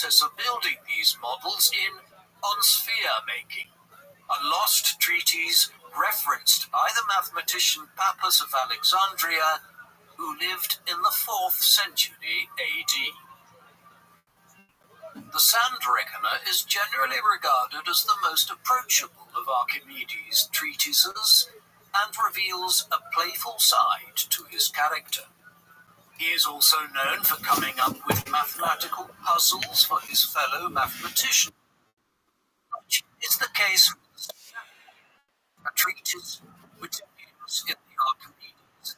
process of building these models on sphere making, a lost treatise referenced by the mathematician Pappus of Alexandria, who lived in the 4th century AD. The sand reckoner is generally regarded as the most approachable of Archimedes' treatises and reveals a playful side to his character. He is also known for coming up with mathematical puzzles for his fellow mathematicians, which is the case with a treatise which appears in the Archimedes.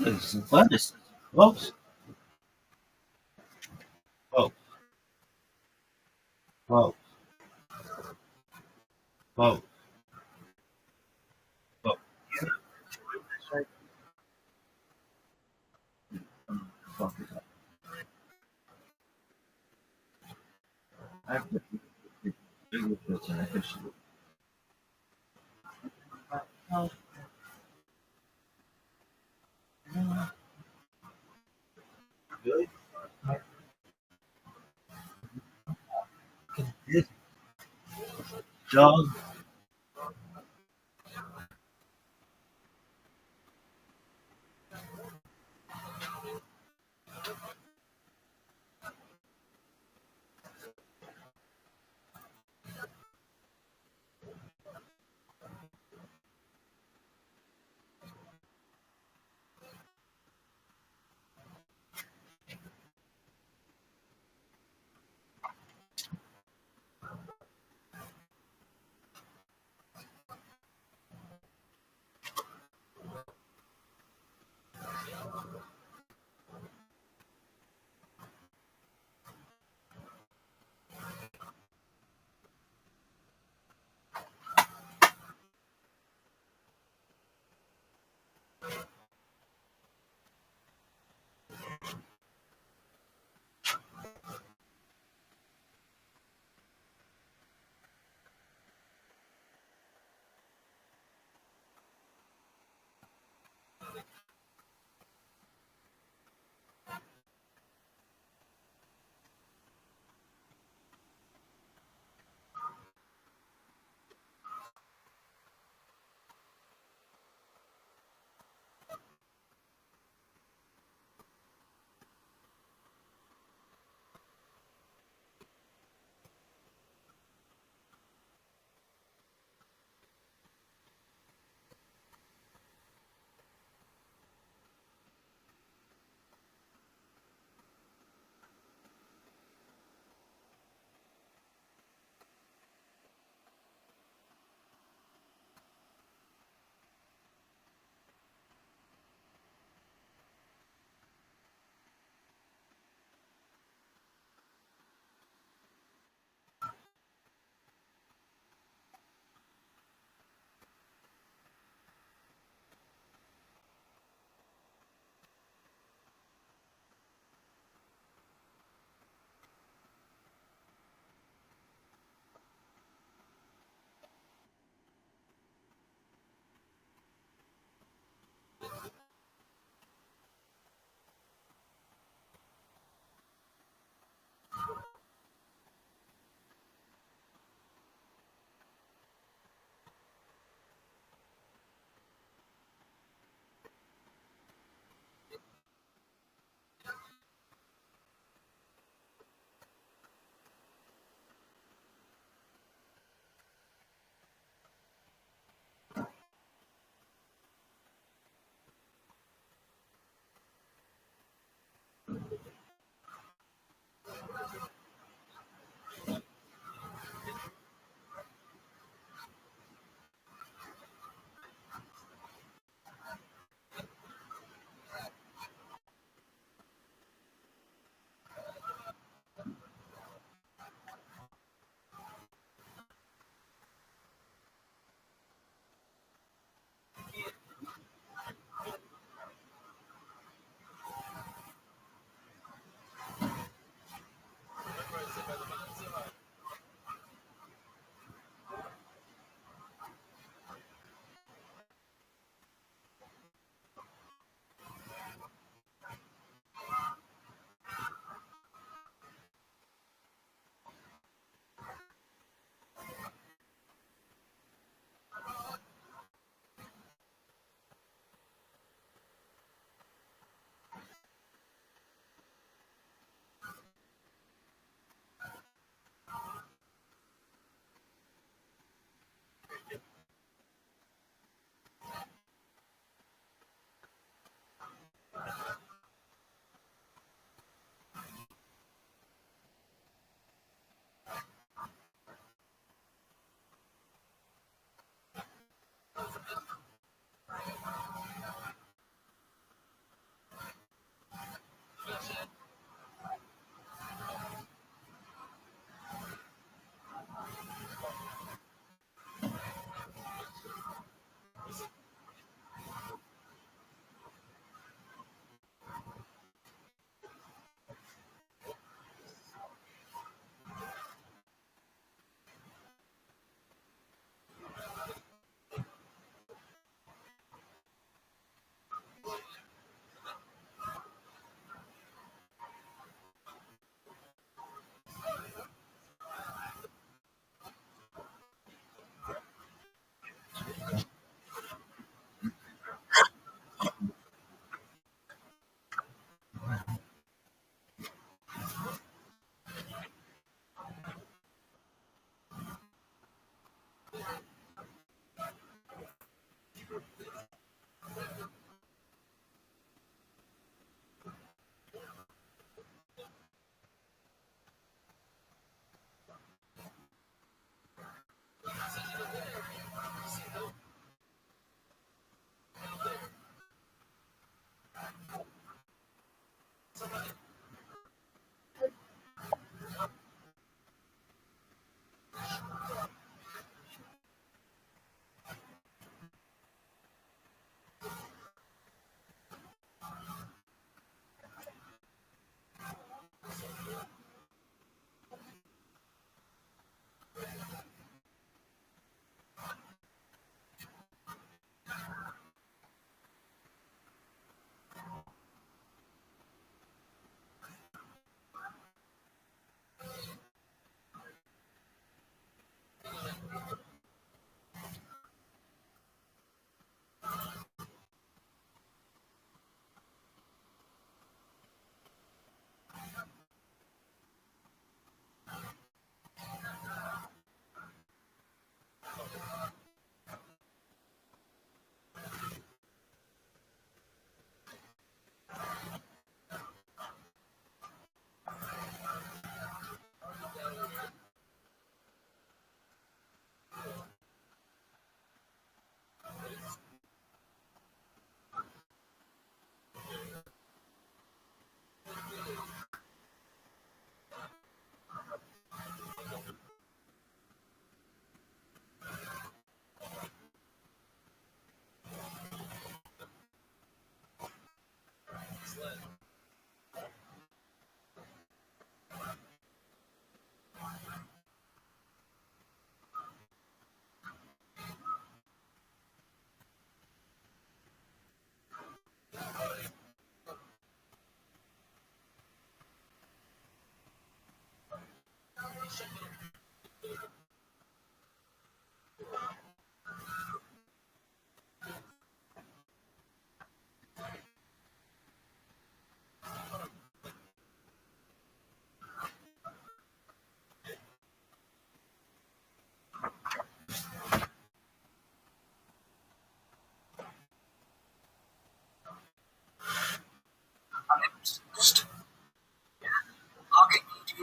This is fun. This is folks. Folks. Folks. Folks. Folks. I have to do this and I can see it. Really? This dog.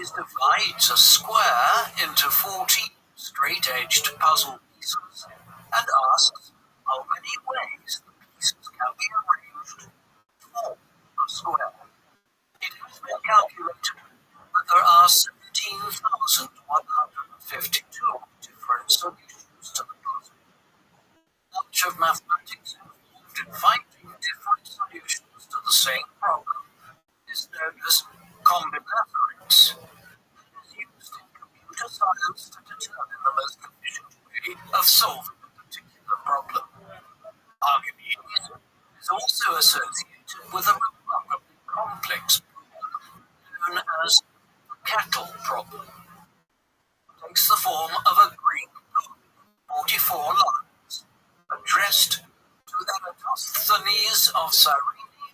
divides a square into 14 straight-edged puzzle pieces and asks how many ways the pieces can be arranged to form a square. It has been calculated that there are 17,152 different solutions to the puzzle. Much of mathematics involved in finding different solutions to the same problem is known as combinatorics. Used in computer science to determine the most efficient way of solving a particular problem. Archimedes is also associated with a remarkably complex problem known as the cattle problem. It takes the form of a Greek poem, 44 lines, addressed to Eratosthenes of Cyrene,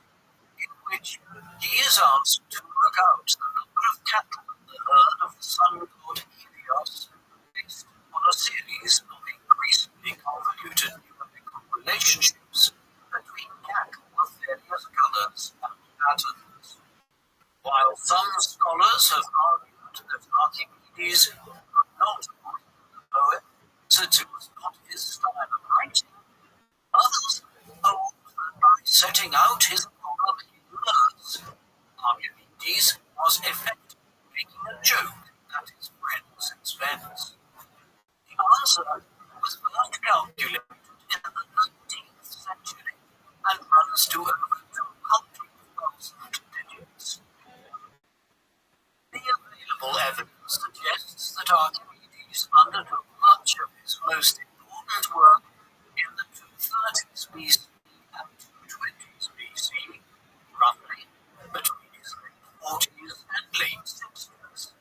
in which he is asked to work out the number of cattle in the herd of the sun god Helios based on a series of increasingly convoluted numerical relationships between cattle of various colors and patterns. While some scholars have argued that Archimedes could not have written the poem since it was not his style of writing, others hold that by setting out his problem in words, Archimedes was effectively making a joke at his friend's expense. The answer was first calculated in the 19th century and runs to over 200,000 digits. The available evidence suggests that Archimedes undertook much of his most important work in the 230s BC and 220s BC, roughly between his late 40s and late 60s.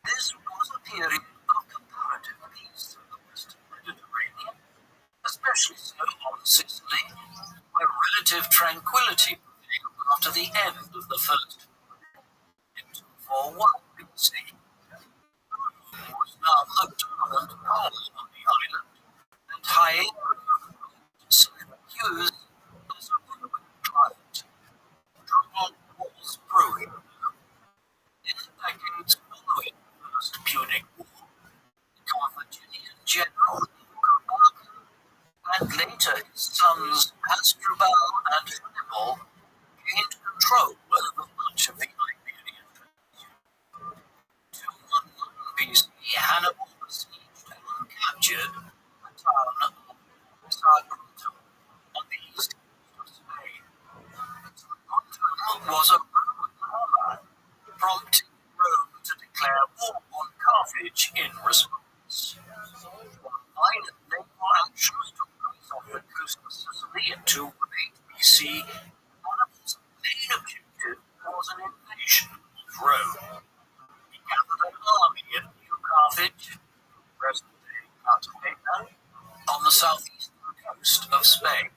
This was a period of comparative peace in the western Mediterranean, especially so on Sicily, where relative tranquility prevailed after the end of the First in 241 BC. Rome was now the dominant power on the island, and Hieronymus accused as a Roman client. Trouble was brewing. In the decades following the First Punic War, the Carthaginian general and later his sons Hasdrubal and Hannibal gained control over much of the Iberian peninsula. 211 BC, Hannibal besieged and captured the town of Saguntum on the east coast of Spain. Saguntum was a Roman ally, prompting Rome to declare war on Carthage in response. While naval actions took place off the coast of Sicily in 218 BC, Hannibal's main objective was an invasion of Rome. He gathered an army at New Carthage, present-day Cartagena, on the southeastern coast of Spain.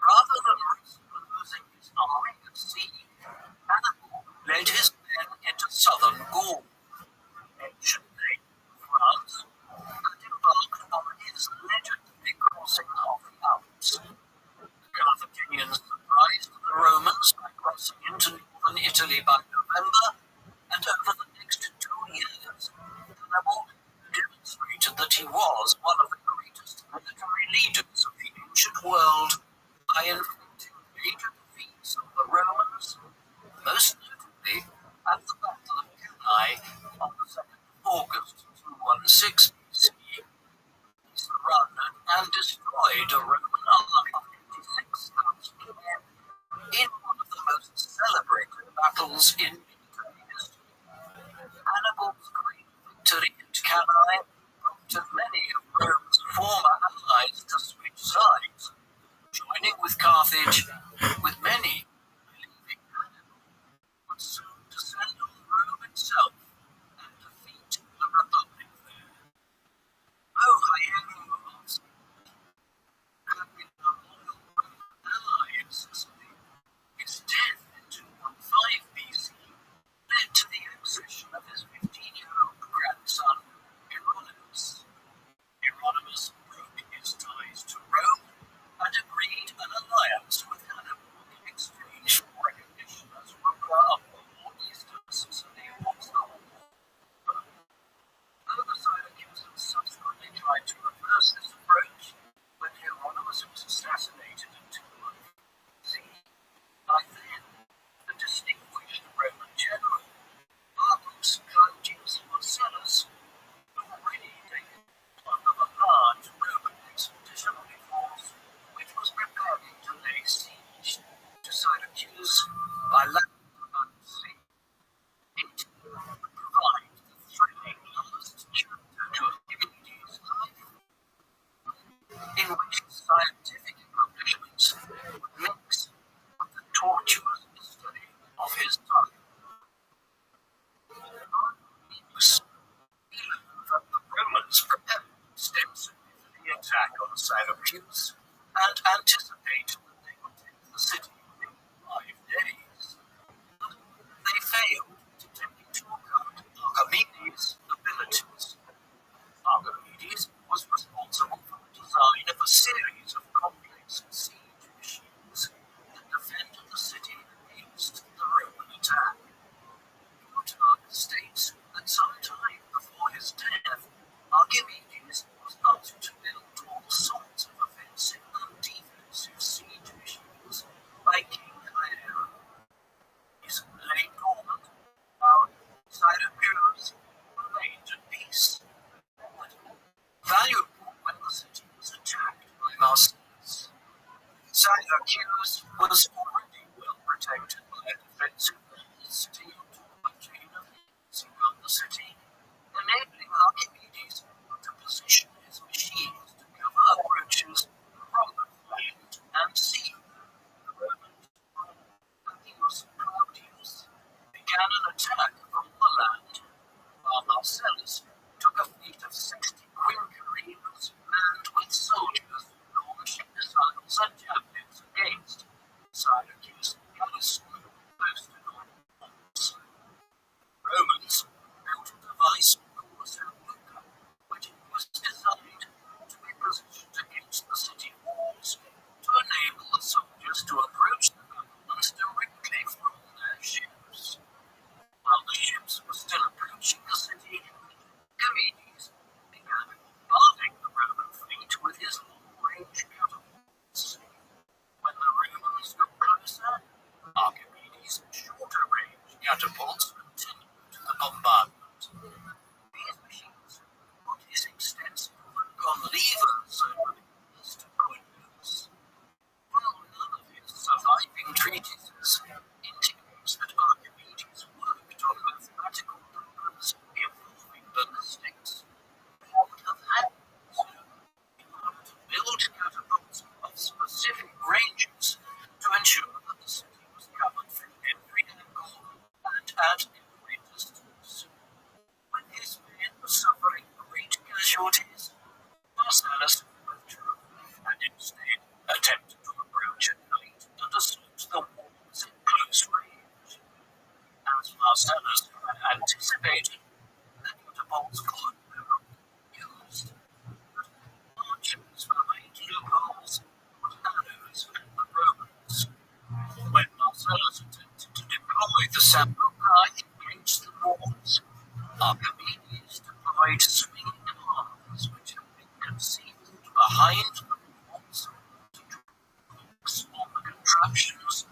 Rather than risk losing his army at sea, Hannibal led his men into southern Gaul, ancient-day France, and embarked on his legendary crossing of the Alps. The Carthaginians surprised the Romans by crossing into northern Italy by November, and over the next 2 years, Hannibal demonstrated that he was one of the greatest military leaders of the ancient world by inflicting major defeats of the Romans, most notably at the Battle of Cannae Antiochus Claudius Marcellus already taken one of a large Roman expeditionary force which was preparing to lay siege to Syracuse by land and sea. It would provide the thrilling last chapter to Archimedes' life, in which scientific accomplishments would mix with the tortuous mystery of his time. He learned that the Romans prepared extensively for the attack on Syracuse and anticipated that they would take the city in 5 days. But they failed to take into account Archimedes' abilities. Archimedes was responsible for the design of a series of complex siege machines that defended the city against the Roman attack. Rothschild states that sometime before his death, Archimedes was asked to build all sorts of offensive and defensive siege machines by King Hiero. His lay dormant, while Syracuse remained at peace. But valuable when the city was attacked by Marcellus. Syracuse was already well protected by a defensive steel chain of hills around the city, enabling Archimedes to position his machines to cover approaches from both land and sea. The Roman Antiochus Claudius began an attack from the land, while Marcellus took a fleet of 60 quinqueremes manned with soldiers launched missiles and javelins against Syracuse garrison posted on walls. Romans built a device called the Sambuca, which was designed to be positioned against the city walls to enable the soldiers to approach the battlements directly from their ships. While the ships were still approaching the city, Archimedes began bombarding the Roman fleet with his long-range catapults. When the Romans got closer, Archimedes' shorter-range catapults continued the bombardment. These machines put his extensive work on levers to good use. While none of his surviving treatises indicates that Archimedes worked on mathematical problems involving ballistics, one would have had to in order to build catapults of specific ranges to ensure that the city was covered from every angle and at every distance. When his men were suffering great casualties, Marcellus withdrew and instead attempted to approach at night and assault the walls at close range. As Marcellus had anticipated, the catapults could never be used, but archers behind loopholes would arrows at the Romans. When Marcellus attempted to deploy the Sambuca against the walls, Archimedes deployed swinging arms which had been concealed behind the walls to draw hooks on the contraptions,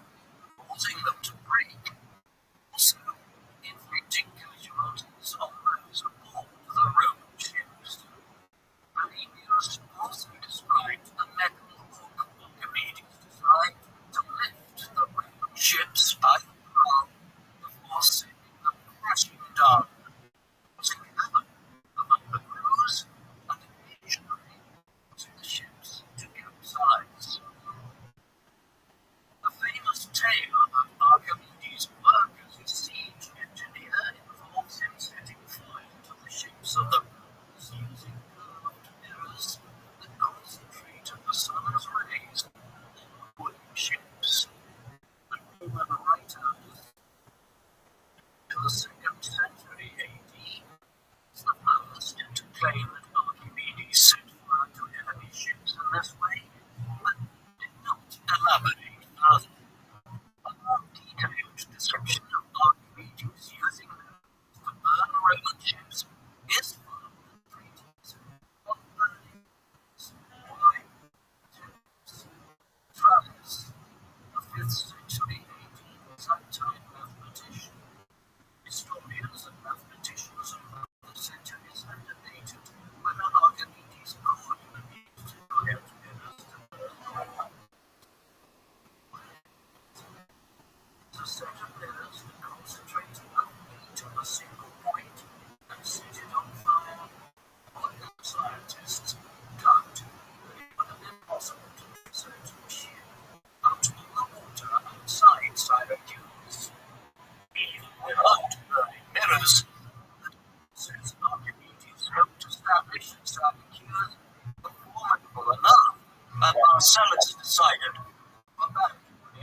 causing them to break, also inflicting casualties on those aboard the Roman ships. Plinius also described the metal hook Archimedes designed to lift the Roman ships by the prow before sending them crashing down, causing havoc among the crews and occasionally to the ships.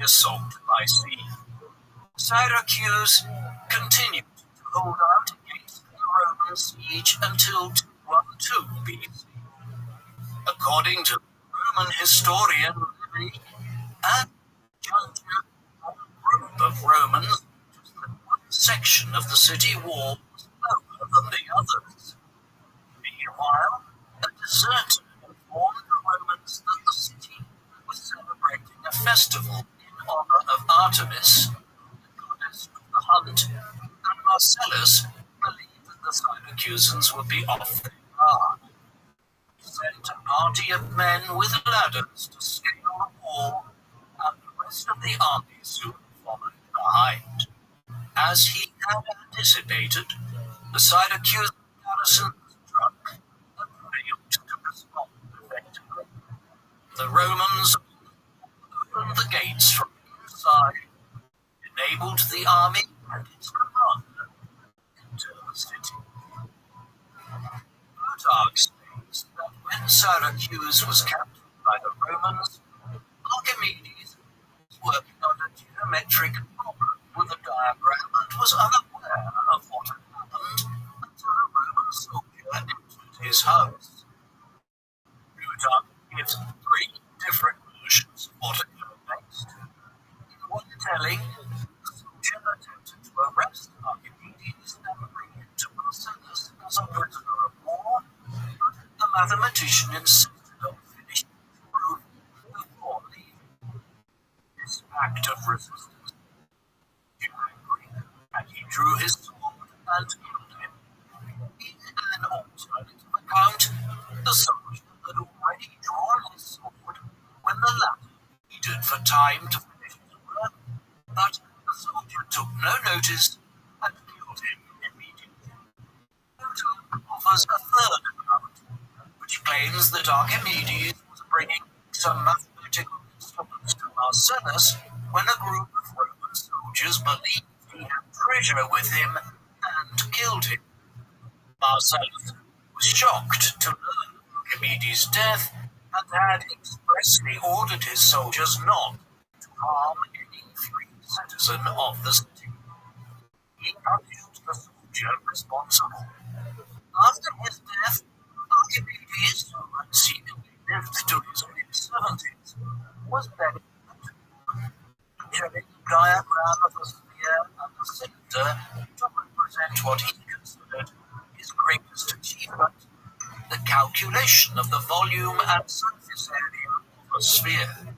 assault by sea. Syracuse continued to hold out against the Roman siege until 212 BC. According to Roman historian Rabbi, and junction of a group of Romans, one section of the city wall was lower than the others. Meanwhile, a deserter informed the Romans that the city was celebrating a festival in honor of Artemis, the goddess of the hunt, and Marcellus believed that the Syracusans would be off their guard. He sent a party of men with ladders to scale the wall, and the rest of the army soon followed behind. As he had anticipated, the Syracuse garrison was struck and failed to respond effectively. The Romans opened the gates from inside, enabled the army and its commander into the city. Plutarch states that when Syracuse was captured by the Romans, Archimedes was working on a geometric problem with a diagram and was unaware of what had happened until a Roman soldier entered his house. Plutarch gives three different versions of what occurred next. In one telling, the soldier attempted to arrest Archimedes and bring him to Marcellus as a prisoner of war, but the mathematician insisted on finishing his proof before leaving. This act of resistance made him angry, and he drew his sword and killed him. In an alternative account, the soldier had already drawn his sword when the latter needed for time to finish his work, but the soldier took no notice and killed him immediately. Plutarch offers a third account, which claims that Archimedes was bringing some mathematical instruments to Marcellus when a group of Roman soldiers believed he had treasure with him and killed him. Marcellus was shocked to learn of Archimedes' death and had expressly ordered his soldiers not to harm any free citizen of the city. He punished the soldier responsible. After his death, Archimedes, who had seemingly lived to his mid-70s, was buried in the tomb, featuring a diagram of a sphere and a cylinder to represent what he considered his greatest achievement, the calculation of the volume and surface area of a sphere.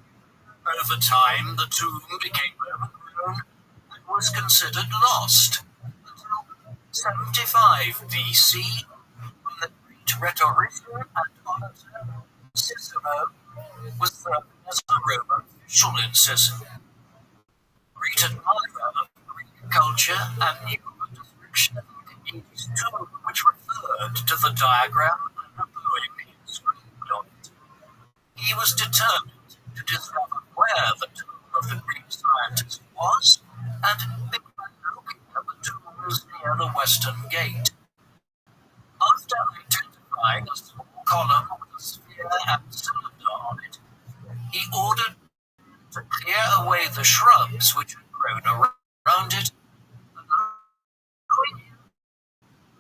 Over time, the tomb became overgrown and was considered lost until 75 BC, when the great rhetorician and orator Cicero was serving as a Roman official in Sicily. Great admirer of Greek culture and knew a description of Archimedes' tomb which referred to the diagram and the poem he inscribed on it. He was determined to discover where the tomb of the Greek scientist was, and began looking at the tombs near the western gate. After identifying a small column with a sphere and cylinder on it, he ordered to clear away the shrubs which had grown around it, allowing him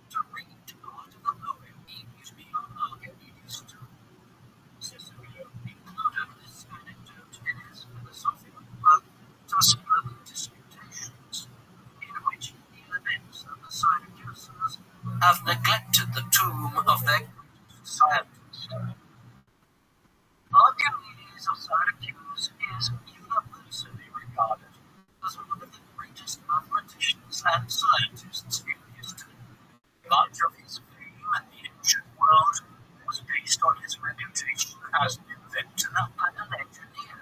to read part of the poem he was beyond Archimedes' tomb. Cicero included this anecdote in his philosophical work, Tusculan Disputations, in which he laments that the Syracusans have neglected the tomb of their greatest scientist. Archimedes of Syracuse is universally regarded as one of the greatest mathematicians and scientists in history. Much of his fame in the ancient world was based on his reputation as an inventor and an engineer.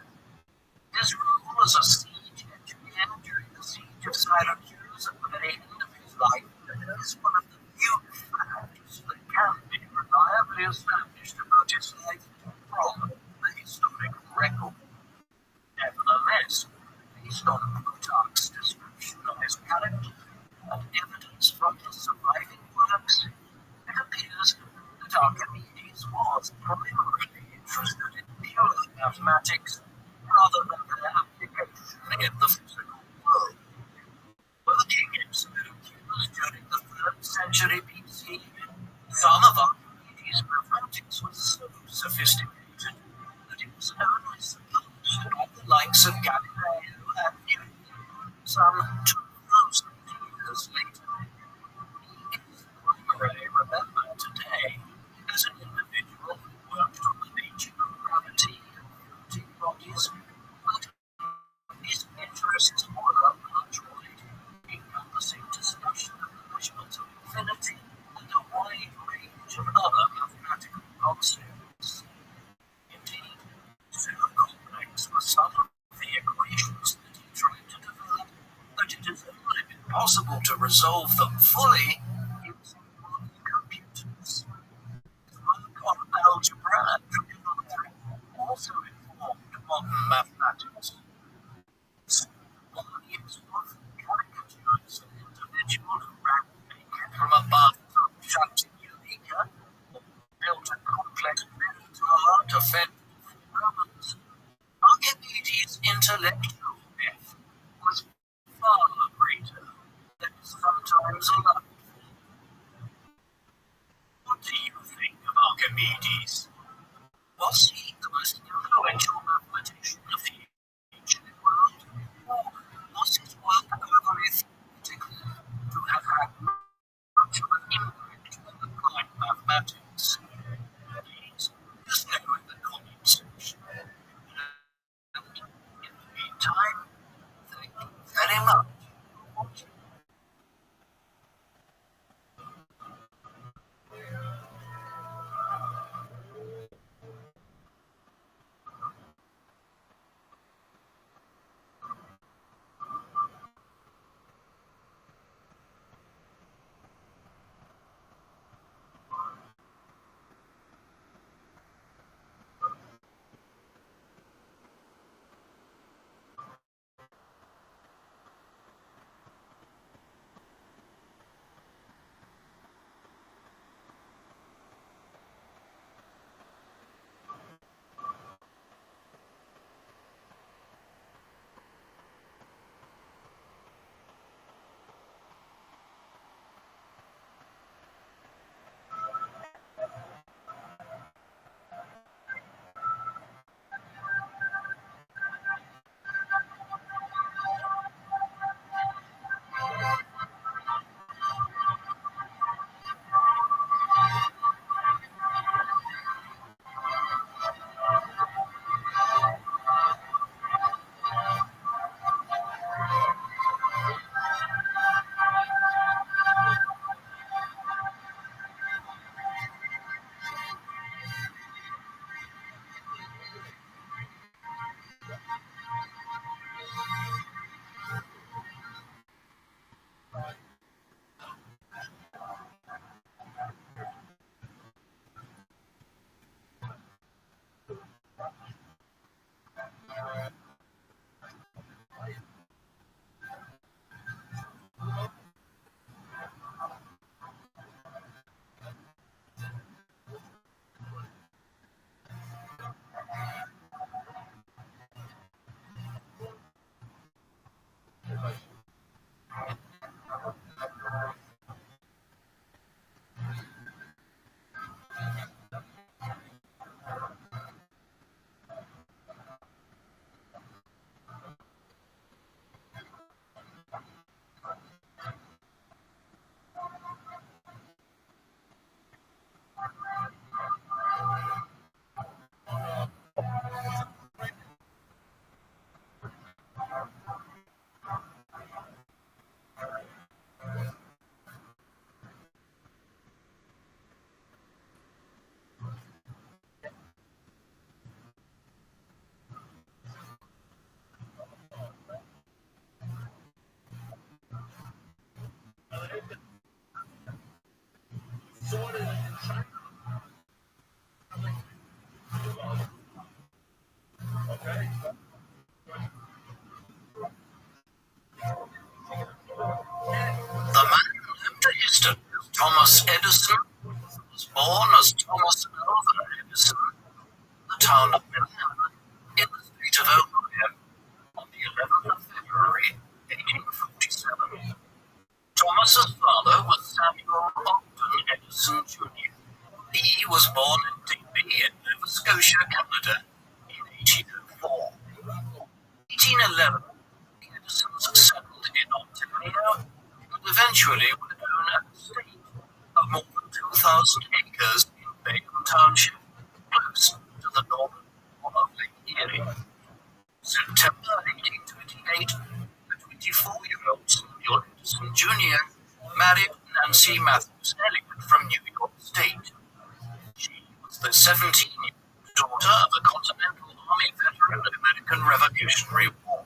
His role as a siege engineer during the siege of Syracuse at the very end of his life is one of the few facts that can be reliably established about his life from the historical record. Nevertheless, based on Plutarch's description of his character and evidence from his surviving works, it appears that Archimedes was primarily interested in pure mathematics rather than their application century BC, some of Archimedes' mathematics was so sophisticated that it was only supposed by the likes of Galileo and Newton some 2,000 years later. He is primarily remembered today as an individual who worked on the nature of gravity and floating bodies, but his interests were much wider, encompassing discussion of the measurement of infinity and a wide range of other mathematical concepts. Indeed, so complex were some of the equations that he tried to develop that it has only been possible to resolve them fully using modern computers. His work on algebra and trigonometry also informed modern mathematics. While he was often caricatured as an individual who ran naked from a bathtub shut in Eureka, or built a complex mini tower to fend off the Romans, Archimedes' intellectual depth was far greater than is sometimes allowed for. What do you think of Archimedes? Was he the most influential mathematician of the ancient world, or was his work overly theoretical to have had much of an impact on applied mathematics? Please let us know in the comment section. And in the meantime, thank you very much for watching. The man after history, Thomas Edison, was born as Thomas Alva Edison, the town of Milan, in the state of Ohio, on the 11th of February, 1847. Thomas's father was Samuel of more than 2,000 acres in Bayonne Township, close to the northern shore of Lake Erie. September 1828, the 24-year-old Samuel Edison Jr. married Nancy Matthews Elliott from New York State. She was the 17-year-old daughter of a Continental Army veteran of the American Revolutionary War.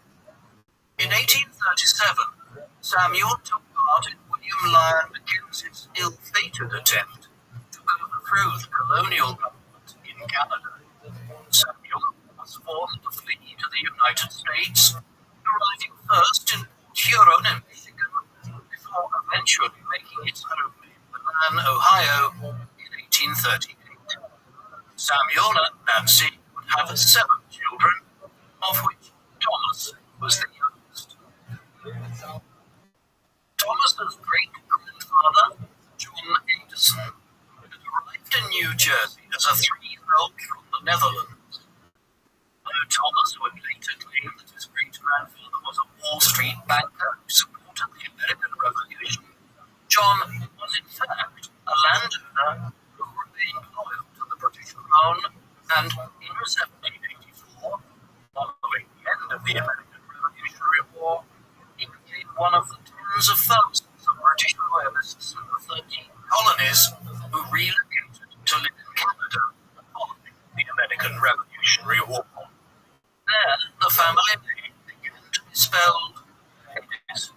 In 1837, Samuel took part in William Lyon Mackenzie's ill-fated attempt to overthrow the colonial government in Canada. Samuel was forced to flee to the United States, arriving first in Port Huron in Michigan, before eventually making its home in Milan, Ohio, in 1838. Samuel and Nancy would have 7 children, of which Thomas was the youngest. Thomas's great-grandfather, John Edison, had arrived in New Jersey as a 3-year-old from the Netherlands. Though Thomas would later claim that his great-grandfather was a Wall Street banker who supported the American Revolution, John was in fact a landowner who remained loyal to the British Crown, and in 1784, following the end of the American Revolutionary War, he became one of the tens of thousands of British loyalists in the 13 colonies who relocated to live in Canada following the American Revolutionary War. There, the family name began to be spelled Edison.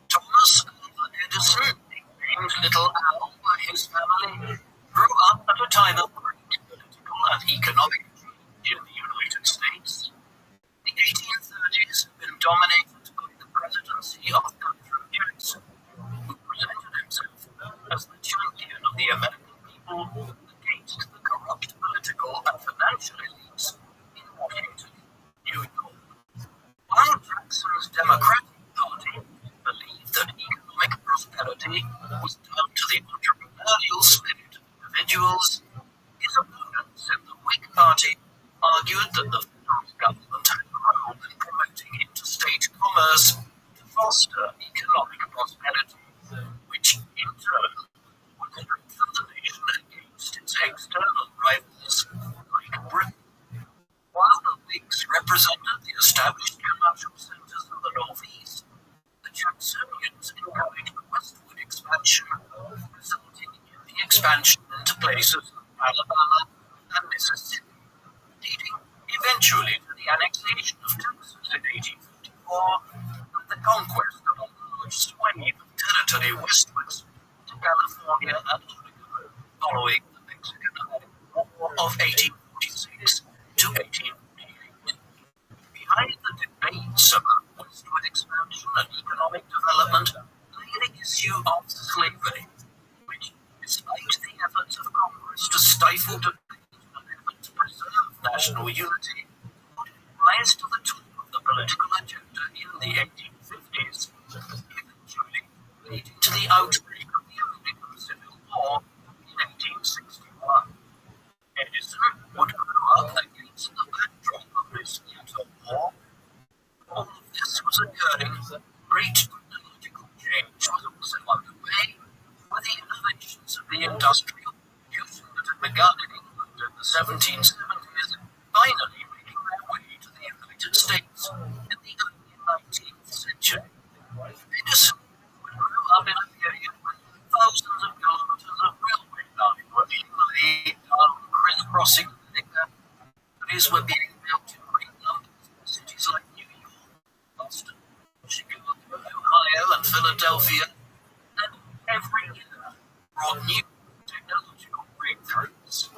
Thomas Alva Edison, nicknamed Little Al by his family, grew up at a time of great political and economic change in the United States. The 1830s had been dominated by the presidency of Andrew Jackson, who presented himself as the champion of the American people against the corrupt political and financial elites in Washington, New York. While Jackson's Democratic Party believed that economic prosperity was down to the entrepreneurial spirit of individuals, his opponents in the Whig Party argued that the federal government had a role in promoting interstate commerce to foster economic prosperity, which in turn would strengthen the nation against its external rivals like Britain. While the Whigs represented the established commercial centers of the Northeast, the Jacksonians encouraged westward expansion, resulting in the expansion into places like Alabama and Mississippi, leading eventually to the annexation of Texas in 1854 and the conquest of a large swathe of territory westwards to California and Oregon following the Mexican-American War of 1846 to 1848. Behind the debates about westward expansion and economic development lay the issue of slavery, which, despite the efforts of Congress to stifle debate in an effort to preserve national unity, would rise to the top of the political agenda in the 1850s, eventually leading to the outbreak of the American Civil War in 1861. Edison would grow up against the backdrop of this latter war. All of this was occurring, great technological change was also underway, with the innovations of the industrial revolution that had begun in England in the 1770s finally making their way to the United States in the early 19th century. Edison would grow up in a period when thousands of kilometers of railway line were being laid down, crisscrossing America. Cities were being built in great numbers in cities like New York, Boston, Chicago, Ohio, and Philadelphia, and every year brought new technological breakthroughs.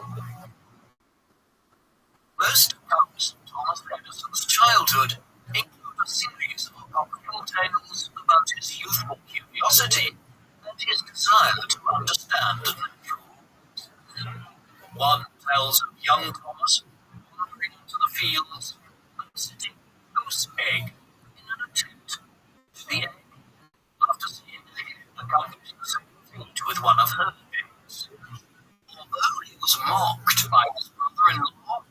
Most accounts of Thomas Edison's childhood include a series of apocryphal tales about his youthful curiosity and his desire to understand natural worlds. One tells of young Thomas wandering into the fields and sitting a goose egg in an attempt to the egg, after seeing a hen accomplish the same feat with one of her eggs. Although he was mocked by his brother-in-law,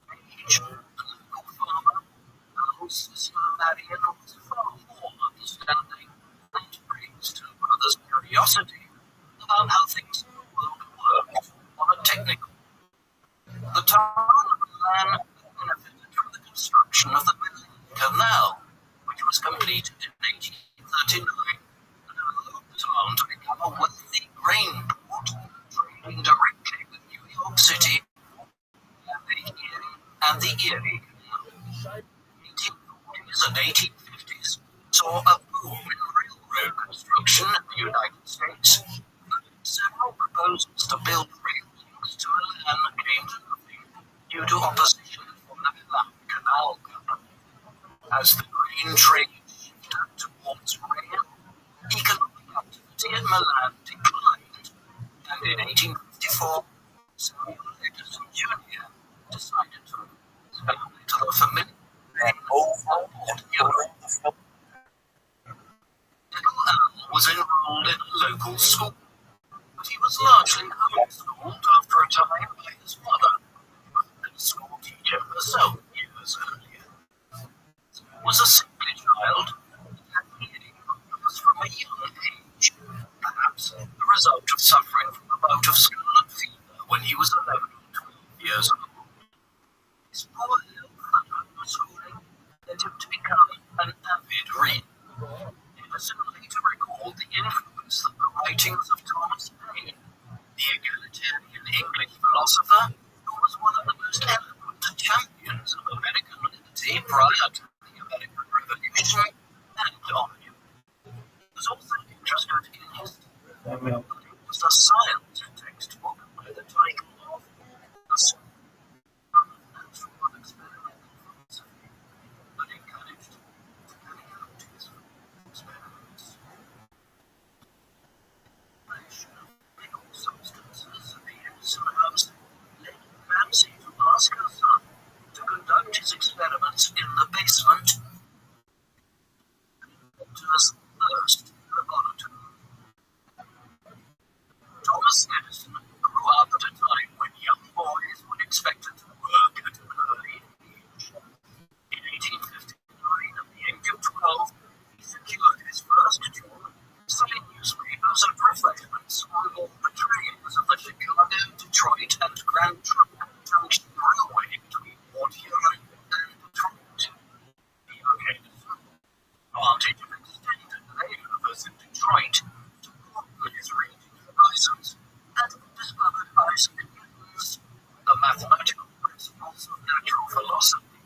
Page, the local farmer, whose sister Marion was far more understanding and praised her brother's curiosity. curiosity about how things in the world worked on a technical. The town of Milan benefited from the construction of the Milan Canal, which was completed in 1839 and allowed the town to become a wealthy grain port, trading directly with New York City and the Erie Canal. The 1840s and 1850s saw a boom in railroad construction in the United States. Several proposals to build rail links to Milan came to nothing due to opposition from the Milan Canal Company. As the grain trade shifted towards rail, economic activity in Milan declined, and in 1854, Samuel Edison Jr. decided to move his family to the familiar Europe. Little Al was enrolled in a local school, but he was largely homeschooled after a time by his mother, who had been a school teacher herself years earlier. He was a sickly child and had bleeding problems from a young age, perhaps the result of suffering from a bout of scarlet fever when he was 11 or 12 years old. His poor health and homeschooling led him to become an avid reader. Edison later recalled the influence that the writings of Thomas Paine, the egalitarian English philosopher who was one of the most eloquent champions of American liberty prior to the American Revolution, had on him. He was also interested in history, but it was a science textbook by the title of The School of Natural and Experimental Philosophy that encouraged him to carry out his experiments. The creation of chemical substances at the Edison house led Nancy to ask her son to conduct his experiments in the basement of his first laboratory. Thomas Edison grew up at a time when young boys were expected to work at an early age. In 1859, at the age of 12, he secured his first job selling newspapers and refreshments on board the trains of the Chicago, Detroit, and Grand Junction Railway between Port Huron and Detroit. The young Edison advantage of extended layovers in Detroit to broaden his reading horizons and discovered Isaac Newton's The Mathematical Principles of Natural Philosophy,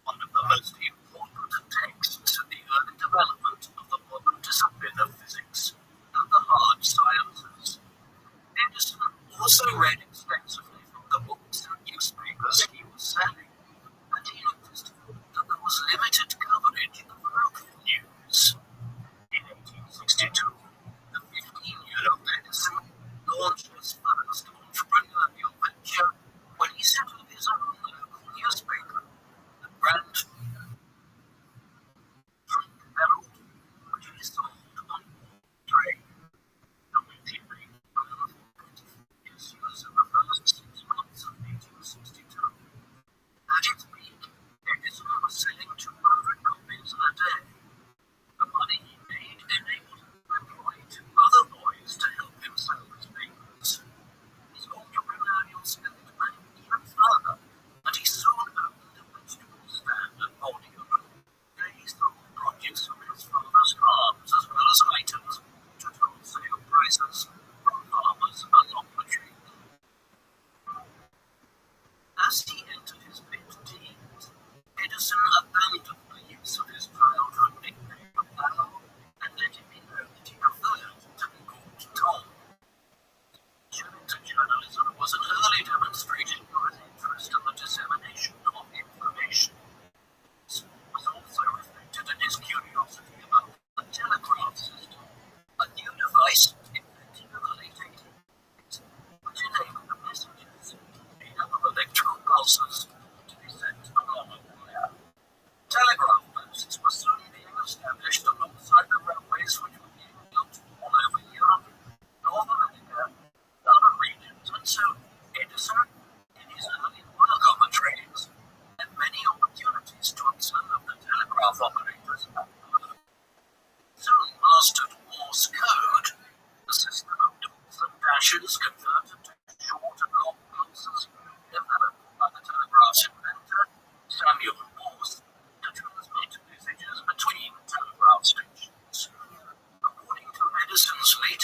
one of the most important texts in the early development of the modern discipline of physics and the hard sciences. Edison also read extensively from the books and newspapers he was selling, and he noticed that there was limited coverage of local news. In 1862, the 15-year-old Edison launched his first entrepreneurial venture when he set up his own local newspaper, the Grand Herald, which he sold on board train. The weekly paper ran 24 issues in the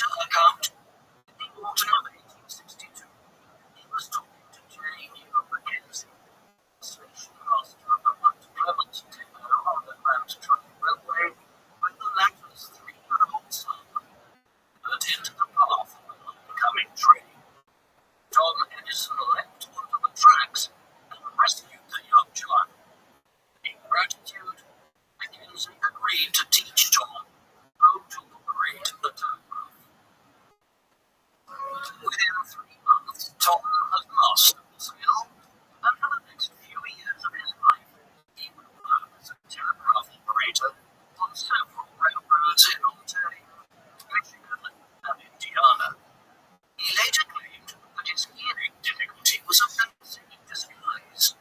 later account, in the autumn of 1862, he was talking to J. Mackenzie, station master of the Mount Clement depot on the Grand Trunk Railway, when the latter's three-year-old son turned into the path of an oncoming train. Tom Edison leapt onto the tracks and rescued the young child. In gratitude, Mackenzie agreed to teach Tom how to operate the telegraph. Within 3 months, Tom had mastered the skill, and for the next few years of his life, he would work as a telegraph operator on several railroads in Ontario, Michigan, and Indiana. He later claimed that his hearing difficulty was a blessing in disguise,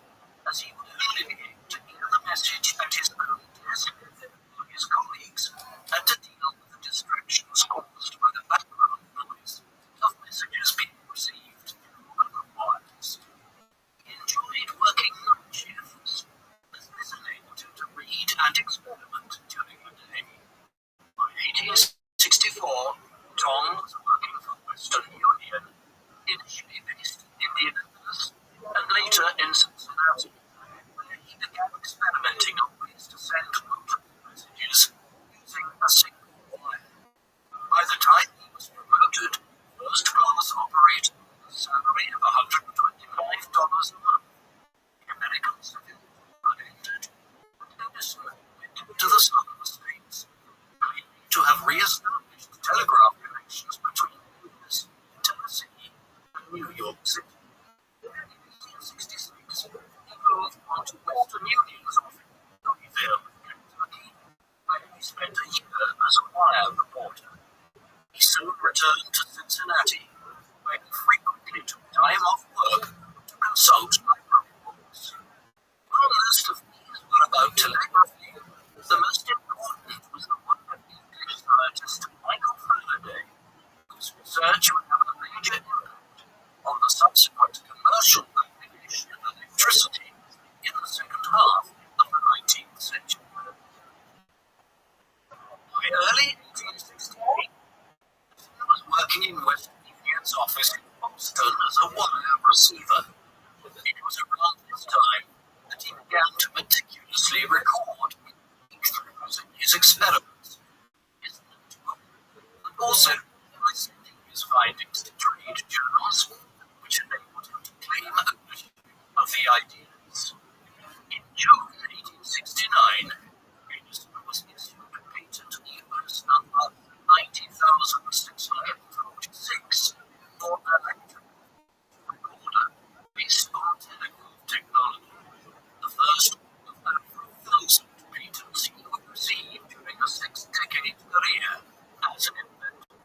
as he would only be able to hear the message at his own desk from his colleagues, and to deal with the distractions caused by the background noise of messages being received through the wires. He enjoyed working night shifts, as this enabled him to read and experiment during the day. By 1864, Tom was working for Western Union, initially based in Indianapolis, and later in Cincinnati, where he began experimenting on ways to send multiple messages using a single wire. By the time he was promoted, first-class operator with a salary of $125 a month, the American Civil War had ended, and Edison went to the Southern States, claiming to have re-established telegraph connections between Memphis, Tennessee, and New York City. In 1866, he moved on to Western Union's office in Louisville, Kentucky, where he spent a year as a wire reporter. He soon returned to Cincinnati, where he frequently took time off work to consult library books. While most of these were about telegraphy, the most important was the one of English scientist Michael Faraday, whose research would have a major impact on the subsequent commercial application of electricity in the second half of the 19th century. By early 1868, he was working in Western Union's office in Boston as a wire receiver. It was around this time that he began to meticulously record breakthroughs in his experiments, his notebook, and also by sending his findings to trade journals, which enabled him to claim ownership of the ideas. In June 1869, Edison was issued a patent US number 90,646 for an electric recorder based on telegraph technology, the first of over 1,000 patents he would receive during a 6-decade career as an inventor.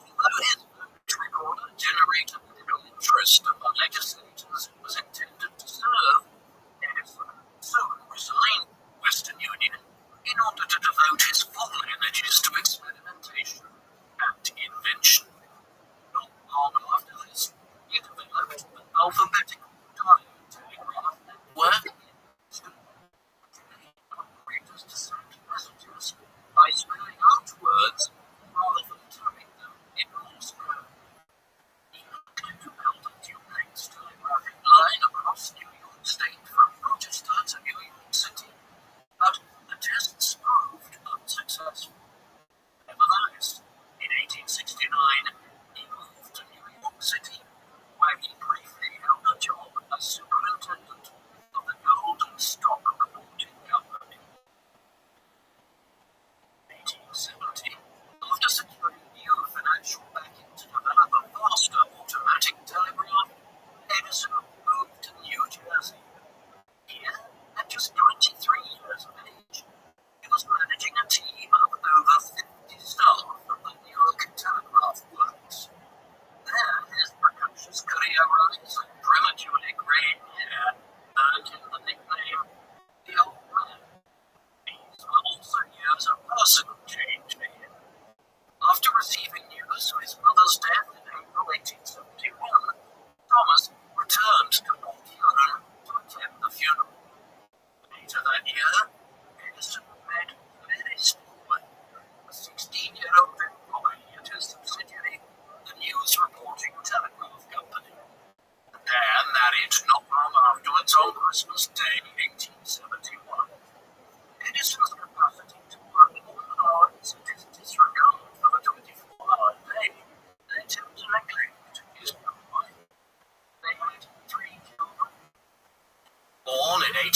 Although his vote recorder generated little interest among legislators it was intended to serve, Edison soon resigned Western Union in order to devote his full energies to experimentation and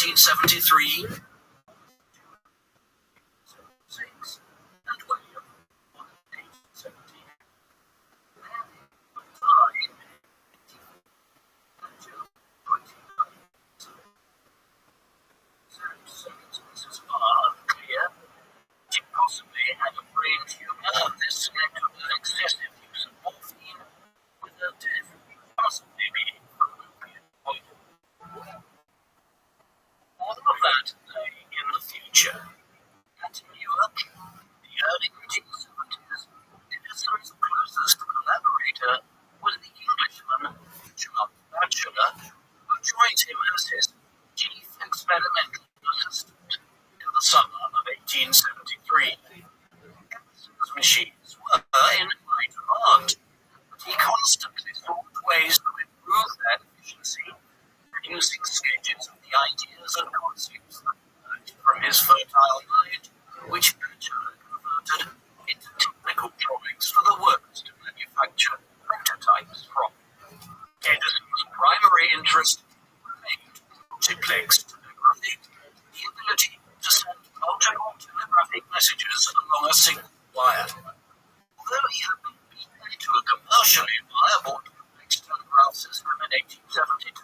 1873, and William on 1878. Circumstances are unclear. She possibly had a brain tumor, and this led to her excessive use of morphine, with her death possibly being from opiate poisoning. All of that lay in the future. At Newark, the early 1870s, Edison's closest collaborator was the Englishman Charles Batchelor, who joined him as his chief experimental assistant in the summer of 1873. Edison's machines were in high demand, but he constantly sought ways to improve their efficiency, producing sketches of the ideas and concepts that emerged from his fertile mind, which Batchelor converted into technical drawings for the workers to manufacture prototypes from. Edison's primary interest remained multiplex telegraphy, the ability to send multiple telegraphic messages along a single wire. Although he had been beaten into a commercially viable duplex telegraph system in 1872,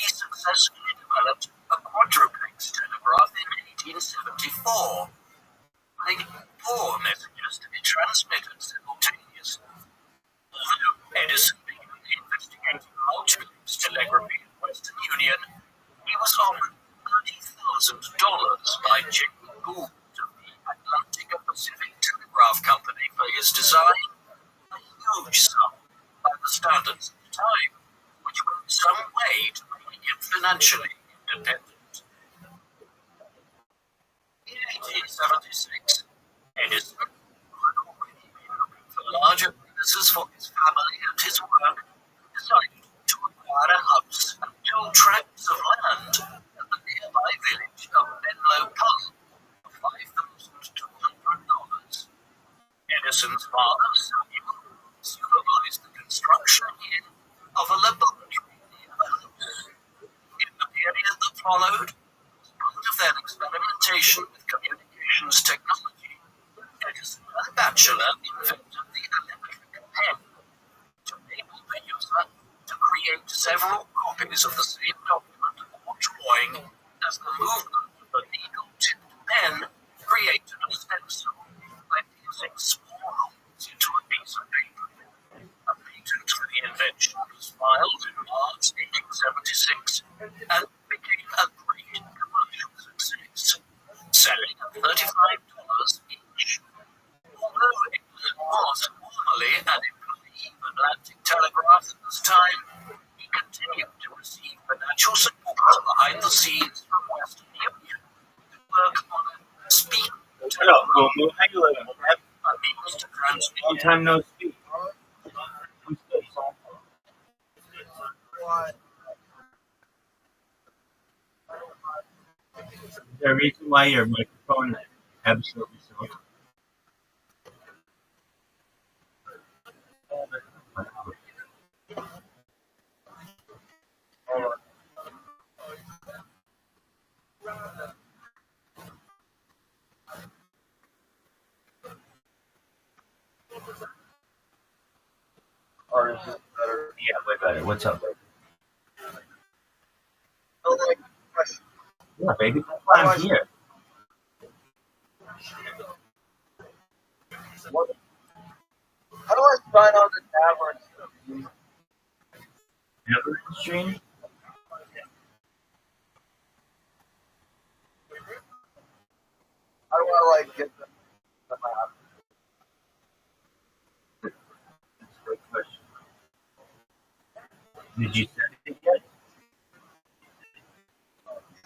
he successfully developed a quadruplex telegraph in 1874, allowing 4 messages to be transmitted simultaneously. Although Edison began investigating multiplex telegraphy in Western Union, he was offered $30,000 by J. Gould of the Atlantic and Pacific Telegraph Company for his design, a huge sum by the standards of the time, which went some way to making him financially independent. In 1876, Edison, who had already been looking for larger premises for his family and his work, decided to acquire a house and 2 tracts of land at the nearby village of Menlo Park for $5,200. Edison's father, Samuel, supervised the construction of a laboratory near the house. In the period that followed, as part of their experimentation with communications technology, Edison and Batchelor invented the electric pen to enable the user to create several copies of the same document or drawing as the movement of the needle-tipped pen created a stencil by fusing small holes into a piece of paper. A patent for the invention was filed in March 1876 and became a great commercial success, selling at $35 each. Although Edison was formally an employee of Atlantic Telegraph at this time, he continued to receive financial support behind the scenes from Western Union to work on a speed Hello, Momo. How you living? a means to transmit. Long time no speak. I'm still soft. Is there a reason why your microphone absolutely sucks? Or is it better? Yeah, way better. What's up, baby? Yeah, baby. That's why I'm here. How do I sign on to Tavern? Never stream? How do I get the app? That's a great question. Did you send it yet?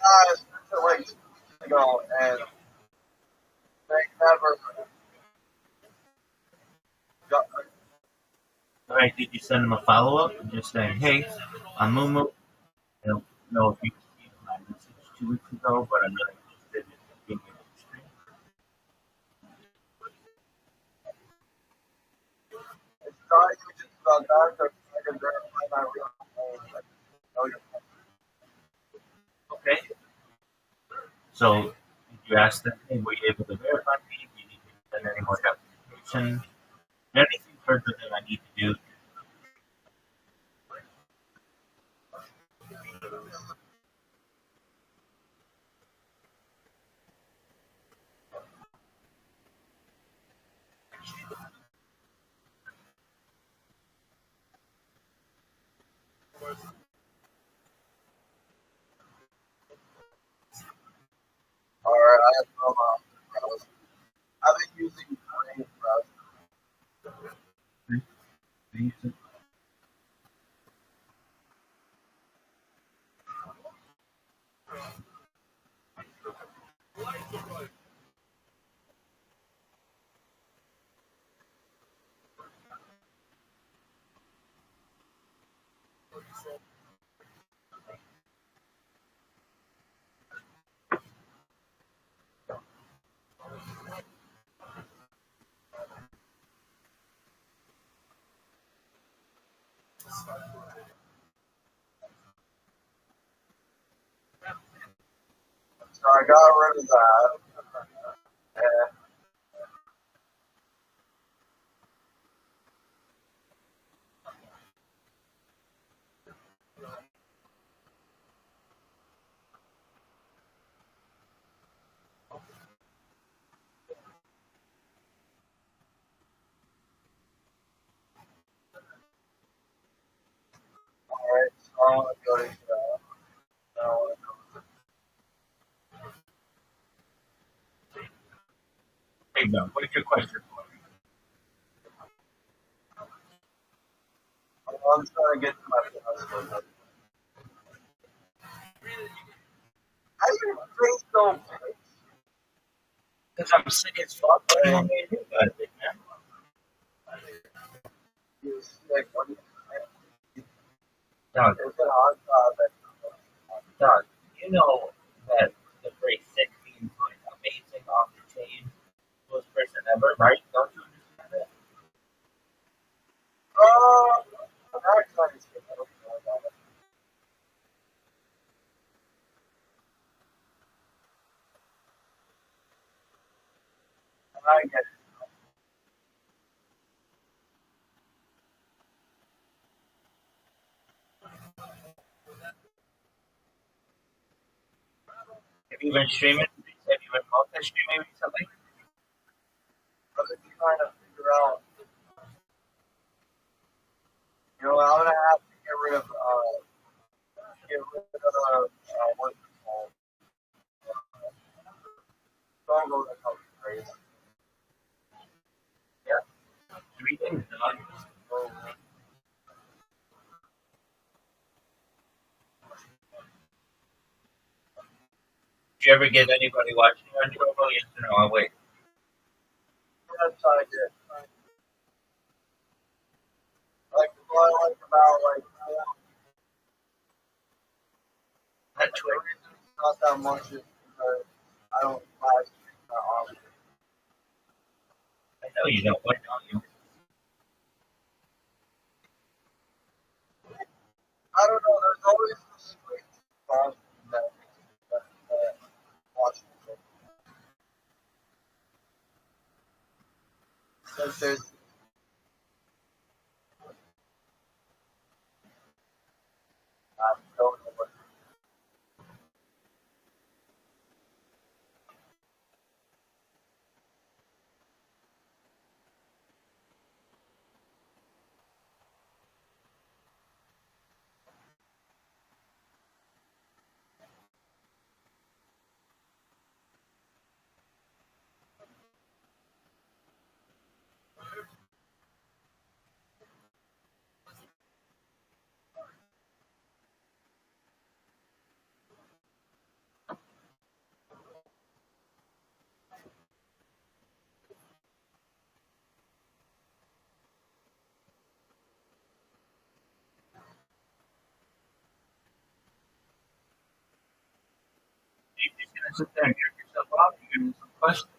I sent it like 2 weeks ago, and they never got. All right, did you send him a follow-up? Just saying, hey, I'm Mumu. I don't know if you received my message 2 weeks ago, but I'm not interested in being in the stream. It's trying to just about that, so I can verify my real name. Like, know your Okay. So did you ask them, hey, were you able to verify me? Do you need me to send any more documentation? Anything further that I need to do? Alright, I have some browsers. I've been using Brain browser. So I got rid of that. And alright, so I'm gonna go to now. Hey, no, what is your question for me? I'm trying to get to my password. How do you think so big? Because I'm sick as fuck. What do you want me to do about it, man? You're sick. What do you think? Doug, Is it hard Doug, you know that the phrase sick means like amazing, off the chain, coolest person ever, right? Don't you understand that? I'm actually sick. I don't know about it. I get it. Have you been streaming? Have you been multi-streaming recently? I'm just trying to figure out. I'm gonna have to get rid of what's it called? Don't go to crazy. Yeah. 3 days, dog. So, Did you ever get anybody watching you on Trovo? Yes or no? I'll wait. that's how I get. Like, what I like about, like, Not the Twitch. reason it's not that much is because I don't live stream that often. I know you don't. Why don't you? I don't know, there's always this great song that watching it. Since there's don't know what You're just gonna sit there and jerk yourself off and give me some questions.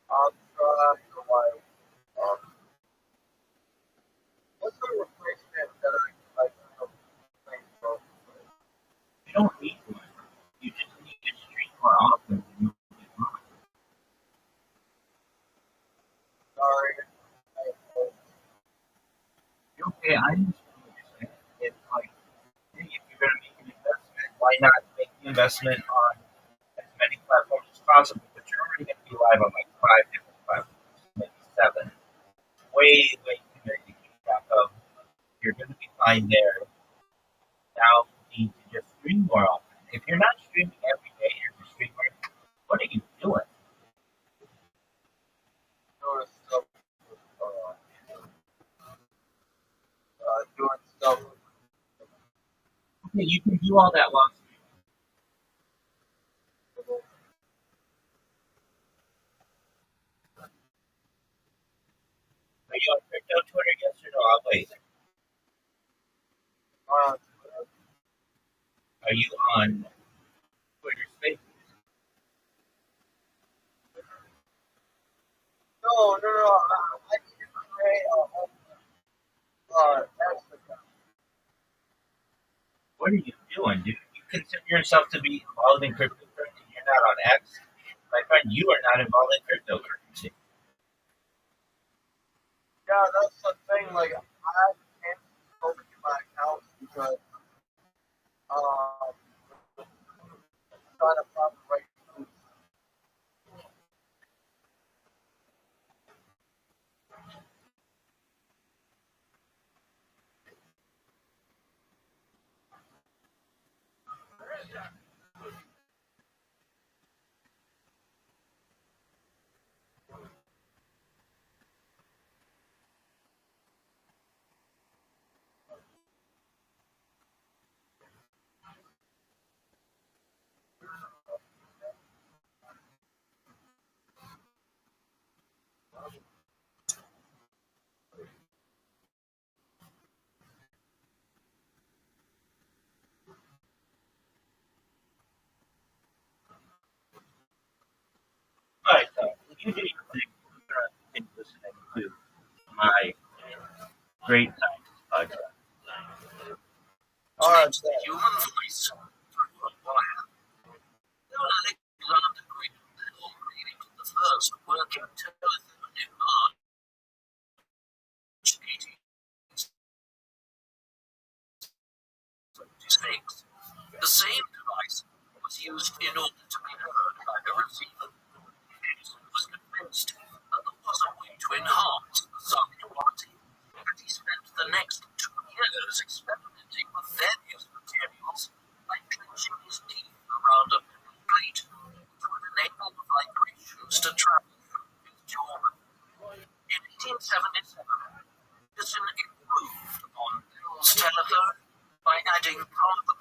I'm trying to like what's the replacement that I like think of? You don't need one. You just need okay, I understand what you're saying. It's like, hey, if you're going to make an investment, why not make the investment on as many platforms as possible? But you're already going to be live on like 5 different platforms, maybe 7. Way, way too many to keep track of. You're going to be fine there. Now you need to just stream more often. If you're not streaming every day, you're a streamer, what are you doing? doing stuff, doing stuff. Okay, you can do all that while streaming. Are you on crypto Twitter? Yes or no? I'll wait. Uh, Are you on Twitter Spaces? no, no, no. I need to create X account. What are you doing, dude? You consider yourself to be involved in cryptocurrency? You're not on X. My friend, you are not involved in cryptocurrency. Yeah, that's the thing. Like, I can't open my account because um, trying to find the right tools. All right, so you do your thing. I'm going to continue listening to my great science podcast. All right, The human voice through a wire. Alexander Graham Bell created the first working telephone in March 1876. The same device was used in order to be heard by the receiver. Edison was convinced that there was a way to enhance the sound quality, and he spent the next 2 years experimenting with various materials like clenching his teeth around a metal plate, which would enable the vibrations to travel through his jaw. In 1877, Edison improved on Bell's telephone by adding carbon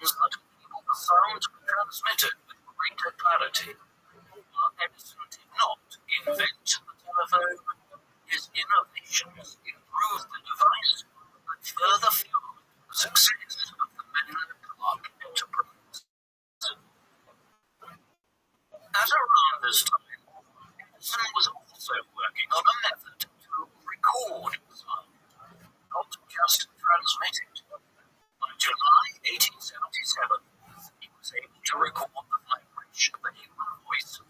that enabled the sound to be transmitted with greater clarity. While Edison did not invent the telephone, his innovations improved the device and further fueled the success of the Menlo-Clark enterprise. At around this time, Edison was also working on a method to record sound, not just transmit it. By July 1877, he was able to record the vibration of the human voice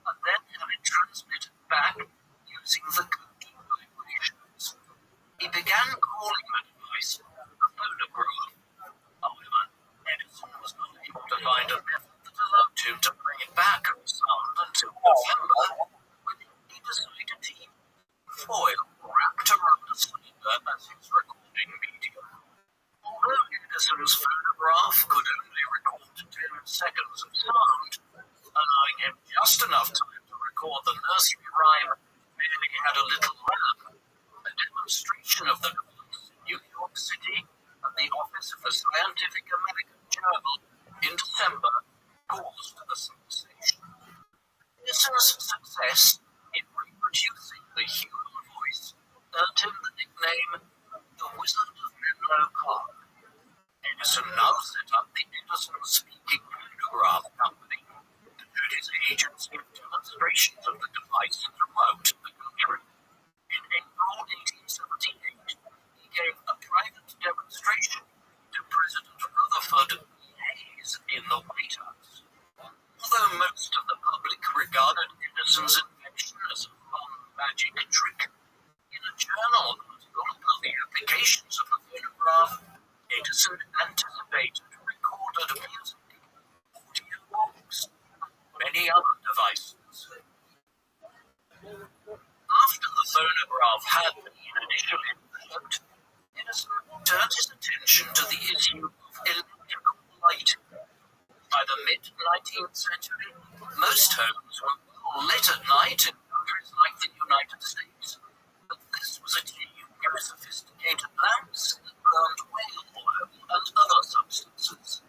and then have it transmitted back using the coded vibrations. He began calling the device a phonograph. However, Edison was not able to find a method that allowed him to bring it back as sound until November, when he decided to use foil wrapped around a cylinder as his recording medium. Although Edison's phonograph could only record 10 seconds of sound, allowing him just enough time to record the nursery rhyme, merely had a little lamp. A demonstration of the device in New York City at the office of the Scientific American Journal in December caused a sensation. Edison's success in reproducing the human voice earned him the nickname the Wizard of Menlo-Clark. Edison now set up the Edison Speaking Phonograph Company, and his agents give demonstrations of the device throughout the country. In April 1878, he gave a private demonstration to President Rutherford B. Hayes in the White House. Although most of the public regarded Edison's invention as a fun magic trick, in a journal phonograph had been initially developed, Edison turned his attention to the issue of electrical lighting. By the mid-19th century, most homes were well lit at night in countries like the United States, but this was achieved through sophisticated lamps that burned whale oil and other substances.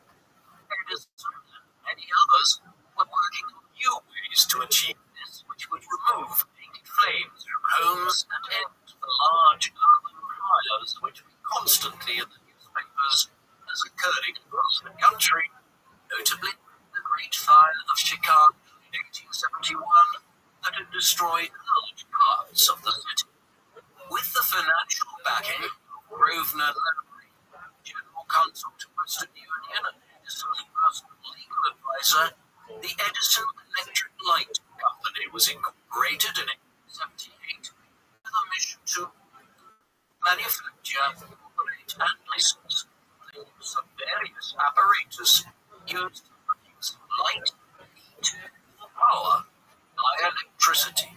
Edison and many others were working on new ways to achieve this, which would remove painted flames from homes and end the large urban fires which we constantly in the newspapers as occurring across the country, notably the Great Fire of Chicago in 1871 that had destroyed large parts of the city. With the financial backing of Grosvenor Rabbi, General Counsel to Western Union and Edison's personal legal advisor, the Edison Electric Light Company was incorporated in 1878 with a mission to manufacture, operate, and license the use of various apparatus used to produce light, heat, or power by electricity.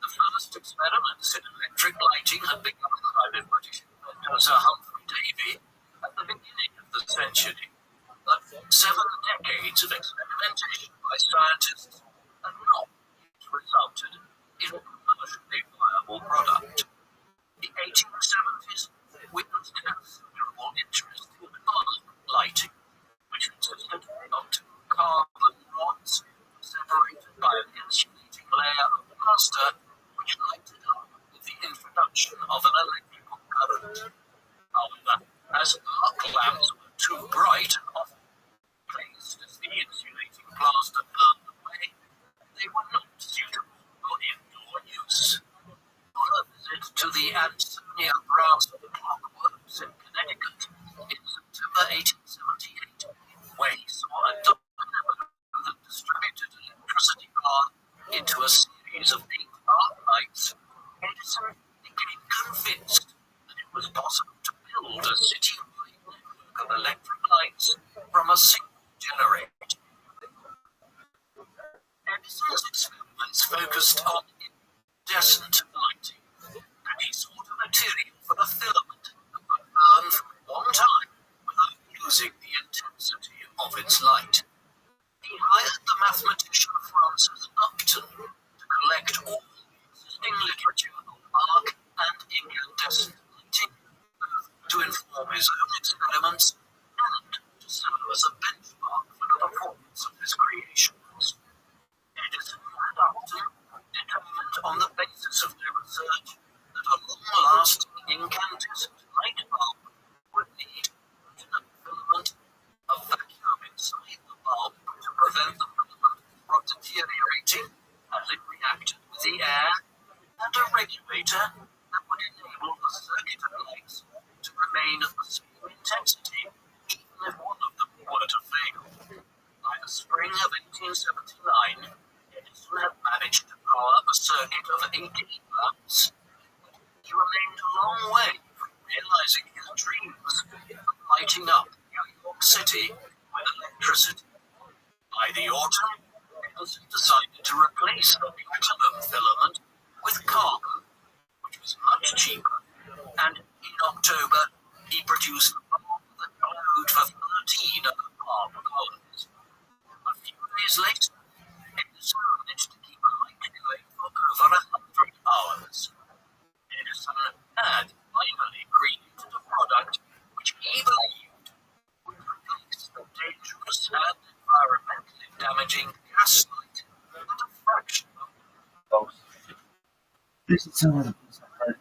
The first experiments in electric lighting had begun by the British inventor Sir Humphrey Davy at the beginning of the century, but 7 decades of experimentation by scientists had not yet resulted in a commercially viable product. The 1870s witnessed considerable interest in arc lighting, which consisted of 2 carbon rods separated by an insulating layer of plaster which lighted up with the introduction of an electrical current. However, as arc lamps were too bright and often placed as the insulating plaster burned away, they were not suitable for indoor use. On a visit to the Ansonia Brass Clockworks in Connecticut in September 1878, where he saw a dynamo that distributed electricity power into a series of 8 arc lights, Edison became convinced that it was possible to build a city-wide network of electric lights from a single generator. Edison's experiments focused on incandescent lighting, and he sought a material for the filament that would burn for a long time without losing the intensity of its light. He hired the mathematician Francis Upton to collect all the existing literature on arc and incandescent lighting, both to inform his own experiments and to serve as a benchmark for the performance of his creations. Edison and Upton determined on the basis of their research that a long-lasting incandescent light bulb would need a filament, a vacuum inside the bulb to prevent the filament from deteriorating as it reacted with the air, and a regulator that would enable the circuit of lights to remain at the same intensity even if one of them were to fail. By the spring of 1879, Edison had managed to power a circuit of 18 lamps, but he remained a long way from realizing his dreams of lighting up New York City with electricity. By the autumn, Edison decided to replace the platinum filament with carbon, which was much cheaper, and in October he produced a bulb that glowed for 13 and a half hours. A few days later, Edison managed to keep a light going for over 100 hours. Edison had finally created a product which he believed would replace the dangerous and environmentally damaging gas light at a fraction of Folks, this is some of the things I've heard.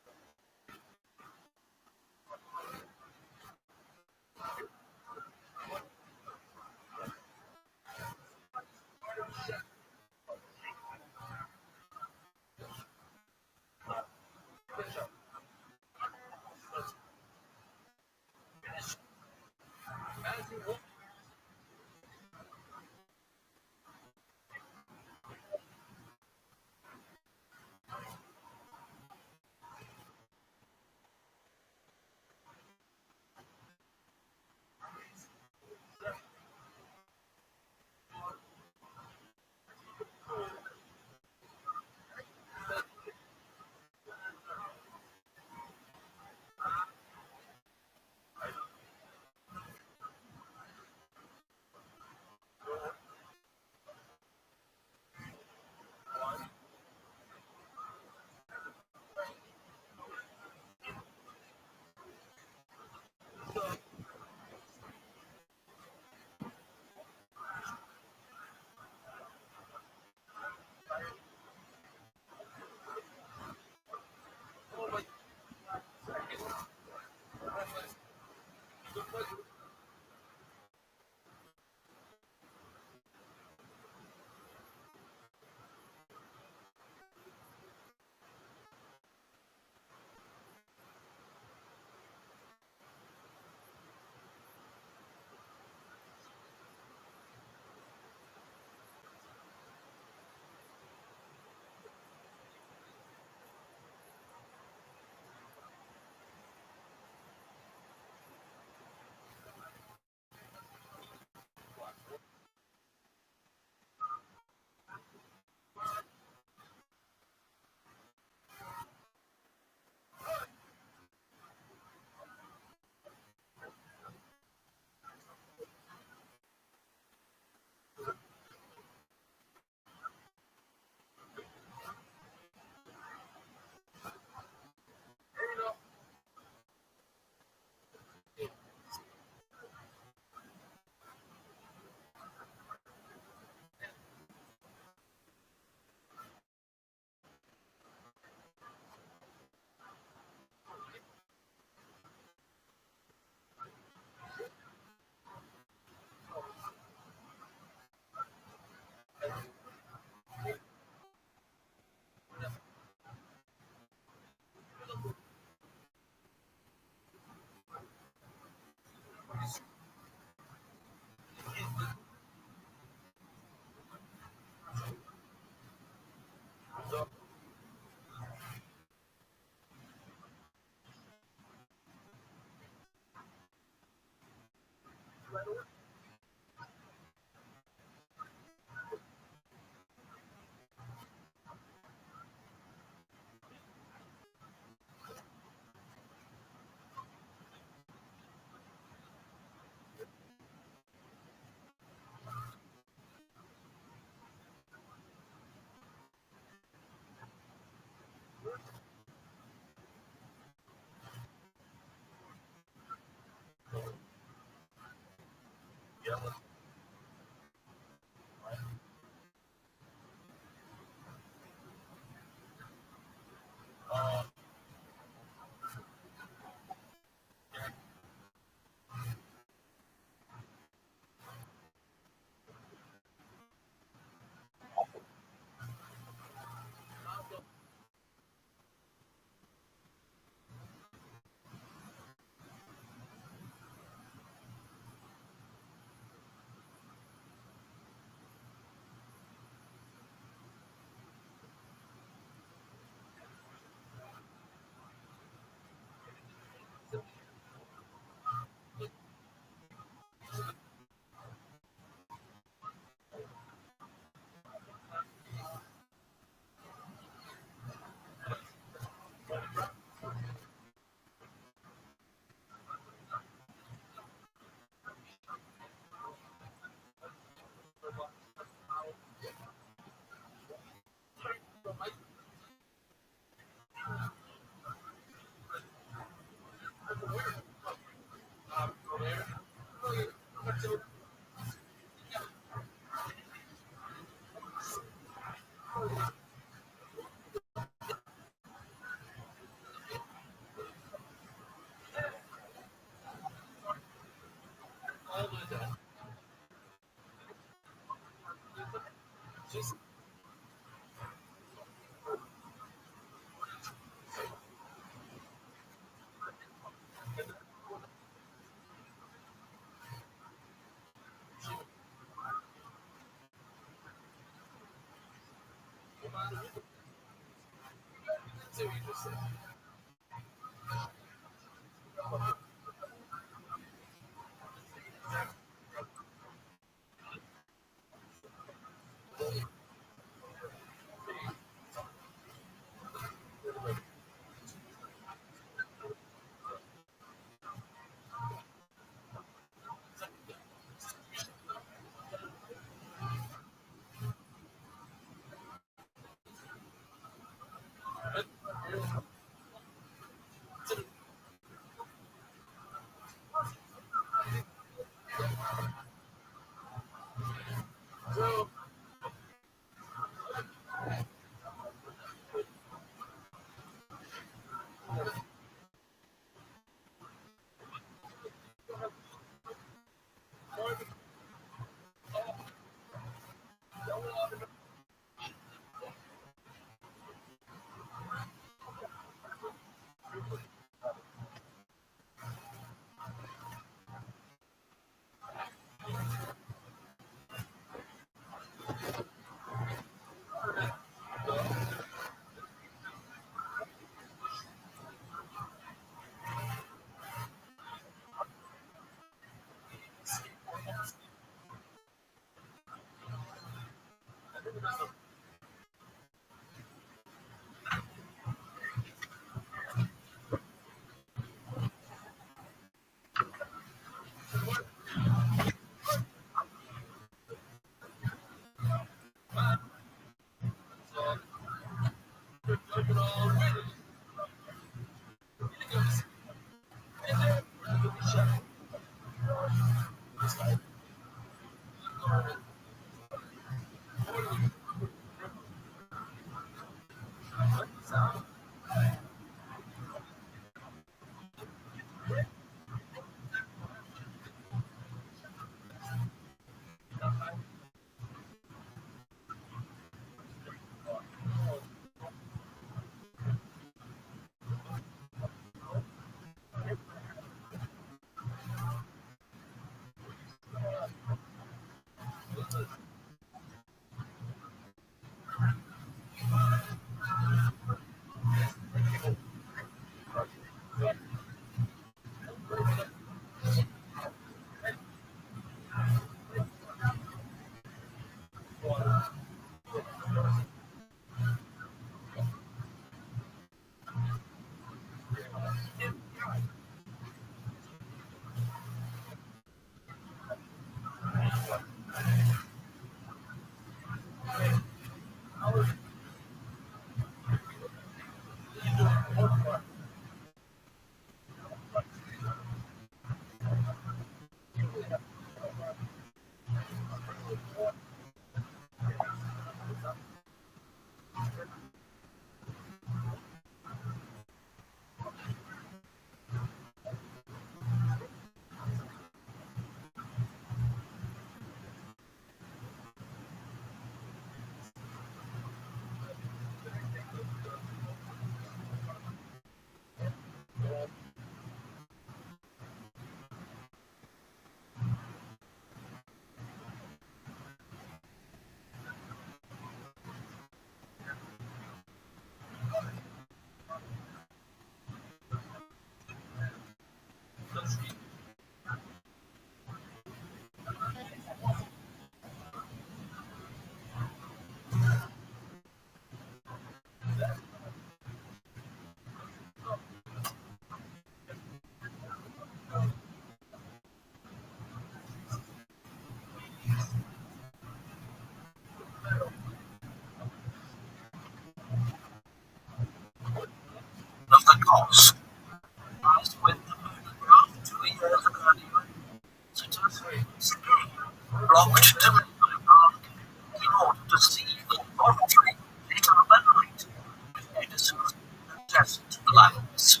incandescent lamps.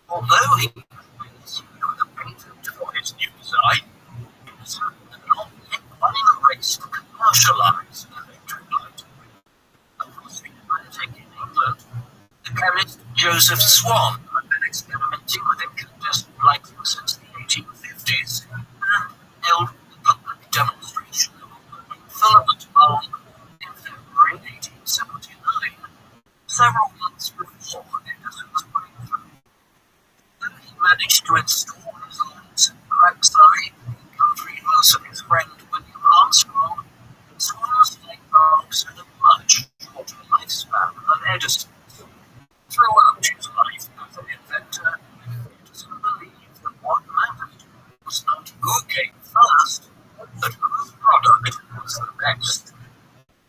Although he was the patent for his new design, Edison had not yet won the race to commercialize electric light. Across the Atlantic in England, the chemist Joseph Swan had been experimenting with incandescent lighting since the 1850s and held a public demonstration of a filament bulb in February 1879, several months before Edison's breakthrough. Though he managed to install his lights in Brackside, the country house of his friend William Armstrong, Swan's light bulbs had a much shorter lifespan than Edison's. Throughout his life as an inventor, Edison believed that what mattered was not who came first, but whose product was the best.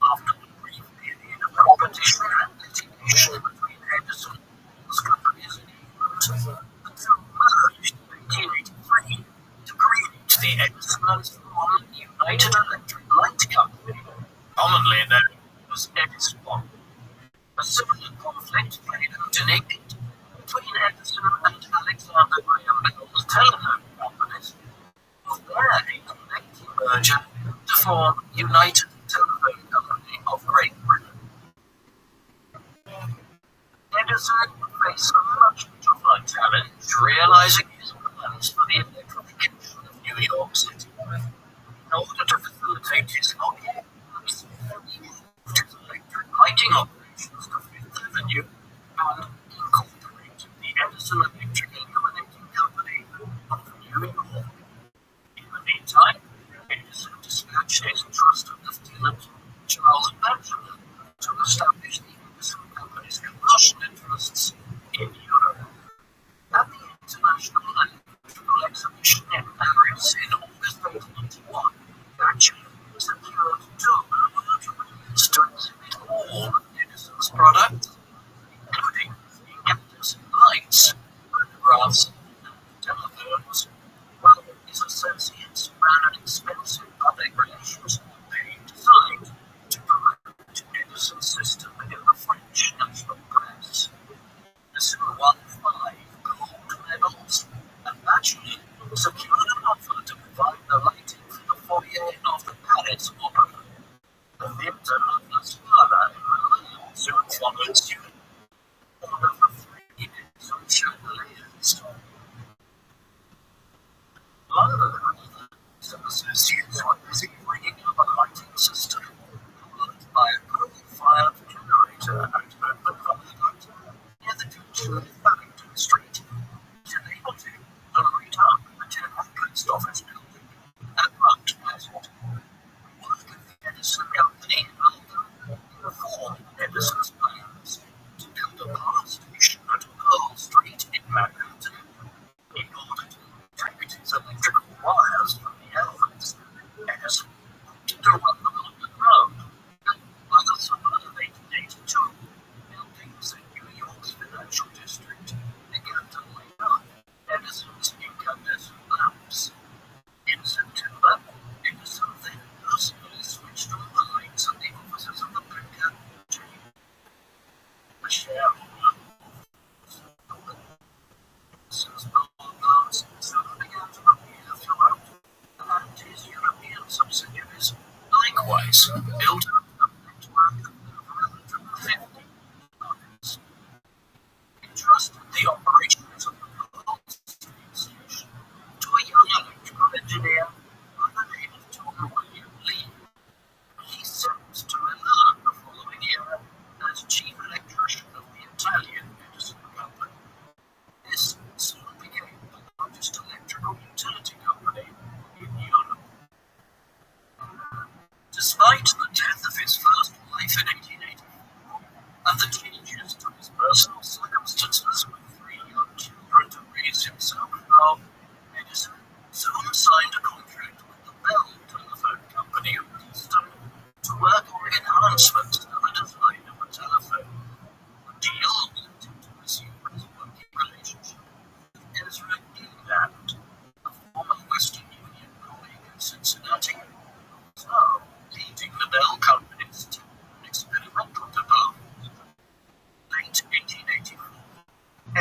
After the brief period of competition and litigation between Edison and his companies in England, the two merged in 1883 to create the Edison and Swan United Electric Light Company, commonly known as Edison. A similar conflict played out in England between Edison and Alexander Graham Bell's telephone companies, of their 1880 merger to form United Telephone Company of Great Britain. Edison would face a much tougher challenge realizing his plans for the electrification of New York City. In order to facilitate his lobbying, he moved his electric lighting operations to Fifth Avenue and incorporated the Edison Electric Illuminating Company of New York. In the meantime, Edison dispatched his trusted lieutenant, Charles Benjamin, to establish the Edison Company's commercial interests in Europe. At the International Electrical Exhibition in Paris in August 1891, Rothschild secured 2 large rooms to exhibit all of Edison's products, including incandescent lights, photographs, and telephones, while his associates ran an expensive public relations campaign designed to promote Edison's system in the French national press. Edison won 5 gold medals and naturally secured an offer to provide the lighting for the foyer of the Paris Opera. The winter of La Scala in Milan soon followed suit. Order for 3 Edison chandeliers. London and associates were busy bringing up a lighting system powered by a coal-fired generator and open viaduct near the junction of Farrington Street, which enabled him to read up the General Post Office building at Mount Pleasant. Work with the Edison Company in London informed Edison's plans to build a power station at Pearl Street in Manhattan in order to protect his electrical wires from the elements. Edison wanted to run them underground, and by the summer of 1882,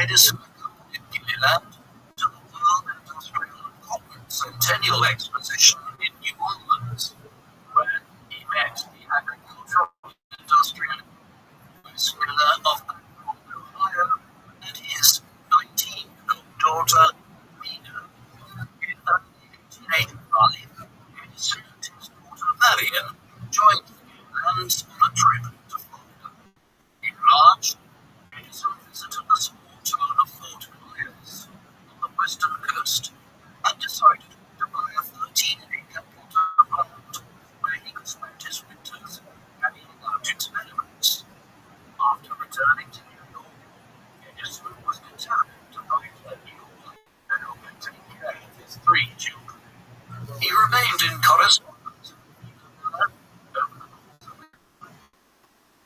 Edison accompanied Gilliland to the World Industrial and Corporate Centennial Exposition in New Orleans, where he met the agricultural industrial Louis Miller of Ohio and his 19-year-old daughter, Mina. In early 1885, Edison and his daughter Marion joined the Gillilands on a trip to Florida. In March, Edison visited the small town of Fort Myers on the western coast and decided to buy a 13-acre plot of land where he could spend his winters carrying out experiments. After returning to New York, Edison was determined to find a new life and hope to take care of his 3 children. He remained in correspondence with Mina over the course of it.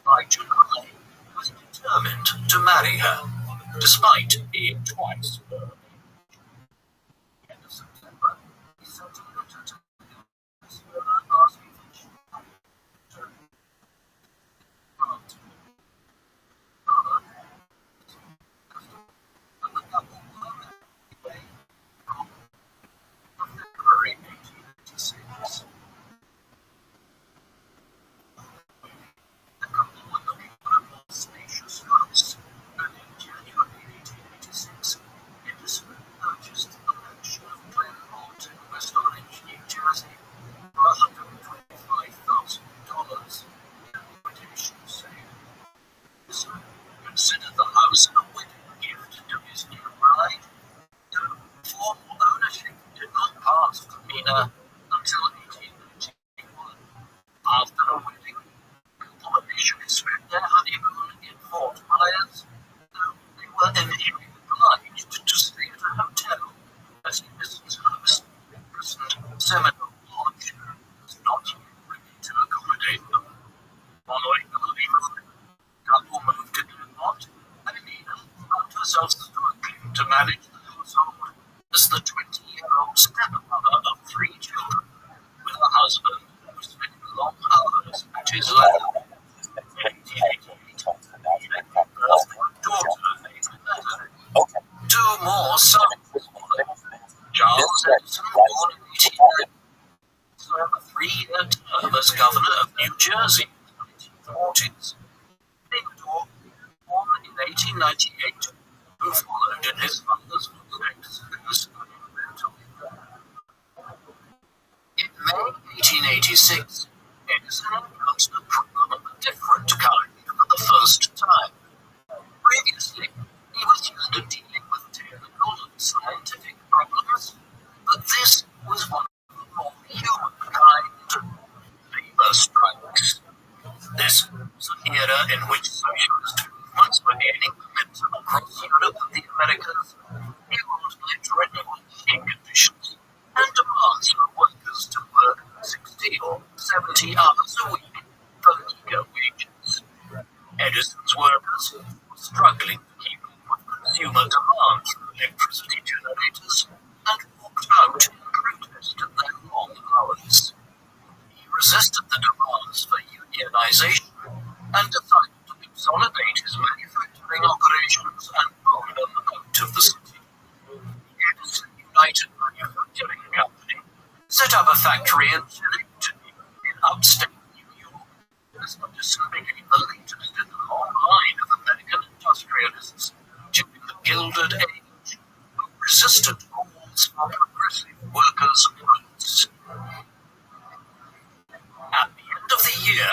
By July, he was determined to marry her, despite being twice her age. In September, he sent a letter to Louis Miller asking that she marry him. But and the couple were married in February 1886. The couple were looking for a more spacious house, and in January 1886, Edison purchased the mansion of Claremont in West Orange, New Jersey, for $125,000 in a liquidation sale. Edison considered the house a wedding gift to his new bride, though formal ownership did not pass to Mina until 1891. After the wedding, the couple initially spent their honeymoon in Fort Myers, though they were initially obliged to stay at a hotel, as Edison's house, christened Seminole Lodge, was not yet ready to accommodate them. Following the honeymoon, the couple moved to Claremont, and Mina found herself struggling to manage the household as the 20-year-old stepmother of 3 children, with a husband who spent long hours at his lab. In 1888, she gave birth to a daughter named Natalie. 2 more sons followed. Charles Edison, born in 1890, served a 3-year term as governor of New Jersey in the 1940s. Theodore, born in 1898, who followed in his father's footsteps and was studying mental health. In May 1886, Edison encountered a problem of a different kind for the first time. Previously, he was used to dealing with technical and scientific problems, but this was one of the more human kind, labor strikes. This was an era in which socialist movements were gaining momentum across Europe and the Americas, fueled by dreadful working conditions and demands for workers to work 60 or 70 hours a week for meager wages. Edison's workers were struggling to keep up with consumer demands for electricity generators and walked out in protest at their long hours. He resisted the demands for unionization and decided to consolidate his manufacturing operations and roll them out of the city. The Edison United Manufacturing Company set up a factory in Schenectady in upstate New York, as Edison became the latest in the long line of American industrialists during the Gilded Age, who resisted calls for progressive workers' rights. At the end of the year,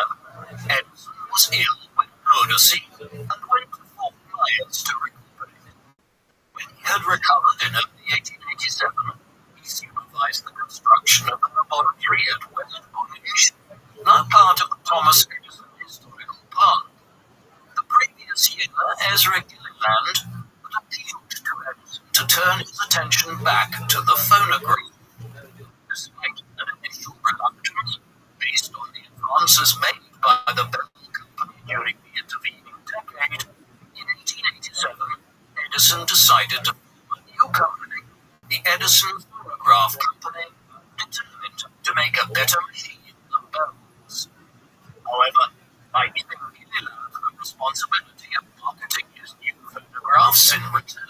Edison was ill with lunacy and went to Fort Myers to recuperate. When he had recovered in early 1887, he supervised the construction of a laboratory at West Orange, now part of the Thomas Edison Historical Park. The previous year, Ezra Gilliland had appealed to Edison to turn his attention back to the phonograph. Despite an initial reluctance, based on the advances made by the Bell Company during the intervening decade, in 1887, Edison decided to form a new company, the Edison Phonograph Company, determined to make a better machine than Bell's. However, by giving Gilliland the responsibility of marketing his new phonographs in return,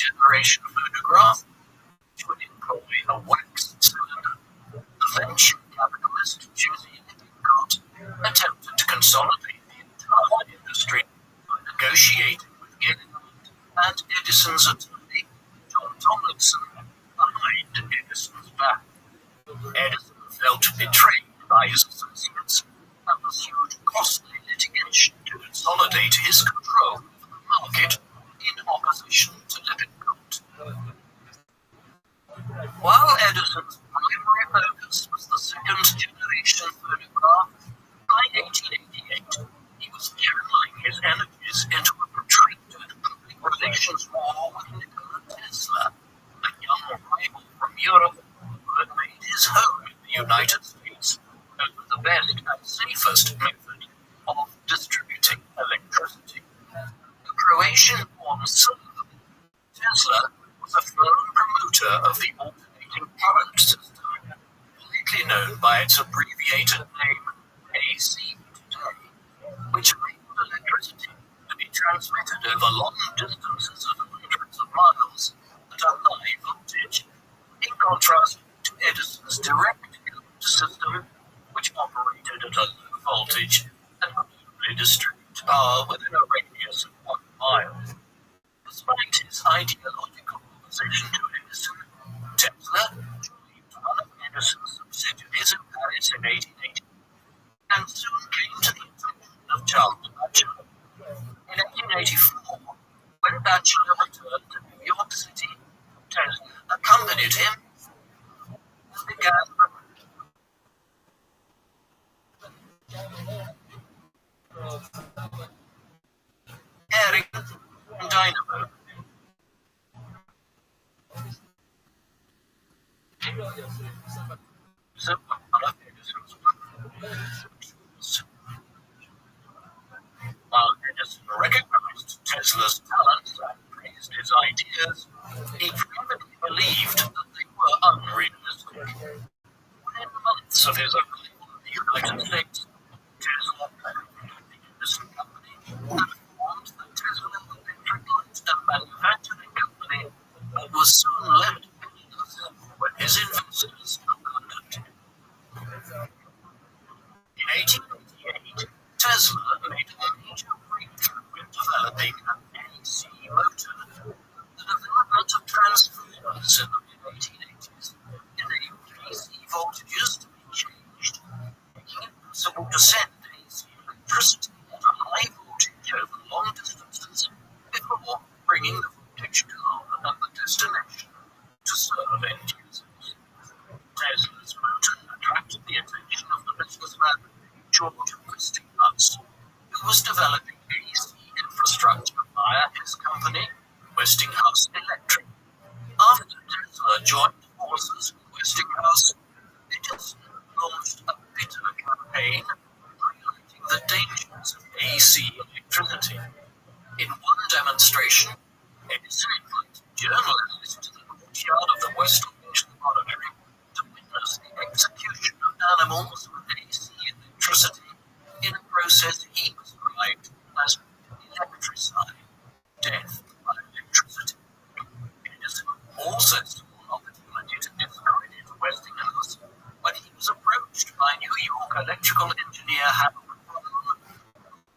generation phonograph, which would employ a wax cylinder. The venture capitalist Jesse Nicot attempted to consolidate the entire industry by negotiating with Gilliland and Edison's attorney, John Tomlinson, behind Edison's back. Edison felt betrayed by his associates and pursued costly litigation to consolidate his control of the market in opposition to Lippincott. While Edison's primary focus was the second-generation phonograph, by 1888 he was channeling his energies into a protracted public relations war with Nikola Tesla, a young rival from Europe who had made his home in the United States over the best and safest method of distributing electricity. The Croatian-born son of Tesla was a firm promoter of the alternating current system, widely known by its abbreviated name AC today, which enabled electricity to be transmitted over long distances of hundreds of miles at a high voltage, in contrast to Edison's direct current system, which operated at a low voltage and could only distribute power within a radius of 1 mile. Despite his ideological opposition to Edison, Tesla joined one of Edison's subsidiaries in Paris in 1880 and soon came to the attention of Charles Batchelor. In 1884, when Batchelor returned to New York City, Tesla accompanied him and began airing dynamo. So one of Edison's while Edison recognized Tesla's talents and praised his ideas, he privately believed that they were unrealistic. Within months of his arrival in the United States, Tesla contacted the Edison Company and formed the Tesla Electric Light and Manufacturing Company, and was soon left penniless when his investors abandoned him. In 1888, Tesla made a major breakthrough in developing an AC motor. The development of transformers in the mid-1880s enabled AC voltages to be changed, making it possible to send AC electricity at a high voltage over long distances before bringing the voltage down at the destination to serve end users. Tesla's motor attracted the attention of the businessman George Westinghouse, who was developing AC infrastructure via his company, Westinghouse Electric. After Tesla joined forces with Westinghouse, Edison launched a bitter campaign highlighting the dangers of AC electricity. In one demonstration, Edison invited journalists to the courtyard of the Westminster Laboratory to witness the execution of animals with AC electricity in a process he described as electricide, death by electricity. Edison also saw an opportunity to discredit Westinghouse when he was approached by New York electrical engineer Harold Brown,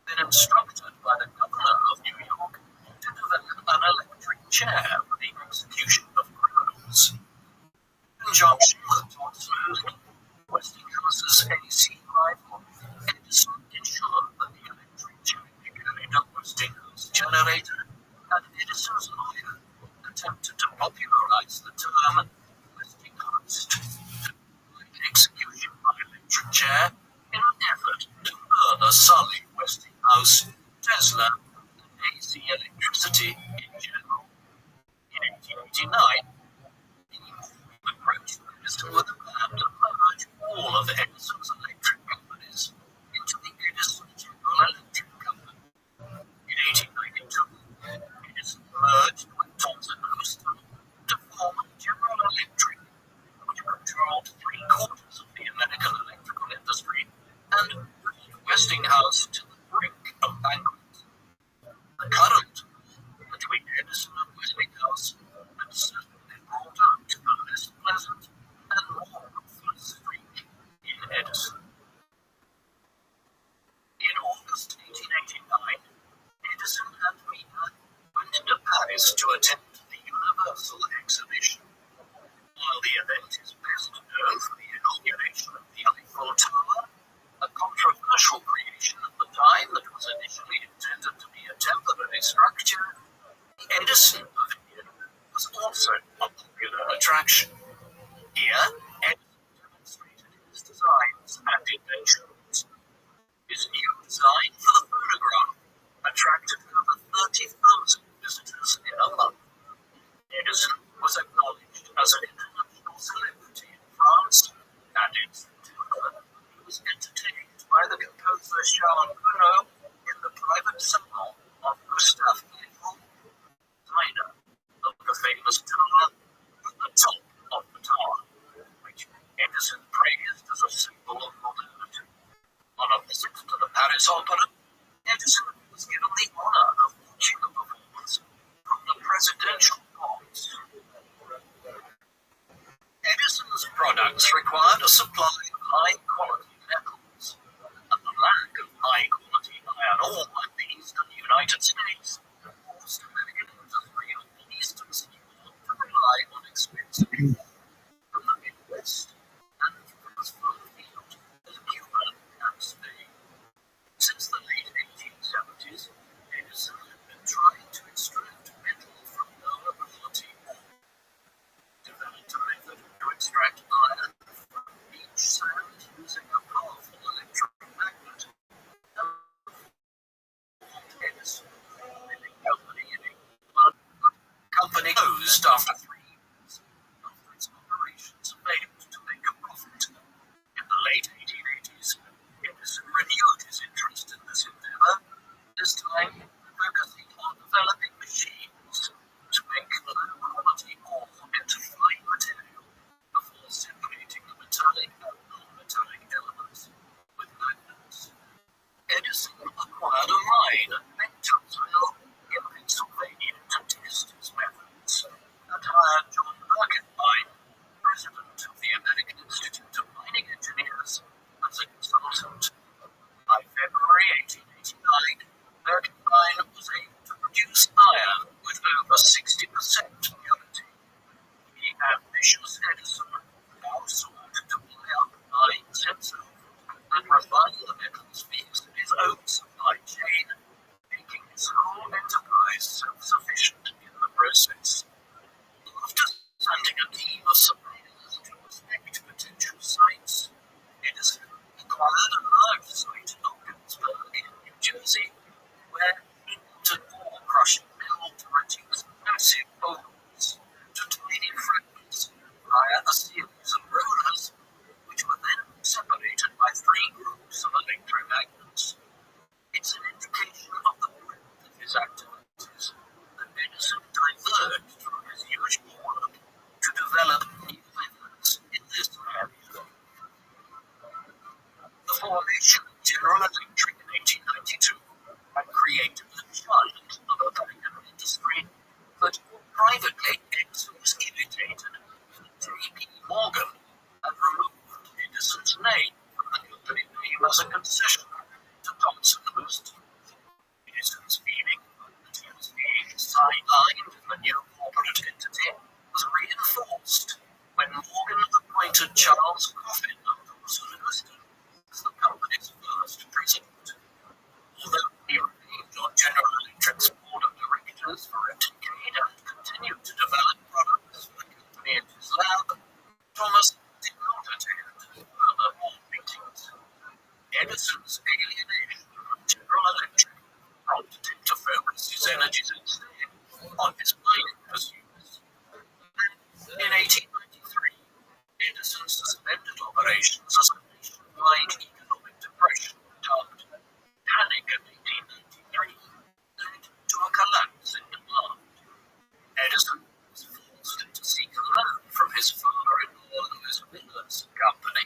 then instructed by the governor of New York to develop an electric chair for the execution of criminals. In conjunction with Thomas Movement, Westinghouse's AC rival, Edison ensured that the electric chair carried a Westinghouse generator, and Edison's lawyer attempted to popularize the term Westinghouse execution by electric chair in an effort to further sully Westinghouse, Tesla, and AC electricity in general. In 1889, he approached Edison with a plan to merge all of Edison's electric companies into the Edison General Electric Company. In 1892, Edison merged with Thomson Houston to form General attend the Universal Exhibition. While the event is best known for the inauguration of the Eiffel Tower, a controversial creation at the time that was initially intended to be a temporary structure, the Edison Pavilion was also a popular attraction. Here, Edison demonstrated his designs and inventions. His new design for the phonograph attracted over 30,000 visitors in a month. Edison was acknowledged as an international celebrity in France, and in September he was entertained by the composer Charles Gounod in the private salon of Gustave Eiffel, designer of the famous tower at the top of the tower, which Edison praised as a symbol of modernity. On a visit to the Paris Opera, Edison was given the honor of watching the performance from the presidential box. Edison's products required a supply of high-quality metals, and the lack of high-quality iron ore in the eastern United States forced American industry of the eastern seaboard to rely on expensive ore from the Midwest and from as far afield as Cuba and Spain. Since the late 1870s, Edison had been trying to extract metal from lower quality ore. Developed a method to extract iron from beach sand using a powerful electric magnet. Edison, living company in England, company closed after 3 years after its operations failed to make a profit. In the late 1880s, Edison renewed his interest in this endeavor, this time focusing on developing machines to make low-quality ore into fine material before separating the metallic and non-metallic elements with magnets. Edison acquired a mine at Rothschild in Pennsylvania to test his methods, and hired John Birkenbein, president of the American Institute of Mining Engineers, as a consultant. By February 1889, Birkenbein was able to produce iron with over 60% purity. The ambitious Edison now sought to buy up mines himself and refine the metals via his own supply chain, making his whole enterprise self-sufficient in the process. After sending a team of surveyors to inspect potential sites, Edison acquired a large site in Ogdensburg, New Jersey, where he built an ore-crushing mill to reduce massive boulders to tiny fragments via a series of rollers, which were then separated by 3 groups of electromagnets. It's an indication of the breadth of his activities that Edison diverged from his usual work to develop new methods in this area. The formation of General Electric in 1892 had created the giant of American industry that privately Edison was imitated in J.P. Morgan and removed Edison's name from the company name as a concession to Thomson Houston. Edison's feeling that he was being sidelined in the new corporate entity was reinforced when Morgan appointed Charles Coffin of Thomson Houston as the company's first president. Although he remained on General Electric's board of directors for a decade and continued to develop products for the company in his lab, Thomas did not attend further board meetings. Edison's alienation from General Electric prompted him to focus his energies instead on his mining pursuits. In 1893, Edison suspended operations as a nationwide economic depression dubbed Panic of 1893 led to a collapse in demand. Edison was forced to seek a loan from his father-in-law Louis Miller's company,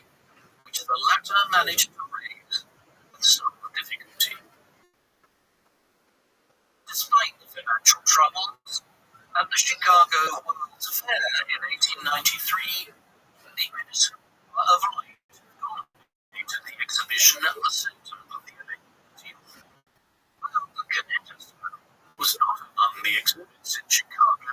which the latter managed to raise with some difficulty. Despite the financial troubles at the Chicago World's Fair in 1893, the Edison of Light dominated the exhibition at the center of the event. While the kinetoscope was not among the exhibits in Chicago,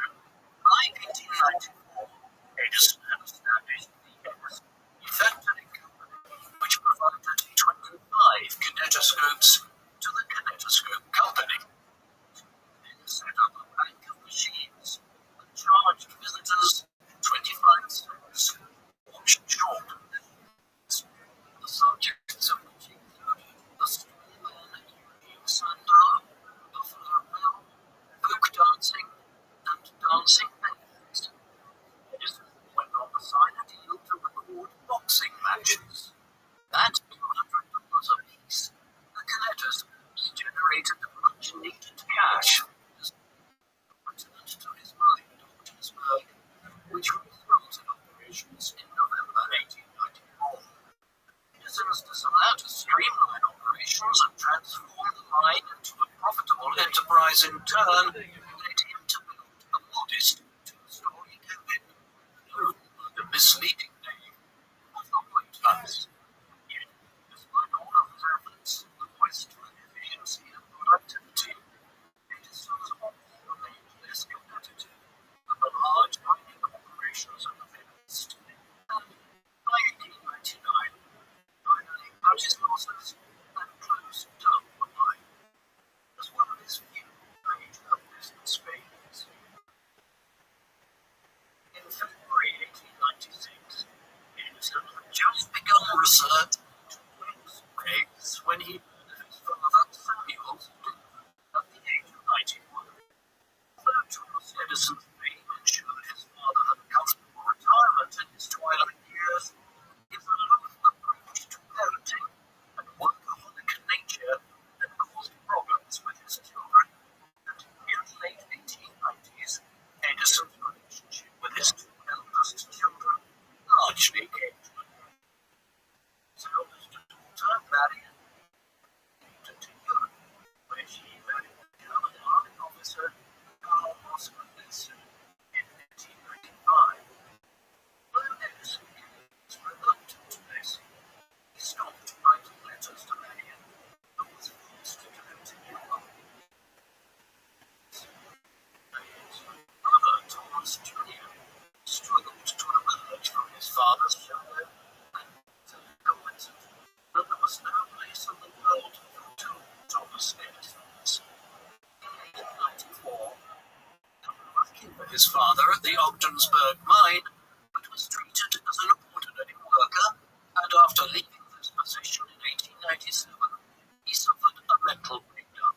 turn led him to build a modest two-story cabin, known by the misleading name of the White House. Yet, despite all of his efforts, the quest for efficiency and productivity, Edison's hobby remained less competitive than the large mining operations of the West. And by 1899, finally cut his losses and closed down the mine as one of his few major business failures. In February 1896, Edison had just begun research into wax eggs when he heard of his father Samuel's death at the age of 91. Though Thomas Edison's fame ensured his father had a comfortable retirement in his twilight years, his aloof approach to parenting and workaholic nature had caused problems with his children, and in the late 1890s, Edison's relationship with his two eldest children largely came to an end. His eldest daughter, Marion, moved to Europe, where she married the German army officer Karl Oscar Wilson in 1895. Though Edison was reluctant to this, he stopped writing letters to Marion and was forced to continue on. Marion's brother, Thomas Jr., struggled to emerge from his father's shadow and commented that there was no place in the world for two Thomas Edisons. In 1894, working for his father at the Ogdensburg mine, but was treated as an ordinary worker, and after leaving this position in 1897, he suffered a mental breakdown.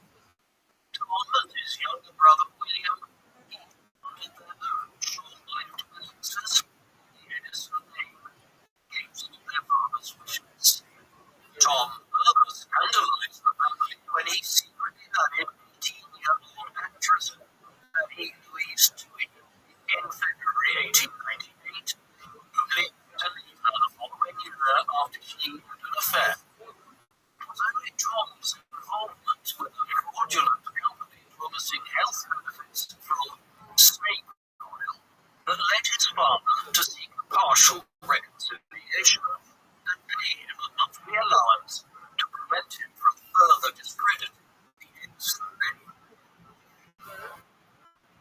Tom and his younger brother William started their own short-lived businesses, the Edison name, against their father's wishes. Tom further scandalized the family when he secretly married 18-year-old actress Rabbi in February 1898, only to leave her the following year after she had an affair. It was only Tom's involvement with a fraudulent company promising health benefits from snake oil that led his father to seek a partial reconciliation and pay him a monthly allowance to prevent him from further discrediting the Edison name.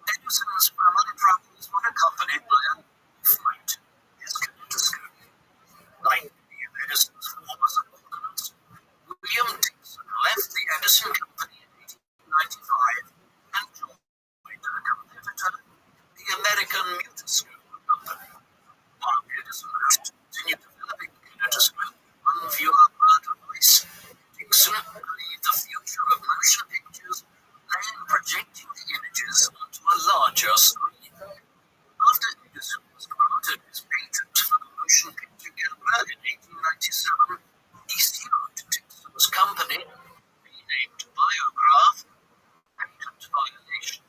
Edison's family troubles were accompanied by a fight in his kinetoscope. Like many of Edison's former subordinates, William Dixon left the Edison Company in 1895 and joined a competitor, the American Mutoscope Company. While Edison continued developing the kinetoscope on viewer per device, Dixon believed the future of motion pictures lay in projecting the images onto a larger screen. After Edison was granted his patent for the motion picture camera in 1897, he sued Dixon's company, renamed Biograph, patent violation.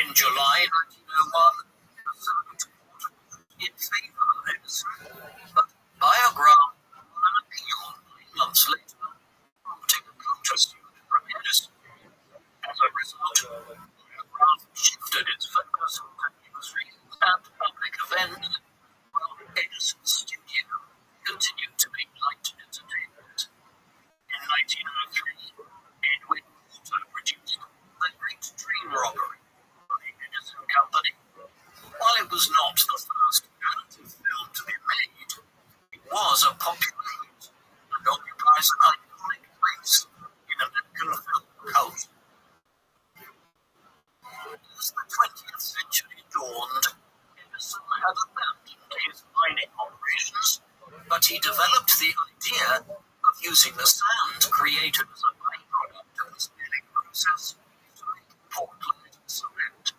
In July 1901, the Circuit Court ruled in favor of Edison, but Biograph won an appeal 9 months later, prompting a countersuit from Edison. As a result, Biograph shifted its focus to newsreels and public events, while Edison's studio continued to be light entertainment. In 1903, Edwin Porter produced The Great Train Robbery for the Edison Company. While it was not the first narrative film to be made, it was a popular hit and occupies an iconic place in American film culture. As the 20th century dawned, Edison had abandoned his mining operations, but he developed the idea of using the sand created as a byproduct of his milling process to make Portland cement,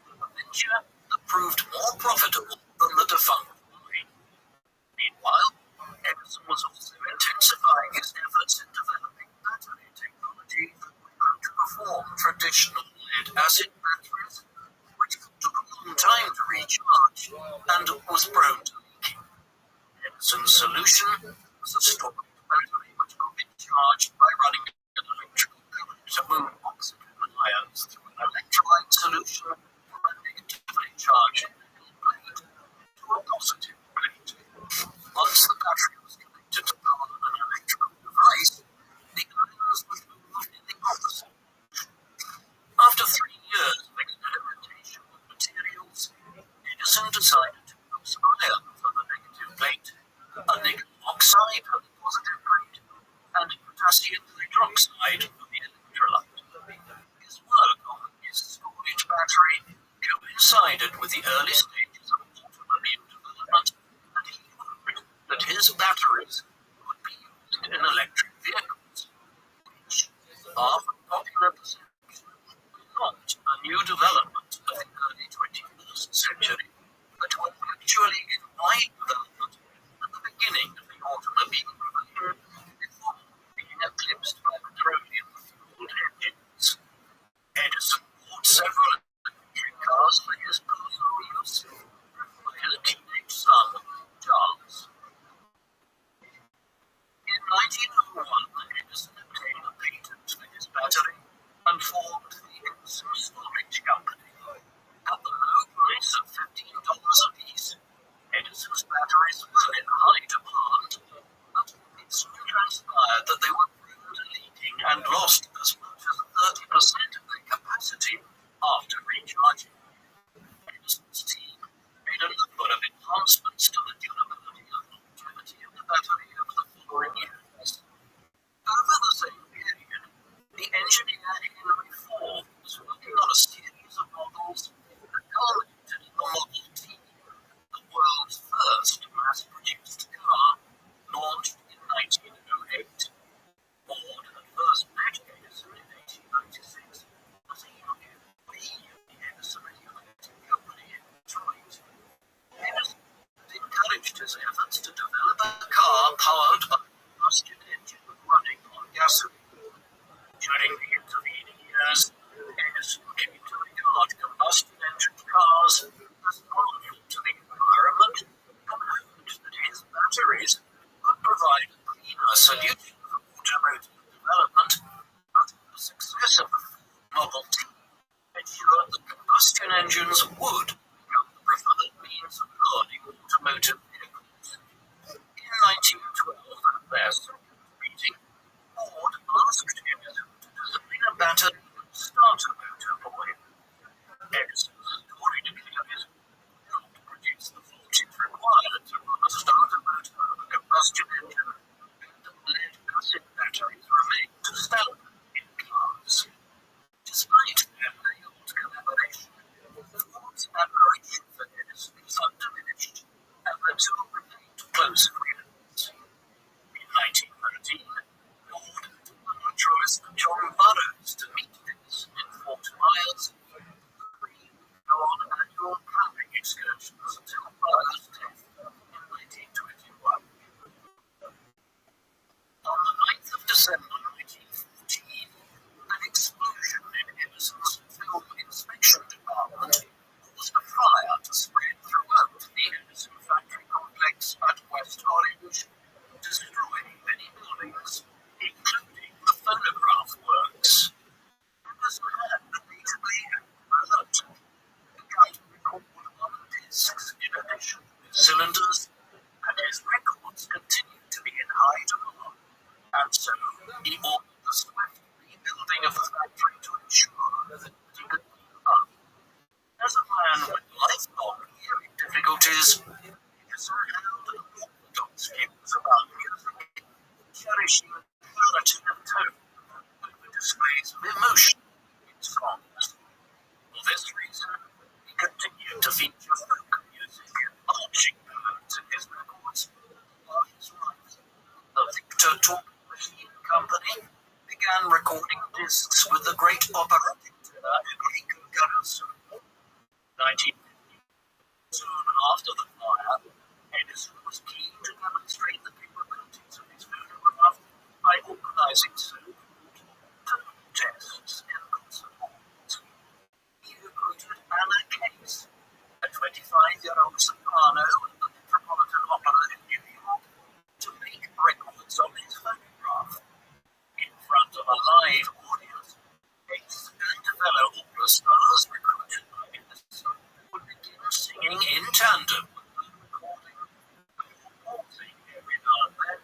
a venture that proved more profitable than the defunct mine. Meanwhile, Edison was also intensifying his efforts in developing battery technology that would outperform traditional lead-acid batteries, which took a long time to recharge and was prone to leaking. Edison's solution was a storage battery which could be charged by running an electrical current to move oxygen ions through an solution from a negatively charged plate to a positive plate. Once the battery was connected to an electrical device, the ions would move in the opposite. After 3 years of experimentation with materials, Edison decided to use iron for the negative plate, a nickel oxide for the positive plate, and potassium hydroxide for the electrolyte. His work on his storage battery coincided with the early stages of automobile development, and he hoped that his batteries would be used in electric vehicles, which, far from popular perception, were not a new development of the early 21st century, but were actually in wide development at the beginning of the automobile revolution, before being eclipsed by petroleum-fueled engines. Edison bought several electric cars for his personal use, by his teenage son, Charles. In 1901, Edison obtained a patent for his battery and formed the Edison Storage Company. At the low price of $15 apiece, Edison's batteries were in high demand, but it soon transpired that they were prone to leaking and lost as much as 30% of their capacity after recharging. Edison's team made a number of enhancements to the durability and longevity of the battery over the following years. Over the same period, the engineer Henry Ford was working on a series of models that culminated in the Model T, the world's first mass-produced car, launched in 1908. Ford had first met Edison in 1896 as a young employee of the Edison Electric Company in Detroit. Edison encouraged his efforts to develop a car powered by a combustion engine running on gasoline. During the intervening years, Edison came to regard combustion engine cars as harmful to the environment and hoped that his batteries could provide a cleaner solution for automotive development, but the success of the Model T ensured that combustion engines would become the preferred means of loading automotive vehicles. In 1912, at their second meeting, Ford asked Edison to design a battery and start a motor for him. Edison's story declared not produce the voltage required to run a starter motor of a combustion engine, and lead-acid batteries remained standard in cars. Despite their failed collaboration, Ford's admiration for Edison was undiminished, and the two remained close friends. In 1913, Ford had naturalist John Burroughs to meet Edison in Fort Myers. The three would go on annual camping excursions until Burroughs' death in 1921. On the 9th of December 1914, an explosion in Edison's film inspection department caused a fire to spread throughout the Edison factory complex at West Orange, destroying many buildings, including the phonograph works. Edison had repeatedly alert begun to record on discs in addition with cylinders, and his records continued to be in high demand, and so he ordered the swift rebuilding of the factory to ensure that it could keep up. As a man with lifelong hearing difficulties, Edison held orthodox views about music, cherishing clarity of tone over displays of emotion in songs. For this reason, he continued to feature folk music and marching bands in his records, while his wife, the Victor Talking Machine Company, began recording discs with the great operatic tenor Enrico Caruso. 1950. Soon after the fire, Edison was keen to demonstrate the capabilities of his phonograph by organizing so-called tone tests in concert halls. He recruited Anna Case, a 25-year-old soprano at the Metropolitan Opera in New York, to make records on his phonograph. In front of a live audience, Case and fellow opera stars recruited tandem with the recording, pausing every now and then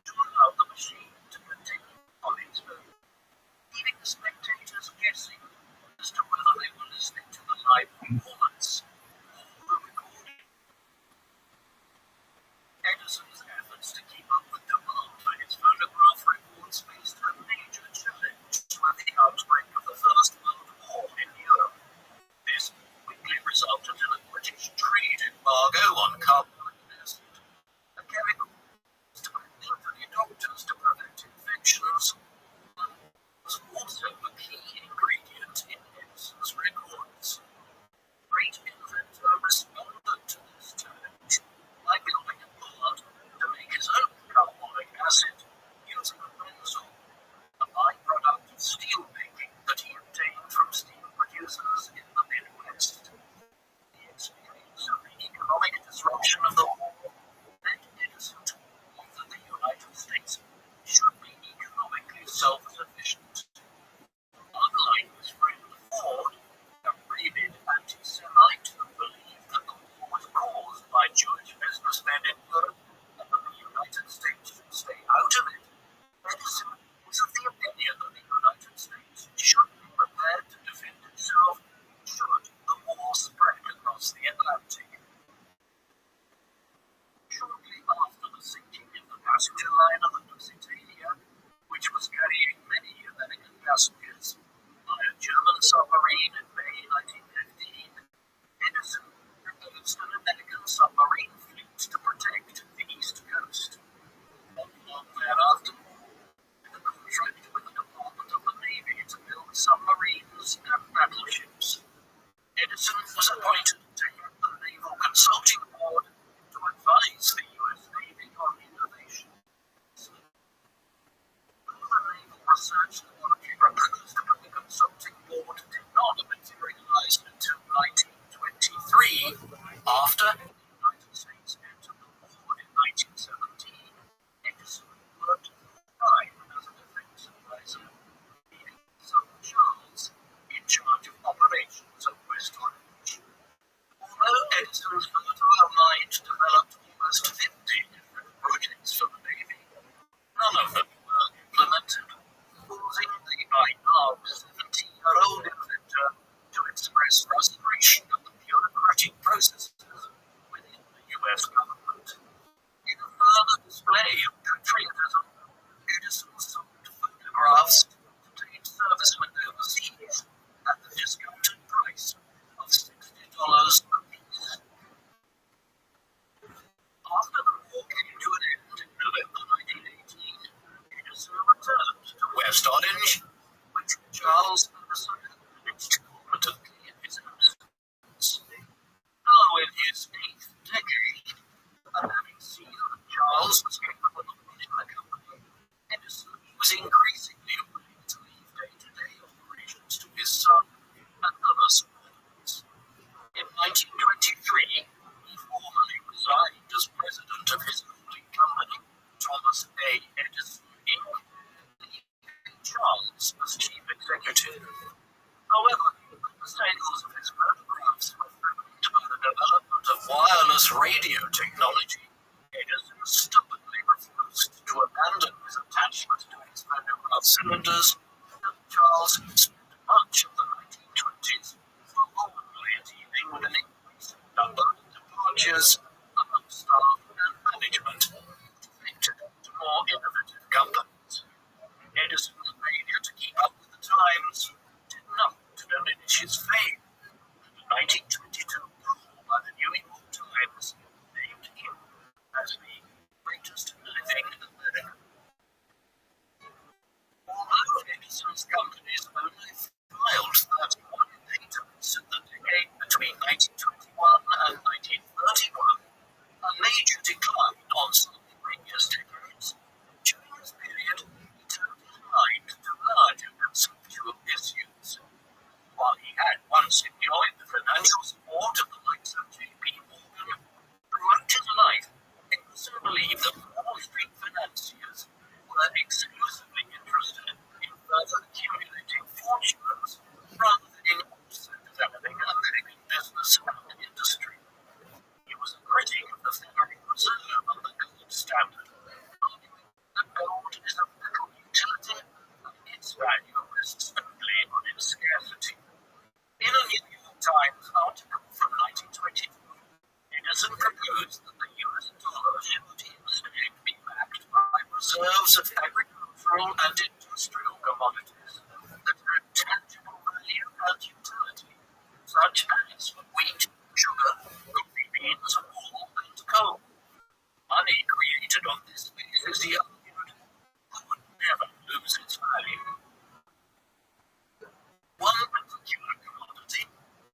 to allow the machine to continue on its own, leaving the spectators guessing as to whether they were listening to the live performance or the recording. Edison's efforts to keep up with demand for his phonograph records faced a major challenge with the outbreak of the First World War in Europe. This quickly resulted in a British trade embargo on carbonic acid, a chemical used by military doctors to prevent infections, and was also a key ingredient in Edison's records. Great inventor responded to this challenge by building a plant to make his own carbonic acid using a benzol, a byproduct of steel making that he obtained from steel producers in the Midwest. The experience of the economic disruption of the war led Edison to believe that the United States should be economically self-sufficient. Unlike his friend Ford, a rabid anti-Semite who believed that the war was caused by Jewish businessmen in Europe and that the United States should stay out of it, Edison was of the opinion that the United States should be prepared to defend itself should the war spread across the Atlantic. Shortly after the sinking of the passenger liner the Lusitania, which was carrying many American passengers, by a German submarine in May 1915, Edison proposed an American submarine fleet to protect the East Coast. Not long thereafter, the contract with the Department of the Navy to build submarines and battleships. Edison was appointed to head the Naval Consulting Board to advise the U.S. Navy on innovation. Though the Naval Research Laboratory proposed that the Consulting Board did not materialize until 1923, after the United States entered the war in 1917, Edison worked full-time as a defense advisor, leaving son Charles in charge of operations at West Orange. Although Edison's fertile mind developed almost 50 different projects for the Navy, none of them were implemented, causing the by now 70-year-old inventor to express frustration at the bureaucratic processes within the U.S. government. In a further display of patriotism, Edison sold photographs to take servicemen overseas at the discounted price of $60 a piece. After the war came to an end in November 1918, Edison returned to West Orange, which Charles Edison had managed competently in his absence. Now in his 8th decade, and having seen that Charles was capable of running the company, Edison was increasingly willing to leave day-to-day operations to his son and other subordinates. In 1923, he formally resigned as president of his holding company, Thomas A. Edison, Inc., leaving Charles as chief executive. However, the sales of his photographs were threatened by the development of wireless radio technology. Edison stubbornly refused to abandon his attachment to his phonograph cylinders, and Charles spent much of the 1920s forlornly achieving with an increasing number of departures among staff and management, defected to more innovative companies. Edison's failure to keep up with the times did not diminish his fame, and a 1922 poll by the New York Times named him as the greatest living American. Although Edison's companies only filed 31 patents in the decade between 1921 and 1931, agricultural and industrial commodities that had tangible value and utility, such as wheat, sugar, coffee beans, wool, and coal. Money created on this basis, he argued, would never lose its value. One particular commodity,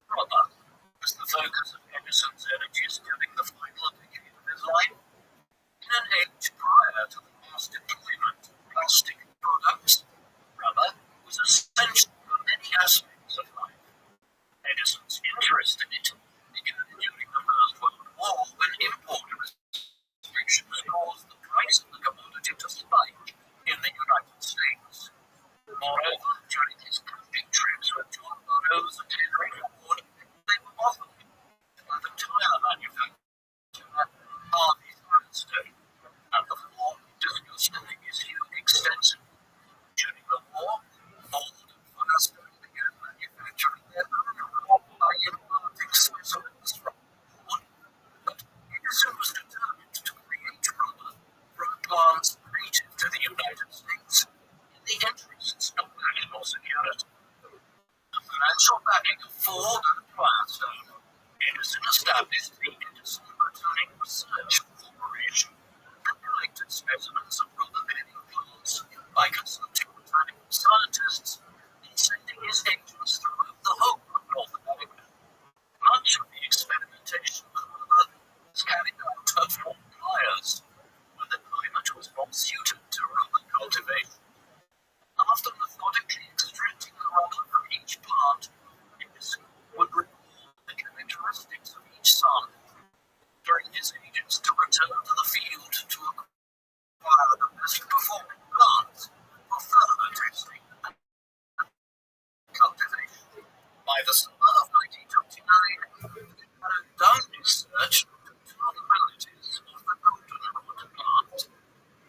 rubber, was the focus of Edison's energies during the final decade of his life. In an age prior to the mass deployment of plastic products, rubber was essential for many aspects of life. Edison's interest in it began during the First World War when import restrictions caused the price of the commodity to spike in the United States. Moreover, during his camping trips with John Burroughs and Henry Ford, they were often by the tire manufacturer Harvey Firestone, and the Ford discussed his extensive. During the war, Ford and Firestone began manufacturing their own rubber by importing specimens from Ford, but Edison was determined to create rubber from plants native to the United States in the interests of national security. The financial backing of Ford and Firestone, Edison established the Edison Botanic Research Corporation and collected specimens of rubber-bearing plants by consulting botanical scientists and sending his agents throughout the whole of North America. Much of the experimentation with rubber was carried out at Fort Myers, where the climate was more suited to rubber cultivation. After methodically extracting the rubber from each plant, Edison would record the characteristics of each sample, ordering his agents to return to the field to acquire the best performing plants for further testing and cultivation. By the summer of 1929, he narrowed down his search to two varieties of the goldenrod plant.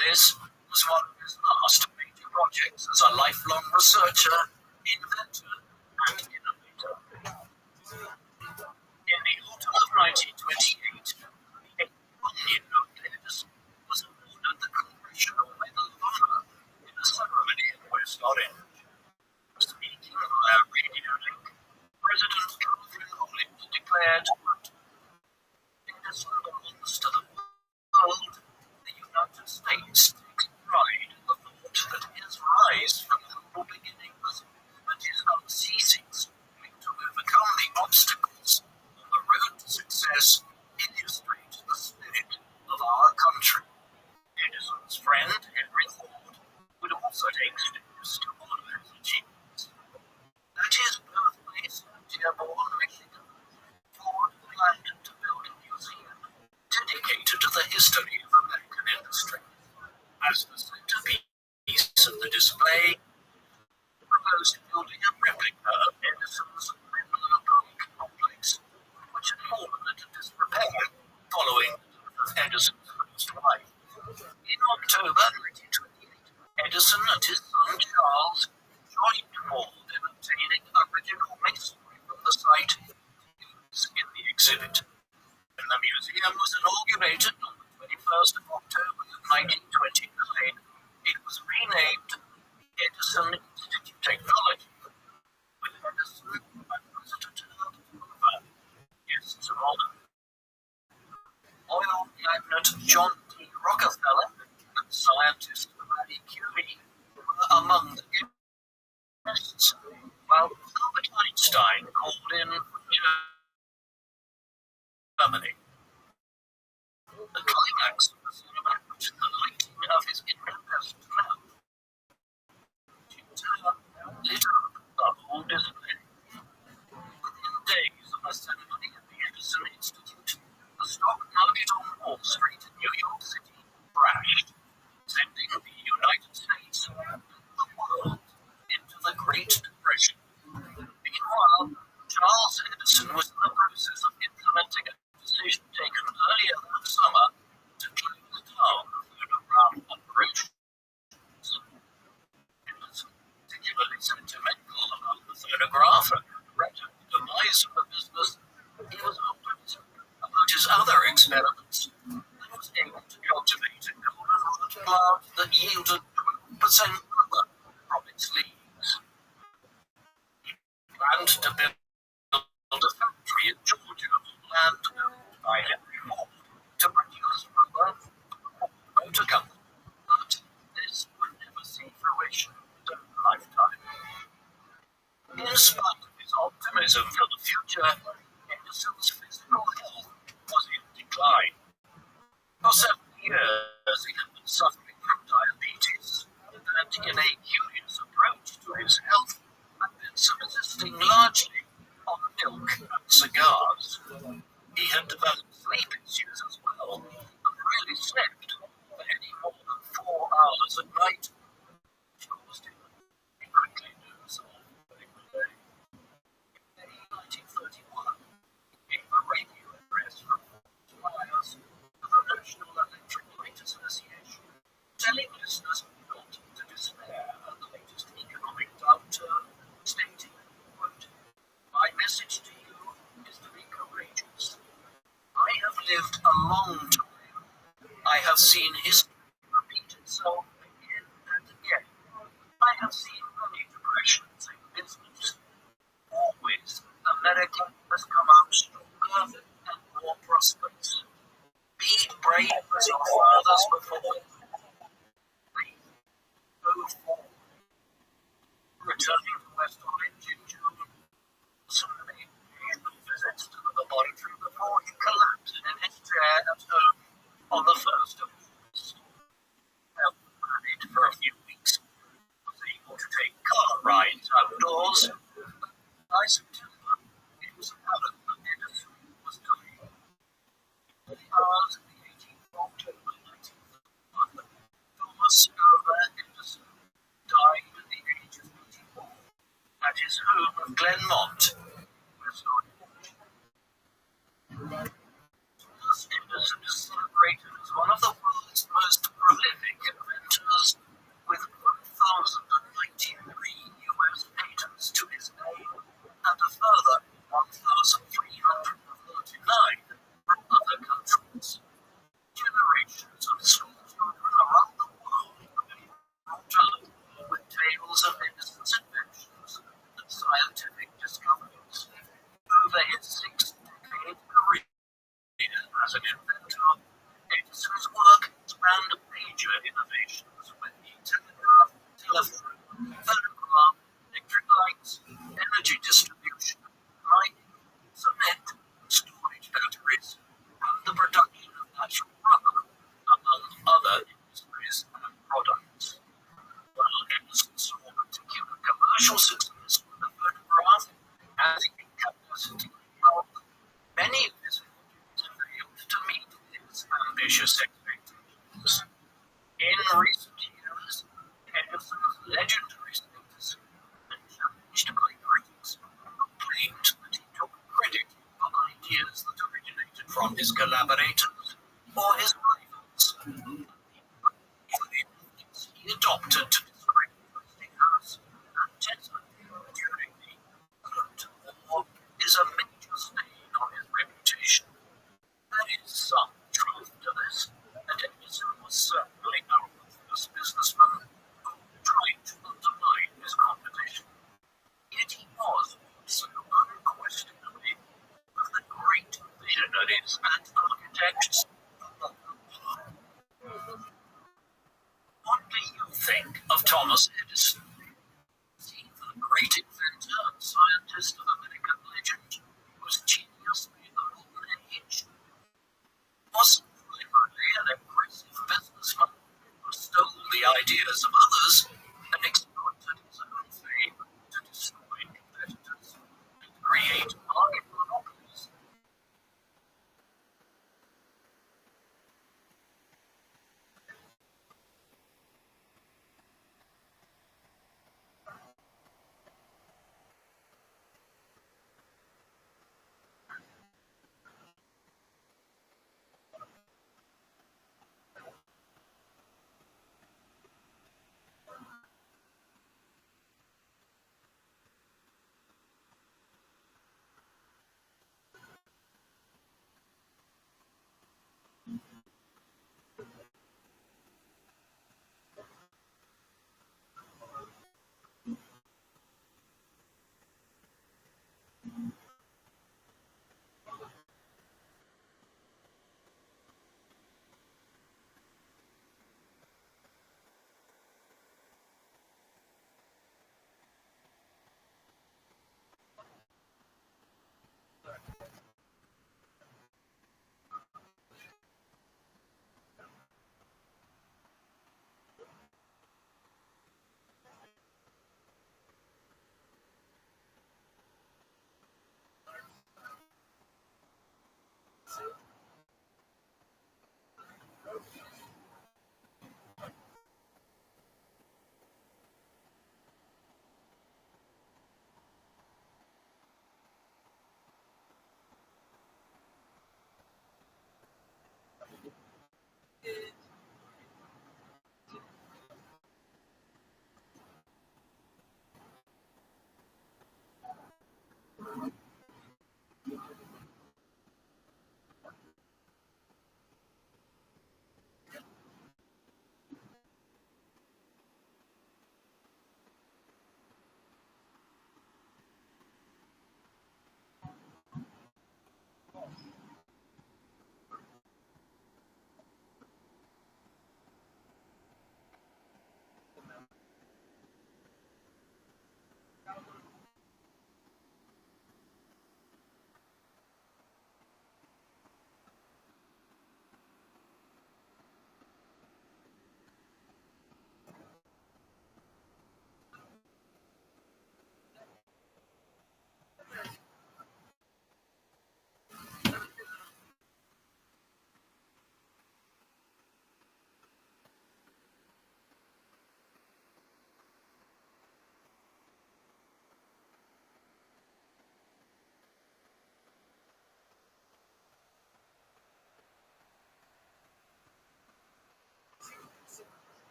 This was one of his last major projects as a lifelong researcher, inventor, and innovator. In the autumn of 1928, the onion-owned Edison was awarded the Congressional Medal of Honor in a ceremony in West Orange. Speaking via radio link, President Calvin Coolidge declared, Edison belongs to the world. The United States takes pride in the thought that his rise from humble beginnings and his unceasing striving to overcome the obstacles on the road to success illustrate the spirit of our country. Edison's friend, Henry Ford, would also take steps to honor his achievements. At his birthplace, Dearborn, Michigan, Ford planned to build a museum dedicated to the history of American industry. As the centerpiece of the display, he proposed building a replica of Edison's Menlo Park complex, which had fallen into disrepair following the death of Edison's first wife. In October 1928, Edison and his son Charles joined Ford in obtaining original masonry from the site used in the exhibit. When the museum was inaugurated on the 21st of October 1929, it was renamed Edison Institute of Technology, with Edison and President Hoover guests of honor. Oil magnate John D. Rockefeller and scientist Marie Curie were among the guests, while Albert Einstein called in from Germany. The climax of the ceremony was the lighting of his incandescent lamp. Lit up the whole display. Within days of the ceremony at the Edison Institute, the stock market on Wall Street in New York City crashed, sending the United States and the world into the Great Depression. Meanwhile, Charles Edison was in the process of implementing a decision taken earlier that summer to close down the phonograph operations. Edison, particularly sentimental about the phonograph and regretted the demise of the business, he was optimistic about his other experiments and He had developed sleep issues as well, and rarely slept for any more than 4 hours at night, which caused him a quickly lose all day. In May 1931, he gave a radio address for fires to the National Electric Light Association, telling listeners not to despair at the latest economic downturn, stating, quote, "My message to you is to be courageous. I have lived a long time. I have seen history repeat itself again and again. I have seen many depressions in business. Always, America has come out stronger and more prosperous. Be brave as your fathers before you. Please, go forward." Returning to West Orange in June, some made occasional visits to the laboratory before he collapsed in his chair at home on the 1st of August. Well married for a few weeks, was able to take car rides outdoors. By September, it was apparent that Edison was dying. In the hours of the 18th of October 1931, Thomas Edison died at the age of 84 at his home of Glenmont, West Orange. Thomas Edison is celebrated as one of the world's most prolific inventors, with 1,093 U.S. patents to his name and a further 1,339 from other countries. Generations of schoolchildren around the world have been brought up with tales of Edison's inventions and scientific discoveries. Over his 6-decade career as an inventor, Edison's work spanned major innovations with the telegraph, telephone, phonograph, electric lights, energy distribution, mining, cement, storage batteries, and the production of natural rubber, among other industries and products. While Edison saw particular commercial success with the phonograph and the incapacity of many of his projects failed to meet his ambitious expectations. In recent years, Edison's legendary status has been challenged by critics who claimed that he took credit for ideas that originated from his collaborators or his rivals. He adopted to describe Westinghouse and Tesla during the Cold War is a major stain on his reputation. There is some truth to this, and Edison was certainly no ruthless businessman who tried to undermine his competition. Yet he was also unquestionably one of the great visionaries and architects of modern world. What do you think of Thomas Edison? Is he the great inventor and scientist of American legend whose genius made the modern age? Was he primarily an aggressive businessman who stole the ideas of others and exploited his own fame to destroy competitors and create market monopolies?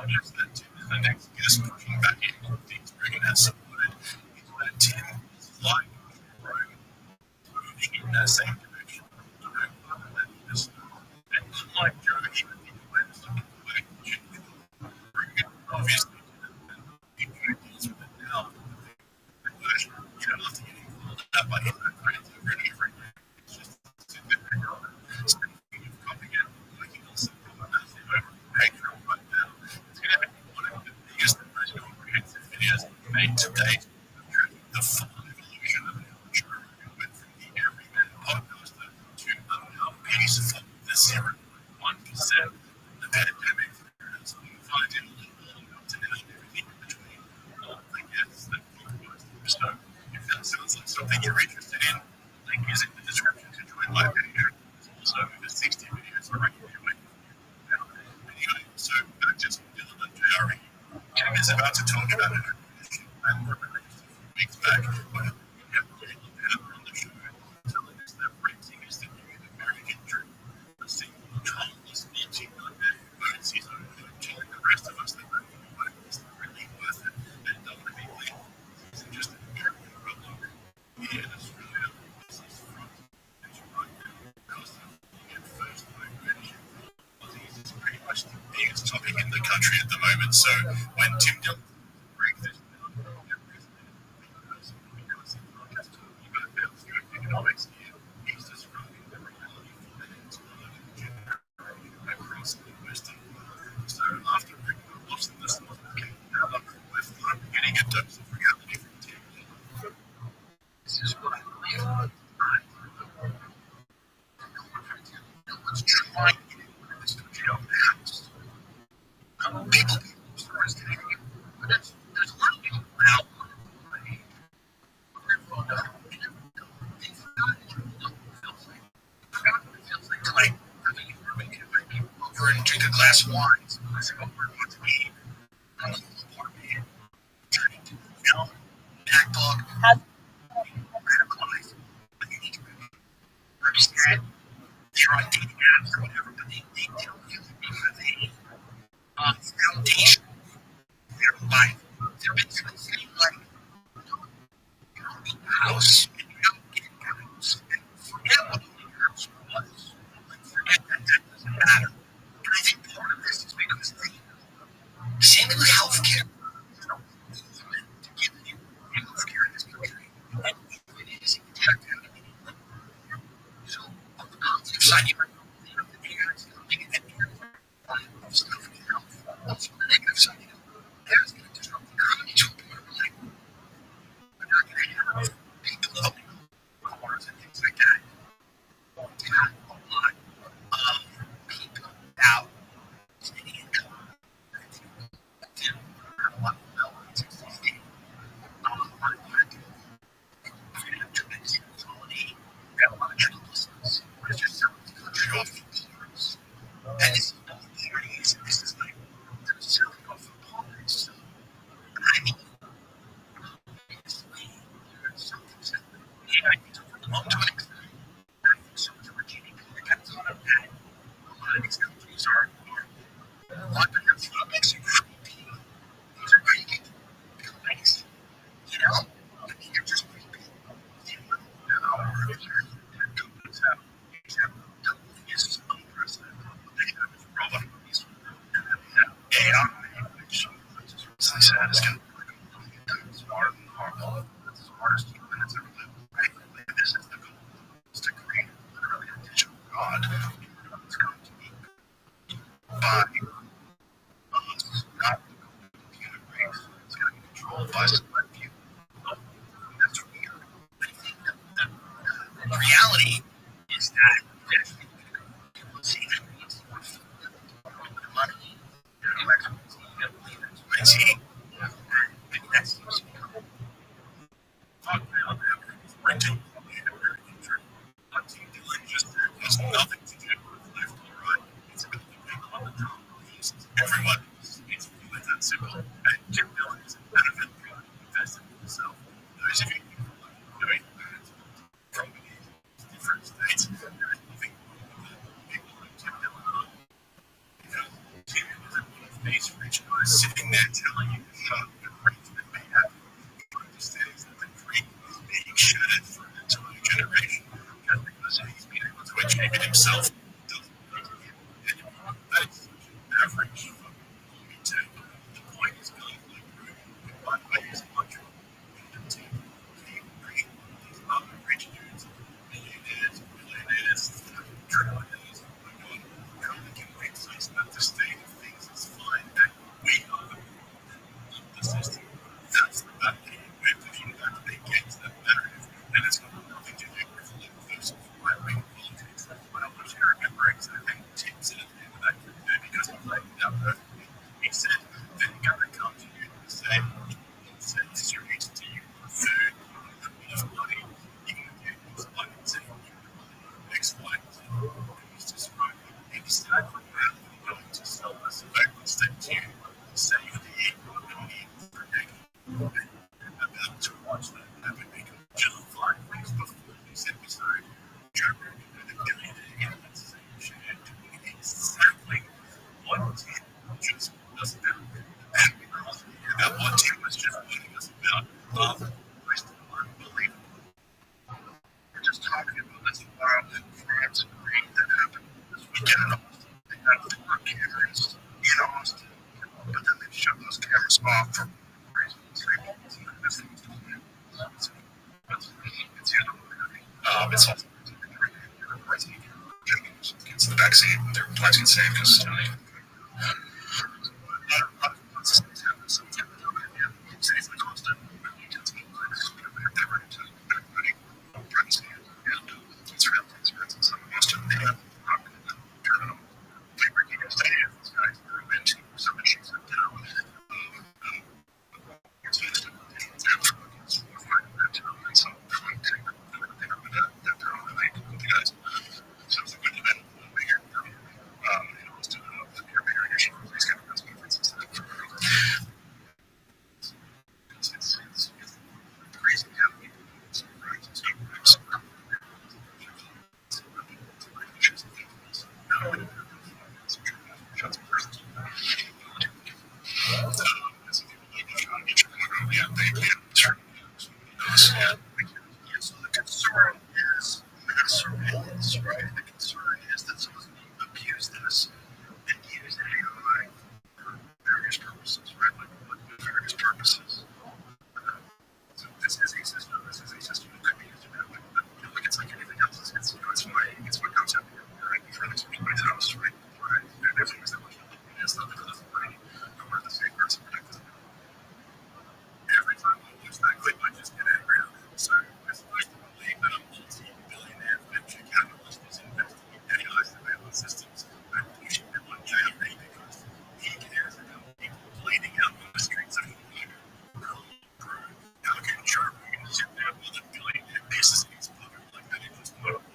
apologize that Tim is the next guest pushing back in Kingsbury and has supported is that Tim is like Rome moving in that same direction. And unlike Joe, he would think the way to stop the way obviously he deals with it now. You don't have to get involved in that by him. It's just speaking of copying it, like also Patreon right now. It's going to be one of the biggest and most comprehensive videos made to date. The full evolution of the show went from the everyman podcaster to a peaceful, the 0.1%, the pandemic, so you find it a little more up to now and everything in between. All the guests that so if that sounds like something you're interested in, link is in the description to join my Patreon. There's also over 60 videos already waiting for you. Anyway, so back to Dylan and JRE. Tim is about to talk about an acquisition and we're released a few weeks back, but we have really looked at on the show, telling us that renting is the new American dream. A single, timeless, multi-millionaire who owns his own home, telling the rest of us that renting a home is really worth it. And don't want to be clear, this isn't just an American problem. Here in Australia, this is front page right now. Cost of living and first home ownership for Aussies is pretty much the biggest topic in the country at the moment. So when Tim Dillon breaks this down, get resonated because he's not just talking about economics here, he's describing the reality for the next generation across the Western world. So after bringing a loss in the North Canada, we're finally getting a dose of reality from Tim Dillon. This is what I believe. Let's try and get into this country of the house. People stories today, but there's a lot of people out there. They forgot what it feels like to like having a room and invite people over and drink a glass of wine. So I said, oh, we're going to be a little apartment, turning to MacBook, radicalized, but you need to understand they're on dating apps or whatever, but they tell you that they have a foundation for their life. They're basically saying, like, you don't need a house, and you don't get a house, and forget what a house was. Like, forget that doesn't matter. And I think part of this is because same with healthcare. You know, to give you healthcare in this country, and it is intact. So, on the positive side, you know, the parents, they get that stuff in health. Also, on the negative side, you know, that's going to disrupt the economy to a point where, like, we're not going to have people opening cars and things like that. We'll have a lot of people out spending income. They have a lot of development in 60 a lot of black people. We're going to have tremendous inequality. We've got a lot of joblessness. We're just selling the country off for years. And this is all the areas, and this is like, they're selling off for politics. So, I mean, obviously, there's something that the ideas over the long term. I think so much of our GDP depends on that. A lot of these countries are a lot of them makes you creepy. These are creepy companies, you know? I mean, they're just creepy. You know, their companies have is unprecedented. They have is robot movies, and then they have AI, which is really sad. It's going to be like smarter than normal. It's the smartest human that's ever lived. Right? Like, this is the goal: is to create literally a digital god. It's going to be by us, not the computer race. It's going to be controlled by select few. That's weird. I think that the reality is that people see that it's more money. You know, experts, you don't believe it's crazy. And maybe that seems to be talk about everything's renting. American dream. What Tim Dillon just said has nothing to do with left or right. It's about the people on the top. Everyone is basically with that simple. And Tim Dillon is a benefit product invested in himself. Those of you who are doing from different states, there is nothing wrong with people like Tim Dillon. Because Tim is a face reaching sitting there telling you the grief that may happen, you understand that the dream is being shattered for an entire generation, and because he's been able to achieve it himself, doesn't need to give anyone. That is such an average fucking take. The point is going to improve in one way is much more unity. The impression of these other rich dudes, millionaires, trillionaires, oh my god, how they convince us that the state of things is fine and we are the the system. That's the bad thing. We're pushing back against that narrative, and it's got nothing to do with left versus right-wing politics. But I want you to remember exactly what Tim said at the end of that clip there, because he laid it out perfectly. He said that he's going to come to you and say, distribute to you food, enough money, even if you like saying X, Y, and Z. He's describing exactly how they're going to sell the surveillance state to you, say the economy for a decade. And about to watch that happen because just 5 weeks before this episode, Joe Rogan had a billionaire in that same chair doing exactly what Tim just was about. And because about what Tim was just warning us about, most unbelievable. We're just talking about this violent crimes and rape that happened this weekend in Austin. They had 4 cameras in Austin, but then they shut those cameras off for reasons. It's also against the vaccine. They're planting safe because so the concern is mass surveillance, right? The concern is that someone's going to abuse this and use AI for various purposes, right? Like various purposes. So this is a system. This is a system that could be used in that way. But like it's like anything else. It's what comes out here, right? For this pointed out, right? There's things that we can do. It's not that it doesn't bring nowhere the safeguards and protect us. Every time I use that clip, I just get angry at it. So it's nice to believe that a multi-billionaire venture capitalist is investing in AI surveillance systems and pushing them on JLP because he cares about people bleeding out on the streets of Chicago. How can Joe Rogan sit down with a billionaire pisses in his pocket like that in his mobile?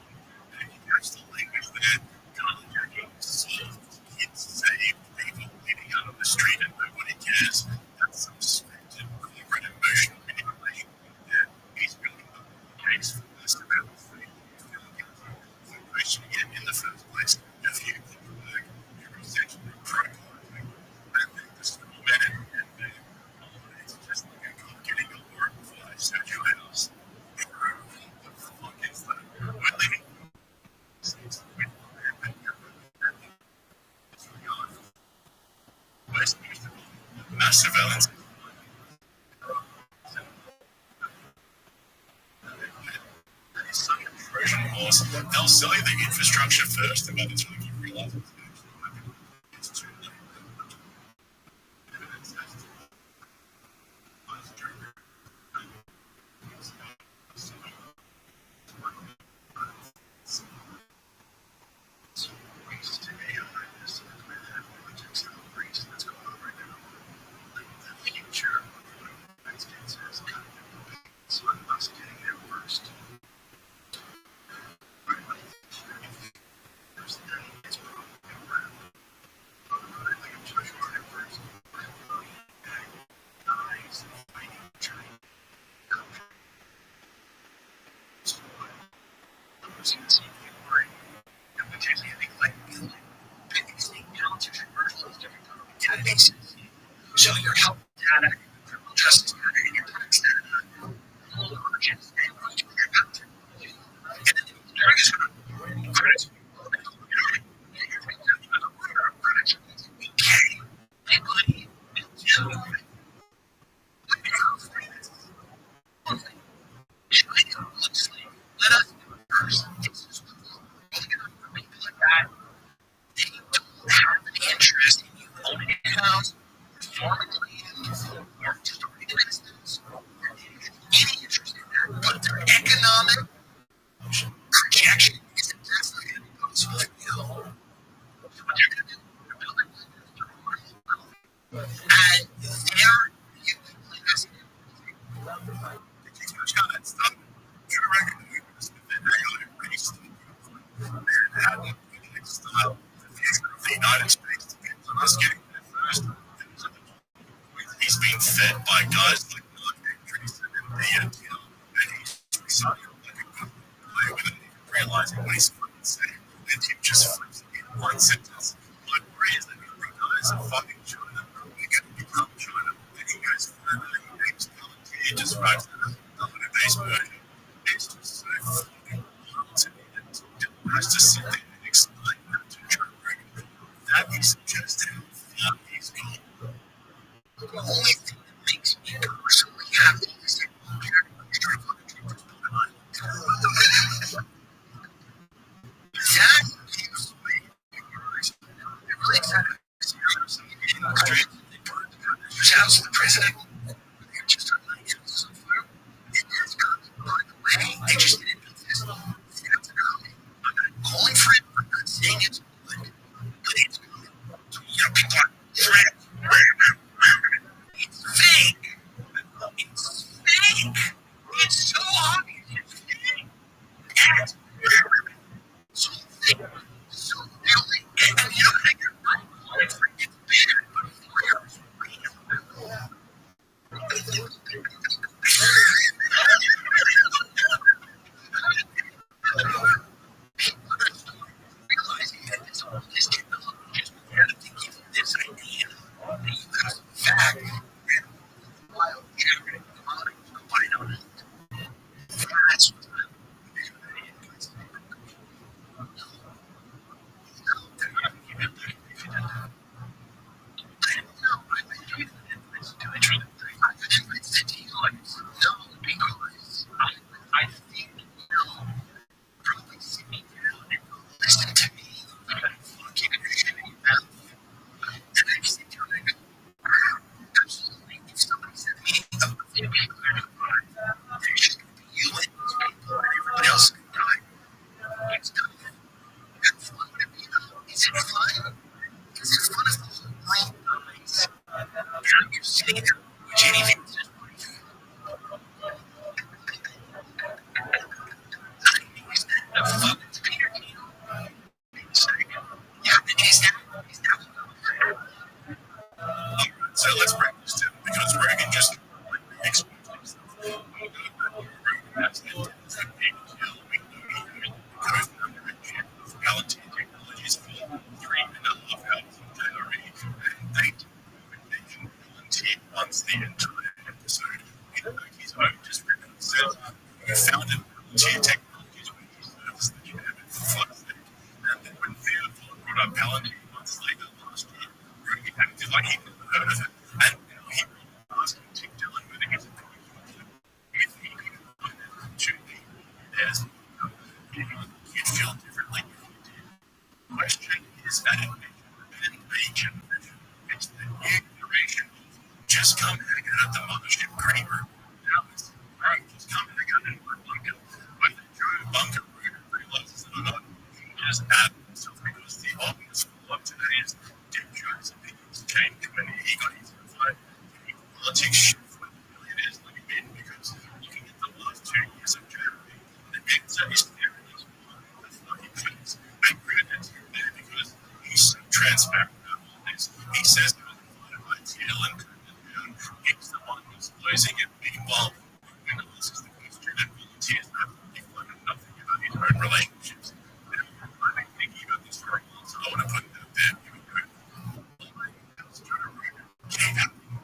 And if you catch the language there, carjacking, solved, kids saved, people bleeding out on the street and nobody cares. That's some suspected corporate emotional manipulation. And he's building the case for this surveillance thing. He's feeling guilty for questioning him in the first place. If you think back, you're essentially pro-politics. I think this is all men and it's just like a cop getting a warrant before they search your house. What the fuck is that? We're living mass surveillance. It's such a Trojan horse. They'll sell you the infrastructure first, and by the time you realize it's too late. That's going on right now. The future of the United States is kind of so us getting there first. Candidates So your health data, criminal justice data, and your tax data all emerges and going to your account. And then there is credits. Okay, anybody until China looks like let us do it first. It's just for people like that. They don't have any interest in you owning a house, farming land, or starting a business, or any interest in that. But their economic projection is that that's not going to be possible for you. So what they're going to do, they're building and they're usually asking the United States depends on us getting there first. He's being fed by guys like Tracy and he's recycled like a good player without even realizing what he's fucking saying. And he just flips it in one sentence. My worry is that every guys are fucking China. They're going to become China. And he goes further. He names Palantir. He just writes that as a base version. It's just so fucking hard to me that he has to sit there and explain that to Joe Rogan. That is just how far he's gone. The only thing that makes me personally happy is that everybody's trying to fucking treat this fucking island. That keeps me encouraged. I'm really excited to see how some of the industries they put shouts to the president. They're just on night so far. It has gone by the way. They just didn't do this. I'm not calling for it. I'm not saying it's good, but it's good. So, people are threat. It's fake. It's fake. It's so obvious. It's fake. And so thick, so filthy. And you don't think you're right. It's bad, but fire is real. People are realizing that this technology is there to give you this idea that you have in fact wild generative commodities combined on it. That's what's happening. They're not going to give it back if you did that. I don't know. I do it. I try to influence the deal. No, because I think probably sit me down and listen to me and fucking shit in your mouth. And I just sit down and go, absolutely. If somebody said to me, oh, the people are going to die, there's just going to be you and those people, and everybody else is going to die. It's tough. How fun would it be, though? Is it fun? Is it fun if the whole world dies? And you're sitting there, which anything is just pretty good. Is that the fuck? It's Peter King. Yeah, is that Alright, so let's break this down because Reagan just exposed himself. That's the Palantir Technologies for 3.5 hours of January, and they do everything Palantir once the entire episode in his own description says you founded Palantir Technologies when you serviced the German flight state, and then when Theodore brought up Palantir months later last year, Rogan acted like he never heard of it, and now he asking Tim Dillon whether his opinion if he could find it to be theirs. You'd feel differently if you did. The question is that it an age generation. It's the new generation of just come hang out at the mothership green room. Now it's right, just come hang out in my bunker. When the Joe bunker rooter realizes that I'm not, he just add himself because the obvious follow-up today is Dick Jones' opinions changed when he got his invite. Politics shift when the millionaires let him in because looking at the last 2 years of Germany, the exit is there. And Greenland's there because he's so transparent about all this. He says he was invited by Till and down. He's the one who's closing it. Meanwhile, when asks the question and volunteers absolutely fucking nothing about his own relationships. Now, I've been thinking about this for a while, so I want to put it out there. Here we go. All my emails to Rogan keep happening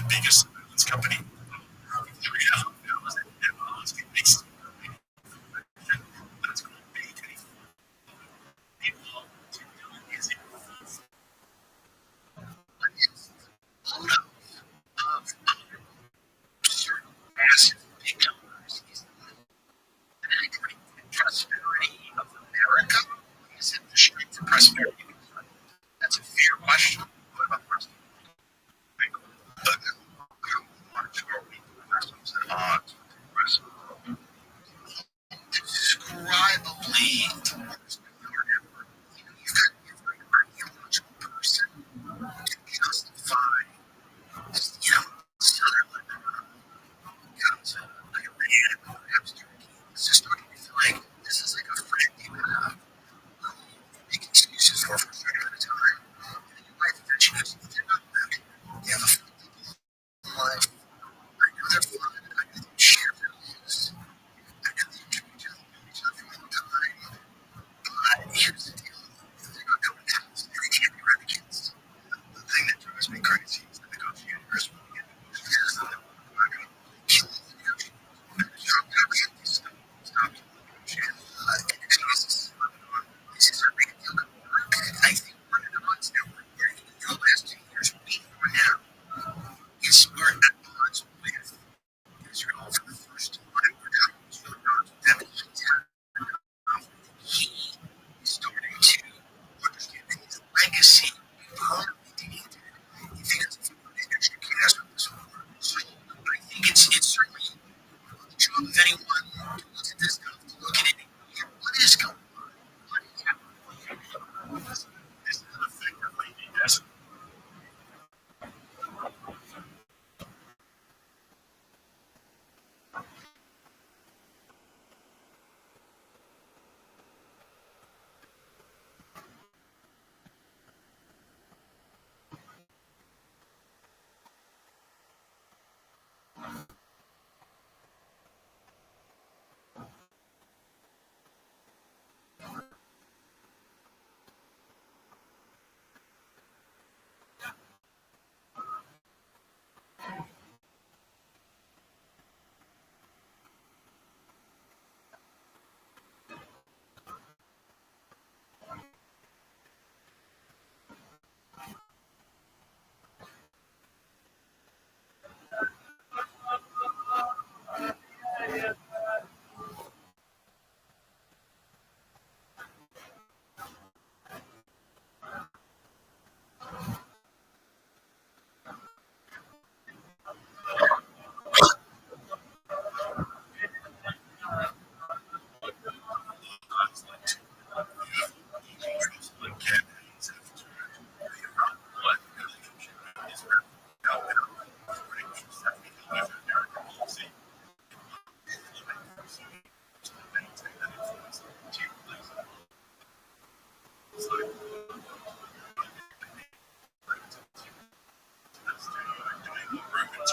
the biggest surveillance company. 3.5 hours and never asking me something. That's called B24. People to do is it photos of certain massive big numbers. Is that the prosperity of America? Is it the strength of prosperity? That's a fair question. What about the rest of the world? How much are we ourselves at odds with the rest of the world? Describe a lead to your effort. You've got every ideological person to justify, Iran, perhaps Turkey. It's just starting to feel like this is like a friend you have who you make excuses for a certain amount of time, and then you might eventually have something about them. They have a few people in life. I know they're fun. I know they share values. I know they introduce each other all the time. But here's the deal. They're not going to house. They can't be read against. The thing that drives me crazy is the negotiators will get negotiators and they're not going to kill the negotiators. You're not going to stop killing the negotiators. Excuses. This is a big deal. I think one of the odds now, in the last 2 years, we are now, is we're at odds with Israel for the first time. We're not really at odds with them. He is starting to understand that his legacy permanently tainted because of the extra chaos with this war. So I think it's certainly the job of anyone who looks at this stuff to look at it and go, what is going on? What is happening? This is effectively the essence.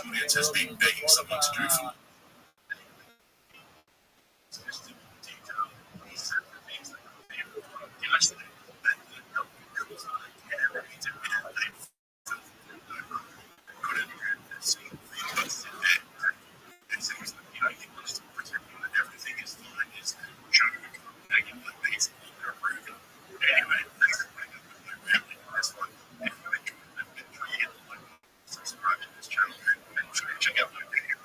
Audience has been begging someone to do for subscribe to this channel and check out my video.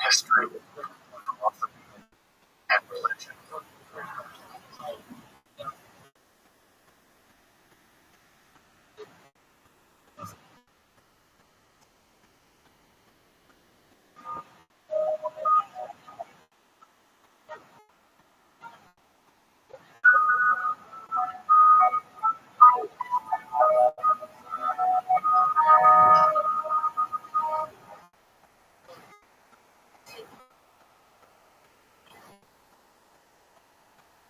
History, philosophy, and religion.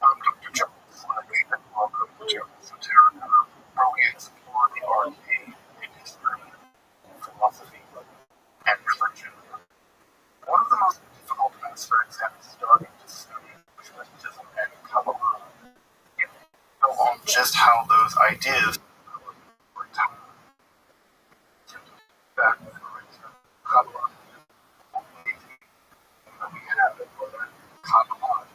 I'm Dr. Jones, and welcome to Esoterica, where we explore the arcane in history, philosophy, and religion. One of the most difficult aspects of starting to study mysticism and Kabbalah is to know on just how those ideas were taught. Back in Kabbalah, the only thing that we have was that Kabbalah.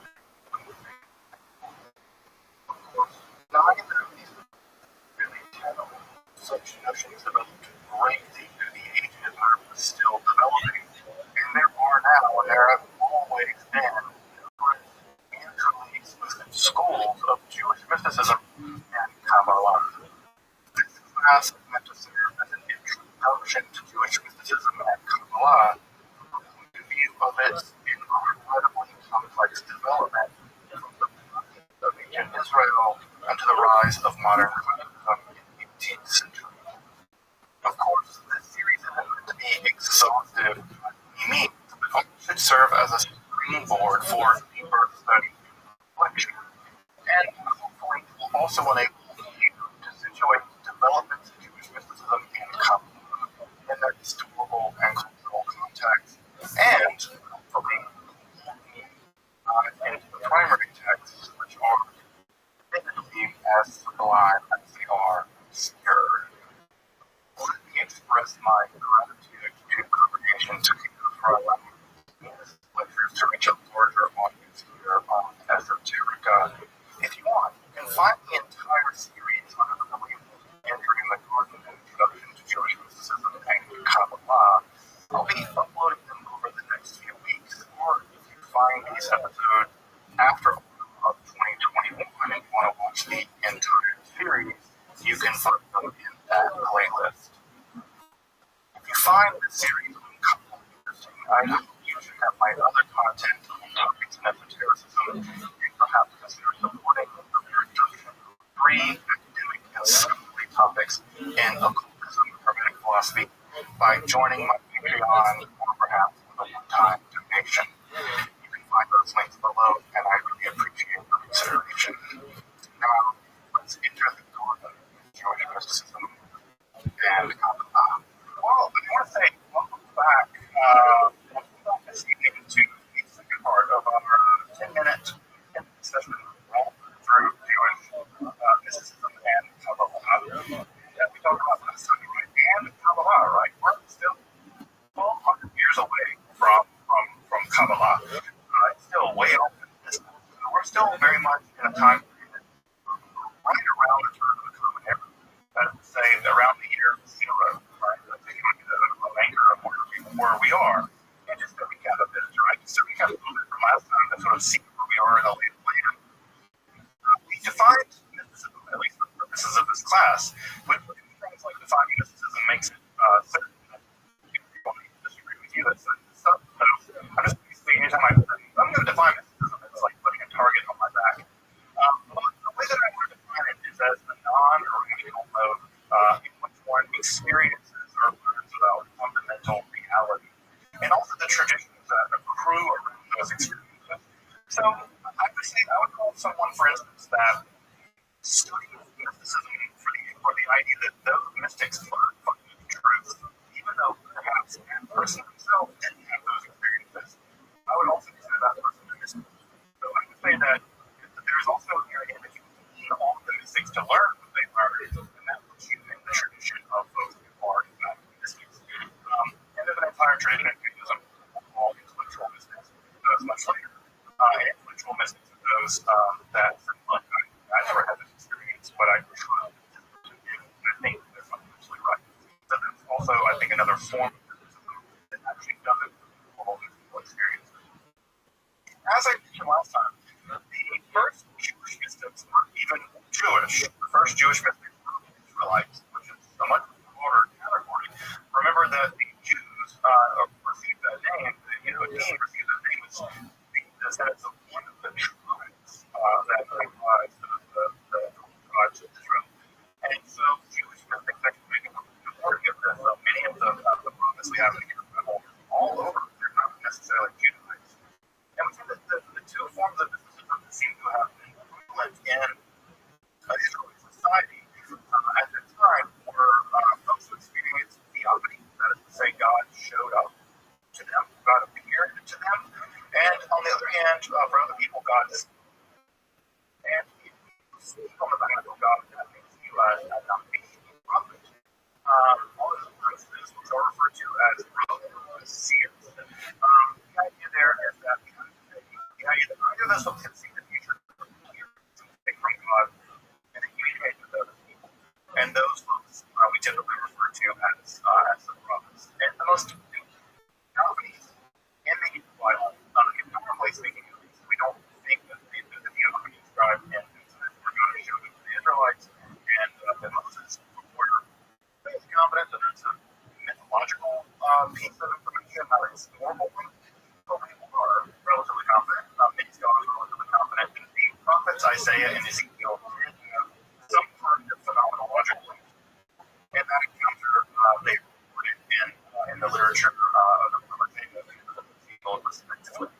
Of course, neither of these really tell. Such notions developed greatly through the ages are still developing, and there are now, and there have always been, different mutually exclusive schools of Jewish mysticism and Kabbalah. This class is meant to serve as an introduction to Jewish mysticism and Kabbalah from the point of view of its incredibly complex development from the of ancient Israel and to the rise of modern Judaism in the 18th century. Of course, this series isn't meant to be exhaustive by any means, but it should serve as a springboard for deeper study and reflection, and hopefully it will also enable you to situate developments in Jewish mysticism and Kabbalah in their historical and cultural context, and hopefully into the primary texts, which are admittedly as sublime as they are obscure. Let me express my gratitude to Congregation Toledo for allowing these lectures to reach a larger audience here on Esoterica. If you want, you can find the entire joining my Patreon or perhaps with a one-time donation. You can find those links below, and I really appreciate the consideration. Now, let's enter the door of Jewish mysticism and well, I want to say welcome back this evening to the second part of our 10-minute session through Jewish mysticism and Kabbalah. We talked about last time, and Kabbalah, right? We're still 1,200 years away from Kabbalah. It's still way off in the distance. We're still very much in a time period right around the turn of the common era. That is to say, around the year zero, right? Taking a anchor of where we are. And just to recap a bit, right? Just to recap a little bit from last time to sort of see where we are in a later later. We defined mysticism, at least for the purposes of this class, but things like defining mysticism makes it certain that people may disagree with you. That's certain stuff. So I'm just basically, anytime I'm going to define mysticism, it's like putting a target on my back. The way that I want to define it is as the non-original mode in which one experiences or learns about fundamental reality, and also the traditions that accrue around those experiences. So I would call someone, for instance, that studies mysticism for the idea that those mystics learn fundamental truths, even though perhaps that person himself didn't have those experiences. I would also consider that person a mystic. So I would say that there's also an area that you need all of the mystics to learn what they learned, and that puts you in the tradition of those who are, in fact, mystics. And there's an entire tradition of Judaism called intellectual mystics. That's much later. And intellectual mystics are those that, I never had this experience, but I tried to do, and I think they're fundamentally right. So there's also, I think, another form of mysticism that actually doesn't involve physical experiences. As I mentioned last time, the first Jewish mystics weren't even Jewish. The first Jewish mystics were Israelites, which is a much broader category. Remember that the Jews received that name, the Yehudim received that name as being descendants of one of the tribes that comprised the tribes of Israel. And so Jewish mystics actually make a part of this. Many of the prophets we have in the Bible all over, they're not necessarily Judahites. And we see that the two forms of mysticism seem to have been prevalent in Israeli society at the time were folks who experienced theophany, that is to say, God showed up to them, God appeared to them, and on the other hand, for other people, God is. And if you speak on the behalf of God, that makes you not being a prophet. All of those places are referred to as seers. The idea there is that either those folks can see the future from God and then communicate with other people. And those folks we typically refer to as the prophets. And the most theophanies in the Hebrew Bible, normally speaking, at least, we don't think that the theophany described in Exodus were going to show to the Israelites and that Moses were fairly confident that it's a mythological piece of information, not a historical one. But people are relatively confident. Many scholars are relatively confident that the prophets Isaiah and Ezekiel did have some kind of phenomenological link. And that encounter they recorded in the literature of the prophet of Ezekiel, respectively.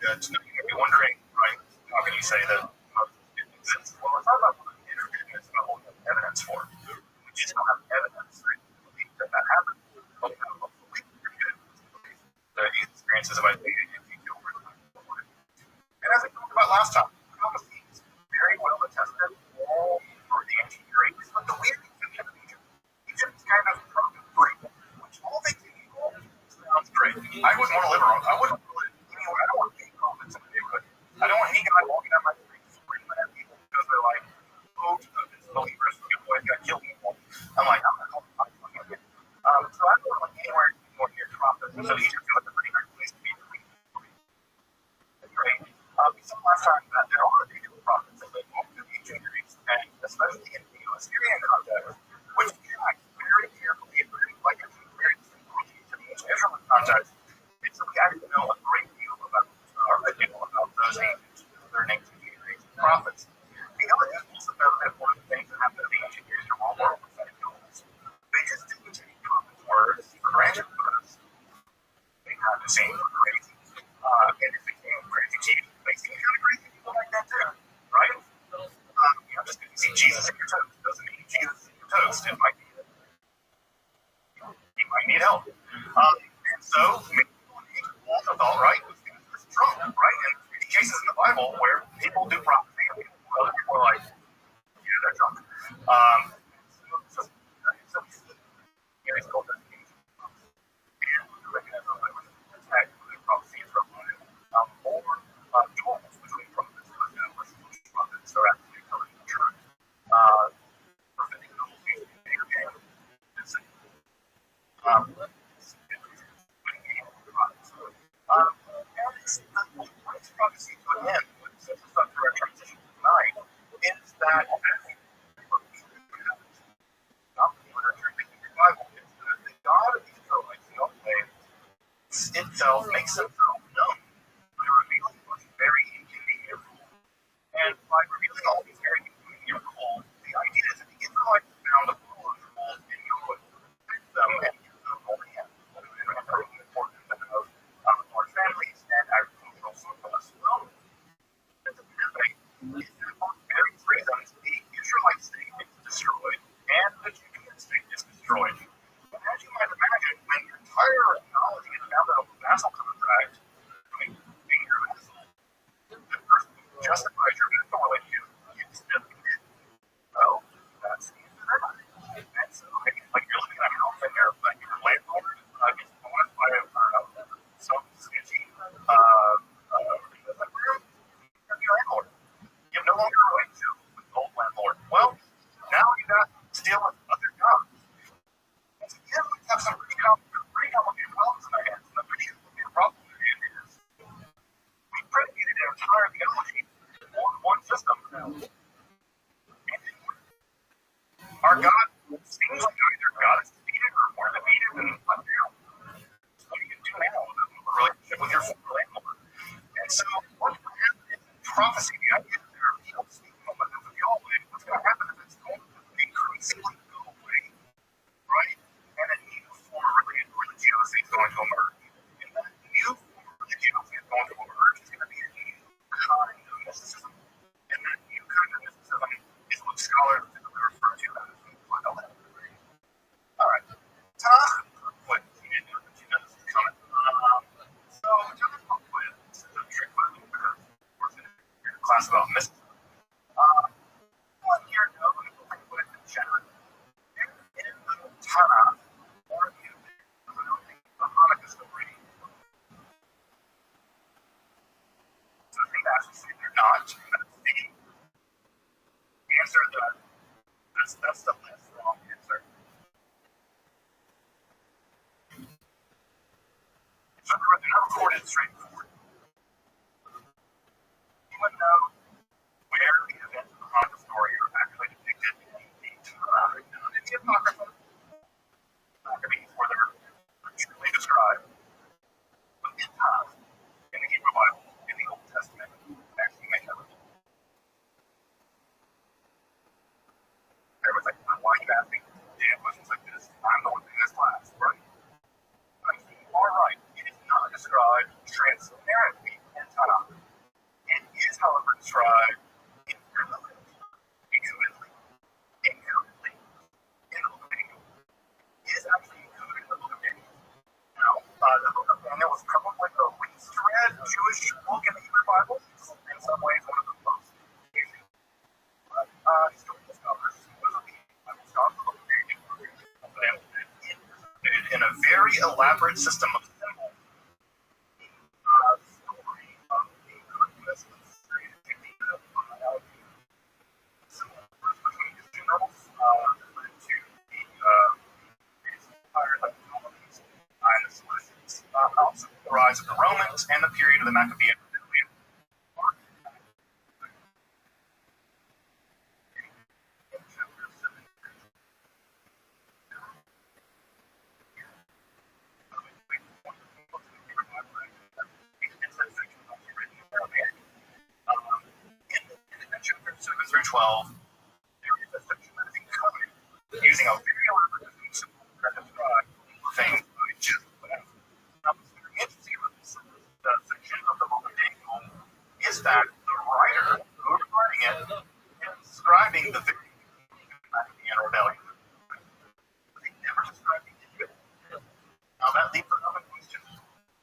You may be wondering, right, how can you say that Moses didn't exist? Well, it's not about what he did, it's about what we have evidence for. We just don't have evidence, right, to believe that happened. But we have a belief the experiences of Isaiah and Ezekiel were recorded. And as I talked about last time, prophecy is very well attested all over the ancient Greeks. But the weird thing is Egypt. Egypt is kind of prophet-free, which all things equal sounds great. I wouldn't want to live around. I wouldn't live anywhere. I don't want any prophets in the neighborhood. I don't want any guy walking down my street screaming at people because they're like, oh, this believers, you boys got killed people. I'm like, I'm not calling prophets. So I don't want anywhere near prophets. So Egypt feels like a pretty great place to be. Great. We saw last time that there are Egyptian prophets that live in the ancient Greeks, and especially in the Assyrian context, which track very carefully and very distinctly to the ancient Israelite context. And so we actually know a great deal about those ancient, their names of Greek prophets. The other is also that one of the things that happened in the ancient Greeks are all prophetic tools. They just example where people do prophecy and other people are like, yeah, they're drunk. So we see Gary's culture and the mechanism that was attacked with prophecy and prophecy, or duels between prophets and prophets are actually telling the truth. Prophetic conversation in your game. Prophecy to an end, since it's not for a transition tonight, is that the God of the Israelites, the old way, itself makes himself known by revealing what's very inconvenient rules. And by revealing all these very inconvenient rules, the idea is that the Israelites found the rules and you would fix them and use them only as important than those large families and agricultural surplus. Well, that's a is that for various reasons, the Israelite state is destroyed and the Judean state is destroyed. But as you might imagine, when your entire knowledge is found out of a vassal contract, being your vassal, the person who justifies your vassal relationship, you still commit. Well, that's the end of that. And so, like you're looking at a house and your landlord gets bought by some sketchy your landlord. You have no longer a relationship with the old landlord. Well, now you got to deal with other jobs. And so yeah, we have some pretty complicated problems in our hands. And the pretty complicated problem in our hand is we predicated our entire theology on one system. And our God seems like either God is defeated or more defeated and left out. So what do you do now with a relationship with your landlord? And so what will happen is prophecy, the idea that there are people speaking on behalf of Yahweh, what's going to happen is it's going to increasingly go away, right? And a new form of religiosity is going to emerge. And that new form of religiosity is going to emerge is going to be a new kind of mysticism. And that new kind of mysticism is what scholars typically refer to as fundamentalism. All right. Tanakh, what you didn't know, but you know this is coming. So, Tanakh Booklet, this is a trick question because, of course, in a class about mysticism. One here knows what the general in the Tanakh, or in the Hanukkah story. So I think that's to say they're not. That's the answer that's the less wrong answer. So they're not recorded straightforward. You would know where the events of the Hanukkah story are actually depicted in the Tanakh, not in the Apocrypha. Maccabees, where they're truly described. But in Tanakh, in the Hebrew Bible, in the Old Testament, actually make them. Everyone's like, why are you asking damn questions like this? I'm the one in this class, right? You are right. It is not described transparently in Tanakh. It is, however, described incoherently, incoherently in the book of Daniel. It is actually included in the book of Daniel. Now, the book of Daniel was probably the least read Jewish book in the Hebrew Bible. It's in some ways one of the most confusing. But historical scholars, Bible scholars, the book of Daniel, in a very elaborate system of symbols. Story of the goodness of the street and the similar between these two novels led to the empire of the Ptolemies and the Seleucids, also the rise of the Romans and the period of the Maccabean rebellion. In chapter 7. In chapter 7 through 12, there is a section that is encoded using a very elaborate symbol that describes things like just whatever. Now, what's very interesting about this section of the book of Daniel is that the writer who is writing it is describing the very Maccabean rebellion. But they never describe the individual. Now, that leaves another question.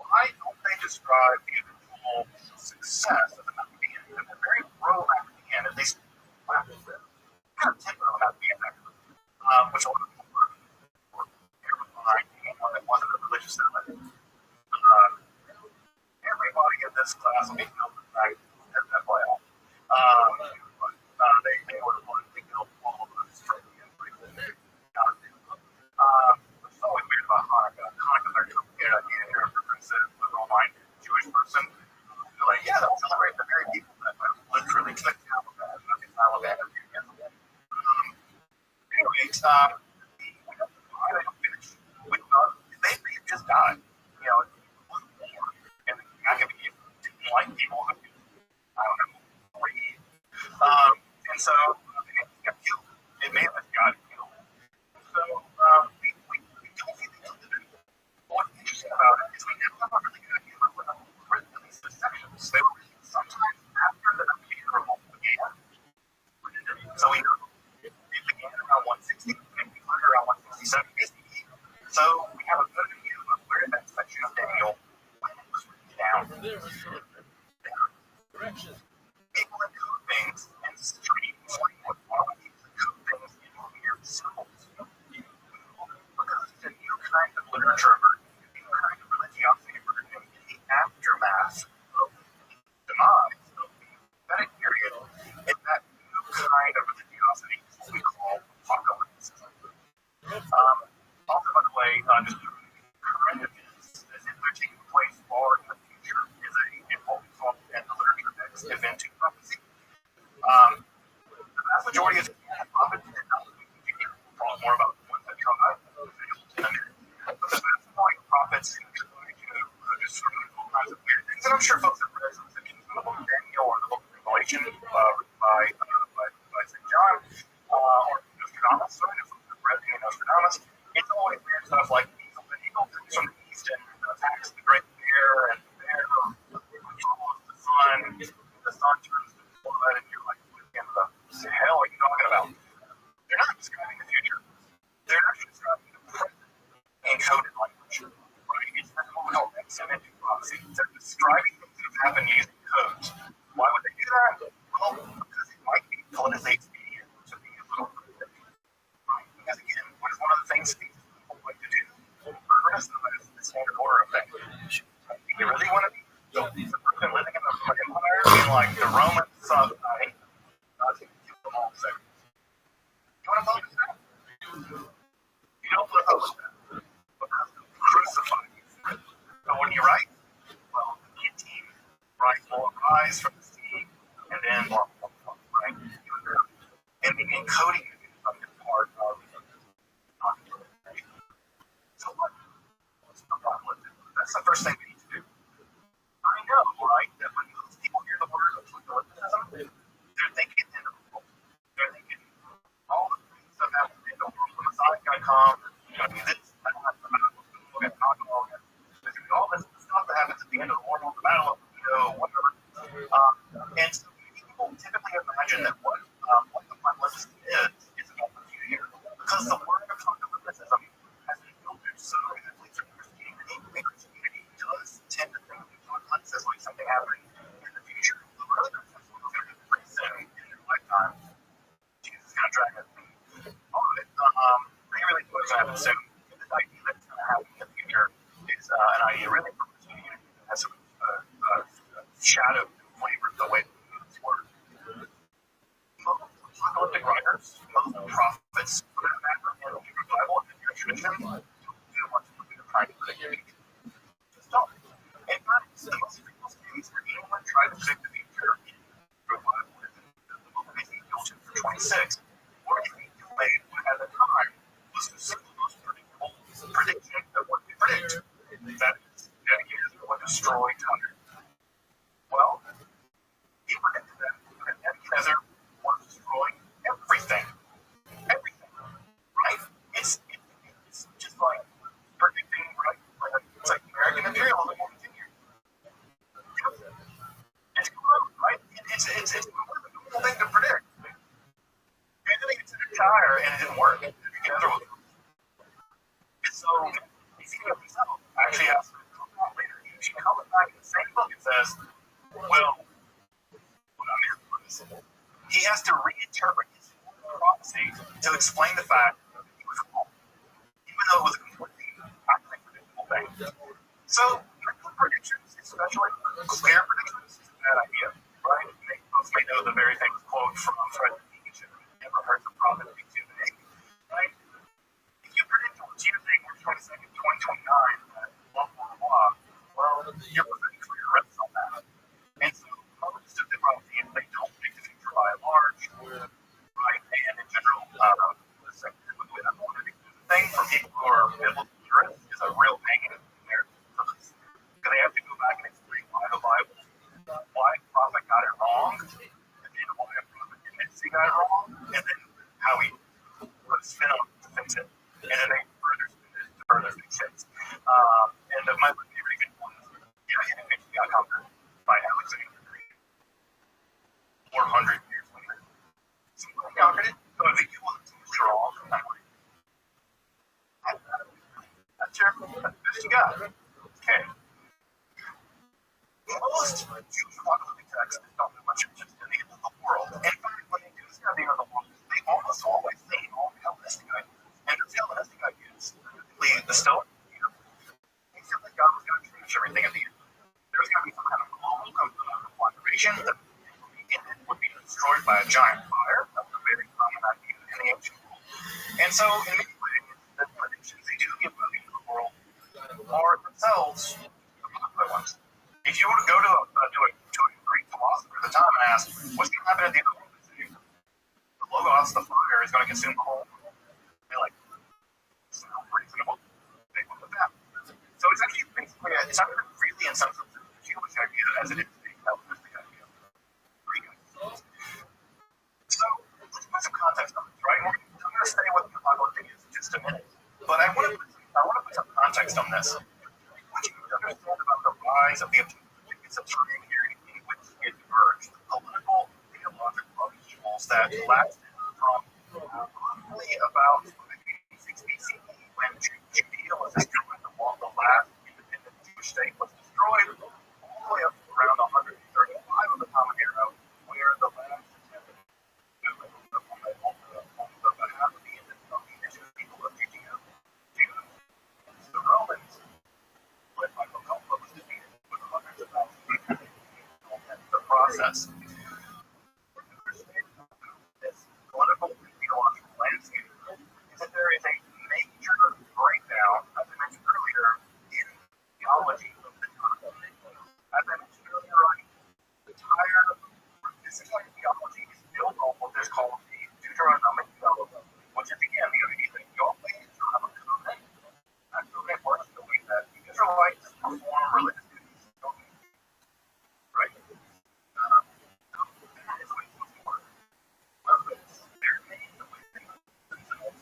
Why don't they describe the eventual success of the Maccabean castle being built in fact, FYI. They were the ones that built all of those from the everything. Which is always weird about Hanukkah. Hanukkah's very complicated idea here for an online Jewish person. They're like, yeah, they'll celebrate the very people that literally click Taliban. Taliban is anyways, they just died. You know, it was war. And Maccabees didn't like people who, I don't know, bleed. And so they got killed. It may have got killed. So we don't see things to do. What's interesting about it is we never have a really good idea of what at least the sections. They were written sometimes after the Maccabean revolt began. So we know it began around 160 and we learned around 167 BCE. So we have a good idea of where that section of Daniel when it was written down. People that code things in streams, why would people code things in weird symbols? Because it's a new kind of literature, a new kind of religiosity in the aftermath of the demise of the Vedic period. And that new kind of religiosity is what we call apocalypticism. Also, by the way, just current events, as if they're taking place far in the future, is what we call in the literature text eventing prophecy. The vast majority of prophets did not speak in the future. We'll talk more about the ones that tried in a minute. But the vast majority of prophets seem to describe all kinds of weird things. And I'm sure folks have read some sections in the book of Daniel or the book of Revelation written by St. John or Nostradamus. So I know folks have read Nostradamus. It's always weird stuff like the eagle comes from the east and attacks the great bear, and the bear follows the sun. The sun turns to blood, and you're like, what the hell are you talking about? They're not describing the future. They're actually describing the present in coded language. Right? It's what we call semantic prophecy. They're describing things that have happened using codes. Why would they do that? Well, because it might be politically expedient to be a little bit. Right? Because again, what is one of the things people like to do? Criticize the standard order of things. You really want to be the person living in the empire being like the Roman son, I to kill them all seconds. You want to vote with that? You don't want to vote with that. Because they'll crucify you. So what do you write? Well, the guillotine, right, will arise from the sea, and then blah, blah, blah, right? And the encoding is something part of documentation. So what's the problem with it? That's the first thing we need to do. I know, right, that when most people hear the word apocalypticism, they're thinking end of the world. They're thinking all the things that happen in the world. The Messiah's going to come, there's going to be this, that, the battle's going to get alcohol, there's going to be all this stuff that happens at the end of the world, the battle of, whatever. And so people typically imagine that what apocalypticism is about the future. Because the word apocalypticism has been filtered so heavily through Christianity, and Christianity does tend to think of apocalypse as like something happening in the future. The other Christians will look at it pretty soon in their lifetime. Jesus is going to drag us all of it. They really think it's going to happen soon. This idea that it's going to happen in the future is an idea really from Christianity that has some shadow flavor the way we use this word. Most apocalyptic writers, most prophets, for that matter, in the Hebrew Bible and the Jewish tradition, don't do much of the trying to predict the future. Just don't. In fact, the most famous case where anyone tried to predict the future in the Hebrew Bible is in the book of Ezekiel, chapter 26, where Ezekiel made what at the time was the single most predictable prediction that one could predict. That is, Nebuchadnezzar would destroy Tyre. Well, he predicted that Nebuchadnezzar was destroying everything. Everything. Right? It's just like predicting, right? It's like American imperialism will continue. It's cool, right? It's a cool thing to predict. And then he considered Tyre and it didn't work. Nebuchadnezzar was. And so, Ezekiel himself actually has to come out later. He comes back in the same book and says, well, what I meant was, he has to reinterpret his prophecy to explain the fact that he was wrong, even though it was a completely unpredictable thing. So, predictions, especially clear predictions, the very famous quote from Fred Nietzsche, never hurts a prophet to be too vague, right? If you predict Tuesday, March 22nd, 2029, blah, blah, blah, well, you're pretty clear rips on that. And so most of the prophecies, they don't predict the future by and large, right? And in general, the thing for people who are biblical jurists is a real negative in their because they have to go back and explain why the Bible, why a prophet got it wrong, and then why a prophet admits he got it wrong, and then how he put a spin on to fix it, and then they further spin it to further fix it. And my favorite example is, he eventually got conquered by Alexander the Great 400 years later. So he conquered it, so if he wasn't too strong, that's the best you got. Okay. Most Jewish apocalyptic texts don't do much just to the end of the world. In fact, when they do say the end of the world, they almost always lean on Hellenistic ideas. And those Hellenistic ideas lead the Stoic view. They said that God was going to finish everything at the end. There was going to be some kind of global conflagration that would be destroyed by a giant fire. That was a very common idea in the ancient world. And so, in many ways, the predictions they do give about the end of the world are themselves other ones. If you were to go to a Greek philosopher at the time and ask, what's going to happen at the end of the world? The logos, the fire, is going to consume the whole world. They're like, sounds reasonable. They went with that. So it's actually basically, it's not really in some sense a Jewish idea as it is the Hellenistic idea. Greek idea. So let's put some context on this, right? I'm going to stay with the apocalyptic is in just a minute. But I want to put some context on this. What you understand about the rise of the it's a time period in which it emerged. Political, theological upheavals that lasted from roughly about 586 BCE when Judea was destroyed, the last independent Jewish state was destroyed, all the way up to around 135 of the Common Era, where the last attempt on the behalf of the indigenous people of Judea, the Romans, led by Macomba, was defeated with hundreds of thousands of people in the process. This political and theological landscape is that there is a major breakdown, as I mentioned earlier, in theology of the time. As I mentioned earlier, this entire theology is built on what is called the Deuteronomic theology, which is again the idea that Yahweh is to have a covenant. That covenant works the way that the Israelites perform religious duties. Right? That is the way it's supposed to work. Their main principles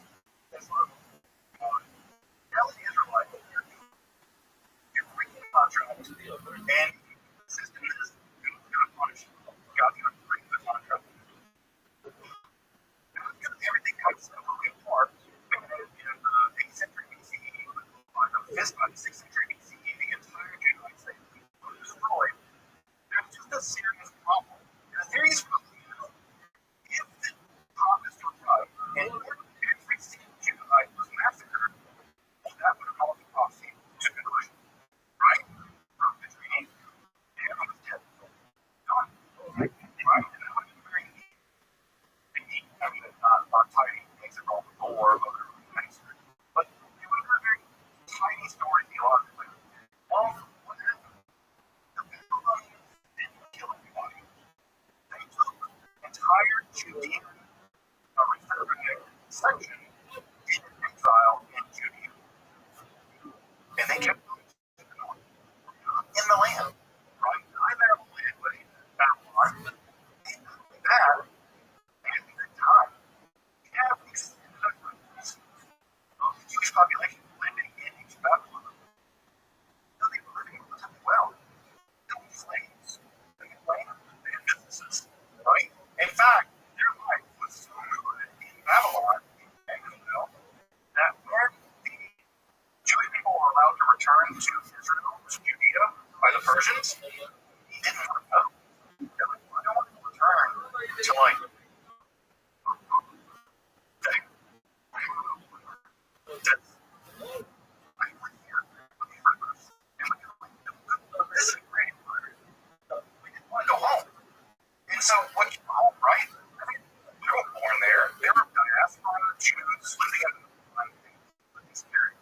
is tell the Israelites what they're doing. You're breaking the contract, and the system is going to punish you. God's going to break the contract. Everything comes simply apart. In the 8th century BCE, by the 6th century BCE, the entire Judaic state was destroyed. There's just a serious problem. And a serious problem is, if the prophets were right, and every single Judahite was massacred, that would have caused the prophecy to conclusion. Right? Which means everyone was dead. Gone. Right? And that would be very neat. I mean, it's not tiny, makes it all before, but it was a very tiny story theologically. Well, what happened? The Babylonians didn't kill everybody. They took entire Judean section in exile in Judea. And they kept them in the land. Right? I never landed with Babylon. And not only that, at the time, we have these the Jewish population living in East Babylon. So they were living relatively well. They were slaves. They had land. They had businesses. Right? In fact, their life was so good in Babylon, in Israel, that when the Jewish people were allowed to return to Israel, to Judea, by the Persians, he didn't want to go. They were like, I don't want to return to like so what Well, right? I mean, we were born there. There were diaspora Jews living in this area.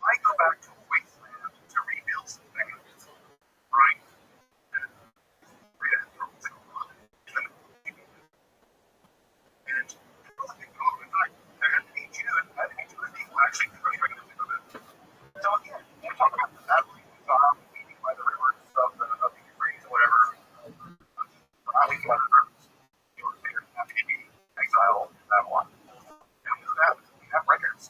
I go back to a wasteland to rebuild some things, right? And people think, oh, in fact, there had to be Jews, there had to be Jewish people actually trying to do it. So again, we talk about the Natalie meeting by the rivers of the Euphrates or whatever. Not leaving by the rivers. They were there to have to be exiled in Babylon. And we have that. We have records.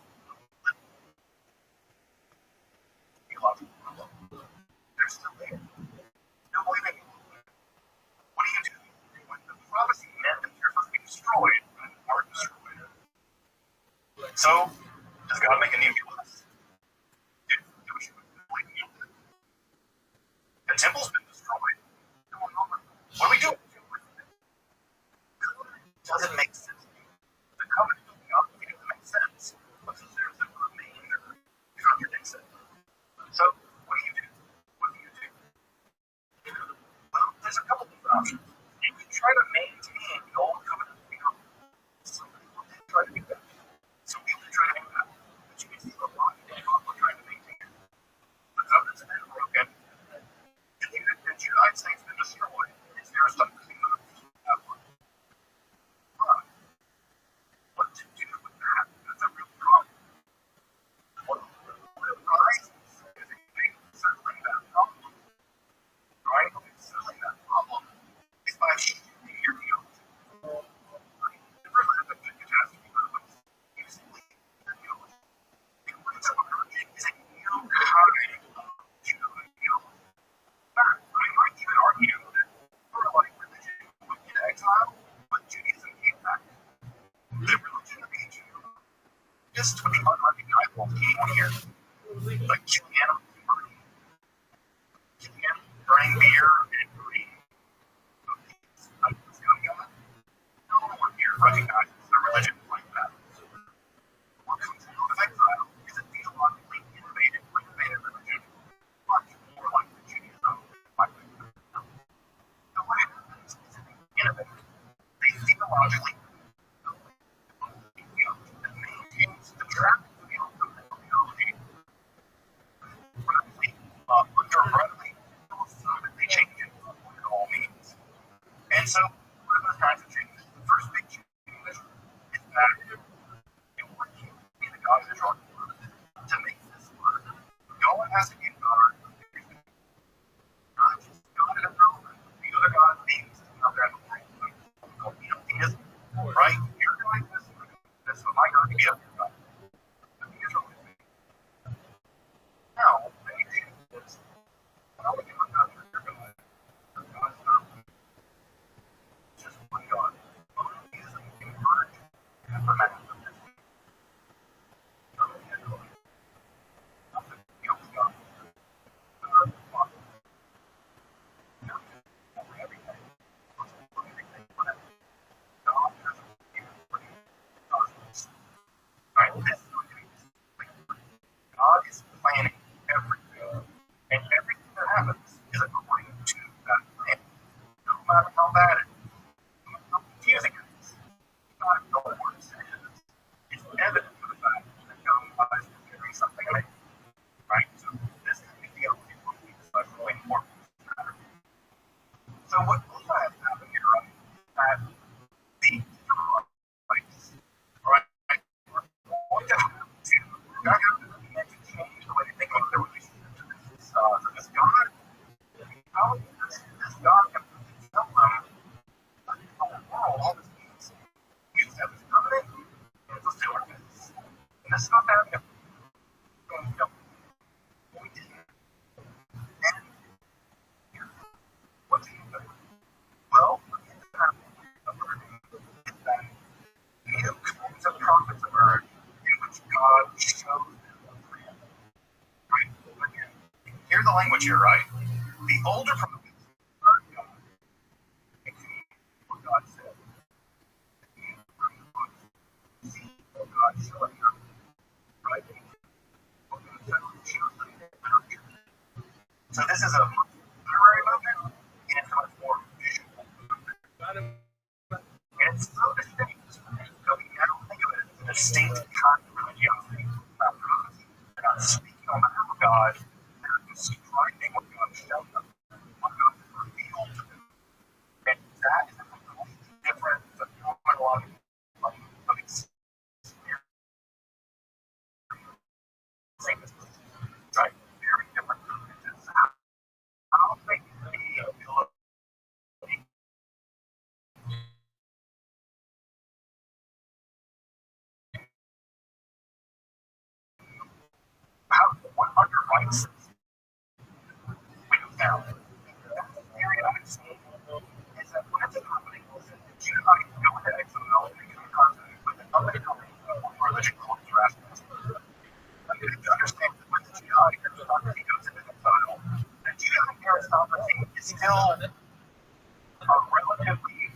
They're still there. Still living. What do you do when the prophecy meant that you're supposed to be destroyed and are destroyed? So, does God make a new list? The temple's been destroyed. What do we do? It doesn't make sense. The covenant doesn't make sense because there's a remainder contradicts it. So, what do you do? What do you do? Well, there's a couple different options. You can try to maintain the old covenant. Some people did try to do that. Some people did try to do that. But you can see a lot of people trying to maintain it. The covenant's been broken. The United States has been destroyed. Is there something that one? What to do with that? That's a real problem. What arises is settling that problem. Right? Settling that problem is by shifting your theology. Never let a good catastrophe happen. You simply shift your theology. And what's emerging is a new kind of Jewish theology. I might even argue that sort of like religion went into exile, but Judaism came back. The religion of the Jew just would be unrecognizable to anyone here. Like killing animals and burning beer and burning cookies. Like this kind of God. No one here recognizes a religion like that. What comes out of exile is a theologically innovative religion, much more like the Judaism. The way it happens is that they innovate. They theologically that maintains the track of the ultimate theology. Under Rabbi, they change it what it all means. And so, what are those kinds of changes? The first big change is that it wants you to be the God of Israel to make this work. God has to give God not just God in Israel, the other God beings out there in the world. Monotheism, right? You're doing this, so my God can be up your God. Now, when you do this, how would you look out for your God? God's not just one God. Monotheism converge and ferment the mystery. Right? God is planning everything, and everything that happens is according to that plan. No matter how bad it is, how confusing it is, not ignoring what it says. It's evident for the fact that God is doing something amazing. Right? So this is the deal with really important. So what we have happened here, right, that the Israelites, right, what they have to change the way they think about their relationship to this God. How is this God can tell them that the whole world, all this means, you just have this covenant, and it's a silver fence. And this is not happening. We didn't. And what do you do? Well, new kinds of prophets emerge in which God shows them the plan. Right? Again, hear the language here, right? The older prophets heard God and communicated what God said. The new prophets see what God showed them. Right? What God said shows them the literature. So this is a literary movement, and it's much more visual movement. the state kind of religiosity, not prophecy. They're not speaking on behalf of God, they're describing what God showed them, what God revealed to them. And that is a completely different phenomenological of experience. Right? Very different. How they can be ability what underwrites we found. That's the theory I'm seeing is that when it's happening, you and I can go into XML and come in contact with another company or religion called Zoroastrianism. And you have to understand that when the Jedi aristocracy goes into exile, the Jedi aristocracy is still a relatively,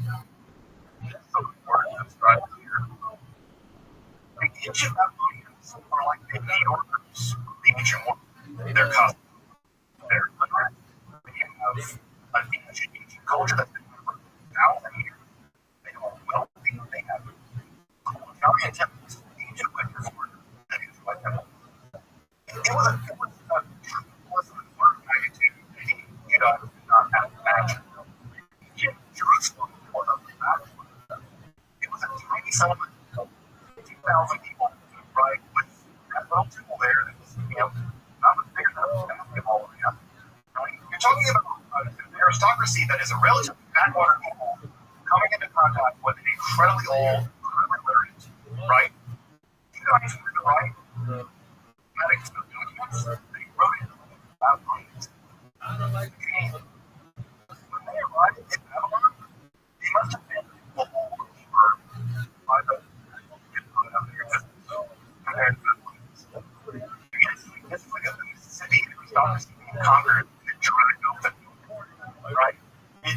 so the word to describe it here, the ancient Babylonians are like the New Yorkers, the ancient world. They're cosmopolitan. They're literate. They have an ancient culture that's been around for 1,000 years. They are wealthy. They have giant temples, ancient witness order that is like that. It was a third magnitude that you know, not have imagined. Jerusalem was a massive. It was a tiny settlement of 2,000 people, right? With that little temple there that was, you know, not much bigger than a basketball arena. Right? You're talking about an aristocracy that is a relatively backwater people coming into contact with an incredibly old, incredibly literate, right? You guys were to write mathematics documents, they wrote it about lines. When they arrived in Babylon, they must have been bowled over by the compared to Babylonians. This is like a Mississippi aristocracy being conquered and dragged open, right? You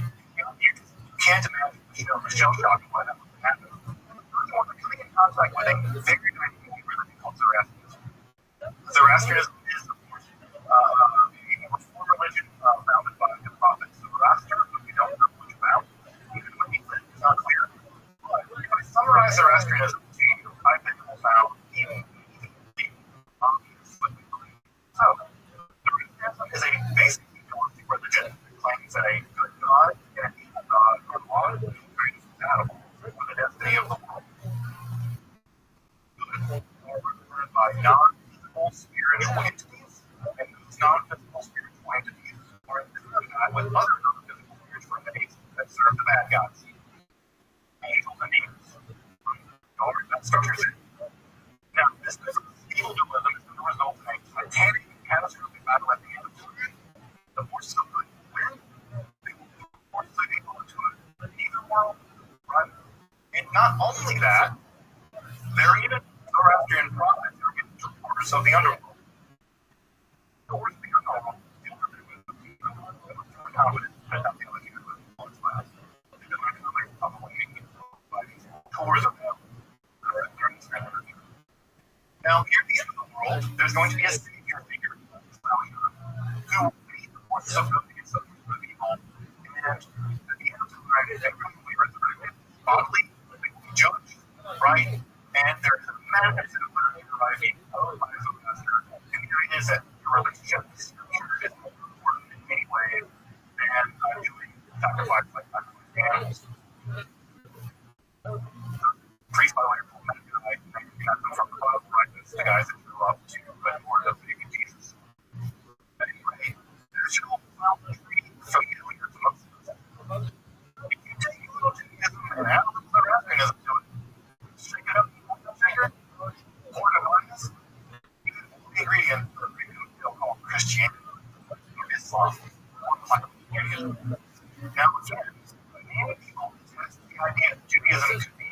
can't imagine the shell shock of what happened. Furthermore, they're coming in contact with a very dynamic religion called Zoroastrianism. Zoroastrianism is, of course, a reform religion founded by the prophet Zoroaster, who we don't know much about. Even what he said is not clear. But if I summarize Zoroastrianism to you, I think it will sound even obvious. So, Zoroastrianism is a basic economic religion that claims that a good God and an evil God are logically compatible with the destiny of the world. Good are represented by non-physical spiritual entities, and those non-physical spiritual entities are in combat with other non-physical spiritual entities that serve the bad guys. Angels and demons. That structures it. Now, this evil dualism is the result of a titanic and catastrophic battle at the end of time. The forces of good win. They will move the forces of evil into an even world, right? And not only that, they're even Zoroastrian prophets are getting supporters of the underworld. Towards the underworld, the confident that the other thing was class. Because I know they're probably making by these tours of hell. Now, near the end of the world, there's going to be a savior figure who will lead the forces of good against the forces of evil, and at the end of time, everyone will be resurrected bodily, they will be judged, right? And there's a massive literature arriving by Zoroaster, and the idea is that your relationship with Scripture is more important in many ways than doing sacrifice like animals. Priest, by the way, are full men, I got them from the Bible, right? It's the guys that grew up to but more of the Jesus. Anyway, there's your old tree familiar to most of us. If you take a little Judaism and add a little Zoroastrianism to it, shake it up, shake it, pour it on this, you get all the ingredients for what they'll call Christianity or Islam or Judaism. Now, again, many people test the idea that Judaism could be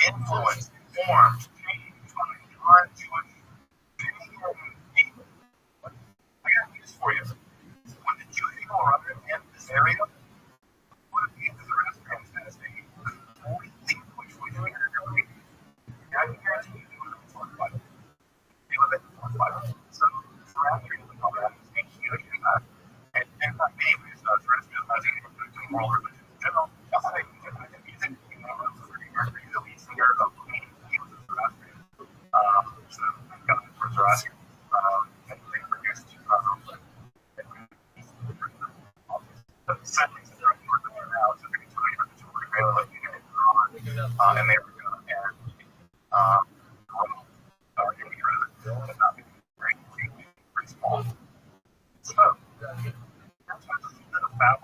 influenced, informed, changed by non-Jewish pagan people. I got news for you. When the Jewish people arrived in this area, what if the Zoroastrians as a completely wishful doing it every week? I can guarantee you they would have been fortified. They would have been fortified. So Zoroastrianism has a huge impact. And in fact, many ways, Zoroastrianism has an impact on world religion in general. Also, they can impact in music. You know, Freddie Mercury, the lead singer of Queen, America and India, rather, not being very small. So that's a little bit about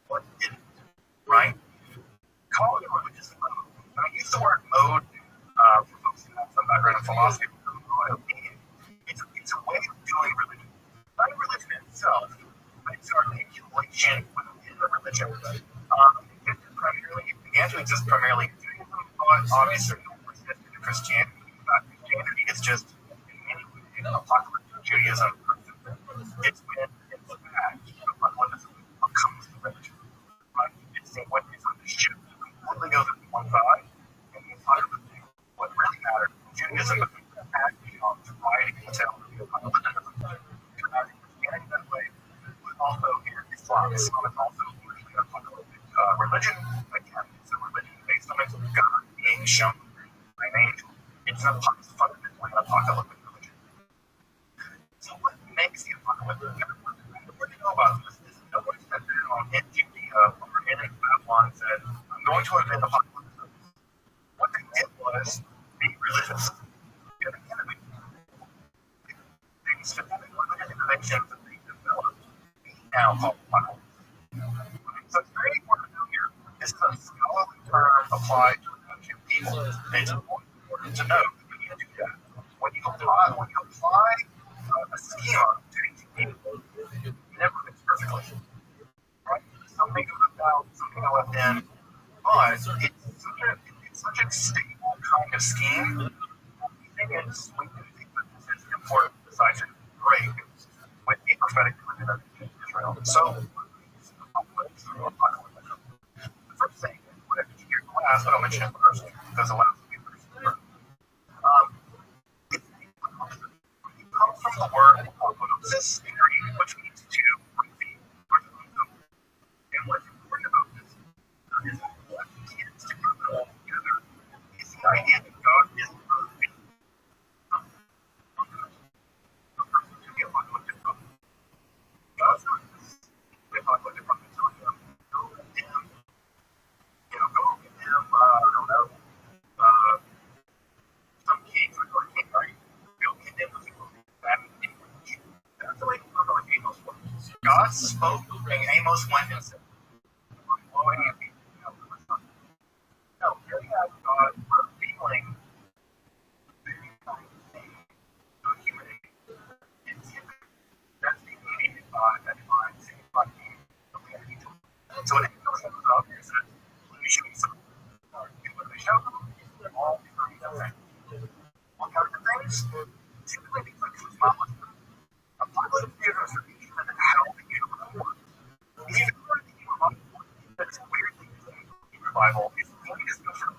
what didn't, right? Call it a religious mode. I use the word mode for folks who have some background in philosophy. It's a way of doing religion. Not religion itself, but it's an articulation within a religion. It began to exist primarily in Judaism, but obviously in Christianity. Christianity is just in apocalyptic Judaism. It's when, in fact, apocalypticism becomes the religion. Right? It's what is on the ship completely goes into one side, and the apocalyptic, what really matters in Judaism, but the acting on variety of detail of apocalypticism. Christianity that way, but also in Islam. Islam is also usually an apocalyptic religion. Again, it's a religion based on God being shown by an angel. It's fundamentally an apocalyptic religion. So what makes the apocalyptic? What do you know about this? Is nobody sat down in Judea or in Babylon and said, I'm going to invent apocalyptic. What they did was be religious. Get an enemy. Things to inventions that they developed now called apocalypse. So it's very important to know here. This is a scholarly term applied to ancient people. It's important to know that when you do that, when you apply a schema to ancient people, it never fits perfectly. Right? Something goes out, something goes in, but it's such a stable kind of scheme. The thing is, we do think that this is important decisive break with the prophetic religion of Israel. So, the first thing, what I teach in your class, but I'll mention it first because it allows me to it comes from the word apocalypsis in Greek, which means to reveal or to uncover. And what's important about this is what begins to put it all together is the idea that God is revealing to the apocalyptic prophet. God's not the apocalyptic prophet telling them, go condemn, I don't know, some king or king, right? Go condemn the people that that's the way Amos works. God spoke, and Amos went and said, no, here we have God revealing very kind of thing to humanity. That's the immediate God that defines humanity. So when Amos shows up and says, let me show you something. And when they show them, they're all different things. What kind of things? Typically things like cosmology. Apocalypse gives us a vision of how the universe works. If you go to the universe, that's a weird thing to say in the Bible. It's only discussion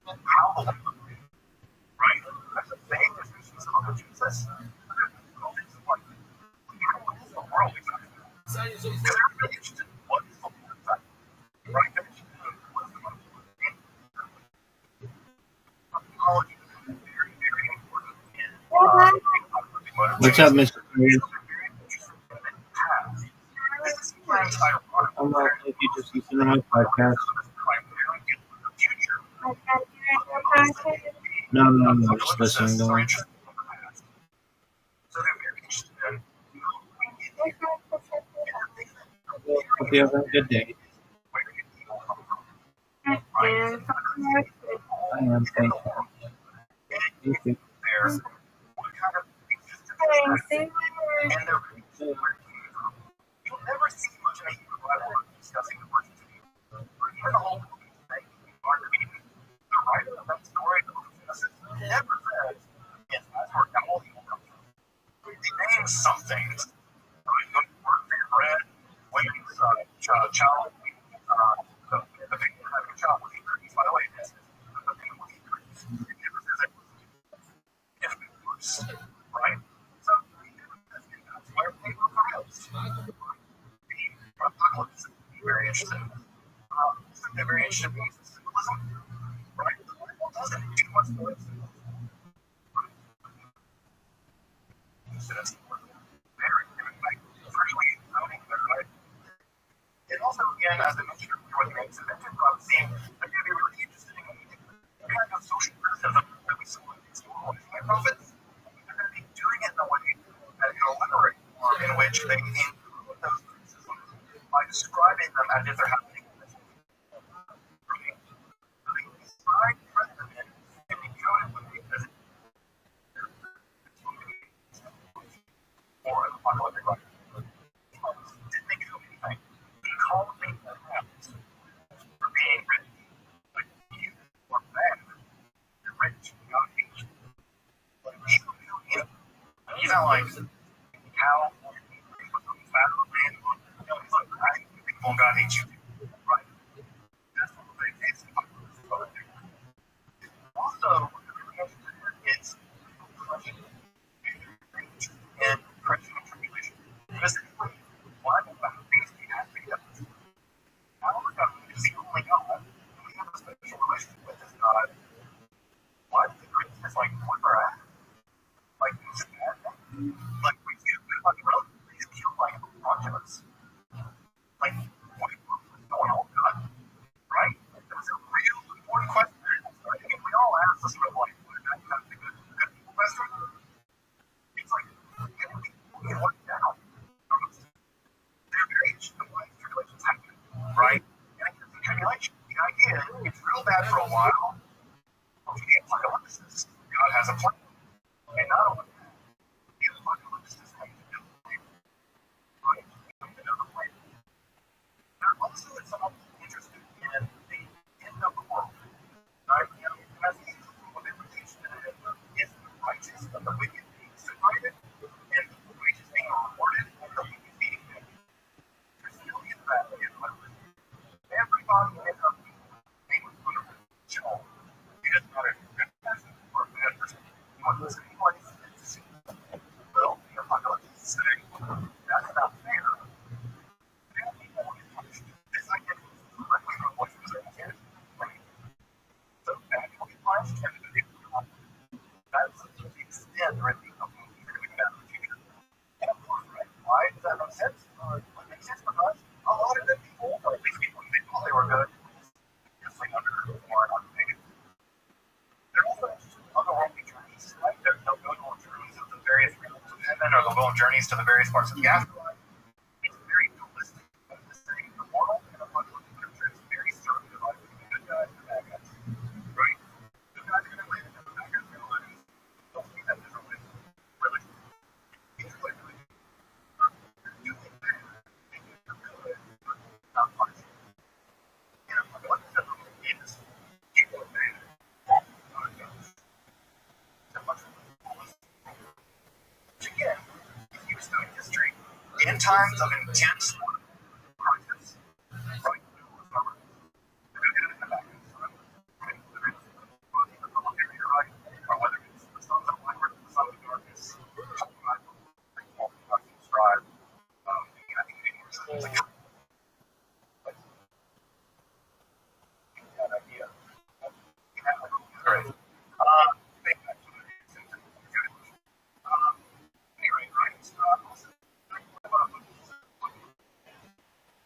of how the world works. Right? That's the same discussion of Jesus. What is the world exactly? Because they're really interested in what is the world exactly. Right? They're interested in what is the world. Technology is very, very important in What's up, Mr. Green? I'm not if you just listen to my podcast. No, just listening to one. Hope you have a good day. I am, thank you. Thank you. You'll never see much of a Hebrew Bible discussing the origins of evil. Or even the whole movie thing, the writer of that story, the book of Genesis, never says, yes, that's where all evil comes from. They name some things. You go to work for your bread, women's child, the thing of having a child was increased. By the way, this is the thing was increased. It never says it was different worse. Right? So, that's where they go for else. Apocalypse is very interesting. Something very interesting is symbolism, right? The Bible doesn't do much more symbolism. Very, like, virtually nothing there, right? It also, again, as I mentioned earlier, makes it. That did not seem like it'd be really interesting. The kind of social criticism that we saw in these nonprofits, they're going to be doing it in a way that is illiterate, or in which they include those criticisms by describing them as if they're happening in this way. So they describe president and they show it when they visit or an apocalyptic life. Didn't make show anything. He called things that happens for being rich. Like you or bad. You're rich, you got rich. Like he don't do anything. He's not like how fat or man. He's like, people God hates you. Right? That's what they say. Also, what they're really interested in is oppression and oppression and tribulation. Specifically, one of the basic aspects of this. Our God is the only God, and we have a special relationship with this God. Why does the Christians like point our at? Like, it's a bad thing. Like, we do, like, he's killed like a bunch of us. Like, what's going on, God? Right? That's a real important question. Right? I mean, we all ask this sort of like, that's the good people question. It's like, getting people get what down. They're very interested in why tribulations happen. Right? And I can see tribulation. The idea is it's real bad for a while. Okay, apocalypse is God has a plan. And not only that, the apocalypse is going to do the plan. Right? Another plan. They're also somewhat interested in the end of the world. Right? You know, as the what they believe is the righteous and the wicked being separated, and the righteous being rewarded, and the wicked being punished. There's no in that in everybody ends up being chill. It doesn't matter if you're a good person or a bad person. You want the same place to see. Well, the apocalypse is saying that's not fair. Bad people will get punished. It's like it was directly from what was intended. Right? So bad people get punished, and the people get punished. That's the extent right of what we're doing about the future. And of course, right? Why does that make sense? It makes sense because a lot of good people, or at least people who they thought they were good, just like under or underpaid. There are also otherworldly journeys, right? They'll go on journeys of the various realms of heaven, or they'll go on journeys to the various parts of the afterlife. It's very dualistic. The saying the moral and apocalyptic literature is very certain divided between the good guys and the bad guys. Right? The good guys are going to win, and the bad guys are going to lose. Don't see that differently. Religion. It's like religion. You think bad, and you're good, but not punishing. And apocalyptic literature is people are bad. God goes. So much of which again, if you study history, in times of intense crisis, right? The good and the bad guys, right? Whether it's the public area, right? Or whether it's the sons of light, the sons of darkness, strive, it's like that idea. Great. Anyway, right?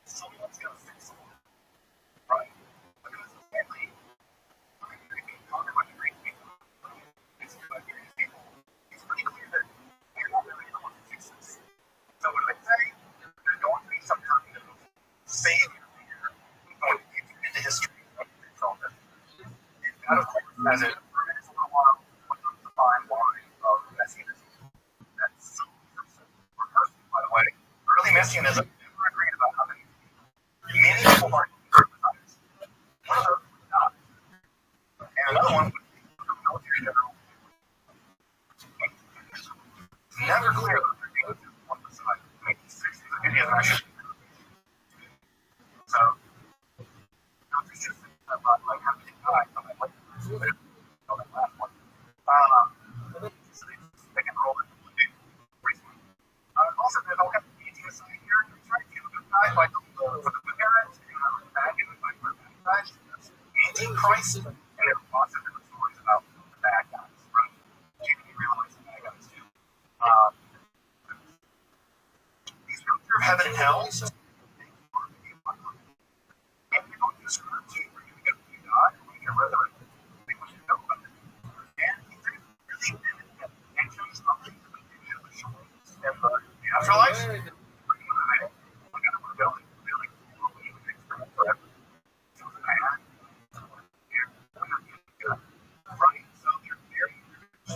Someone's gonna fix it, right? Because apparently, talking about the great people, it's pretty clear that they're not really the ones who fix this. So what do they say? There's going to be some kind of savior here going into history of fulfillment. And of course, as it remains a little while, becomes the fine line of messianism. That's some person, by the way. Early messianism never agreed about how many people are circumcised. One of those was not. And another one was the military general. It's never clear that they're being just one side. I mean, 60s and 50s actually. So, it's just about like how many guys on that last one. So they can roll it recently. Also, there's all kinds of BTS here. Right? You have a good guy like for the good guys, you have a bad guy like for the bad guys. Antichrist, and there are lots of different stories about the bad guys, right? You realize the bad guys too. These picture of heaven and hell.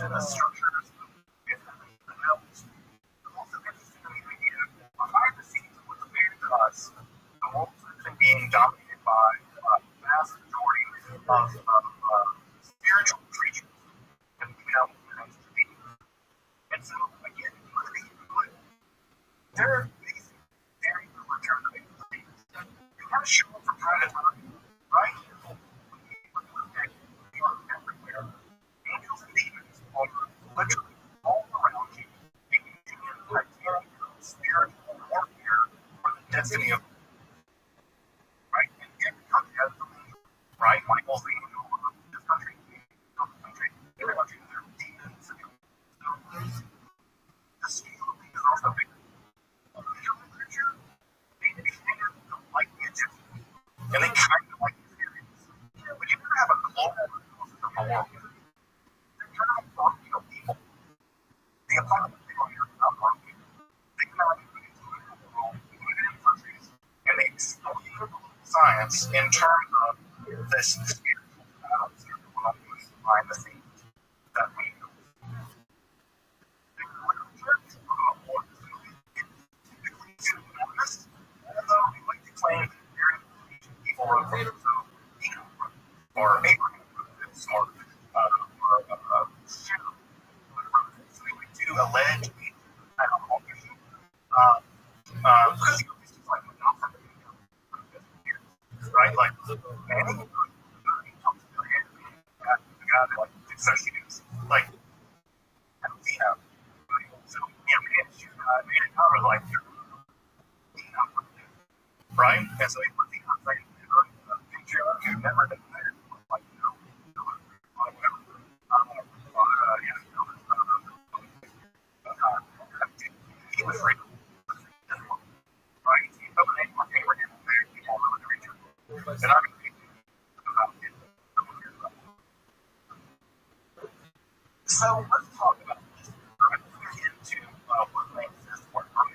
indigenous structures and notes. Also interesting to me the idea behind the scenes of what's made us the world has being dominated by a vast majority of spiritual creatures and entities. And so again, there are basic very little return of things. You have to show up from time to time, right? You are everywhere. Angels and demons are literally all around you, making you titanic spiritual warfare for the destiny of right? And every country has a belief, right? Michael's the angel of this country, every country has their demons. So the scale of things is also big. Human creature, they kind of like the Egyptians, and they kind of like the Syrians. But you never have a global system of world. They're kind of broken people. The economy is not broken. They kind of like the world, in countries, and they exploit science in terms of this spiritual balance behind the scenes that we know. Although we like to claim that very people wrote from or Abraham wrote this, or to allege authorship, because this is like not from right? Like Manny talks to the guy that like associates, like so man and power like right? And so he puts the outside picture of you never been there. Like, whatever. He was free. Right? He put the name of Abraham there, he all over the region. And I'm about it. So let's talk about this. Right? Let's get into what makes this work. What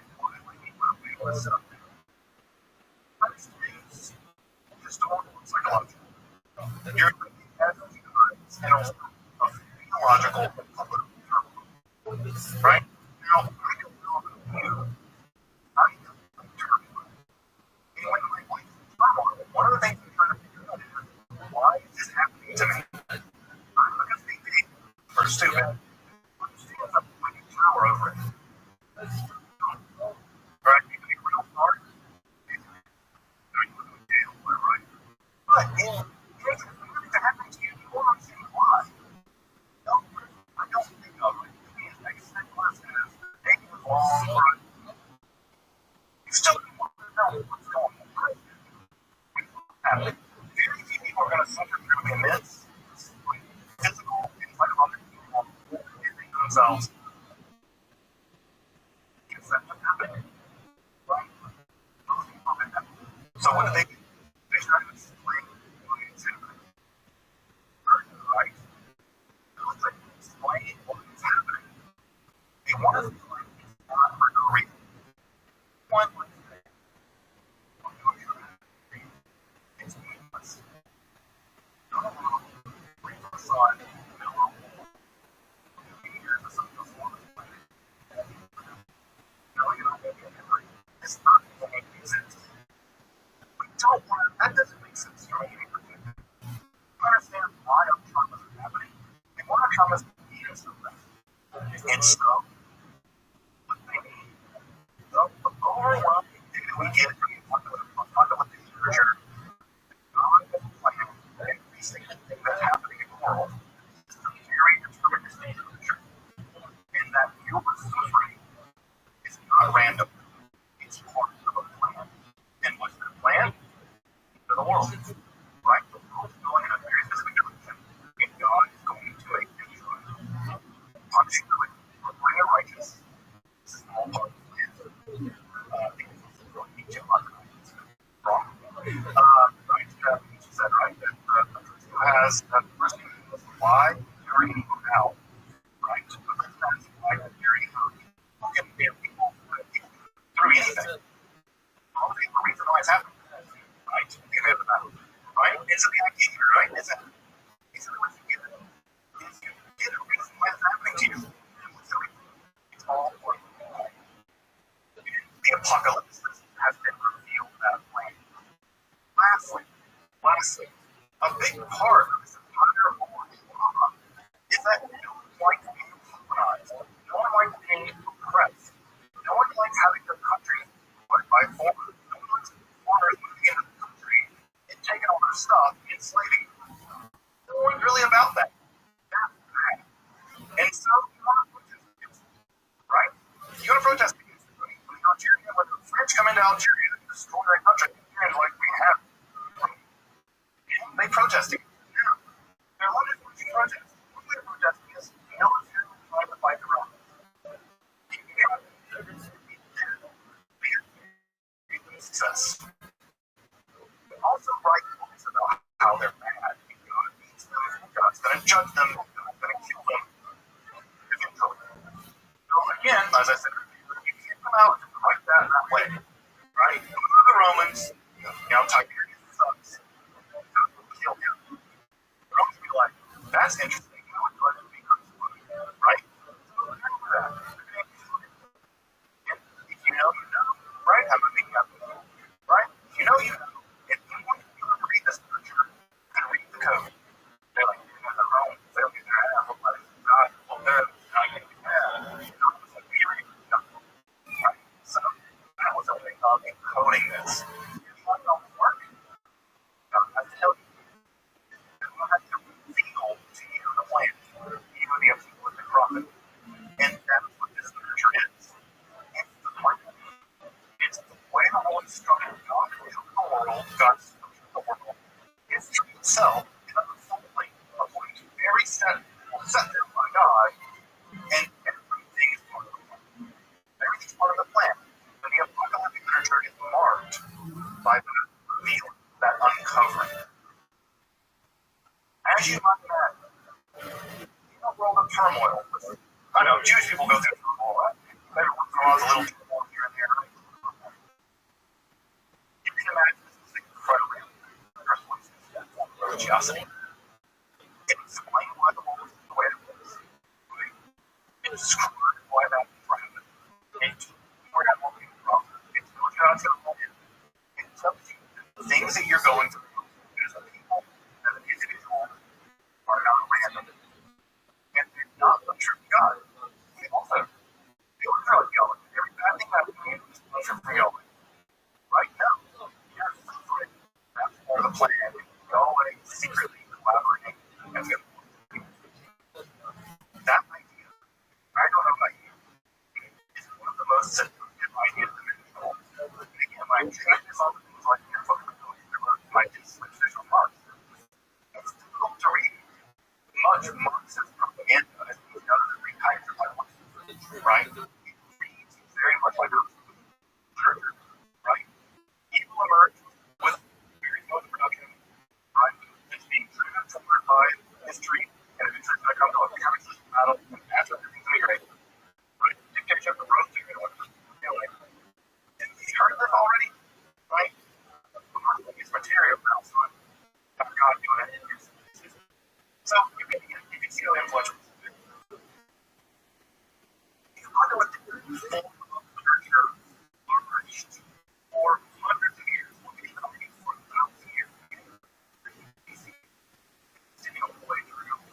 was up there. First is historical and psychological. You're looking at and also a theological and political. Right? Now, I don't know about you. I know turmoil. And when my wife is turmoil, one of the things I'm trying to figure out is why is this happening to me? I'm not going to be big or stupid. I'm still up with power over it. Right? You can be real smart. But in cases that happen to you, you won't understand why. I don't think of it as simple as taking a long run. You still want to know what's going on. Very few people are going to suffer through immense physical and psychological themselves. Because that's what's happening. Right? So what do they do? They try to explain why it's happening. Right? They try to explain why it's happening. They want to feel like it's not for no reason. One would say, it's meaningless. No, we first saw it in the middle of years or something before the planet. It's not going to make sense. That doesn't make sense to me. I understand why our traumas are happening, and why our traumas need us to rest. And so, the overwhelming thing that we get from talking with the literature, God has planned every single thing that's happening in the world is a very determined nature, and that your suffering is not random. It's part of a plan. And what's the plan? To the world. Right? The world is going in a very specific direction. And God is going to make things right. Punishing the wicked, rewarding the righteous. This is all part of the plan. Because this is going to teach you a lot of things. Wrong. Right? She said, right? That the person who has that person who knows why you're eating out. Right? The person who has why you're eating out. Who can bear people through anything. All the reason why it's happening. Right? Right? It's the idea here, right? Is that what you get? Is you get a reason why it's happening. lastly, a big part of this entire war drama is that no one likes being colonized. No one likes being oppressed. No one likes having their country put by foreigners. No one likes foreigners moving into the country and taking all their stuff and enslaving them. No one's really about that. That's bad. And so you want to protest against it, right? You want to protest against it. When the Algerian, when the French come into Algeria and destroy that country, and like we have, they protest against it. Now, there are a lot of different protests. What they're protesting is military trying to fight the Romans. Success. Also write books about how they're mad. God beats them. God's going to judge them. God's going to kill them. So again, as I said earlier, you can't come out and write that way, right? The Romans, now Tiberius sucks. Kill him. The Romans will be like, that's interesting. I would like to be crucified, right? So remember that. And if you know, you know, right? I'm a big guy, right? You know, you know. If you want to read the scripture and read the code, they're like, you know, they're wrong. They'll get their ass. God, well, they're not getting mad. So that was a way of encoding this. If one don't work, I tell you, you have to reveal to you the plan. You would be able to look at profit. And that's what this scripture is. It's the plan. It's the way the Lord structured God created the world, God structured the world. History itself is unfolding according to very set there by God, and everything is part of the plan. Everything's part of the plan. And the apocalyptic literature is marked by that revealing, that uncovering. As you might imagine, in a world of turmoil, I know Jewish people go through turmoil, right? Everyone draws a little turmoil here and there. You can imagine this is incredibly persuasive religiosity. It explains why the world is the way it is. It describes why that is happening. We're not looking from. It's what God's going to look at. It tells you the things that you're going through as a people, as an individual, are not random. And they're not the true God. They also, they were telling y'all, every bad thing that we do is pleasure for y'all. Right now, you're suffering. That's part of the plan. Y'all secretly collaborating and that idea, I don't know about you, is one of the most seductive ideas in the world. Again, my practice on things like your book, my official marks. It's difficult to read. Much Marxist propaganda has been done to retype your language, right? It reads very much like a literature, right? Evil emerged with very no production, right? It's being transformed by history, and eventually it's going to come to a cataclysmic battle, and after everything's going to be great, right? Dictatorship of Rothschild, and we heard this already, right? It's material now, so I'm God doing it. So you can see how influential this is. You wonder what the form of literature flourished for hundreds of years, what became for 1,000 years. Sitting all the way through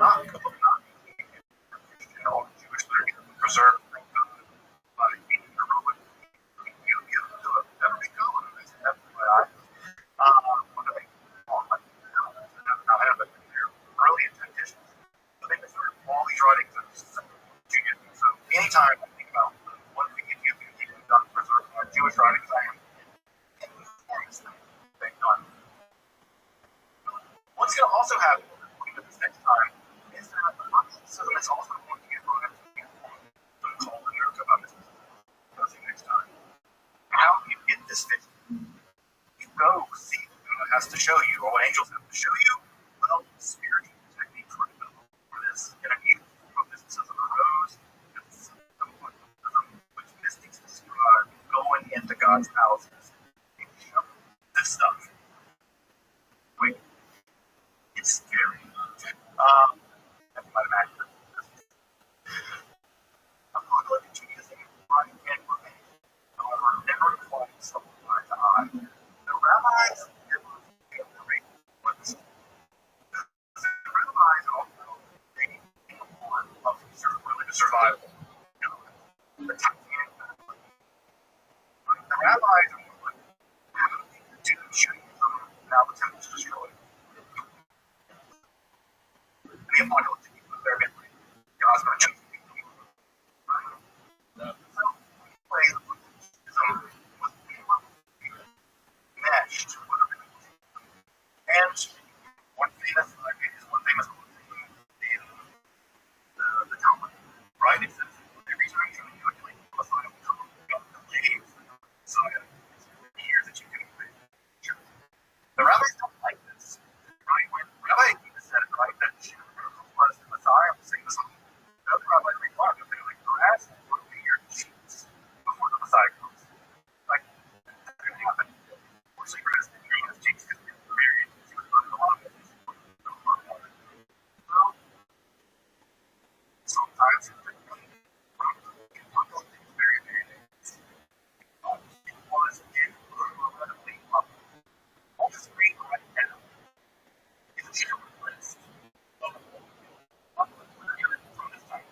not Jewish literature preserved by being heroic. You do it. That would be cool. That's why what do they call it? Not have it. They're brilliant tacticians. So they preserve all these writings of Judaism. So anytime I think about what we can do to keep them preserved Jewish writings, I am informed they've done. What's going to also happen this next time is that the Rothschild is also going to get brought up to the some call America about this next time. How do you get this vision? You go see what God has to show you, or what angels have to show you. Well, spiritual techniques were developed for this. And a new form of mysticism arose, which mystics describe going into God's houses and this stuff. Wait. It's scary. That's my imagine. Apocalyptic Judaism can remain, however, never quite so eye to eye. The rabbis never incorporate what's the rabbis also take a form of religious survival. The Titanic. The rabbis are like, how do we do Judaism now the temple's destroyed? The apocalyptic people are very big. God's going to choose people. So, meshed with and one famous quote the Talmud, right? It says every time you calculate the Messiah will come, the slaves, Messiah, the years that you can wait. The rabbis don't like this, right? When Rabbi said it right that she was the Messiah, I'm saying this. The other rabbis replied that they're like, perhaps it will be your cheeks before the Messiah comes. Like, that could happen. Unfortunately, for us, his cheeks because we were married. She was running along with this. So, sometimes it's very, very nice. It was incredibly lovely. I'll just read right now. It's a short list of literature from this time.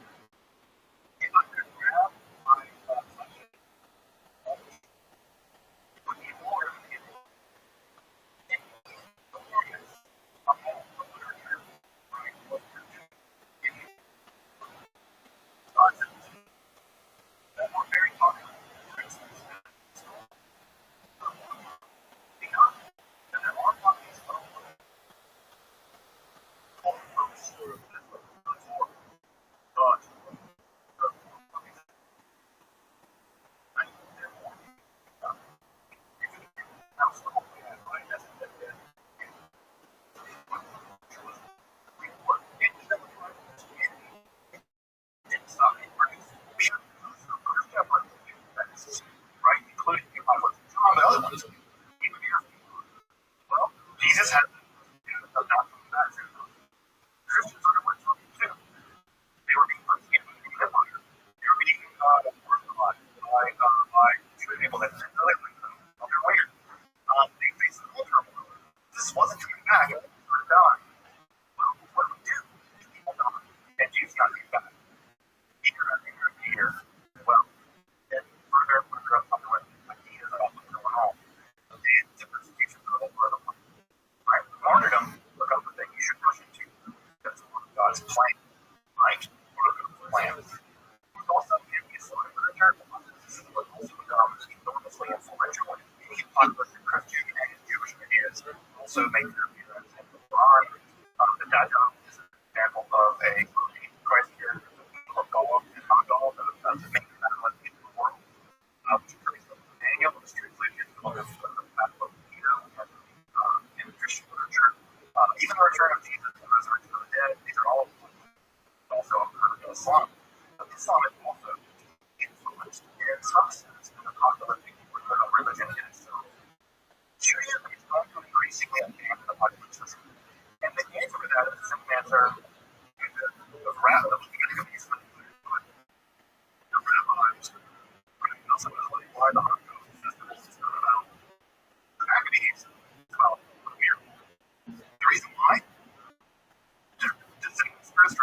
If I could grab my touch, it would be more of an awareness of all the literature, right? That were very popular, for instance, because there are copies of all books before God. Right, including the other ones. Well, Jesus had not that Christians underwent something too. They were being persecuted by the empire. They were being marginalized by Jewish people that didn't really like them on their way. They faced the cultural war. This wasn't coming back. It was dying. Well, what do we do? People die. And Jesus got to come back. Here. Well, and further up on the way, ideas about what's going on. The persecution of the whole other one. Right? Martyrdom becomes the thing you should rush into. That's one of God's plan. Right? One of God's plans. It's also envious of literature. This is what also becomes enormously influential in any popular Christian and Jewish ideas. Also make their appearance in the Quran. The Dada is an example of a Christ character of God and not God to make the battle in the world. Which is very Daniel was translated into the battle of Peter in Christian literature. Even the return of Jesus and the resurrection of the dead, these are all also occurred in Islam. But Islam is also influenced in some sense in the apocalyptic religion in itself. Judaism is going to increasingly abandon apocalypticism. And the answer to that is the simple answer of wrath of the enemies of the rabbis. Also, why the Holocaust system is not about the Maccabees, it's about the miracle. The reason why? The same Chris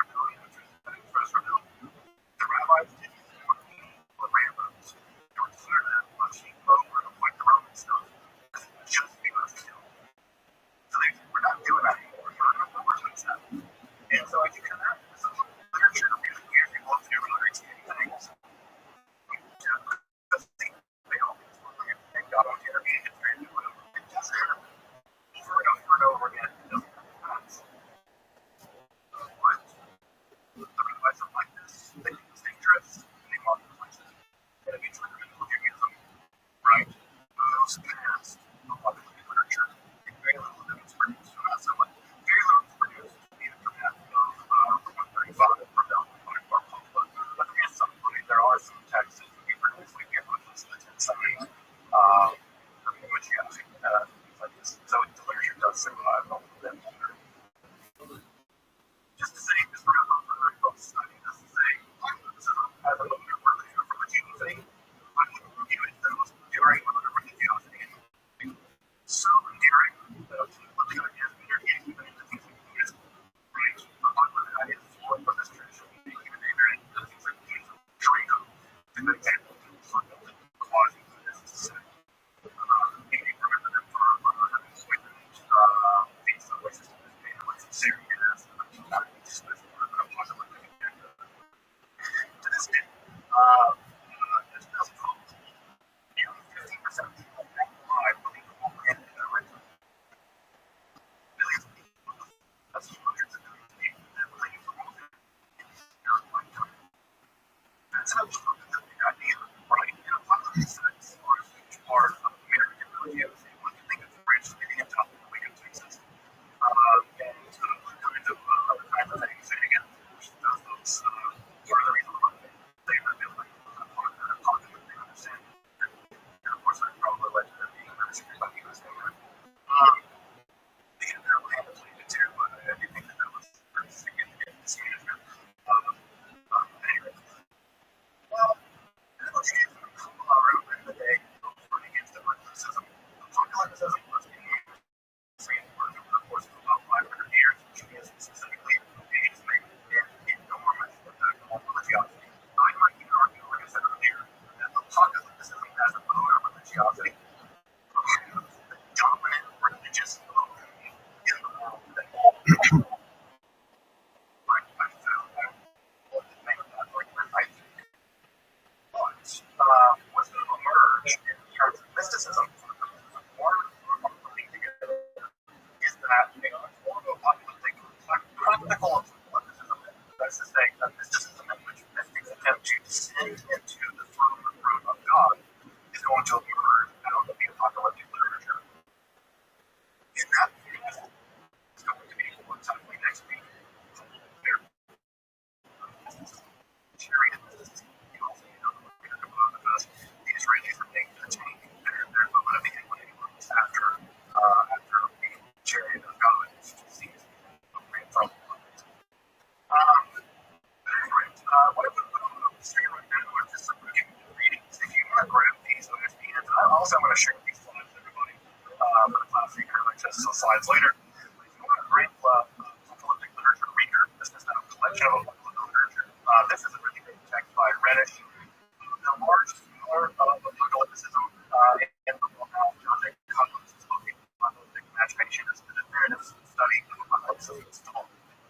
still,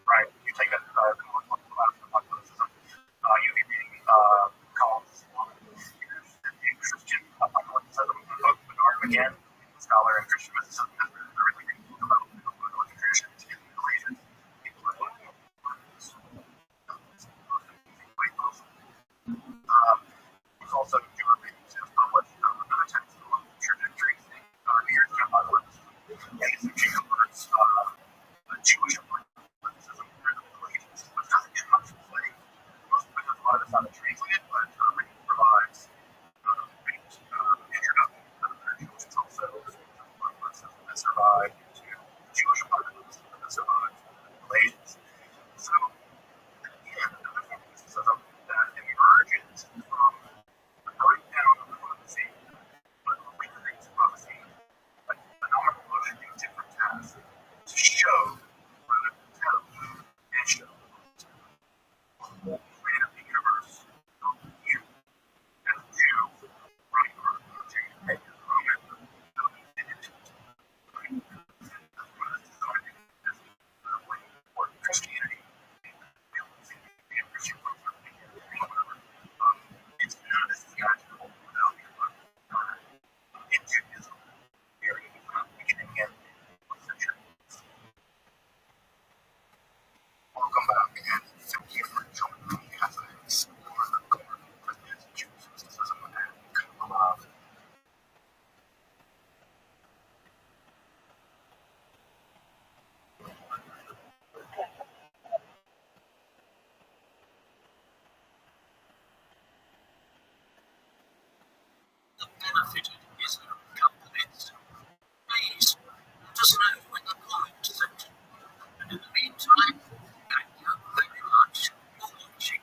right? You take a apocalypticism, you be reading Collins' Christian apocalypticism, both Bernard again, scholar and Christian mysticism, has really reading about the traditions in Galatians. People are looking at he's also doing things as published another text on trajectory. Here's John Apocalypse. Yeah, he's a Jewish Jewish apocalypticism in the Galatians, which doesn't get much play, mostly because a lot of it's not translated, but it provides introduction to the church. It's also apocalypticism that survived to Jewish apocalypticism that survived Galatians. So, again, another thing that emerges from the breakdown of prophecy, but links prophecy, like phenomenal motion in different tasks to show, rather than tell, and show the plan of the universe of you as a Jew running across the Jew and your comment in it. That's what it's designed as a way for Christianity and Christian whatever. It's not as theatrical without in Judaism, very beginning and century. Welcome back, and thank you for joining me as I explore the core Christianity, Jewish mysticism, and love. The benefited is convinced. Please let us know in the comment section. And in the meantime, thank you very much for watching.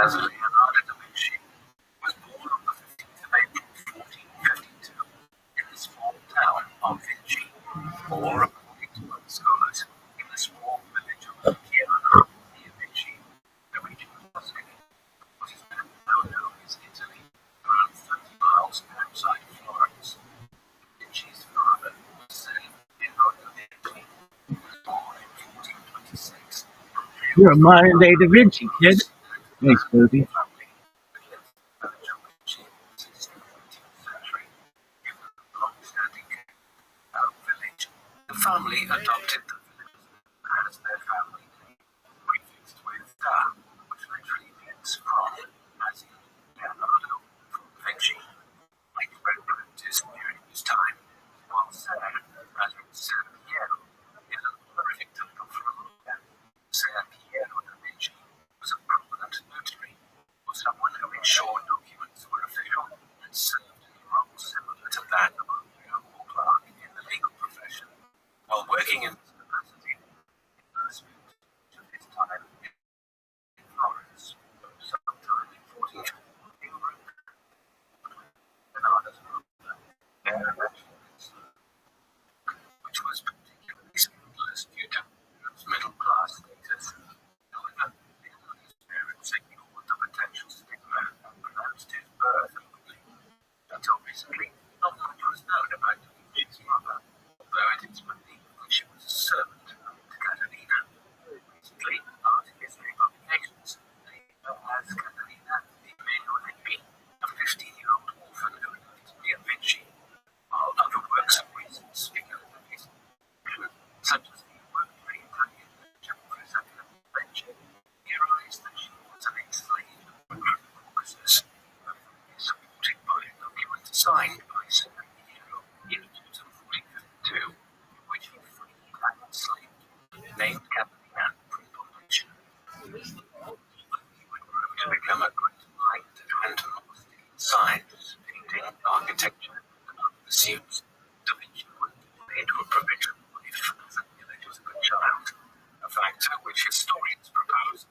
as Leonardo da Vinci was born on the 15th of April 1452 in the small town of Vinci, or according to other scholars, in the small village of Chiano near Vinci, the region of Tuscany, what is now known as Italy, around 30 miles outside Florence. Vinci's father was Leonardo da Vinci, who was born in 1426. You're a modern day Da Vinci kid. Thanks, baby. The family adopted the village as their family name, prefixed with Da, which literally means from, as in Leonardo from Vinci. Widespread practice during his time, while Ser, as in Ser Piero, is an honorific title for a lawyer. Ser Piero da Vinci was a prominent notary, or someone who ensured documents were official and served in a role similar to that of a lawyer or clerk in the legal profession. While working in this capacity, he first moved to his time in Florence, sometime in 1420, in Rome, Leonardo's brother, which was particularly scandalous due to its middle-class status. However, Leonardo's parents ignored the potential stigma and pronounced his birth openly. Until recently, not much was known about Da Vinci's mother, although it is believed that she was a servant to Caterina. Recently, art history publications named her as Caterina di Rabbi, a 15-year-old orphan who lived near Vinci, while other works of recent speculative such as the work of the Italian Giacomo Benci, theorized that she was an enslaved woman from Caucasus, supported by a document signed by Ser Piero in autumn 1452, in which he freed and enslaved, named Caterina pre-publication. He would grow to become a great mind and master in science, painting, architecture, and other pursuits. Da Vinci was into a provincial life as an illegitimate child, a factor which historians propose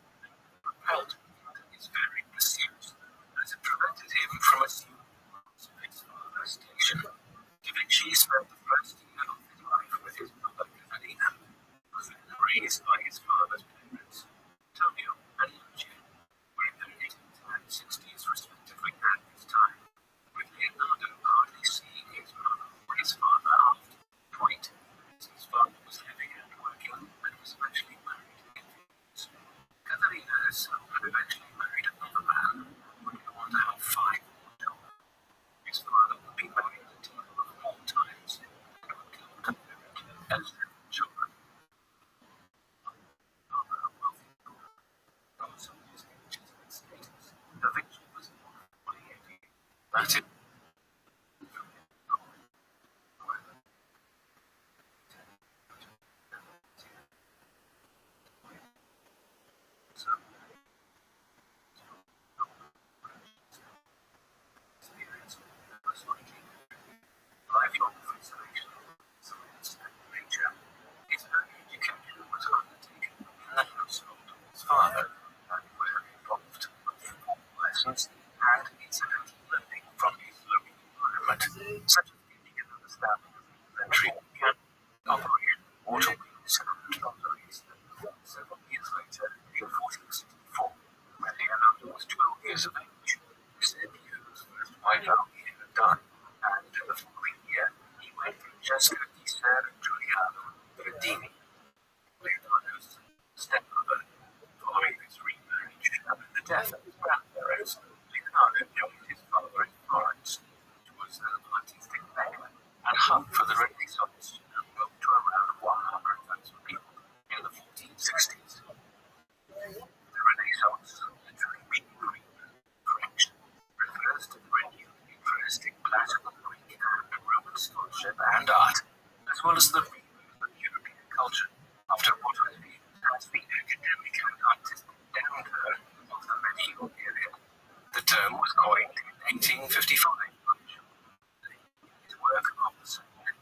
propelled him into his varied pursuits, as it prevented him from assuming parts of his father's station. Da Vinci spent the first year of his life with his mother Caterina, who was then raised by his father's parents, Antonio and Lucia, who were in their 80s and 60s respectively at this time, with Leonardo hardly seeing his mother or his father after the point, as his father was living and working and was eventually married in Venice. Caterina herself had eventually married another man who would go on to have 5 more children. His father would be married a total of 4 times and would go on to parent 7 children. Father, a wealthy couple, regardless of his illegitimate status, Da Vinci was born at 28. That is, lifelong fascination with science and nature. His early education was undertaken in the household of his father, and where it involved both formal lessons and incidental learning from his local environment, such as gaining an understanding of elementary mechanics, operation of water wheels and lotteries. Several years later, in 1464, when Leonardo was 12 years of age, Ser Piero's first white army had done, and the following year, he went from Francesco di Ser Giuliano Berdini, Leonardo's stepmother. Following this remarriage and the death of his grandparents, Leonardo joined his father in Florence, which was an artistic mecca and hub for the Renaissance, and wrote to around 100,000 people in the 1460s. The Renaissance, literally meaning French, refers to the renewed interest in classical Greek and Roman scholarship and art, as well as the rebirth of European culture after what was viewed as the academic and artistic downturn of the medieval period. The term was coined in 1855 by his work of the same name,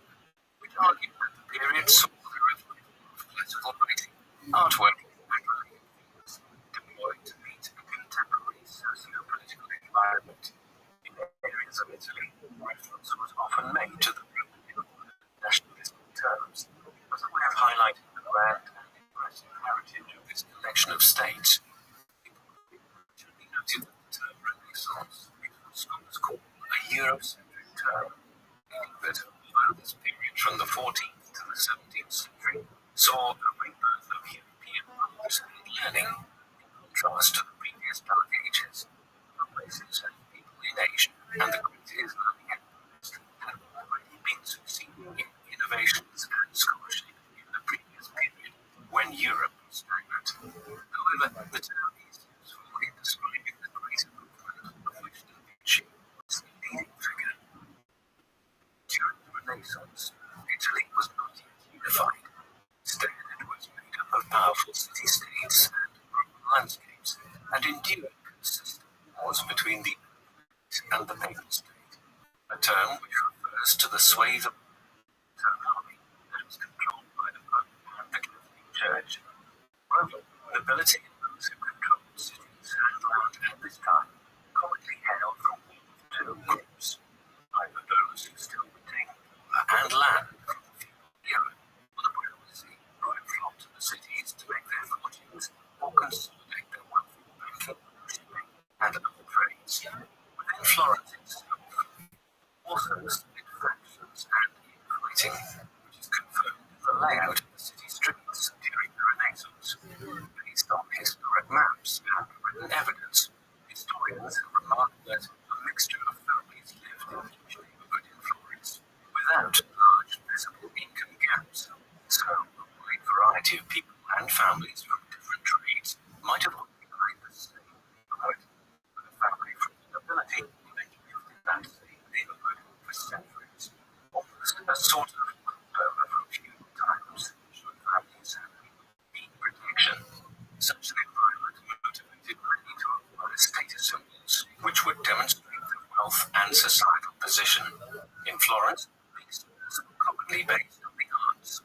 which argued that the period saw the revival of classical writing, artwork, and creative fields deployed to meet a contemporary 14th to the 17th century saw a rebirth of European knowledge and learning, in contrast to the previous Dark Ages. The places and people in Asia and the great Islamic empires had already been succeeding in innovations and scholarship in the previous period, when Europe was stagnant. However, the term is useful in describing the greater movement of which Da Vinci was the leading figure. During the Renaissance, Italy was not yet unified. Instead, it was made up of powerful city-states and urban landscapes, and endured consistent wars between the and the papal state, a term which refers to the swathe of the army that was controlled by the Pope and the Catholic Church. Moreover, nobility and those who controlled cities and land at this time commonly hailed from one of two groups, either those who still retained power and land from the feudal era, or the bourgeoisie who had flocked to the cities to make their fortunes or consolidate their wealth in banking, shipping, and other trades. Within Florence itself, also split factions and infighting, which is confirmed in the layout of the city streets during the Renaissance. Based on historic maps and written evidence, historians have remarked that a mixture of families lived in each neighborhood in Florence, without large visible income gaps. So, a wide variety of people and families from different trades might have occupied the same neighborhood. But a family from the nobility may have lived in that same neighborhood for centuries, almost a sort of crossover from feudal times, should families have need protection. Such an environment motivated many to acquire status symbols, which would demonstrate their wealth and societal position. In Florence, these symbols were commonly based on the arts.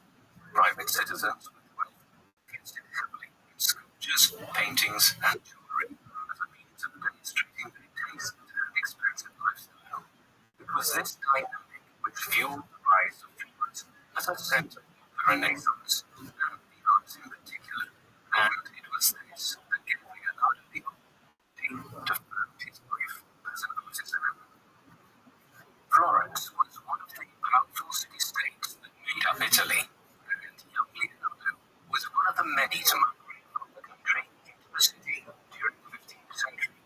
Private citizens with wealth invested heavily in sculptures, paintings, and jewelry as a means of demonstrating their taste and expensive lifestyle. It was this dynamic which fueled the rise of Florence as a center of the Renaissance, and the arts in particular, and it was this that gave Leonardo the opportunity to found his life as an artisan. Florence was one of the powerful city-states that made up Italy, and young Leonardo was one of the many to migrate from the country into the city during the 15th century,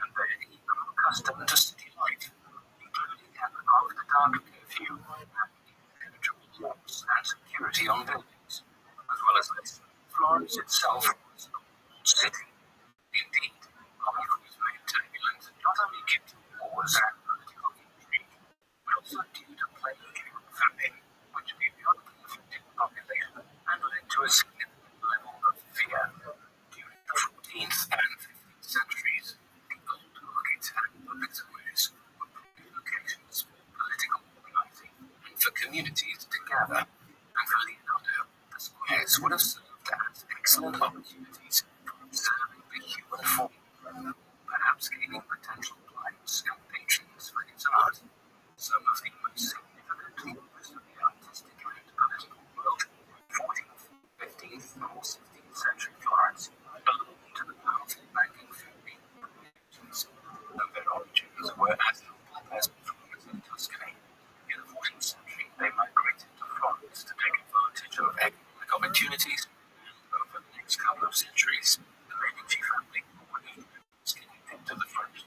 and there he grew accustomed to city life, including an after-dark curfew and impenetrable locks and security on buildings. As well as this, Florence itself was a walled city. Indeed, life was made turbulent not only due to wars and political intrigue, but also due to plague and famine, which periodically afflicted the population and led to a significant level of fear. During the 14th and 15th centuries, the old market and public squares were prime locations for political organizing and for communities to gather. And for Leonardo, the squares would have served as excellent opportunities for observing the human form, perhaps gaining potential clients and patrons for his art. Some of the most significant figures of the artistic and political world, 14th, 15th, or 16th century Florence, belonged to the powerful banking family of the Medicis, though their origins were as humble as performers in Tuscany. In the 14th century, they migrated to Florence to take advantage of economic opportunities, and over the next couple of centuries, the Medici family were connected to the French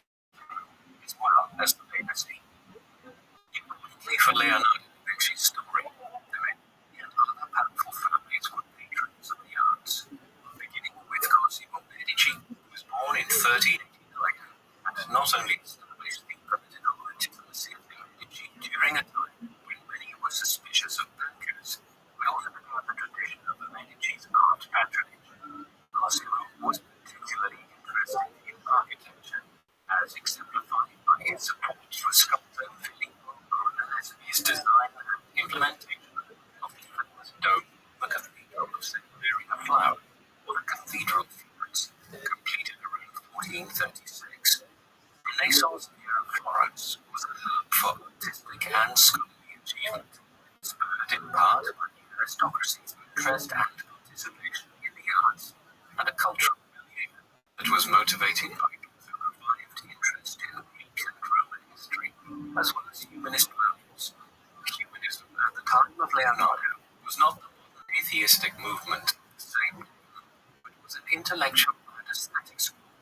atheistic movement at the same time, but was an intellectual and aesthetic school,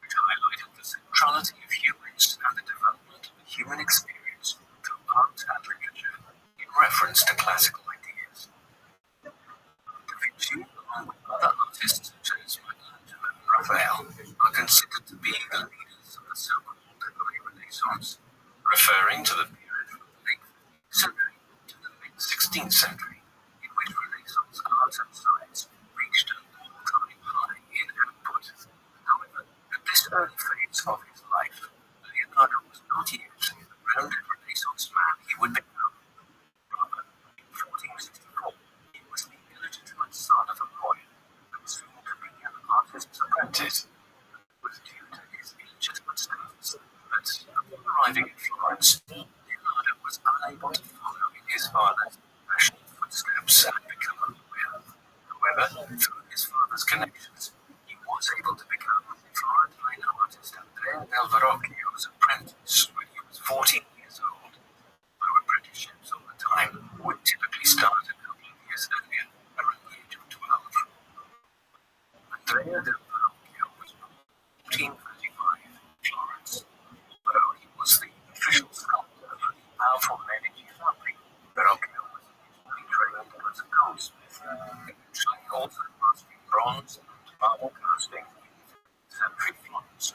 which highlighted the centrality of humans and the development of the human experience through art and literature in reference to classical ideas. Da Vinci, along with other artists such as Michelangelo and Raphael, are considered to be the leaders of the so-called early Renaissance, referring to the period from the late 15th century to the late 16th century, in which Renaissance art and science reached an all-time high in output. However, at this early phase of his life, Leonardo was not yet the rounded Renaissance man he would become. Rather, in 1464, he was the illegitimate son of a lawyer and soon to be an artist's apprentice. It was due to his illegitimate status that, upon arriving in Florence, Leonardo was unable to follow in his father's passionate footsteps and become a lawyer. However, through his father's connections, he was able to become Florentine artist Andrea del Verrocchio's apprentice when he was 14 years old, though apprenticeships of the time would typically start a couple of years earlier, around the age of 12. Andrea del Verrocchio was born in 1435 in Florence. Although he was the official sculptor of the powerful Medici family, Verrocchio was originally trained as a goldsmith, eventually also mastering bronze and marble casting in 15th century Florence.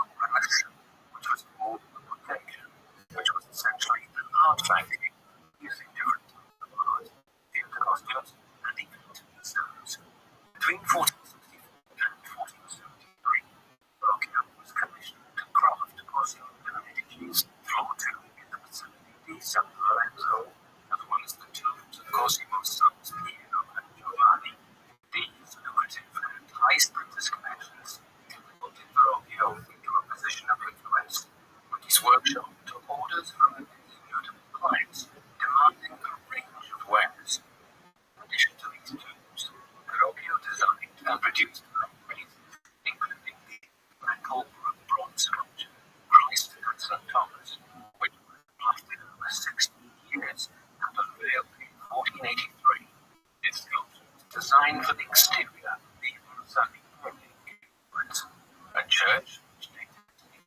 Renaissance, which was called the Bottega, which was essentially an art factory using different types of art, theatre costumes, and even stones. Between 1464 and 1473, Verrocchio was commissioned to craft Cosimo de' Medici's floor tomb in the vicinity di San Lorenzo, as well as the tombs of Cosimo's sons Piero and Giovanni. These lucrative and high-status connections catapulted Verrocchio into a position of influence, when his workshop took orders from many notable clients, demanding a range of wares. In addition to these tombs, Verrocchio designed and produced libraries, including the Michael bronze sculpture Christ and St. Thomas, which was crafted over 60 years and unveiled in 1483. This sculpture was designed for the exterior of the Versailles building, a church which dated to the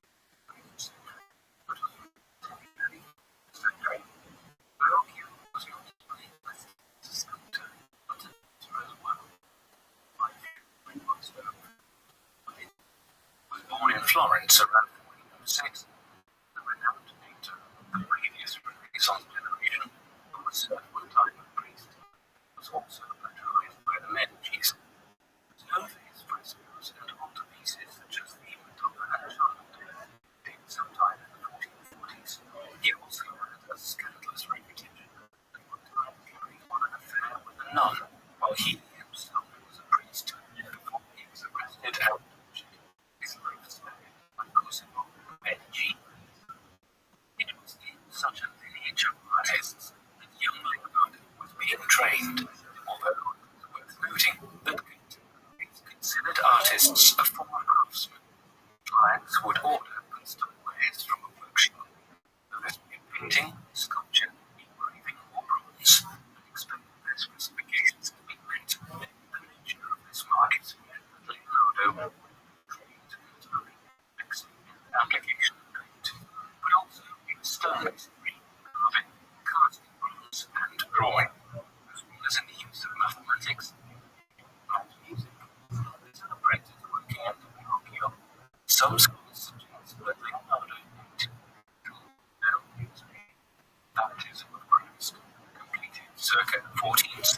15th century, but was relatively early 14th century. Verrocchio was not only a sculptor, but a painter as well. Was born in Florence around 1406. The renowned painter of the previous Renaissance generation, who was at one time a priest, was also patronized by the Medicis. He was known for his frescoes and altarpieces such as the Madonna and Charlotte, dated sometime in the 1440s. He also had a scandalous reputation, and one time carried on an affair with a nun, while he himself was a priest, before he was arrested and tortured. His life spared by Cosimo Medici. It was in such a lineage of artists that young Leonardo was being trained, although it's worth noting that painters considered artists a form of craftsmen. Clients would order custom wares from a workshop, whether it be painting, sculpture, engraving, or bronze, and expected their specifications to be met. The nature of this market meant that Leonardo trained not only in mixing and application of paint, but also in stone masonry, carving, casting bronze, and drawing, as well as in the use of mathematics and music. As an apprentice working under Verrocchio, some scholars suggest that Leonardo painted the Baptism of Christ, completed circa 1472,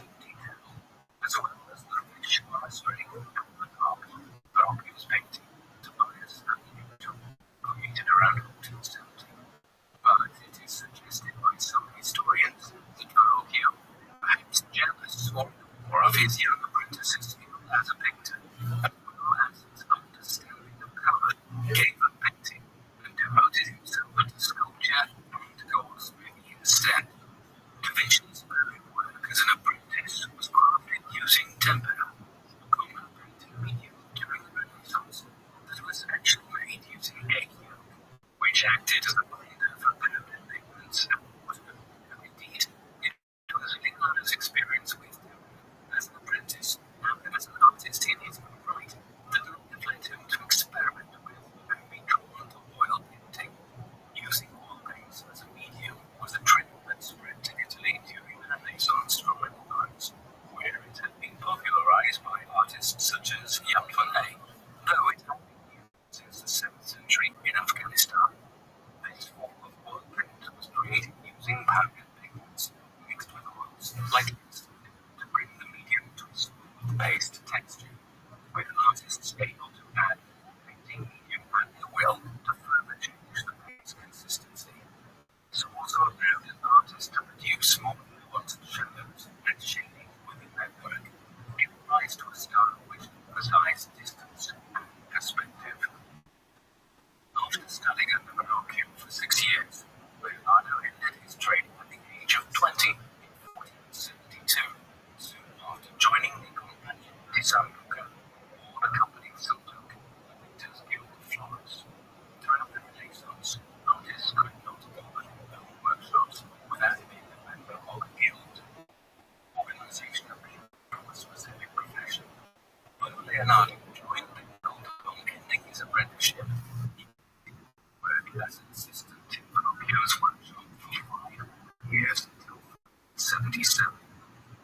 as well as the rich monastery and the park. Verrocchio's painting, Tobias and the Angel, completed around 1470. But it is suggested by some historians that Verrocchio, perhaps jealous or of his young apprentice's skill as a painter, as well as his understanding of colour, gave up painting and devoted himself to sculpture and goldsmithing instead. Da Vinci's early work as an apprentice was crafted using tempera, a common painting medium during the Renaissance that was actually made using egg yolk, which acted as a binder for powdered pigments and water. And indeed, it was Leonardo's experience with Renaissance to recognize, where it had been popularized by artists such as Jan van Eyck, though it had been used since the 7th century in Afghanistan. This form of oil print was created using powdered pigments mixed with oils like this to bring the medium to a smooth paste texture, with artists able to add painting medium at their will to further change the paint's consistency. This also allowed an artist to produce more nuanced shadows and shading within their work, giving rise to a style which emphasized distance and perspective. After studying at the Rothschild for 6 years, Leonardo ended his training at the age of 20 in 1472, soon after joining the Compagnia di San Luca, or the Company of St. Luke, the Painters Guild of Florence. Throughout the Renaissance, artists could not open their own workshops without being a member of a guild. Organization appeared from a specific profession. When Leonardo joined the guild upon ending his apprenticeship, as an assistant in Pinocchio's workshop for 5 years until 1977.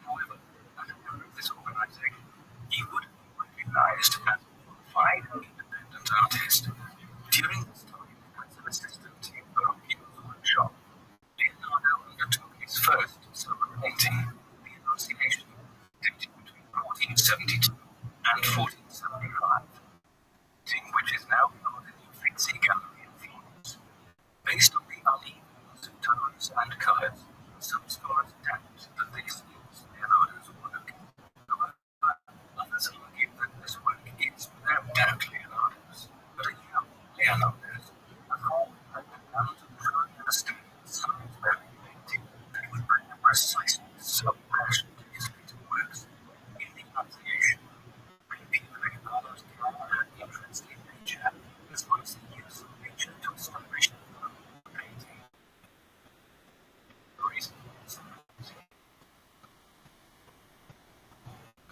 However, as a member of this organization, he would be recognized as a qualified independent artist. During this time as an assistant in Pinocchio's workshop, Leonardo undertook his first solo painting, The Annunciation, dated between 1472 and 1475, which is now held in the Uffizi Gallery in Florence. Based on the uneven tones and colors, some scholars doubt that this is Leonardo's work. However, others argue that this work is without doubt Leonardo's, but a young Leonardo's, a form that began to truly understand the science of painting and would bring a preciseness of passion to his later works. In the Annunciation, Leonardo's had interest in nature, as well as the use of nature to establish painting.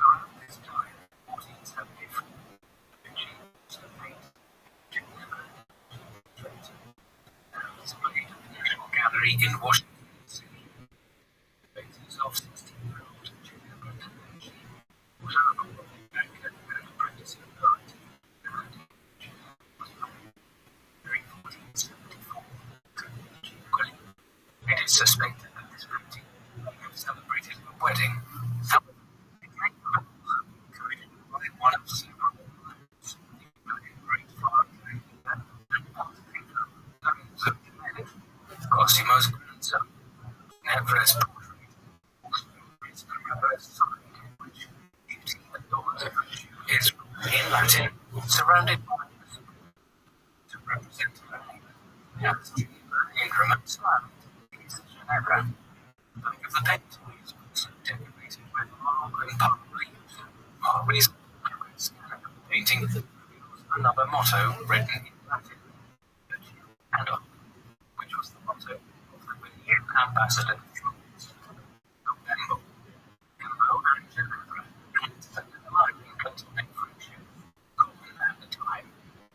Around this time, 1474, Vinci was to paint Geneva displayed at the National Gallery in Washington, D.C. Paintings of 16-year-old Geneva da Vinci was unable back at an apprenticing art, and Geneva was married during 1474 to Vinci. It is suspected that this painting may have celebrated a wedding. However, it may have also been included within one of several ornaments in Great Florence and Ponte Lorenzo de' Medici, Cosimo's grandson. Nevra's portrait also is the reverse side, in which beauty adorns virtue is in Latin, surrounded by to represent as Geneva in Romance land is Ginevra. The back of the painting is also decorated with marble and palm leaves. Marley's scanner of the painting reveals another motto written in Latin, Virtue and Hope, which was the motto of the new ambassador to Florence, Bembo. Bembo and Ginevra had an enlightening platonic friendship, common at the time,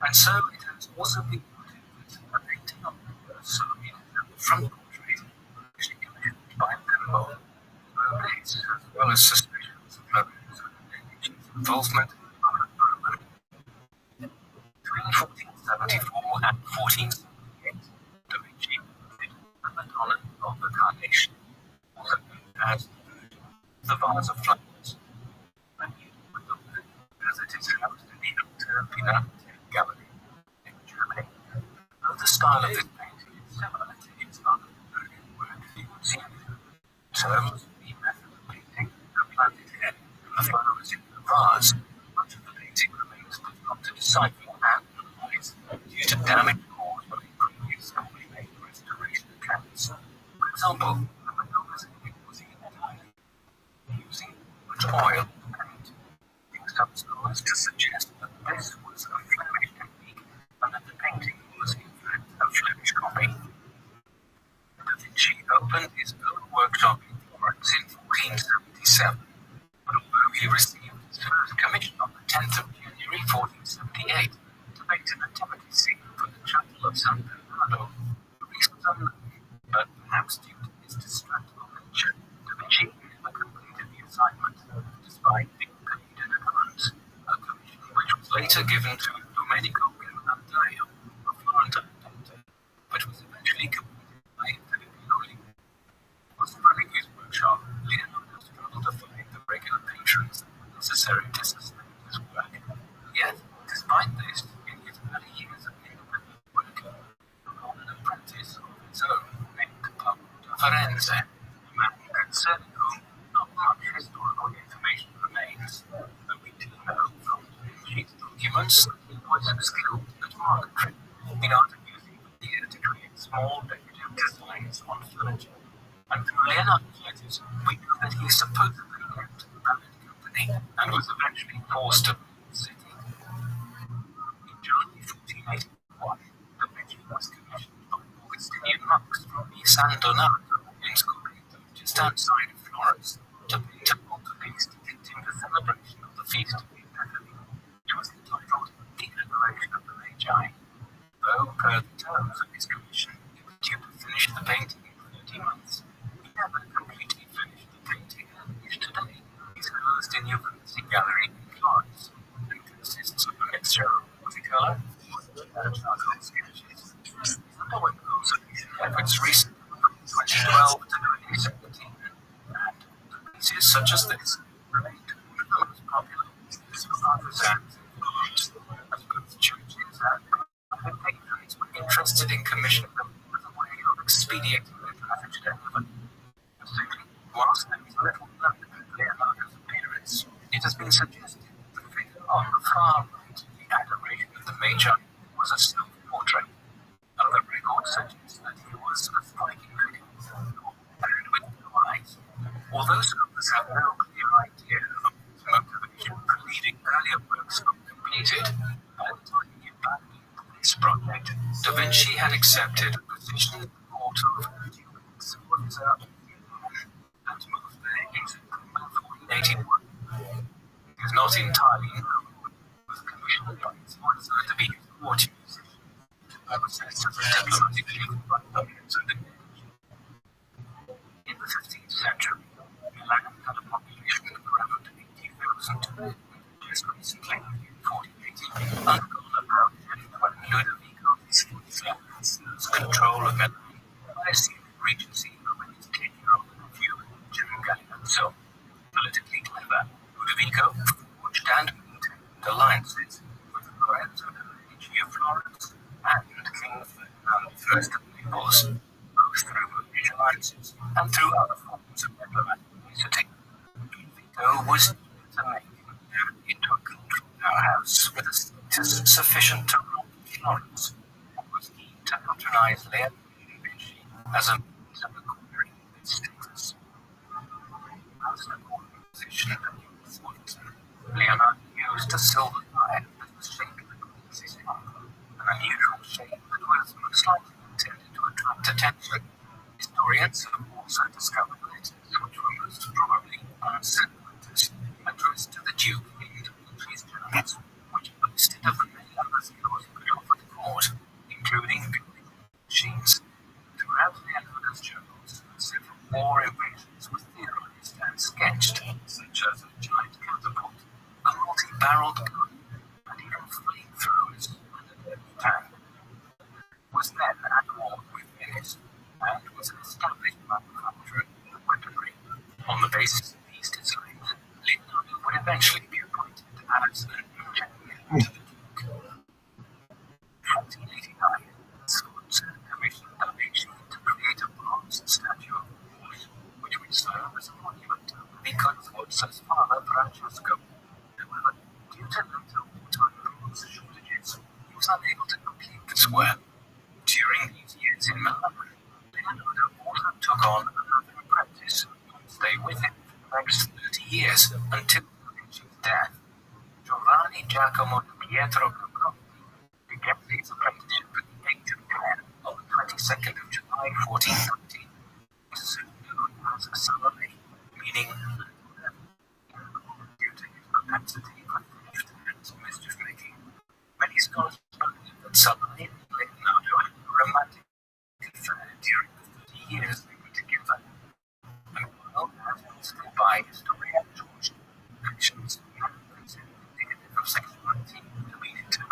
and so it has also been noted that a painting of the Soviet at the front portrait was actually commissioned by Bembo, although this, as well as suspicions of Lorenzo de' Medici's involvement, are unproven. Between 1474 and 1478, Da Vinci did the Madonna of the Carnation, also known as the Virgin, the Vase of Flowers, and as it is housed in the Alta Pinante Gallery in Germany. Though the style of this painting is similar to its other earlier work, you would see in terms of the method of painting the planted head and the flowers in the vase, much of the painting remains difficult to decipher and analyze due to damage caused by previous complete restoration accounts. For example, the Madonna's head was entirely using much oil to paint, leading some scholars to suggest that this was a Flemish technique and that the painting was in fact a Flemish copy. Da Vinci opened his own workshop in Florence in 1477, but although he received his first commission on the 10th of January 1478 to paint a nativity scene for the chapel of San Bernardo, the reason is unknown, but perhaps due to his distractible nature, Da Vinci commissioned to Domenico Ghirlandaio, a Florentine painter, but was eventually completed by Filipino Lee. While running his workshop, Leonardo struggled to find the regular patrons necessary to sustain his work. Yet, despite this, in his early years of independent work, he became an apprentice of his own named Pablo da Firenze, a man concerning whom not much historical information remains, but we do know from ancient documents that he was skilled at marquetry, the art of using veneer to create small decorative designs on furniture. And through Leonardo's letters, we know that he supposedly left the Ballet Company and was eventually forced to leave the city. In July 1481, Da Vinci was commissioned by Augustinian monks from the San Donato in Spoleto, just outside of Florence, to paint a altarpiece depicting the celebration of the Feast of the Epiphany, which was entitled The Adoration of the Magi. Though, per the terms of his commission, he was due to finish the painting in 30 months, he never completely finished the painting, which today is housed in the Uffizi Gallery in Florence, and consists of a mixture of watercolor and charcoal sketches. He underwent conservation efforts recently from 2012 to 2017, and pieces such as this remained one of the most popular pieces of artisans in Florence, as both churches and private patrons were interested in commissioning them as a way of expediting their passage to heaven. Secondly, whilst there is little known about Leonardo's appearance, it has been suggested that the figure on the far right, the Adoration of the Magi, was a self-portrait. Other records suggest that he was a striking figure, and with blue eyes. Although scholars have no clear idea of his motivation for leaving earlier works uncompleted, by the time he abandoned this project, Da Vinci had accepted a position at the court of Duke Sforza and moved there in September 1481. It is not entirely known who was commissioned by Sforza to be his court musician, but was said to be diplomatically by Dominus and the In the 15th century, Milan had a population of around 80,000, just recently, in 1480, undergone a bloodshed when Ludovico Sforza assumes control of Milan by assuming regency over his 10-year-old nephew, Gian Galeazzo. Politically clever, Ludovico forged and maintained alliances with Lorenzo de' Medici of Florence and King Ferdinand I of Naples, both through British alliances and through other forms of diplomatic visiting. Ludovico was eager to make him into a cultural powerhouse with a status sufficient to rule Florence, and was keen to patronize Leonardo da Vinci as a means of acquiring this status. As an important position that he was wanting, Leonardo used a silver lyre that was shaped like a horse's hump, an unusual shape that was most likely intended to attract attention. Historians have also discovered letters which were most probably unsent letters addressed to the Duke in his journals, which boasted of many other skills he could offer the court, including building machines. Throughout Leonardo's journals, several war inventions were theorized and sketched, such as a giant catapult, a multi-barreled gun, and even flamethrowers and an earth tank. Was then at war with Venice, and was an established manufacturer of weaponry. On the basis of these designs, Leonardo would eventually be appointed as an engineer to the Duke. In 1489, Sforza commissioned Da Vinci to create a bronze statue of a horse, which would serve as a monument to Enrico Sforza's father, Francesco. However, due to later wartime bronze shortages, he was unable to complete this work. During these years in Milan, Leonardo also took on another apprentice who would stay with him for the next 30 years until Da Vinci's death. Giovanni Giacomo di Pietro Caproni began his apprenticeship at the age of 10 on the 22nd of July 1490. He was soon known as Salome, meaning due to his propensity for theft and mischief-making. Many scholars believe that Salome and Leonardo had a romantic affair during the 30 years they were together. And while, as posted by historian George, actions not considered indicative of sexuality to be determined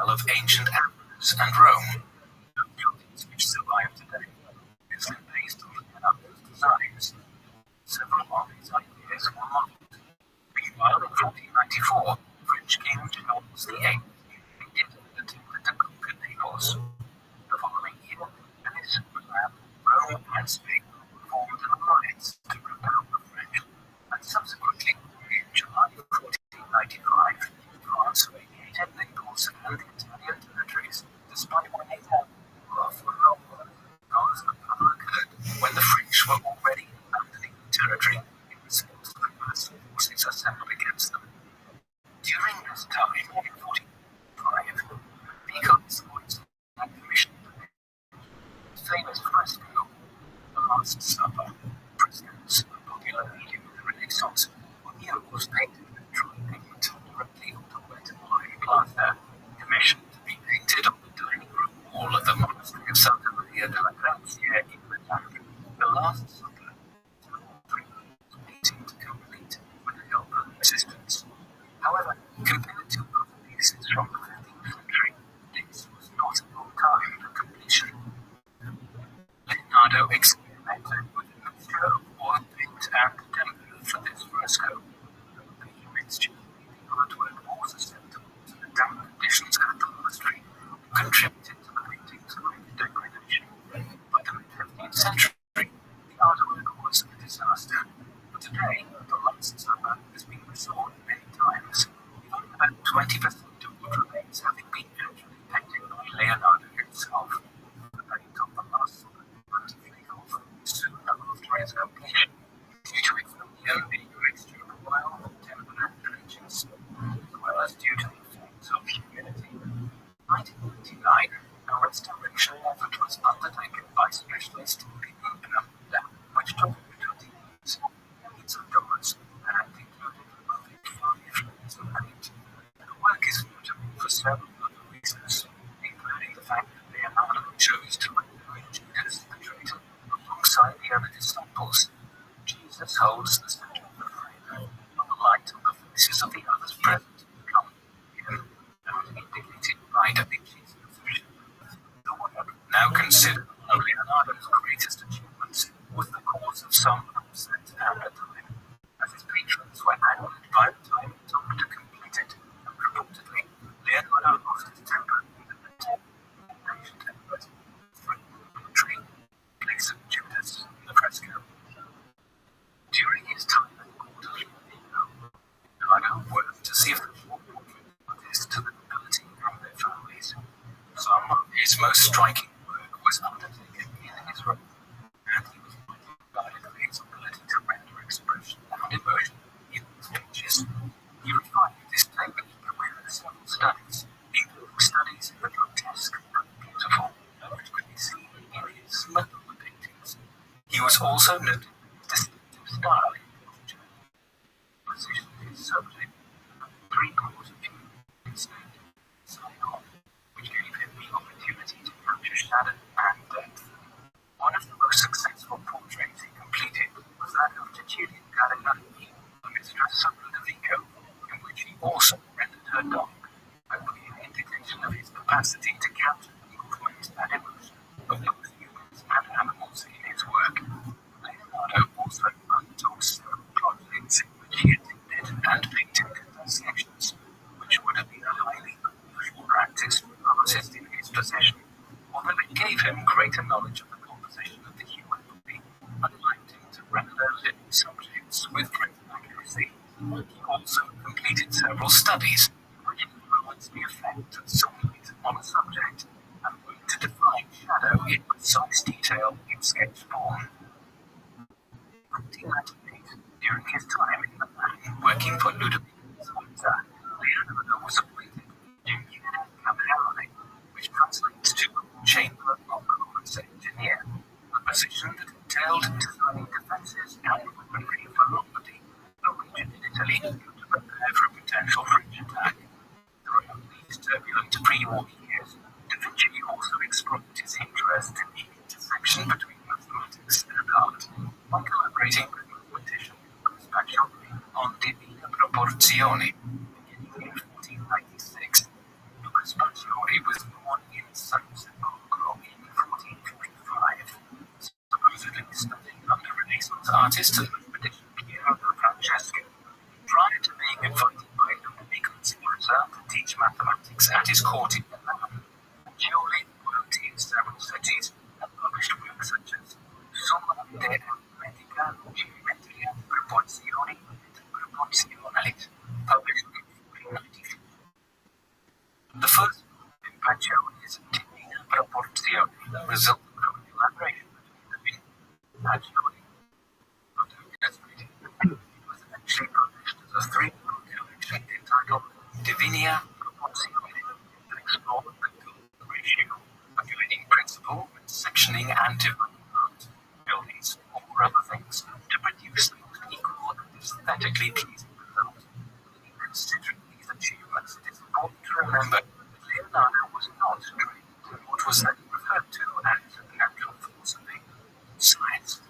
style of ancient Athens and Rome. The buildings which survive today are obviously based on Leonardo's designs. Several of his ideas were modeled. Meanwhile, in 1494, French King Charles VIII invaded and attempted to conquer Naples. The following year, Venice, Milan, Rome, and Spain formed an alliance to repel the French, and subsequently, in July 1495, France vacated Naples and the Italian territories, despite winning them off the Rome. Those occurred when the French were already abandoning the territory in response to the massive forces assembled against them. During this time, in 1495, Pico had commissioned the famous fresco, The Last Supper. Frescoes, a popular medium of the Renaissance, were murals painted with dry pigment directly on the wet lime plaster, commissioned to be painted on the dining room wall of the monastery of Santa Maria della Grazia in Milan. The Last Supper took 3 years painting to complete with the help of assistants. However, compared to other pieces from the 15th century, this was not a long time for completion. Leonardo experimented with a mixture of oil paint and timber for this fresco. The mixture made the artwork more susceptible to the damp conditions at the monastery, contributed to the painting's great degradation. By the mid-15th century, the artwork was a disaster. But today, the Last Supper has been restored many times, with about 20% of what remains having been actually painted by Leonardo himself. The paint of the Last Supper had to fade off soon after its completion, due to its being a mixture of oil, timber, and edges, as well as due to the effects of humidity. In 1999, a restoration effort was undertaken by specialists in Milan, which took 20 years, millions of dollars, and included removing 5 layers of paint. The work is notable for several other reasons, including the fact that Leonardo chose to render Jesus the traitor alongside the other disciples. Jesus holds the center of the frame, and the light of the faces of the others present come him, and indicated by Da Vinci's position. The work, now considered one of Leonardo's greatest achievements, was the cause of some upset at the time, as his patrons were angered by the time it took to complete it, and reportedly, Leonardo lost his temper in the impatient effort, threatening the tree, place of Judas in the fresco. During his time at the court of Leonardo worked to see if the full portrait of this to the nobility and their families. Some of his most striking work was undertaken in his room, and he was widely regarded for his ability to render expression and emotion in his pictures. He refined this technique with several studies, including studies in the grotesque and beautiful, which could be seen in his Madonna paintings. He was also noted for his distinctive style in portraiture. He positioned his subject at 3/4 view instead of side on, which gave him the opportunity to capture shadow and depth. One of the most successful portraits he completed was that of Cecilia Gallinari, the mistress of Ludovico, in which he also rendered her dog, a clear indication of his capacity to capture the movement and emotion of both humans and animals in his work. Leonardo also undertook several projects in which he attended and painted sections, which would have been a highly unusual practice for an artist in his possession, although it gave him greater knowledge of the composition of the human body and allowed him to render living subjects with great accuracy. He also completed several studies in which he influenced the effect of sunlight on a subject and worked to define shadow in precise detail in sketch form. In 1998, during his time in Milan working for Ludovico, Leonardo was appointed Engineer Camerale, which translates to Chamber of Commerce Engineer, a position that entailed designing defences and weaponry for Lombardy, a region in Italy to prepare for a potential French attack. Throughout these turbulent pre-war years, Da Vinci also explored his interest in the intersection between mathematics and art by collaborating with mathematician Rothschild on Divina Proporzione. Beginning in 1496, Lucas Pacioli was born in San Sepolcro in 1455, supposedly studying under Renaissance artist and mathematician Piero Francesco. Prior to being invited by Ludovico Sforza to teach mathematics at his court in Milan, Pacioli worked in several cities and published works such as Somma de Aritmetica, Geometria, Proporzioni, and Proporzionalis, published in 1494. The first book in Pacioli's Divina Proporzione resulted from an elaboration between the Pacioli. It was eventually published as a three-book collection entitled Divina Proporzione, that explored the golden ratio, calculating principle when sectioning and dividing parts, buildings, or other things to produce the most equal and aesthetically pleasing result. In considering these achievements, it is important to remember that Leonardo was not trained in what was then referred to as natural philosophy, science.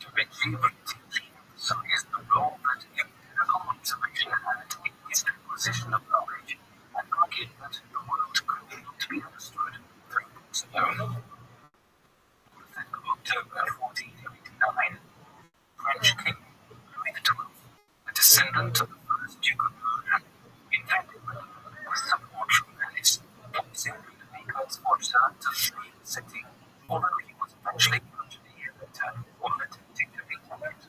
Da Vinci routinely emphasized the role that empirical observation had in his acquisition of knowledge, and argued that the world could not be understood through books alone. On the 5th of October 1499, French King Louis XII, a descendant of the first Duke of Milan, invaded Milan with support from Venice, forcing Ludovico Sforza to flee the city, although he was eventually captured a year later while attempting to retake it.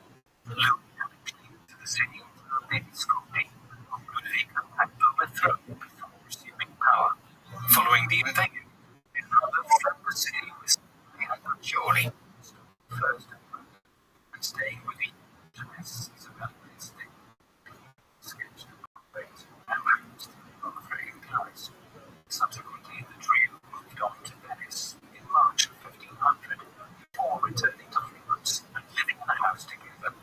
Louis had claimed to the city through the Visconti, whom Ludovico had overthrown before resuming power. Following the invasion, Leonardo fled the city with and Pacioli, first and staying with the Chinese Isabel estate. Sketched and produced in Paris. Subsequently, the trio moved on to Venice in March of 1500, before returning to Florence and living in a house together.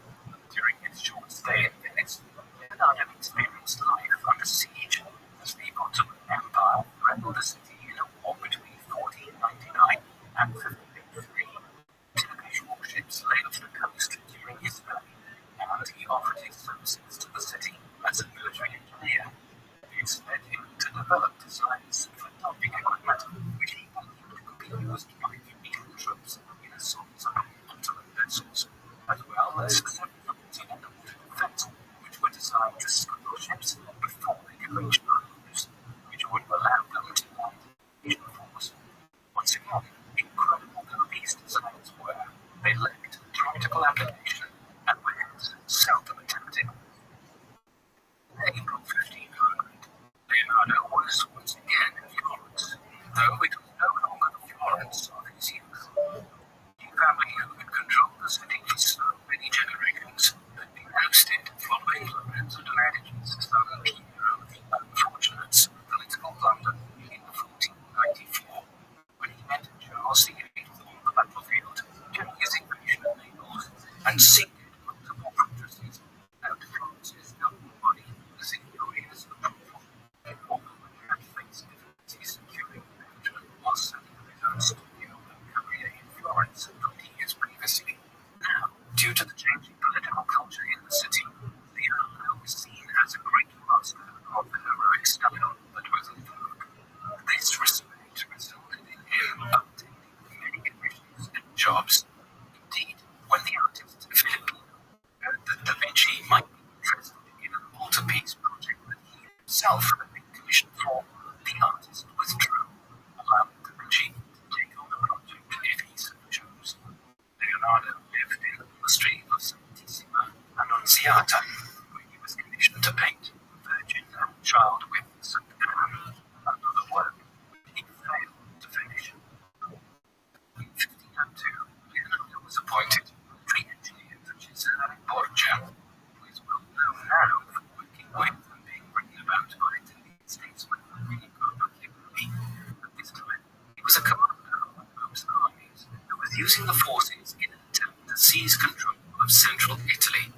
During his short stay in Venice, Leonardo experienced life under siege as the Ottoman Empire threatened the city in a war between 1499 and 1583. Turkish warships lay off the coast during his stay, and he offered his services to the city as a military engineer. This led him to develop designs for dumping equipment, which he believed could be used by Venetian troops in assaults on Ottoman vessels, as well as several in underwater defense, which were designed to scuttle ships before they could reach landings, which would allow them to land in force. Once again, incredible though these designs were, they lacked practical application and were hence seldom attempted. In April 1500, Leonardo was once again in Florence, though it was no longer the Florence of his youth. The family who had controlled the city for so many generations had been ousted following Lorenzo de' Medici's son Piero the Unfortunate's political blunder in 1494, when he met Charles VIII on the battlefield during his invasion of Naples and ceded multiple fortresses and Florence's governing body was in furious approval, although he had faced difficulties securing management while setting up his own studio and career in Florence 20 years previously. Now, due to the changing political culture in the city, Leonardo was seen as a great master of the heroic style that was in vogue. This respect resulted in him obtaining many commissions and jobs. Indeed, when the artist Filipino heard that Da Vinci might be interested in an altarpiece project that he himself had been commissioned for, the artist withdrew, allowing Da Vinci to take on the project if he so chose. Leonardo lived in the monastery of Santissima Annunziata, where he was commissioned to paint Virgin and Child with St. Anne, another work he failed to finish. In 1502, Leonardo was appointed military engineer to Cesare Borgia, who is well known now for working with and being written about by Italian statesman Enrico Machiavelli. At this time, he was a commander of most armies who was using the forces in an attempt to seize control of central Italy.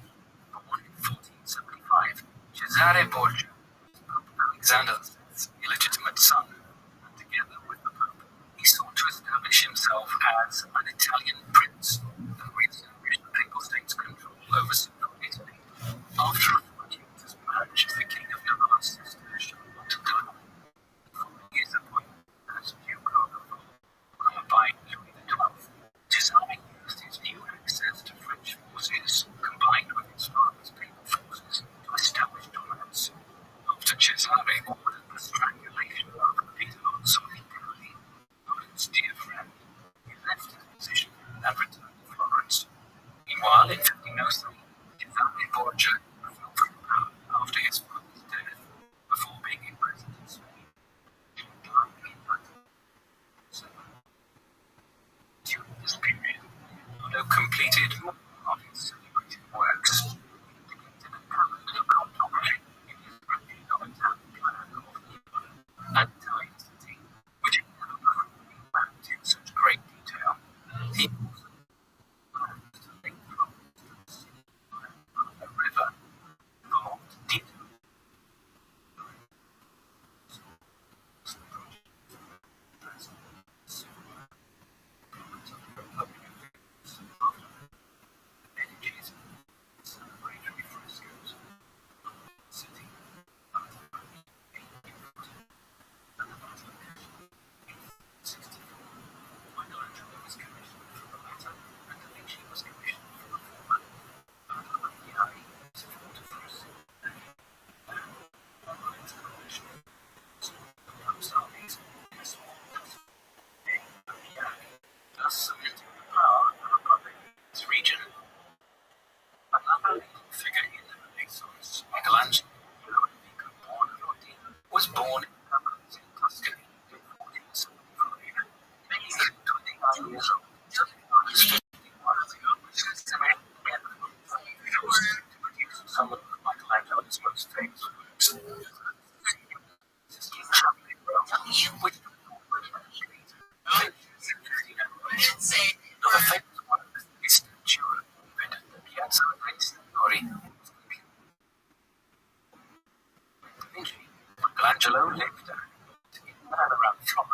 Born in 1475, Cesare Borgia was Pope Alexander VI's illegitimate son, and together with the Pope, he sought to establish himself as an Italian prince and re-establish the Papal States' control over central Italy. After a fortuitous marriage, the King of Navarre's sister Charlotte died. Following his appointment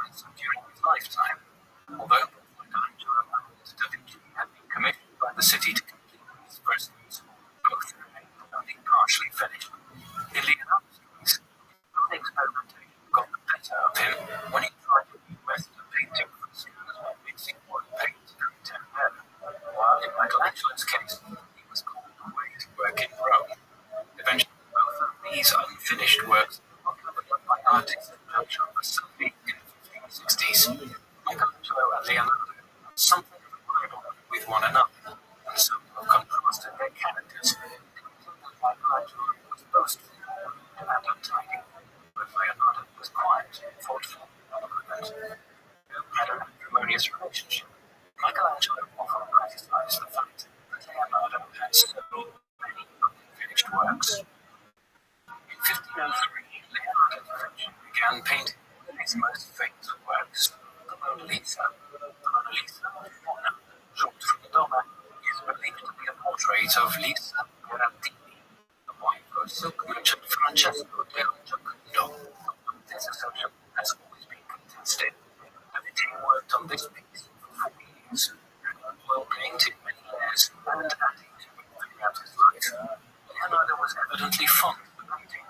Michelangelo during his lifetime, although Michelangelo and Da Vinci had been commissioned by the city to complete these frescoes, both remained only partially finished. In Leonardo's case, experimentation got the better of him when he tried a new method of painting frescoes by mixing oil paint and tempera, while in Michelangelo's case, he was called away to work in Rome. Eventually, both of these unfinished works were covered up by artists and Rothschild in the 1560s. Michelangelo and Leonardo had something of a rivalry with one another, and so contrasted their characters. Michelangelo was boastful and untidy, but Leonardo was quiet, thoughtful, and eloquent. Both had an acrimonious relationship. Michelangelo often criticized the fact that Leonardo had so many unfinished works. In 1503, Leonardo da Vinci began painting one of his most famous works, the Mona Lisa. The Mona Lisa, Mona, short for Madonna, is believed to be a portrait of Lisa Berardini, the wife of silk merchant Francesco del Giocondo. This assertion has always been contested. Da Vinci worked on this piece for 4 years, and oil painted many layers and adding to it throughout his life. Leonardo was evidently fond of the painting,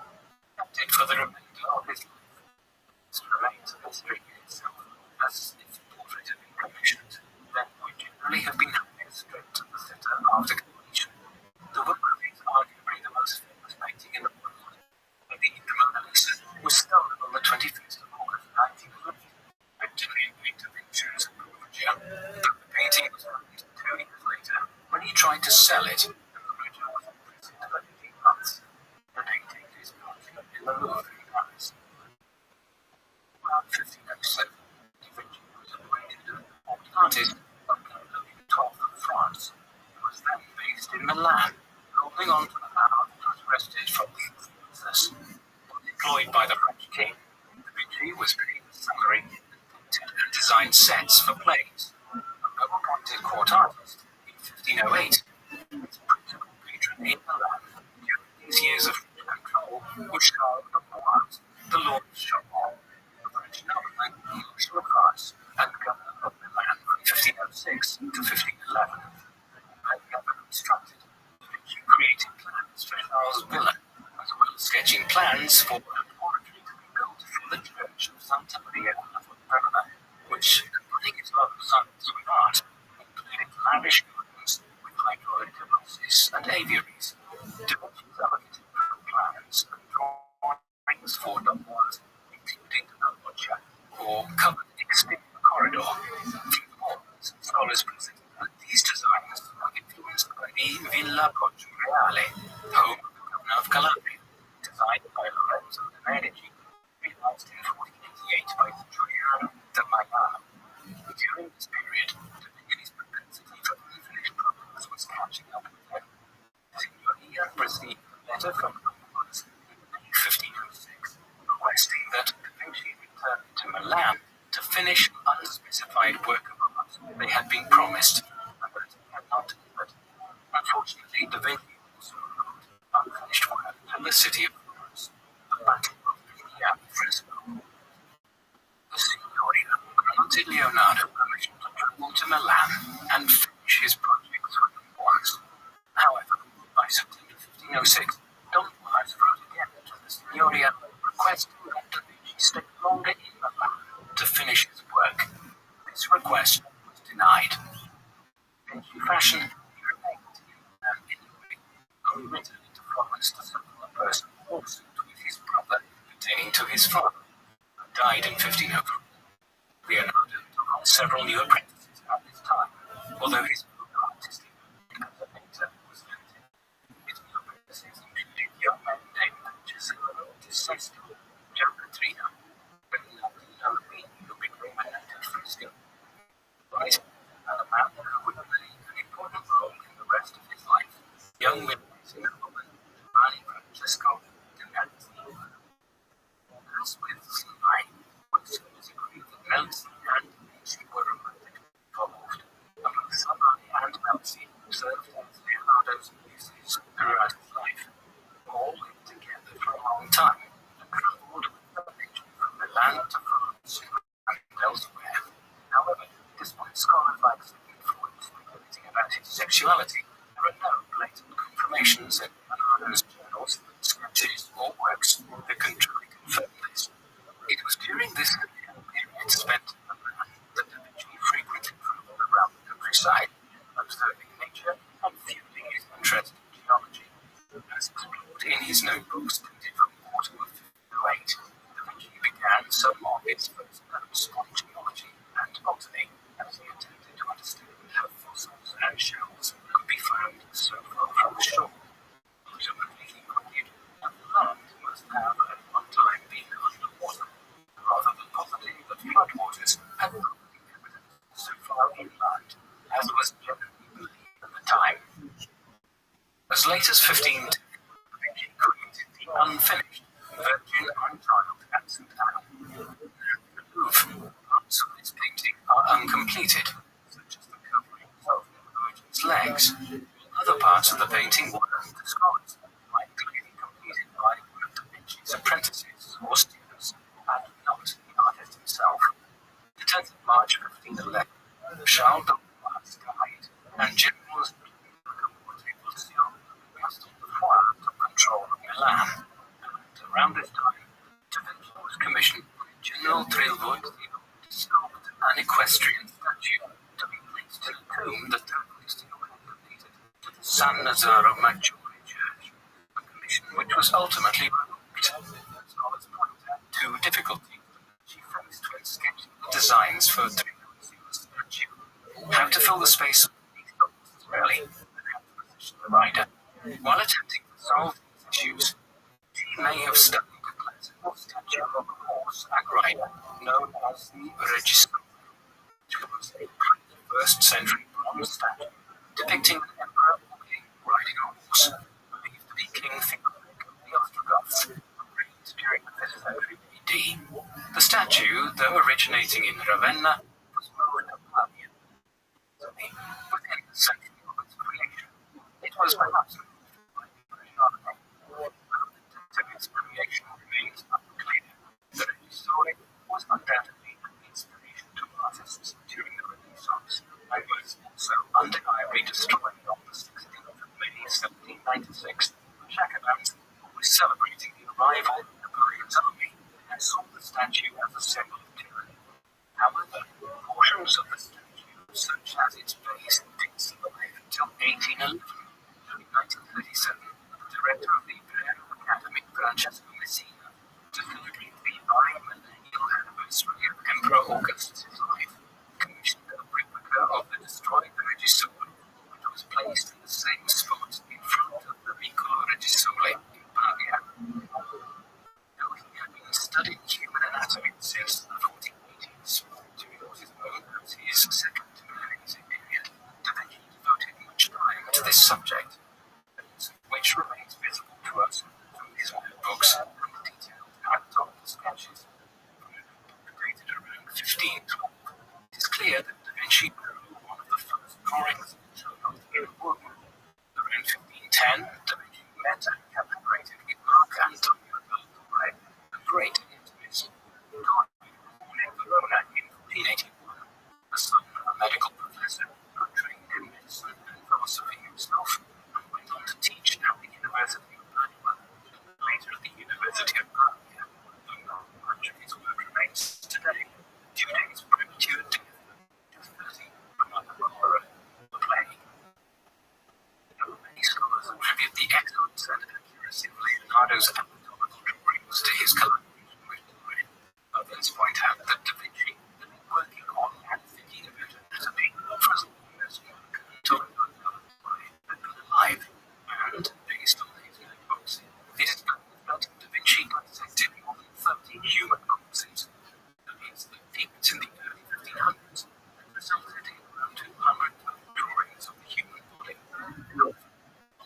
kept it for the remainder of his life. This remains a mystery in itself, as if the portrait had been commissioned, then would generally have been handed straight to the sitter after completion. The work is arguably the most famous painting in the world. The Mona Lisa was stolen on the 21st of August 1911, originally in Da Vinci's Perugia. The painting was found 2 years later when he tried to sell it, and Perugia was imprisoned for 18 months. The painting is currently in the Louvre in Paris. Around 1507, Da Vinci was appointed an artist of Louis XII of France. He was then based in Milan, holding on to the power that was wrested from the princess. Employed by the French king, Da Vinci was paid a salary and painted and designed sets for plays. Although appointed court artist in 1508, his principal patron in Milan during these years of French control was Charles de Bois, the Lord of Chaumont, the French nobleman, Marshal of France, and governor of Milan from 1506 to 1511. When never constructed, Da Vinci created plans for Charles' villa, as well as sketching plans for a laboratory to be built for the church of Santa Maria la Verona, which, combining its love of science with art, included lavish gardens with hydraulic devices and aviaries. Da Vinci's architectural plans and drawings for Dubois, including a loggia or covered exterior corridor through the walls, scholars present that these designs were influenced by the Villa Reale, home of the governor of Calabria, designed by Lorenzo de' Medici, realized in 1488 by Giuliano da Maiano. During this period, Da Vinci's propensity for unfinished products was catching up with him. Signoria received a letter from Rothschild in May 1506, requesting that Da Vinci return to Milan to finish unspecified work of art they had been promised, and that he had not delivered. Unfortunately, Da Vinci also wrote unfinished work in the city of Florence, the Battle of the fresco. The Signoria granted Leonardo permission to travel to Milan and finish his projects with Dubois. However, by September 1506, Don Juan wrote again to the Signoria requesting that Da Vinci stay longer in Milan to finish his work. This request was denied. In fashion, he remained in Milan anyway, only returning to Florence to settle a personal lawsuit with his brother pertaining to his father, who died in 1503. Leonardo took on several new apprentices at this time, although his own artistic as a painter was limited. His new apprentices included young men named Giuseppe di Sesto, Gian Petrino, Bernardino Rabbi, who became a native fresco writer, and a man who would play an important role in the rest of his life, young Milanese nobleman Giovanni Francesco de' Medici. As with Sinai, when it was agreed that Medici and Medici were romantic, involved, among some early homosexuality. There are no blatant confirmations in Leonardo's journals, sketches, or works that can truly confirm this. It was during this period spent in Milan that Da Vinci frequently travelled around the countryside, observing nature and fueling his interest in geology. As explored in his notebooks dated from the autumn of 1508, Da Vinci began some of his first notes on geology and botany as he attempted to understand how fossils and shells could be found so far from the shore. Ultimately, he argued that the land must have at one time been underwater, rather than positing that floodwaters had probably evidence so far inland as was generally believed at the time. As late as 1510, Da Vinci created the unfinished Virgin Untiled at St. Anne. The Louvre, parts of its painting are uncompleted, such as the covering of the Virgin's legs. Other parts of the painting were undisclosed, likely completed by one of Da Vinci's apprentices or students, and not the artist himself. The 10th of March 1511, Charles de Lamar's died, and General took control of Milan, and around this time, Da Vinci was commissioned by General Trillo to sculpt an equestrian statue to be placed in a tomb that Trillo had donated to the San Nazaro Maggiore church, a commission which was ultimately revoked. Scholars point out two difficulties she faced when sketching the designs for Trillo's statue: how to fill the space beneath the horse's belly, and how to position the rider. While attempting to solve these issues, she may have studied a classical statue of a horse and rider known as the Registro, which was a pre-1st century bronze statue depicting an emperor or king riding a horse, believed to be King Theodoric of the Ostrogoths, who reigned during the 5th century AD. The statue, though originating in Ravenna, was moved to Pavia. Within the century of its creation, it was perhaps its creation remains unclear. The Registore was undoubtedly an inspiration to artists during the Renaissance, and was also undeniably destroyed on the 16th of May 1796. Jacobins, who was celebrating the arrival of Napoleon's army, and saw the statue as a symbol of tyranny. However, portions of the statue, such as its base, did survive until 1811. During 1937, the director of the Imperial Academy, Francesco Messina, to celebrate the biennial anniversary of Emperor Augustus' life, commissioned a replica of the destroyed Reggisole, which was placed in the same spot in front of the Piccolo Reggisole in Pavia. Though he had been studying human anatomy since the 1480s, during his own as his second Milanese period, Da Vinci devoted much time to this subject, which remains visible to us from his notebooks and detailed anatomical sketches. From a notebook dated around 1512, it is clear that Da Vinci drew one of the first drawings of a child in a womb. Around 1510, Da Vinci met and collaborated with Mark Antonio Dolore, a great intimist. Dolore was born in Verona in 1481, the son of a medical professor who trained in medicine and philosophy himself, and went on to teach at the University of Padua, later at the University of Pavia, though much of his work remains today, due to his premature death at 30 from a cholera or plague. Though many scholars attribute the excellence and accuracy of Leonardo's anatomical drawings to his collaboration with Dolore, others point out that Da Vinci had been working on and thinking about anatomy for as long as Mark Antonio Dolore had been alive, and, based on his notebooks, it is known that Da Vinci dissected more than 30 human corpses. That means that dates in the early 1500s and resulted in around 200 drawings of the human body.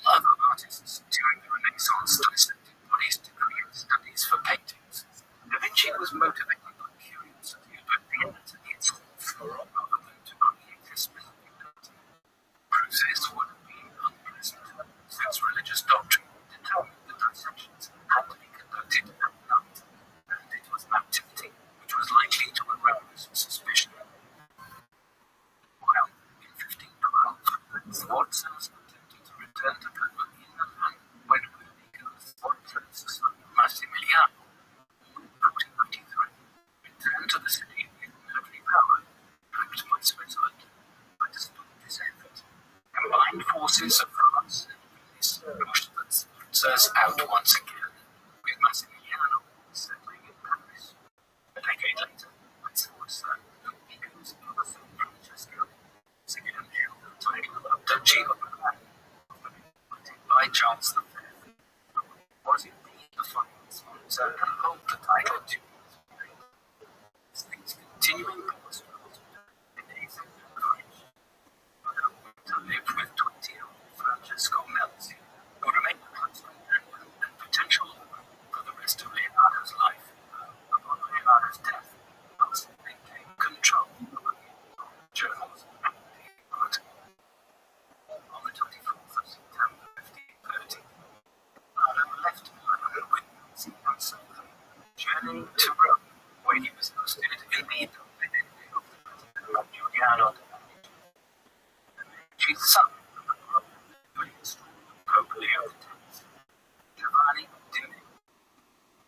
Other artists during the Renaissance dissected bodies to create studies for paintings. Da Vinci was motivated by curiosity about the anatomy itself, rather than to create a specific painting. The process would have been unpleasant, since religious doctrine determined that dissections had to be conducted at night, and it was an activity which was likely to arouse suspicion. While in 1512, Sforza Francesco, again held the title of Duchy of Milan, by Charles V, was indeed the final sponsor and hold the title to his continuing policy in his courage. To live with 20-year-old Francesco Melzi, who remained a close friend and potential lover for the rest of Leonardo's life. Upon Leonardo's death, Melzi maintained control over the journals and the art. On the 24th of September 1530, Leonardo left Milan with Melzi and Solo, journeying to Rome, where he was hosted in the Dominic of the President Giuliano de' Medici. She's the son of the Pope Leo X, Giovanni de' Medici.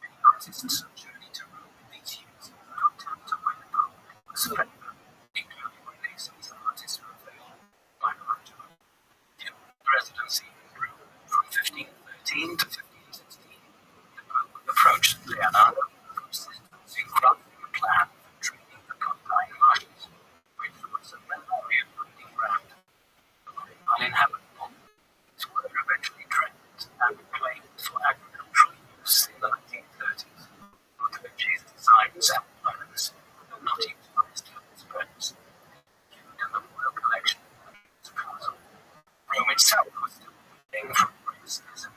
Many artists have journeyed to Rome in these years to attempt to win the Pope was favor, including Renaissance artist Rabbi, by Rothschild. During the presidency in Rome from 1513 to 1516, the Pope approached Leonardo for assistance in crafting a plan for training the Pontine Marshes, which was a memorial breeding ground. Uninhabitable, these were eventually drained and reclaimed for agricultural use in the 1930s. But the Vichy's designs and plans were not utilized for this purpose. Viewed in the royal collection of the castle, Rome itself was still bleeding from racism,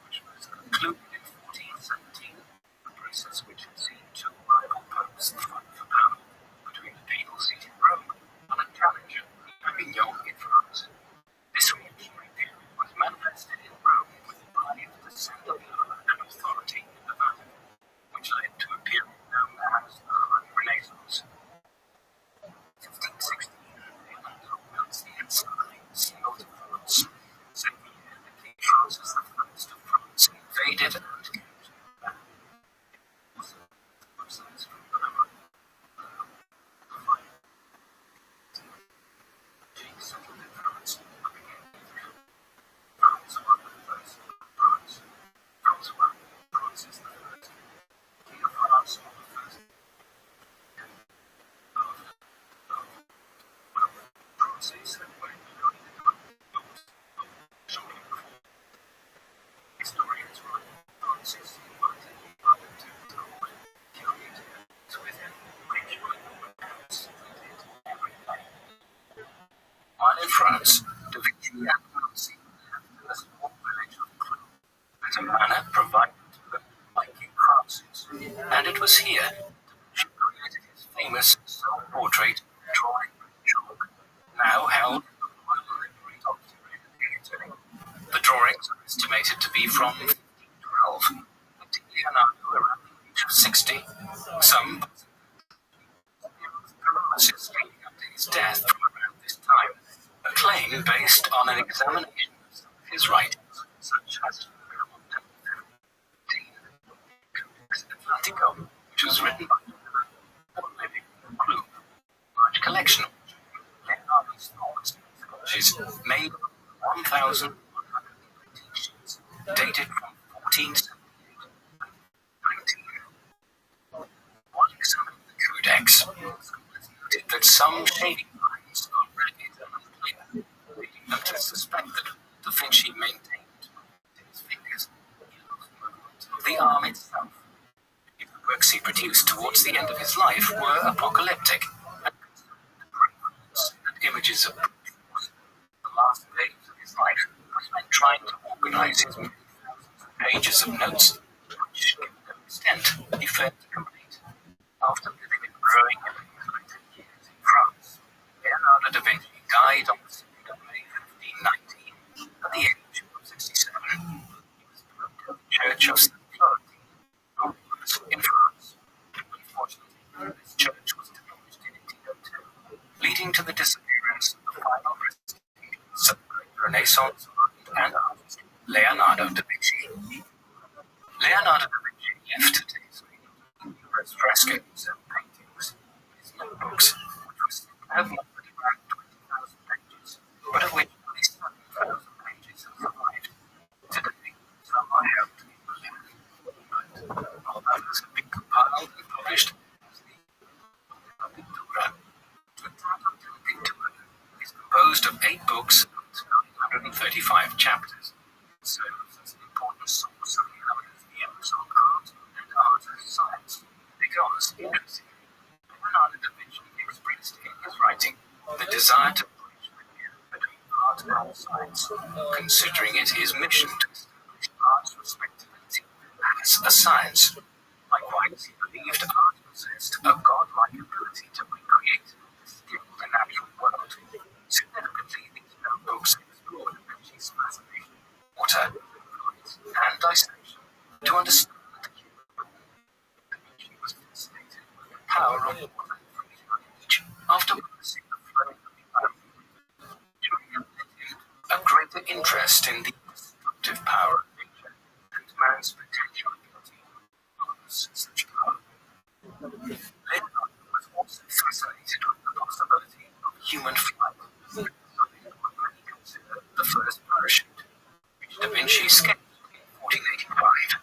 which was concluded in 1417, a process which had seen two rival popes fight for power between the papal seat in Rome and a challenger, Avignon in France. This reactionary period was manifested in Rome with the drive to send the power and authority in the Vatican, which led to a period known as the High Renaissance. 1516, Leonardo Melzi and Sally sailed to France. Same year that King Francis I of France invaded and captured Milan. Also, websites from Rabbi, settled in France and began Francois I of France, Francois Francis I, King of France on the first Francis and when historians write Francis invited Leonardo to his court, communicated with him, which were accounts did every day. While in France, the Vichy and Melzi lived in a small village of Clou, at a manor provided to them by King Francis, and it was here that she created his famous self-portrait drawing chalk, now held in the Royal Library of Italy. The drawings are estimated to be from 1512, with Leonardo around the age of 60. Some paralysis leading up to his death from around this time, a claim based on an examination of some of his writings, such as Codex Atlantico, which was written by living in Clue, large collection of Leonardo's thoughts and sketches made of 1,119 sheets, dated from 1478 to 19. While examining the Codex, noted that some shading lines are ragged and unclear, leading them to suspect that the Vinci maintained his fingers of the arm itself. The works he produced towards the end of his life were apocalyptic and concerned the and images of the last days of his life was spent trying to organize his many thousands of pages of notes, which, given their extent, he failed to complete. After living and growing for 10 years in France, Leonardo da Vinci died on the 2nd of May 1519 at the age of 67. He was buried in the church of St. Florentine, in France. Unfortunately, this church was demolished in 1802, leading to the disappearance of the final prestige of the great Renaissance and artist Leonardo da Vinci. Leonardo da Vinci left to his numerous frescoes and paintings, his notebooks, which was said to have numbered around 20,000 pages, but of which only 7,000 pages have survived. Today, some are held in Berlin, but all others have been compiled and published as the Pintura, the of 8 books and 935 chapters. Serves as an important source of the elements of the emphasis on art and art as science, because, interestingly, Leonardo da Vinci expressed in his writing the desire to bridge the gap between art and science, considering it his mission to establish art's respectability as a science. Likewise, he believed art possessed a godlike ability to recreate and distill the natural world. Significantly, these notebooks explored Da Vinci's fascination with water, light, and dissection to understand the human body. Da Vinci was fascinated with the power of water from his young age after witnessing the flowing of the Amazon. During it led him a greater interest in the destructive power of nature and man's potential ability to harness such power. Leonardo was also fascinated with the possibility of human flight, designing what many consider the first parachute, which Da Vinci sketched in 1485.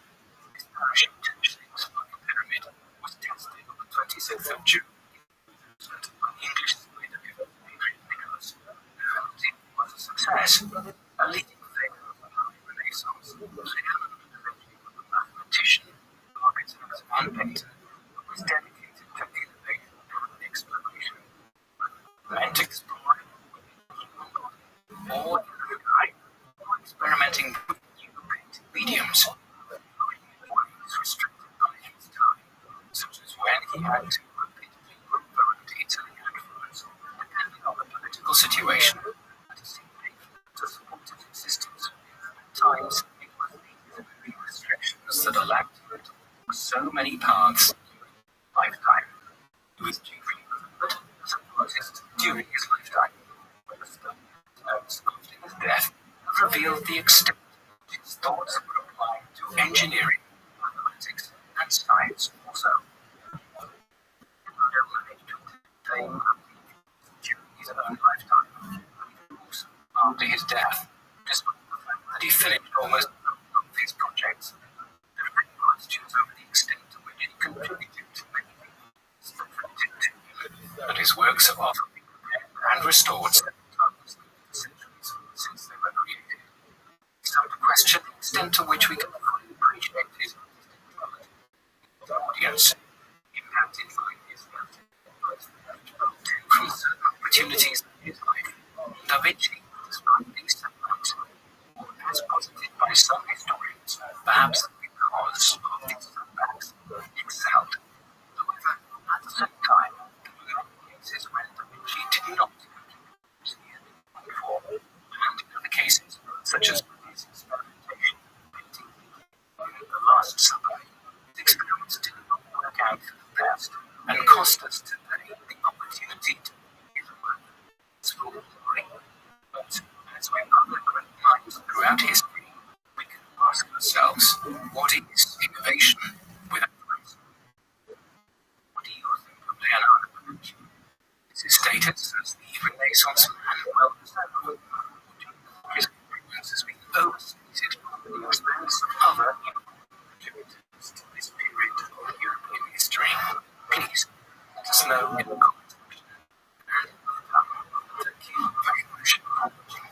This parachute, shaped like a pyramid, was tested on the 26th of June by the English scientific Adrian Nicholas, and it was a success. A leading figure of the high Renaissance, Leonardo da Vinci was a mathematician, architect, and painter who was dedicated to innovation and exploration. Meant exploring the human body or in the sky, or experimenting with new painting mediums, including in ways restricted by his time, such as when he had to repeatedly move around Italy and France, depending on the political situation, and to seek to support his existence. At times, it was these very restrictions that allowed him to walk so many paths during his lifetime. He was chiefly remembered as an artist during his lifetime, when the study of notes after his death have revealed the extent to which his thoughts were applied to engineering, mathematics, and science also. Leonardo managed to attain during his own lifetime, and also after his death, despite the fact that he finished almost all of his projects. There are many questions over the extent to which he contributed to many things that related to him, and his works have often been repaired and restored several times over the centuries since they were created. So to question the extent to which we can fully appreciate his artistic talent, the audience, impacted by his wealth, from certain opportunities in his life, Da Vinci, despite these setbacks, or as posited by some historians, perhaps because of these setbacks, excelled. However, at the same time, there were many cases when Da Vinci did not contribute as he had been before, and in other cases, such as his experimentation in painting in the Last Supper, his experiments did not work out for the best, and cost us today the opportunity to view his work in its full glory. But as with other great minds throughout history, we can ask ourselves, what is innovation without risk? What do you think of Leonardo da Vinci? Is his status as the Renaissance man well deserved? Or do you think his influence has been overstated at the expense of other important contributors to this period of European history? Please let us know in the comment section. And thank you very much for watching.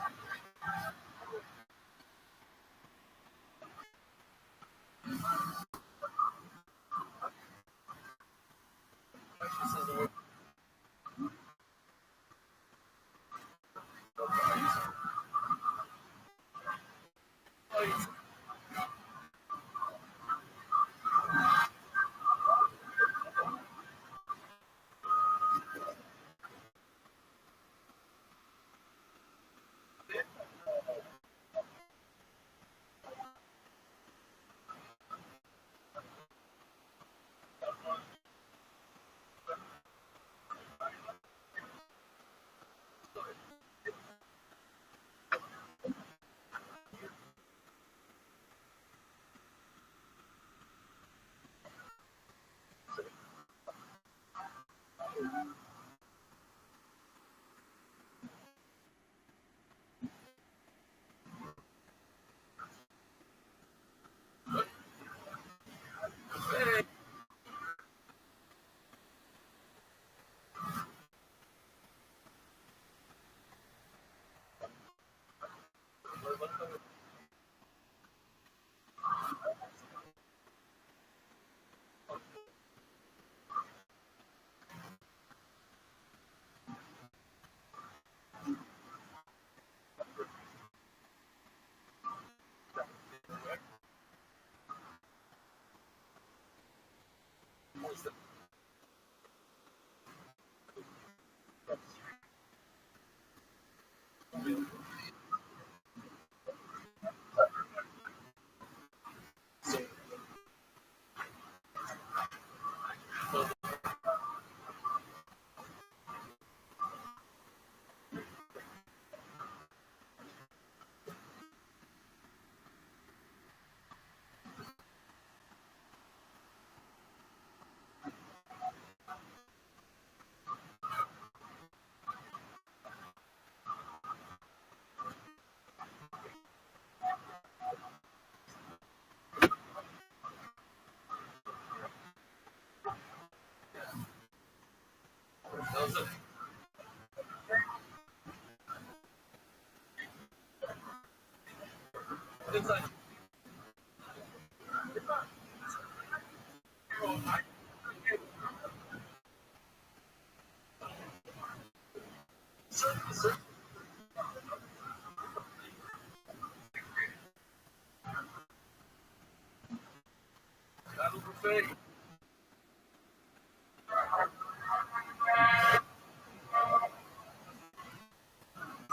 The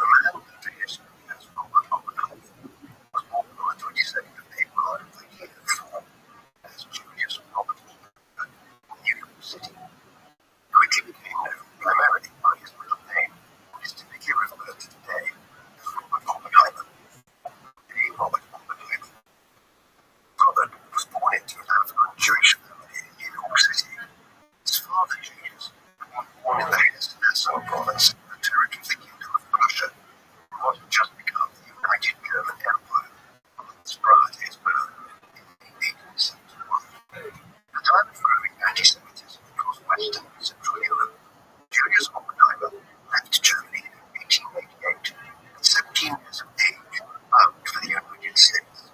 man affiliated as Robert Oppenheimer was born on the 22nd of April of the year 4 as Julius Robert Oppenheimer in New York City. He quickly became known primarily by his middle name, which is typically referred to today as Robert Oppenheimer. Robert Oppenheimer. Robert was born into an affluent Jewish family in New York City. His father, Julius, was born in the Hesse-Nassau province, the territory of the Kingdom of Prussia, what had just become the United German Empire, months prior to his birth in 1871. At the time of growing anti-Semitism across Western and Central Europe, Julius Oppenheimer left Germany in 1888 at 17 years of age, bound for the United States.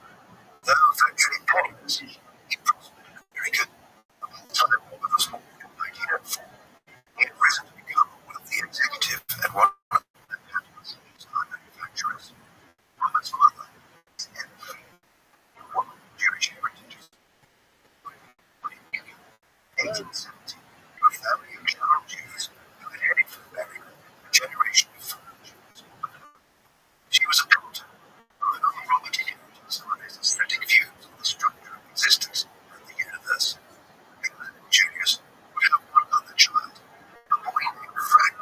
Though virtually penniless, he prospered in America, and by the time Robert was born in 1904, he had risen to become one of the executives at one of the Manhattan's tire manufacturers. Robert's mother is Emily, a woman of Jewish heritage. In 1870, a family of German Jews who had headed for America a generation before Jews. She was a daughter, although Robert inherited some of his aesthetic views on the structure of existence and the universe. England and Julius would have one other child, a boy named Frank,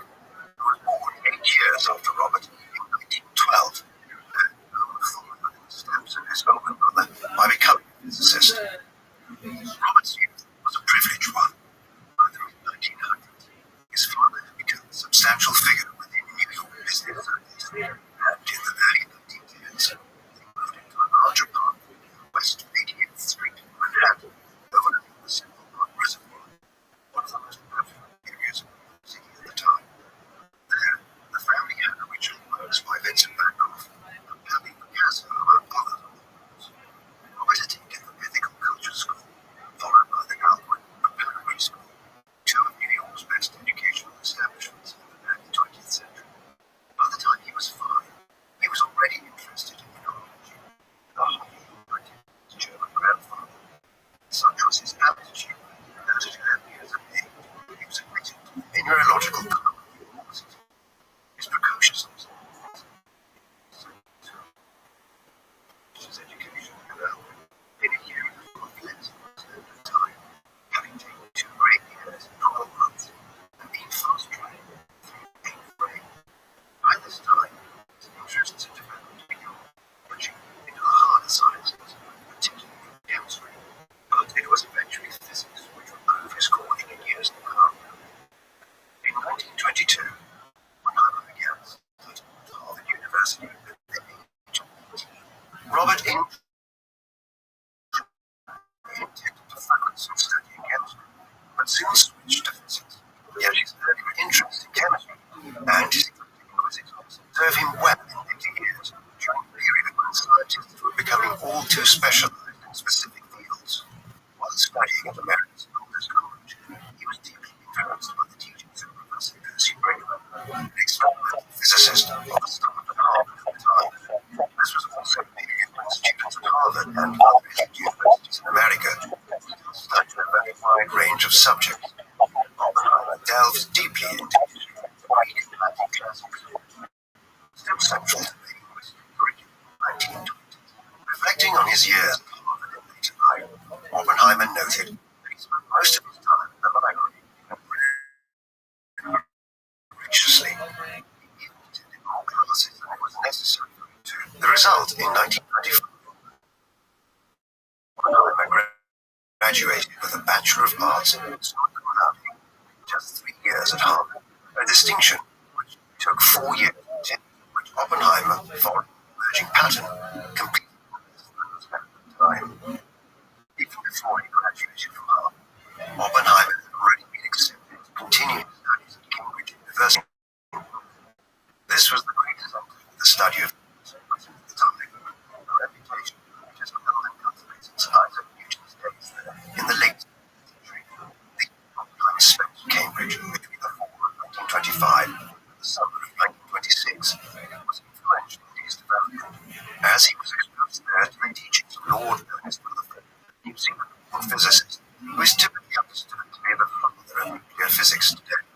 who was born 8 years after Robert in 1912, and who would follow in the steps of his older brother by becoming a physicist. Robert's youth was a privileged one. By the mid-1900s, his father had become a substantial figure within New York business circles, and in the early 1910s, they moved into a larger park west of 80th Street in Manhattan, overlooking the Central Park Reservoir, one of the most affluent areas of New York City at the time. There, the family had originally works by Vincent van Gogh and Pablo Picasso, among others on the walls. Robert attended the Ethical Culture School, followed by the Alcuin Preparatory School, two of New York's best educational establishments in the early 20th century. By the time he was 5, he was already interested in neurology, the hobby he inherited from his German grandfather. Such was his aptitude that at 11 years of age, he was admitted to the Mineralogical Club of New York City. His precocious his education at Alcuin in a year and a half less than standard time, having taken 2 great years and 12 months, and been fast-tracked through 8th grade. By this time, his interests had developed beyond pushing into the harder sciences, particularly chemistry, but it was eventually physics which would prove his calling in years to come. In 1922, Oppenheimer began studying at Harvard University at the age of 18. Robert intended to focus on studying chemistry, but soon switched to physics. Yet his earlier interest in chemistry and his inquisitiveness served him well in later years, during a period when scientists were becoming all too specialized in specific fields. While studying at American Scholars College, he was deeply influenced by the teachings of Professor Percy Brigham, an experimental physicist of the start at Harvard at the time. This was also a period when students at Harvard and other elite universities in America studied a very wide range of subjects. Oppenheimer delved deeply into history, Greek and Latin classics. Still central to the English curriculum in the 1920s. Reflecting on his years at Harvard in later life, Oppenheimer noted that he spent most of his time in the library and read religiously. He even attended more classes than it was necessary for him to. The result, in 1995, Oppenheimer graduated with a Bachelor of Arts in Psychology, just 3 years at Harvard, a distinction which took 4 years to attain, which Oppenheimer, following an emerging pattern, completed in less than the standard time. Even before he graduated from Harvard, Oppenheimer had already been accepted to continue his studies at Cambridge First, this was the great result of the study of the time, a reputation which has held and cultivated since Isaac Newton's days in the late 17th century. The Oppenheimer spent at Cambridge between the fall of 1925 and the summer of 1926 was influential in his development, as he was exposed there to the teachings of Lord Ernest Rutherford, a New Zealand-born physicist, who is typically understood to be the father of nuclear physics today.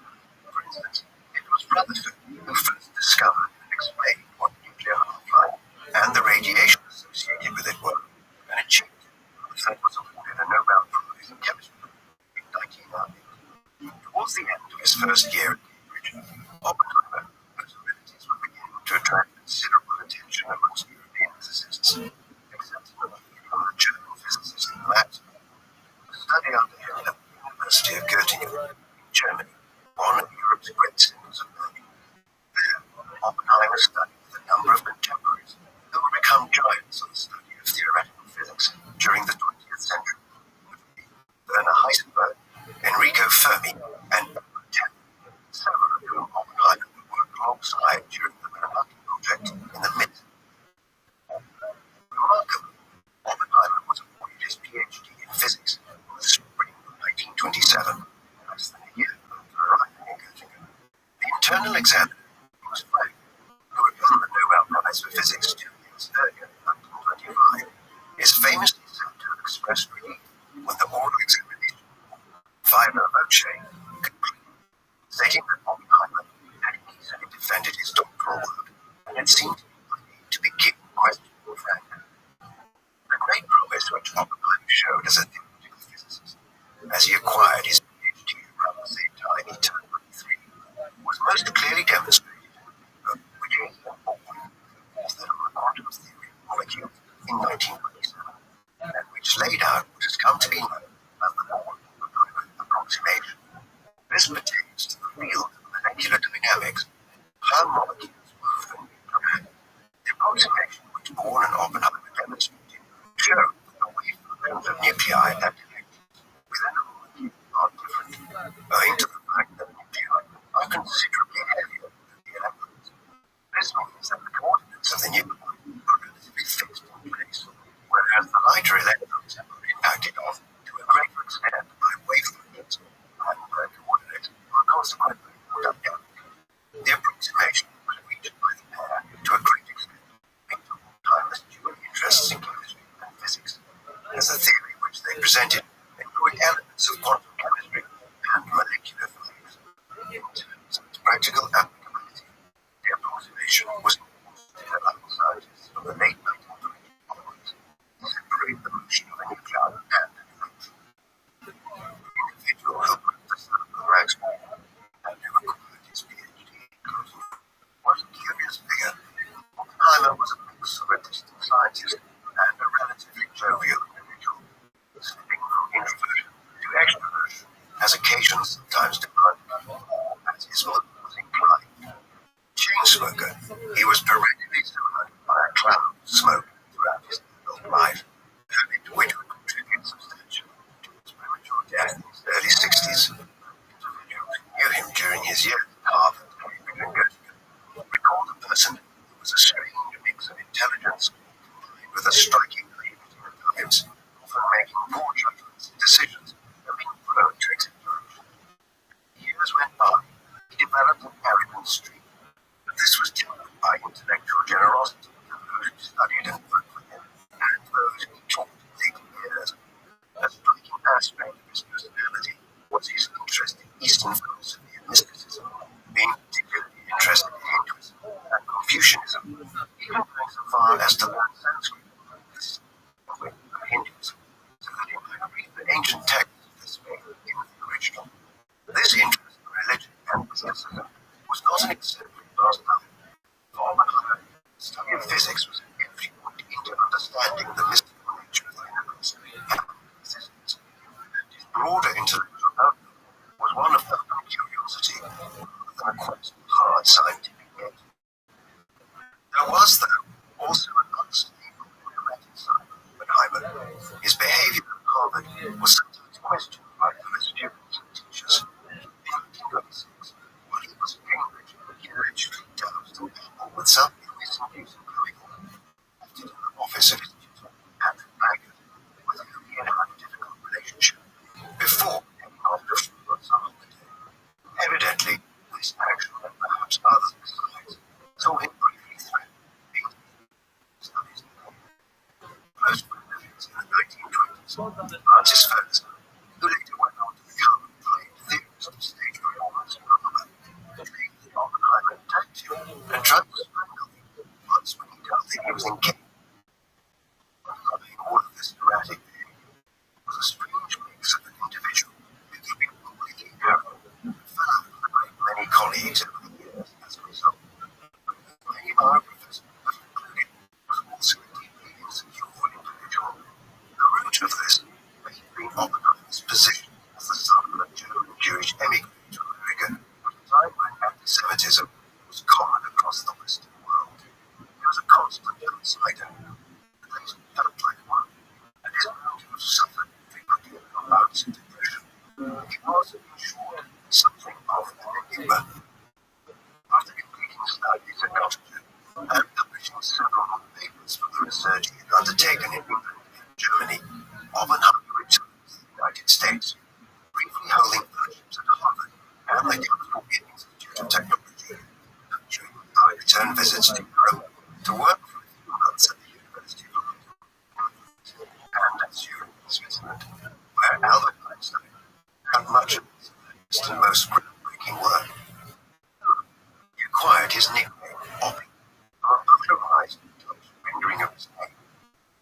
For instance, it was Rutherford who first discovered and explained what nuclear half-life and the radiation associated with it were, and achieved it. Rutherford was awarded a Nobel Prize in chemistry in 1990. Towards the end of his first year at Cambridge, Oppenheimer, whose abilities were beginning to attract considerable attention amongst European physicists, accepted a leave from the German physicist Max to study under him at the University of Göttingen in Germany, one of Europe's great centers of learning. There, Oppenheimer studied with a number of contemporaries who would become giants on the study of theoretical physics during the 20th century, Werner Heisenberg, Enrico Fermi, and Edward Teller, several of whom Oppenheimer would work alongside during the Manhattan Project in the mid. Remarkably, Oppenheimer was awarded his PhD in physics in the spring of 1927, less than a year after arriving in Göttingen. The internal examiner, was Frank, who had won the Nobel Prize for Physics 2 years earlier in 1925, is famously said to have expressed relief when the oral examination, Viva Voce, concluded, stating that Oppenheimer had easily defended his doctoral work and had seemed to be given question for Frank. The great promise which Oppenheimer showed as a theoretical physicist, as he acquired his PhD around the same time he turned 23, was most clearly demonstrated which is author of the quantum theory of molecules in 1927, and which laid out what has come to be known as the Oppenheimer approximation. This pertains to the field of molecular dynamics, how molecules move and interact. The approximation which Bohr and Oppenheimer demonstrated showed that the waveforms of nuclei and electrons within a molecule are different, owing to the fact that nuclei are considerably heavier than the electrons. This means that the coordinates of the nuclei are relatively fixed in place, whereas the lighter electrons are impacted on to a greater extent by waveforms, and their coordinates are consequently more dynamic. The approximation was reached by the pair to a great extent, making Oppenheimer's dual interests in chemistry and physics, as a theory which they presented employed elements of quantum chemistry and molecular physics. In terms of its practical applicability, the approximation was important to other scientists from the late 1920s onwards to separate the motion of a nucleon and an electron. The individual who put this up with Max Bohr and who acquired his PhD was a curious figure. Oppenheimer was a mix of a distant scientist and a relatively jovial individual, slipping from introversion to extroversion as occasions sometimes demanded, or as his mood was inclined. Chain smoker, he was perennially surrounded by a cloud of smoke throughout his adult life, habit which would contribute substantially to his premature death in his early 60s. Individuals who knew him during his years at Harvard, Cambridge, and Göttingen recalled a person who was a strange mix of intelligence combined with a striking naivety at times, often making poor judgments and decisions and being prone to exaggeration. Years went by, he developed an arrogant streak, but this was tempered by intellectual generosity to those who studied and worked with him, and those who he taught in later years. A striking aspect of his personality was his interest in Eastern philosophy and mysticism, being particularly interested in Hinduism and Confucianism, even going so far as to learn Sanskrit, this of Hinduism, so that he might read the ancient texts of this faith in the original. This interest in religion and mysticism was not an exemplary pastime. For Oppenheimer, the study of physics was an entry point into understanding the mystical nature of the universe and existence, and his broader intellectual outlook was one of open curiosity rather than a quest for hard scientific yet. There was, though, also an unstable and erratic side of Oppenheimer. His behavior at Harvard was sometimes questioned by fellow students and teachers. In 1996, while he was physics sides saw him briefly threaten being studies. Most benefits in the 1920s, Francis Ferguson, who later went on to become acclaimed theorist of stage performance in Robert, claimed that Oppenheimer attacked him and tried to strangle him once when he told him he was engaged. Underlying all of this erratic behavior was a strange mix of an individual who could be completely narrow and fell out with a great many colleagues over the years as a result. Many biographers have concluded was also a deeply insecure individual. The root of this may have been Oppenheimer's position as the son of a German Jewish emigrant to America at a time when anti-Semitism was common across the Western world. He was a constant outsider. The place felt like one, and is known to have suffered frequently from bouts of depression. He was, in short, something of an enigma. After completing studies at Rothschild and publishing several papers for the research he had undertaken in England and Germany, Oppenheimer returned to the United States, briefly holding fellowships at Harvard and the California Institute of Technology, and during high-return visits to Europe to work for a few months at the University of London and at Zurich, Switzerland, where Albert Einstein had much of his earliest and most groundbreaking work. He acquired his nickname, Oppie, from a popularized Dutch rendering of his name.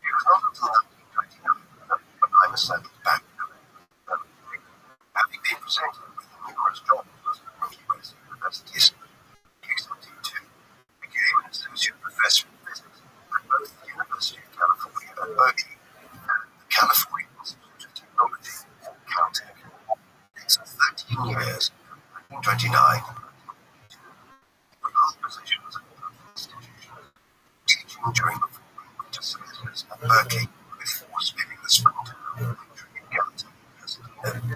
It was not until 1929 that Oppenheimer settled back in America, having been presented with numerous job offers from US universities. He accepted two, became an associate professor in physics at both the University of California at Berkeley and the California Institute of Technology, Caltech. It's 13 years, from 1929 to held positions at both institutions, teaching during the fall and winter semesters at Berkeley before spending the springtime lecturing at Caltech University.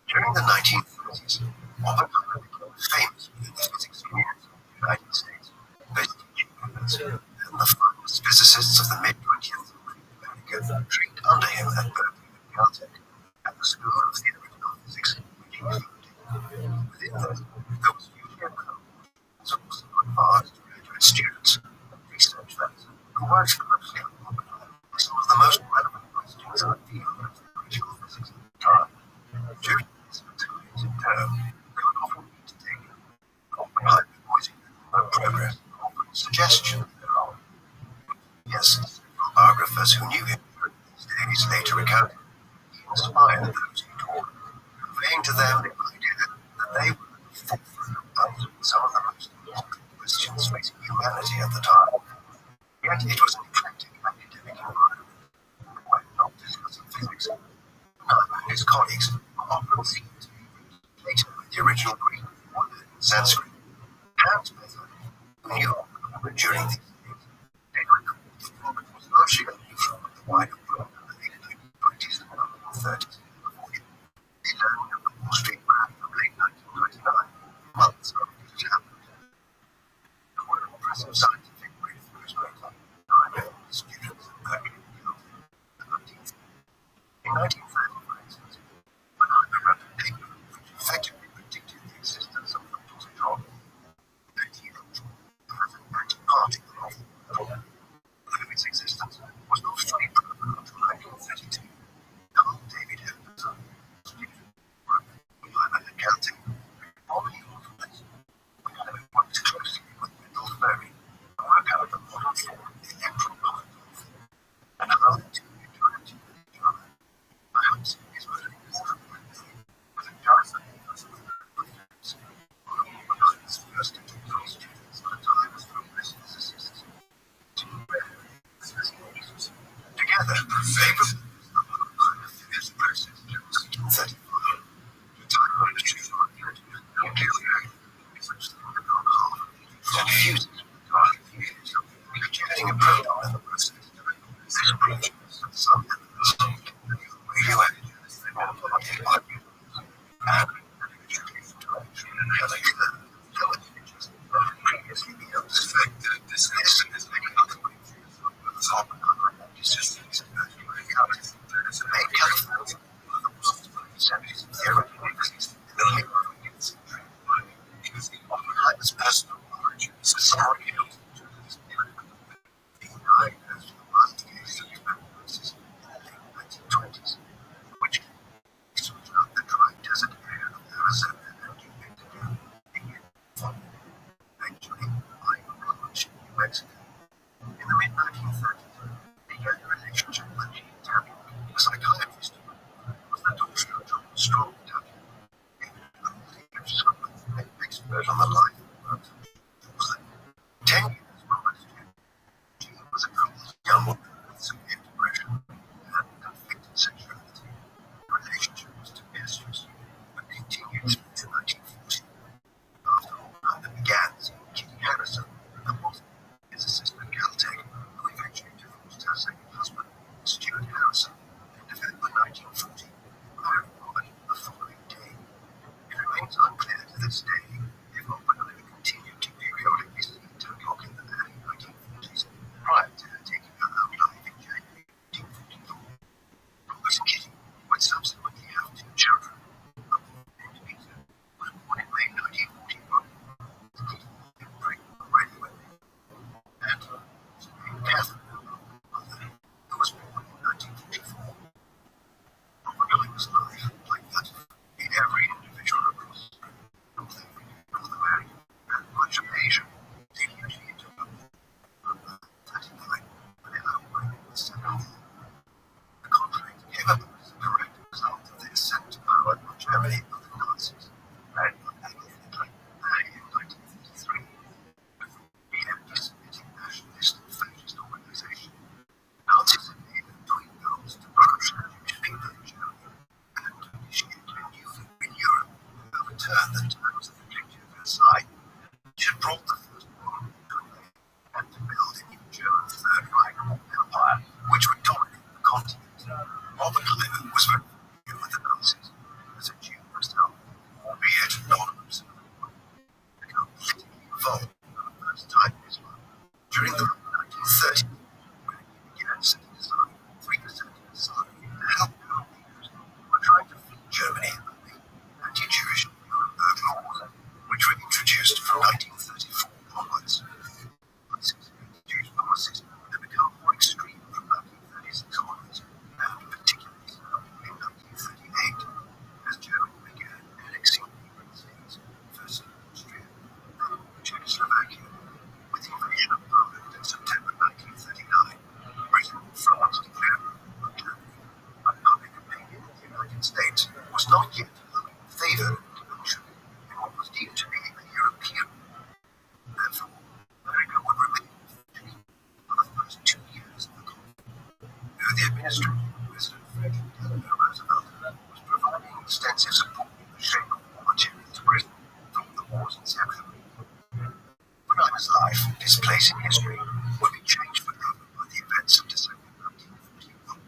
During the 1930s, Oppenheimer became famous within the physics community of the United States, best teaching methods, and the finest physicists of the mid-20th century in America trained under him at Berkeley and Caltech, at the School of Theoretical Physics, which he founded. Within this, there was usually a cohort of advanced graduate students and research fellows who worked closely on Oppenheimer on some of the most relevant questions in the field of theoretical physics at the time. During this alternative term, they would often meet daily, Oppenheimer voicing their progress and offering suggestions thereon. Yes, several biographers who knew him during these days later recounted he inspired those he taught, conveying to them the idea that they were at the forefront of answering some of the most important questions facing humanity at the time. Yet it was an eclectic academic environment, and when not discussing physics, Oppenheimer and his colleagues often seemed to be Plato in the original Greek or in Sanskrit. Kant's method, who knew Oppenheimer during these days, they recalled that Robert was largely unusual in the wider world in the late 1920s and 1930s in California. He learned of the Wall Street crash of late 1929, months after it had happened. There were impressive scientific breakthroughs made by students at Berkeley and Caltech. In 1930, for instance, Oppenheimer wrote a paper which effectively predicted the existence of the positron, the electron, as an antiparticle of the world. Although its existence was not fully proven until 1932, Carl David Henderson, student of Oppenheimer at Caltech, reported on this. Oppenheimer worked closely with Wendell Berry, his personal origins historically to his being diagnosed with lung disease and tuberculosis in the late 1920s, which sought out the dry desert area of Arizona and New Mexico in following eventually buying a ranch in New Mexico. In the mid-1930s, he began a relationship with Jean Tabby, a psychiatrist who was the daughter of John Strong Tabby, an expert on the life and works of Jean. 10 years prior to Jean was a cool young woman with severe depression and conflicted sexuality. The relationship was tempestuous, but continued through to 1940. After all, London began seeing Kitty Harrison, a Boston physicist at Caltech, who eventually divorced her second husband, Stuart Harrison, in November 1940, married Robert the following day. It remains unclear to this day if Oppenheimer continued to periodically see Tokyo in the early 1940s, prior to her taking her own life in January 1944. Robert and Kitty would subsequently have two children. A boy named Peter was born in May 1941. Kitty had been pregnant already when they and was named Catherine, mother, who was born in 1944. Oppenheimer's life, like that of every individual across North Africa, North America, and much of Asia, did usually interrupt 1939 when their outbreak was set off. The conflict came about as a direct result of the ascent to power of Germany of the Nazis, led by Adolf Hitler early in 1933, the anti-Semitic nationalist and fascist organization. Nazis had made it between goals to crush Jewish people in Germany and to initiate a new war in Europe and overturn the terms of the Treaty of Versailles, which had brought the First World War to an end, and to build a new German Third Reich empire which would dominate the continent. Oppenheimer was very familiar with the Nazis as a Jew himself, albeit non-observant one, become politically involved for the first time in his life during the 1930s, when he began setting aside 3% of his salary to help out leaders who were trying to flee Germany under the anti-Jewish Nuremberg laws, which were introduced from 1934 onwards. Policies against Jewish policies had become more extreme from 1936 onwards, and particularly so in 1938, as Germany began annexing neighboring states, first Austria, then Czechoslovakia. With the invasion of Poland in September 1939, Britain and France declared war on Germany, but public opinion in the United States was not yet fully in favor of inclusion in what was deemed to be a European war. Therefore, America would remain neutral for the first 2 years of the conflict. Though the administration of President Franklin Delano Roosevelt was providing extensive support in the shape of war material to Britain from the wars inception, Oppenheimer's life and his place in history would be changed forever by the events of December 1941.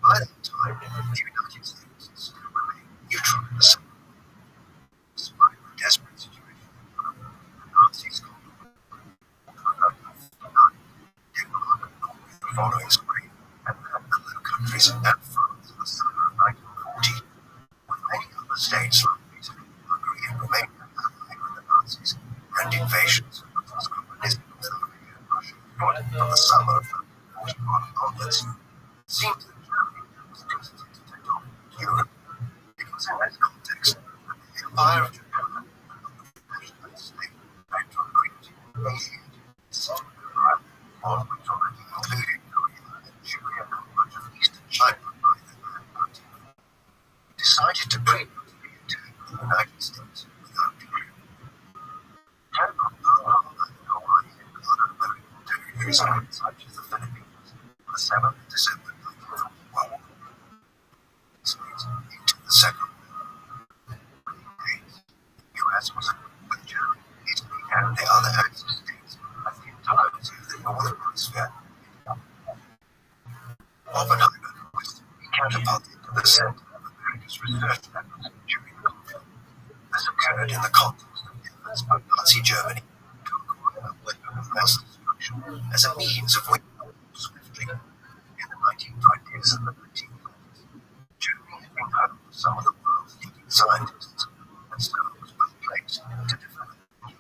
By that time, the United States still remained neutral in the Civil War. Despite the desperate situation in Europe, the Nazis conquered Denmark, Denmark, Norway the following spring, and then the Low Countries and France in the summer of 1940, with many other states like Italy, Hungary, and Romania allied with the Nazis, and invasions across communism in South Africa and Russia from the summer of 1941 onwards. It seems that Germany was destined to take on Europe. It was in this context that the Empire of Japan and the nationalist state went on creating alienated system of Europe, all which already included Korea, Manchuria, and much of eastern China by the year 1940. It decided to prelude the attack on the United States without delay. Hawaii and other American territories such as the Philippines on the 7th of December 1941. States into the Second World War. The U.S. was equipped with Germany, Italy, and the other Axis states as the entirety of the Northern Hemisphere. Oppenheimer was to be catapulted to the center of America's research efforts during the conflict. This occurred in the context of efforts by Nazi Germany to acquire a weapon of mass destruction as a means of winning the war swiftly. In the 1920s and the 1930s, Germany had been home to some of the world's leading scientists, and so was well placed to develop new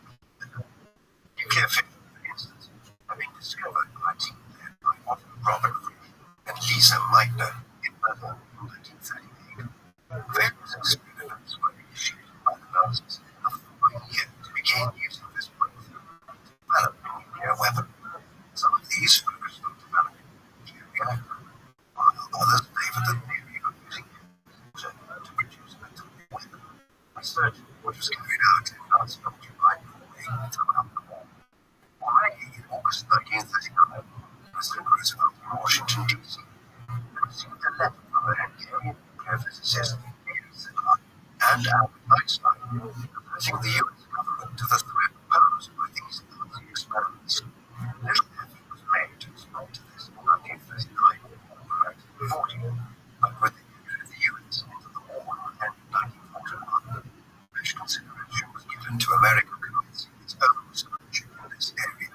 August 1939, President Roosevelt in Washington, D.C. received a letter from the Hungarian nuclear physicist and Albert Einstein addressing the U.S. government to the threat posed by these Nazi experiments. Little effort was made to respond to this in 1939 or 1940, but with the entry of the U.S. into the war and in 1941, much consideration was given to America commencing its own research in this area.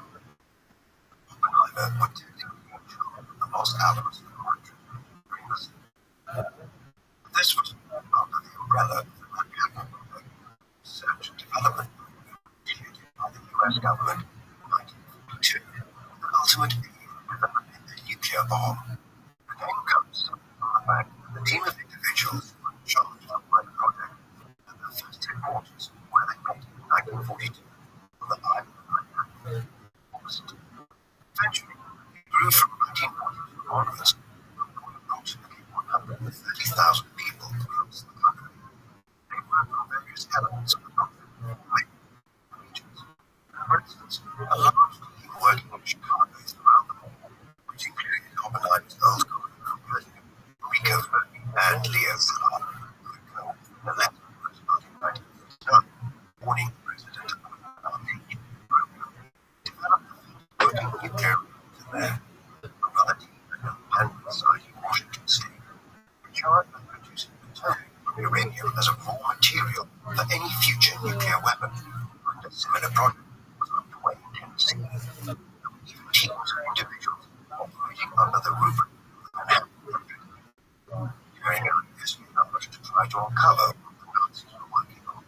Oppenheimer would technically be in charge of the Los Alamos laboratory. This was under the umbrella of the Rabbi Research and Development Program initiated by the U.S. government in 1942, with the ultimate aim of developing a nuclear bomb. The name comes from the fact that the team of individuals who were in charge of the project at their first headquarters, where they met in 1942 on the island of Manhattan, Boston. Eventually, it grew from 1942 onwards to approximately 130,000 people across the country. They worked on various elements of the project, like regions. For instance, a large team working in Chicago throughout the war, which included Oppenheimer's old colleague from President Rico Fermi and Leo Szilard, who had co-authored a letter to Roosevelt in 1939, warning the President of an RTE program, developed the working nuclear reactor there. Another team at an abandoned site in Washington State, in charge of producing plutonium from uranium as a raw material for any future nuclear weapon. A similar project was underway in Tennessee. There were even teams of individuals operating under the rubric of the Manhattan Project, carrying out espionage to try to uncover what the Nazis were working on.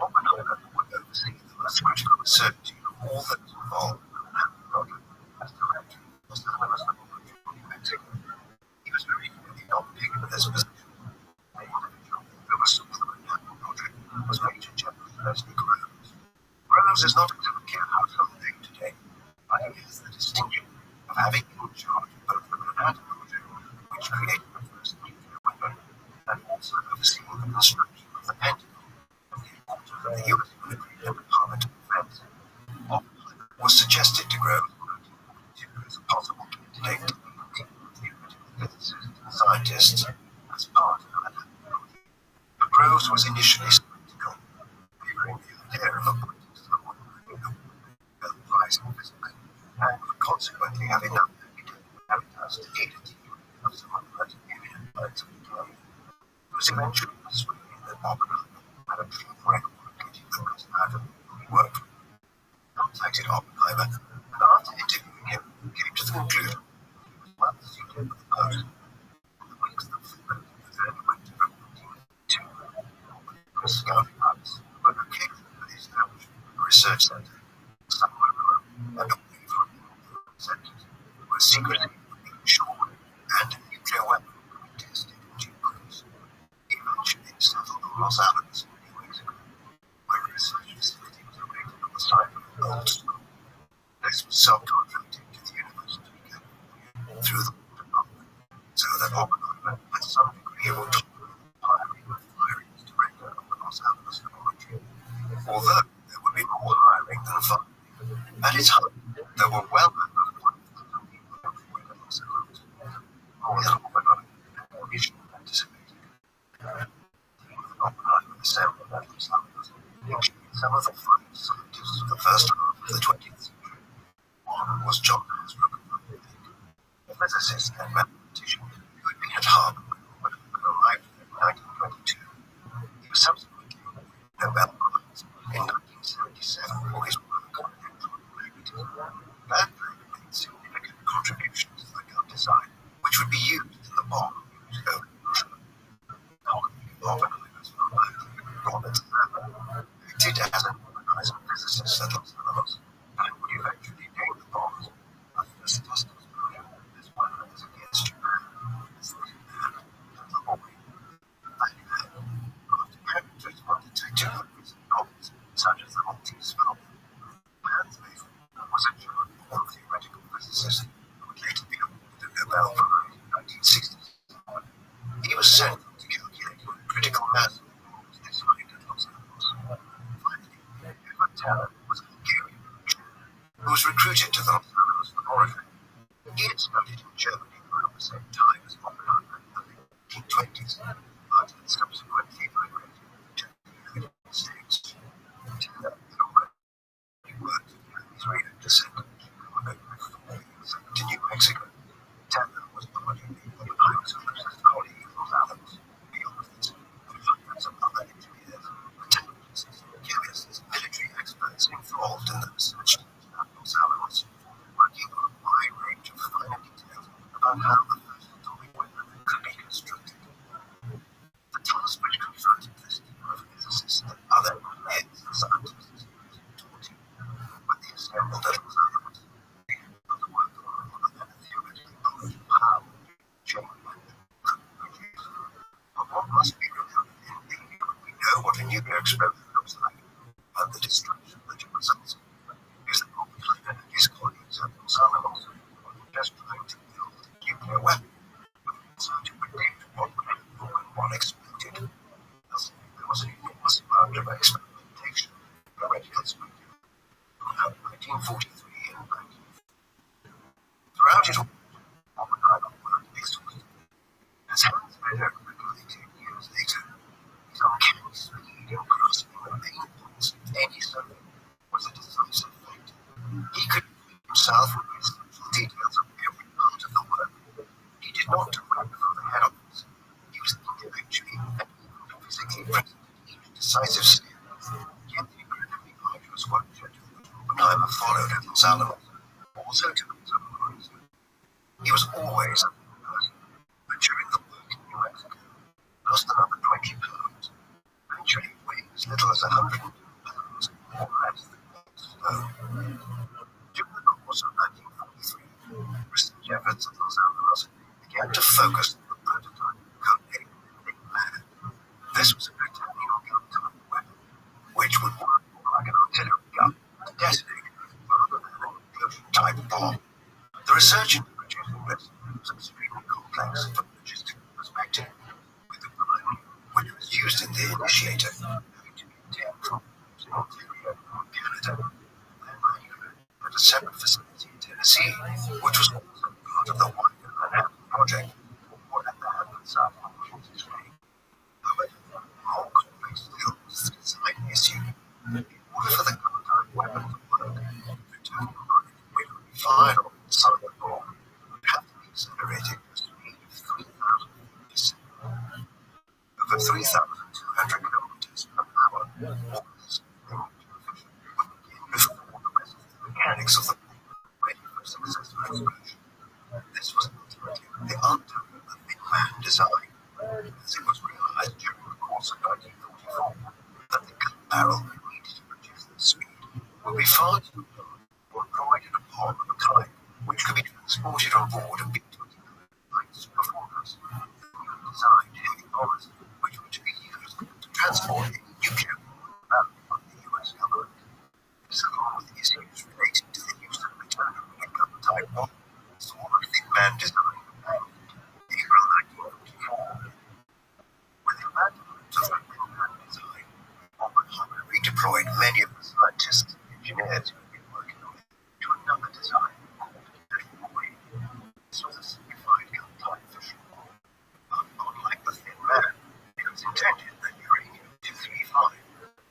Oppenheimer would oversee the most critical research of all that was involved in the Manhattan Project as director of the Los Alamos Laboratory in New Mexico. He was very clearly not picked for this position. The individual who oversaw the Manhattan Project was Major General Leslie Groves. Groves is not exactly a household name today, but he has the distinction of having been in charge of both the Manhattan Project, which created the first nuclear weapon, and also overseeing the construction of the Pentagon, the headquarters of the U.S. military and Department of Defense. Oppenheimer was suggested to Groves in 1942 as a possible candidate to lead a team of theoretical physicists and scientists as part of the Manhattan Project. But Groves was initially skeptical, favoring the idea of appointing someone who knew Nobel Prize in Physics, and would consequently have enough academic gravitas to lead a team of some other eminent minds of the time. He was eventually persuaded that Oppenheimer had a track record of getting the most out of people he worked with. He contacted Oppenheimer, and after interviewing him, came to the conclusion that he was well suited for the post. In the weeks that followed the early winter of 1942, Oppenheimer was scouting out but occasionally established a research center somewhere around and away from the other centers, where secretly being shown and a nuclear weapon could be tested in due course. He eventually settled on Los Alamos, New Mexico, where a research facility was erected on the site of an old school. This was subcontracted to the University of California through the War Department, so that Oppenheimer had some degree of autonomy in the hiring of the firing director of the Los Alamos laboratory. Although there would be more hiring than firing, at its height, there were well over 5,000 people employed at Los Alamos, more than Oppenheimer had originally anticipated. The team that Oppenheimer assembled at Los Alamos included some of the finest scientists of the first half of the 20th century. One was John Rockefeller, a physicist and mathematician who had been at Harvard when Oppenheimer arrived there in 1922. He was subsequently awarded the Nobel Prize in 1977 for his work on electromagnetism. That made significant contributions to the gun design, which would be used in the bomb used over Hiroshima. Oppenheimer's father, Robert acted as an organizer physicist at Los Alamos and would eventually name the bombs a first test explosion as well as against Japan as the man and the boy. Back then, after penetrating on detective weapons and bombs such as the Maltese Falcon, Hans Mason was a German born theoretical physicist who would later be awarded the Nobel Prize in 1967. He was sent to calculate what critical mass of bombs designed at Los Alamos. Finally, Edward Teller was a Hungarian engineer who was recruited to the Los Alamos laboratory. He had studied in Germany around the same time as Oppenheimer in the 1920s, but had subsequently migrated to the United States. Taylor had already worked with Chinese radio descendants before he was sent to New Mexico. Taylor was probably Oppenheimer's closest colleague in Los Alamos. Beyond this, there were hundreds of other engineers, metallurgists, chemists, military experts involved in the research at Los Alamos, working on a wide range of finer details about how the first atomic weapon could be constructed. The task which confronted this team of physicists and other heads and scientists taught him when they assembled at Los Alamos. They had not worked on other than a theoretical knowledge of how chain reaction could be produced. But what must be remembered in theory when we know what a nuclear explosion looks like and the destruction that it results in is that Oppenheimer and his colleagues at Los Alamos were just trying to build a nuclear weapon, but also to predict what would happen when one exploded. Thus, there was an enormous amount of experimentation already conspired around 1943 and 1950. Throughout it all, Oppenheimer worked exhaustively. As Hans Meyer recollected years later, his uncanny speed in grasping the main points of any subject was a decisive factor. He could read himself with the essential details of every part of the work. He did not direct from the head office. He was intellectually and even physically present at each decisive step. Yet the incredibly arduous work schedule that Oppenheimer followed at Los Alamos also took its own cruise. He was always a new person, but during the work in New Mexico, lost another 20 pounds, eventually weighing as little as 100 pounds or less than stone. During the course of 1943, research efforts at Los Alamos began to focus on the prototype codenamed Big Man. This was a rectangular gun-type weapon, which would work more like an artillery gun and detonate rather than an explosion-type bomb. The research into producing this was extremely complex from a logistical perspective, with the polonium, which was used in the initiator, having to be obtained from Ontario, Canada. Their manufacturer had a separate facility in Tennessee, which was also part of the wider Manhattan Project, or at the Hampton South Opportunities Way. However, more complex still was the design issue. In order for the gun-type weapon to work, the total rocket, which would be fired off the side of the bomb, would have to be accelerated at a speed of 3,000 feet per second. Over 3,200 kilometers per hour, all this nuclear fission would begin before the rest of the mechanics of the bomb were ready for successful explosion. This was ultimately the undoing of the Big Man design, as it was realized during the course of 1944 that the gun barrel needed to produce this speed would be far too large for embroidered upon of a type which could be transported on board a B-29 light superfortress. The designed heavy bombers, which were to be used to transport any nuclear weapon of the US government. This, along with issues related to the use of plutonium in a gun-type bomb, saw the Thin Man design abandoned in April 1944. With the abandonment of the Thin Man design, Oppenheimer redeployed many of the scientists and engineers who had been working on it to another design called Little Boy. This was a simplified gun-type fission bomb. Unlike the Thin Man, it was intended that uranium-235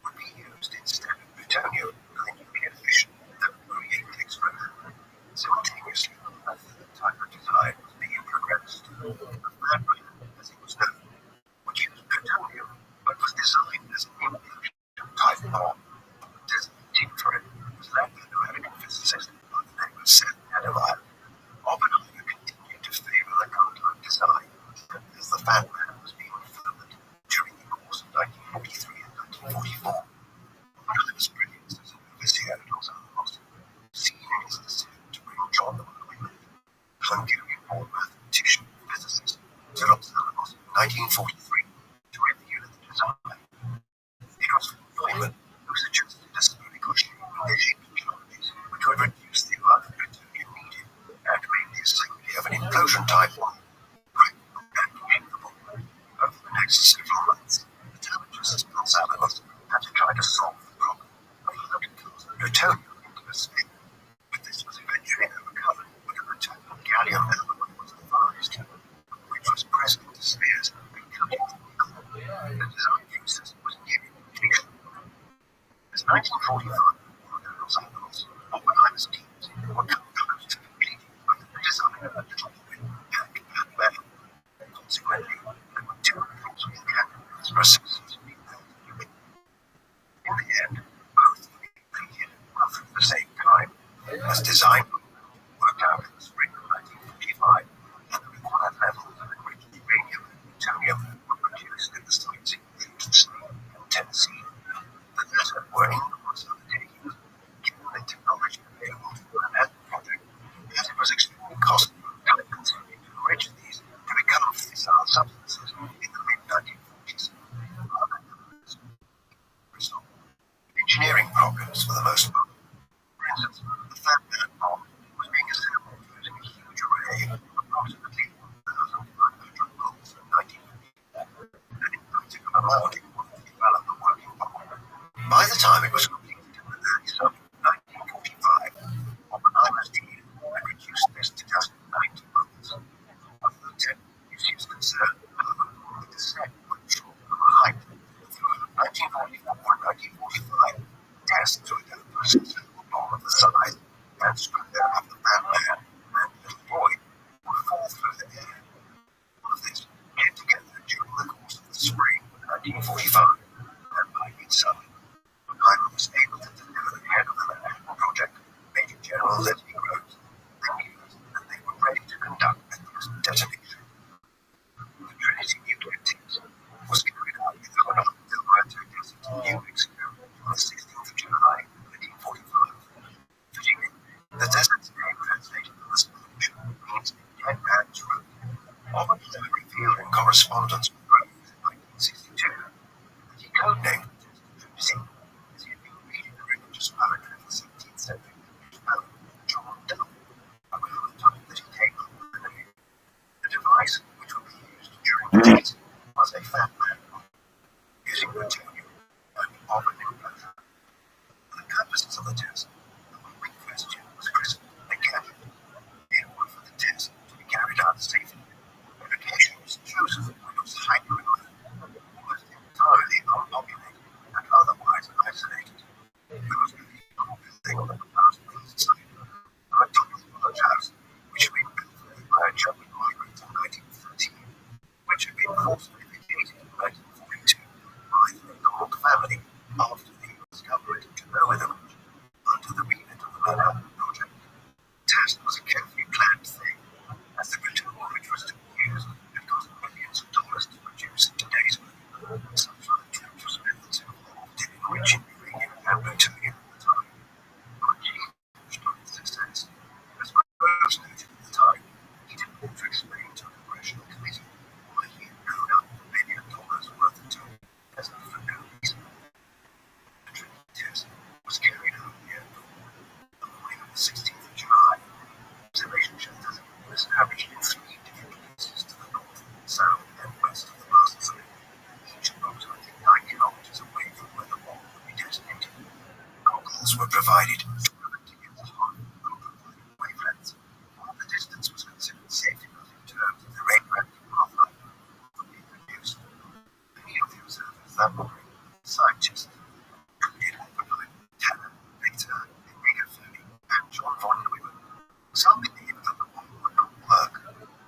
would be used instead of plutonium for the nuclear fission that would create the explosion. Simultaneously, a third type of design was being progressed. The Mad Man, as it was known, would use plutonium, but was designed as an implosion-type bomb. The designating for it was led by an American physicist by the name of Seth Adelaide. Oppenheimer continued to favor the gun-type design as the Mad Man was being furthered during the course of 1943 and 1944. Oppenheimer's brilliance as an overseer at Los Alamos, seen in his decision to bring John the Hungarian-born mathematician and physicist, to Los Alamos in 1943 to review the design. It was Neumann who suggested a spherical shape in the shape technologies, which would reduce the amount of plutonium needed and make the assembly of an implosion-type bomb practical and capable. Over the next several months, the metallurgists at Los Alamos had to try to solve the problem of how to cast plutonium into a sphere. gallium alloy was devised, which was pressed into spheres and cut into nickel. The design process was nearing completion. As 1945 Los Angeles, Oppenheimer's teams were close to completing the design of a little pack and metal. Consequently, there were two possible candidates for a successful build. In the end, both were completed roughly at the same time, as design worked out in the spring of 1945, and the required levels of enriched uranium and plutonium were produced in the sites in Tennessee. The latter were enormous undertakings, given the technology available to the Manhattan Project, as it was extremely costly and consuming to enrich these to become fissile substances in the mid-1940s. Engineering problems for the most part. For instance, the Fat Man bomb was being assembled using a huge array of approximately 1,500 bolts in 1954, and it took them a lot in order to develop a working bomb. By the time it was completed in the early summer of 1945, Oppenheimer's team had reduced this to just 90 bolts. Although technology is concerned, however, with the set went short of a height. Through 1944 and 1945, tests were done for a successful bomb of the size and structure of the Fat Man and Little Boy would fall through the air. All of this came together during the course of the spring of 1945, and by midsummer, Oppenheimer was able to deliver the head of the Manhattan Project, Major General Leslie Groves, the news that they were ready to conduct a first detonation. The Trinity nuclear test was carried out in the Honolulu Desert in New Mexico on the 16th of July, 1945. Fittingly, the desert's name translated from the Spanish means dead man's road. Oppenheimer revealed in correspondence with Groves in 1962 that he codenamed the test Trinity as he had been reading the religious poetry of the 17th century English poet John Donne, around the time that he came up with the name. The device which would be used during the test was a Fat Man bomb, using plutonium and orbital pressure. For the purposes of the test, the bomb in question was christened a gadget. In order for the test to be carried out safely, a location was chosen which was highly remote, almost entirely unpopulated, and otherwise isolated. It was in the old building on the proposed east side of a tall large house, which had been built by a German migrant in 1913, which had been forcibly vacated in 1942 by the McDonald family after they discovered to lower the village under the remit of the Manhattan Project. The test was a carefully planned thing, as the material which was to be used had cost millions of dollars to produce in today's money. Such were the treacherous methods involved in enriching uranium and plutonium at the time. But Gene pushed on its success. As Groves noted at the time, he didn't want to explain to a congressional committee why he had blown up $1 billion worth of tonic as if for no reason. The Trinity test was carried out in the airport on the morning of the 16th of July. Observation shelters were established in 3 different places to the north, south, and west of the blast zone, each approximately 9 kilometers away from where the bomb would be detonated. Goggles were provided to prevent against high ultraviolet wavelengths, while the distance was considered safe enough in terms of the radioactive half-life that would be produced. Many of the observers that morning, scientists, included Oppenheimer, Tanner, Victor, Enrico Fermi, and John von Neumann. Some believed that the bomb would not work.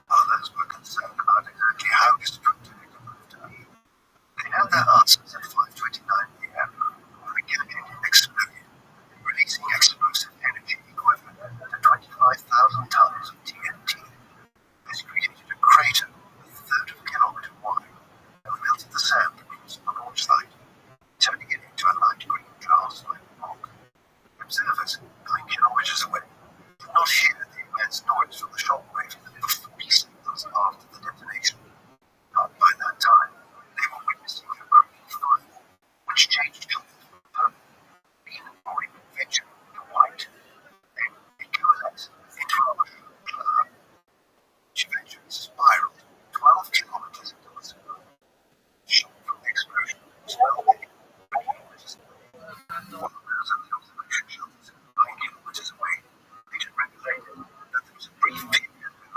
Others were concerned about exactly how destructive it would prove to be. They had their answers at 5:29 p.m. when the gadget exploded, releasing explosive energy equivalent to 25,000 tons of TNT. This created a crater a third of a kilometer wide and melted the sand across the launch site, turning it into a light green glass-like rock. Observers 9 kilometers away did not hear the immense noise from the shockwave for 40 seconds after the detonation. But by that time, they were witnessing a broken firewall, which changed color from purple, being orange, venture to white. Then it coalesced into a mushroom cloud, which eventually spiraled 12 kilometers into the sky. The shock from the explosion was well big, but kilometers away. While those at the observation shelters 9 kilometers away, they had regulated that there was a brief period when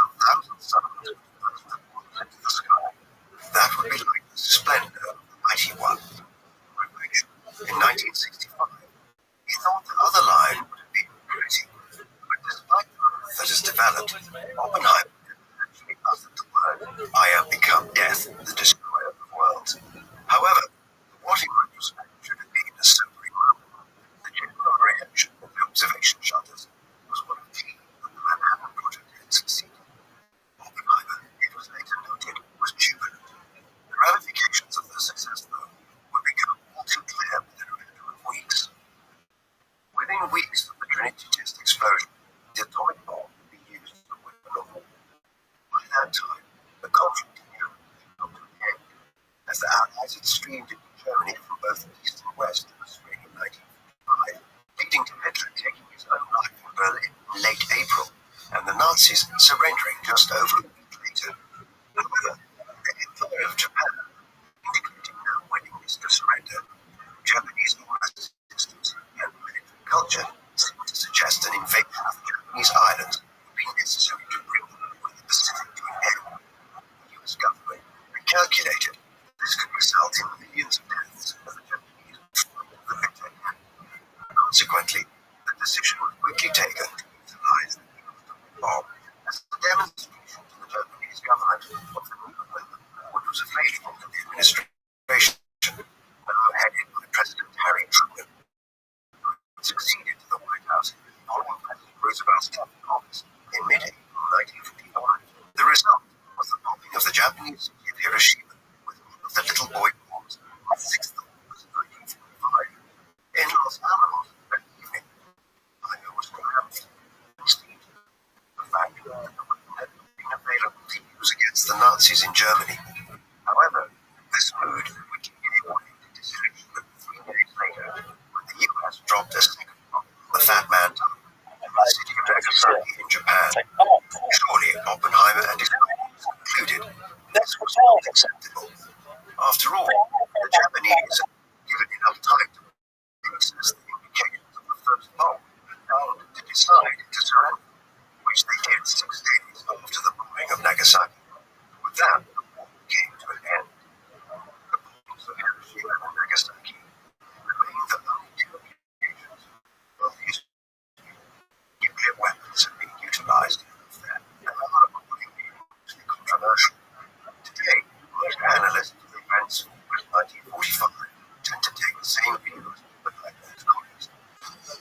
until thousands of suns burst into the sky. That would be like the splendor of the mighty one. In 1965, he thought the other line would have been pretty, but despite the growth that has developed, Oppenheimer actually uttered the word, "I have become death, the destroyer of worlds." However, what in retrospect should have been a sobering moment, the general reaction of the observation shutters was one of key that the Manhattan Project had succeeded. Oppenheimer, it was later noted, was jubilant. The ramifications of their success, though, would become all too clear within a matter of weeks. Within weeks of the Trinity test explosion, the atomic bomb would be used as a weapon of war. By that time, the conflict in Europe had come to an end, as the Allies had streamed into Germany from both east and west in the spring of 1945, leading to Hitler taking his own life in Berlin in late April, and the Nazis surrendering just over a week later. However, the Empire of Japan, indicating no willingness to surrender, Japanese resistance and military culture seemed to suggest an invasion of the Japanese islands would be necessary to bring the war in the Pacific to an end. The US government had calculated this could result in millions of deaths as the Japanese would the victor end. Consequently, the decision was quickly taken to utilize the atomic bomb as a demonstration to the Japanese government of the new weapon which was available to the administration, now headed by President Harry Truman, who succeeded to the White House following President Roosevelt's term in office in mid-April 1945. The result was the bombing of the Japanese city of Hiroshima with one of the little boy bombs on 6th of August 1945. In Los Alamos that evening, Oppenheimer was triumphant and pleased. The fact that the weapon had been available to use against the Nazis in Germany. However, this mood quickly gave way to disillusionment 3 days later when the US dropped a second bomb on the Fat Man Tongue in the city of Nagasaki in Japan. Surely Oppenheimer and his colleagues concluded this was not acceptable. After all, the Japanese had given enough time to process the implications of the first bomb and to decide to surrender, which they did 6 days after the bombing of Nagasaki. With that, the war came to an end. The bombs of Hiroshima and Nagasaki remained the only two occasions where these nuclear weapons have been utilized in warfare and are accordingly mostly controversial. Today, most analysts of events from August 1945 tend to take the same views but like those colleagues,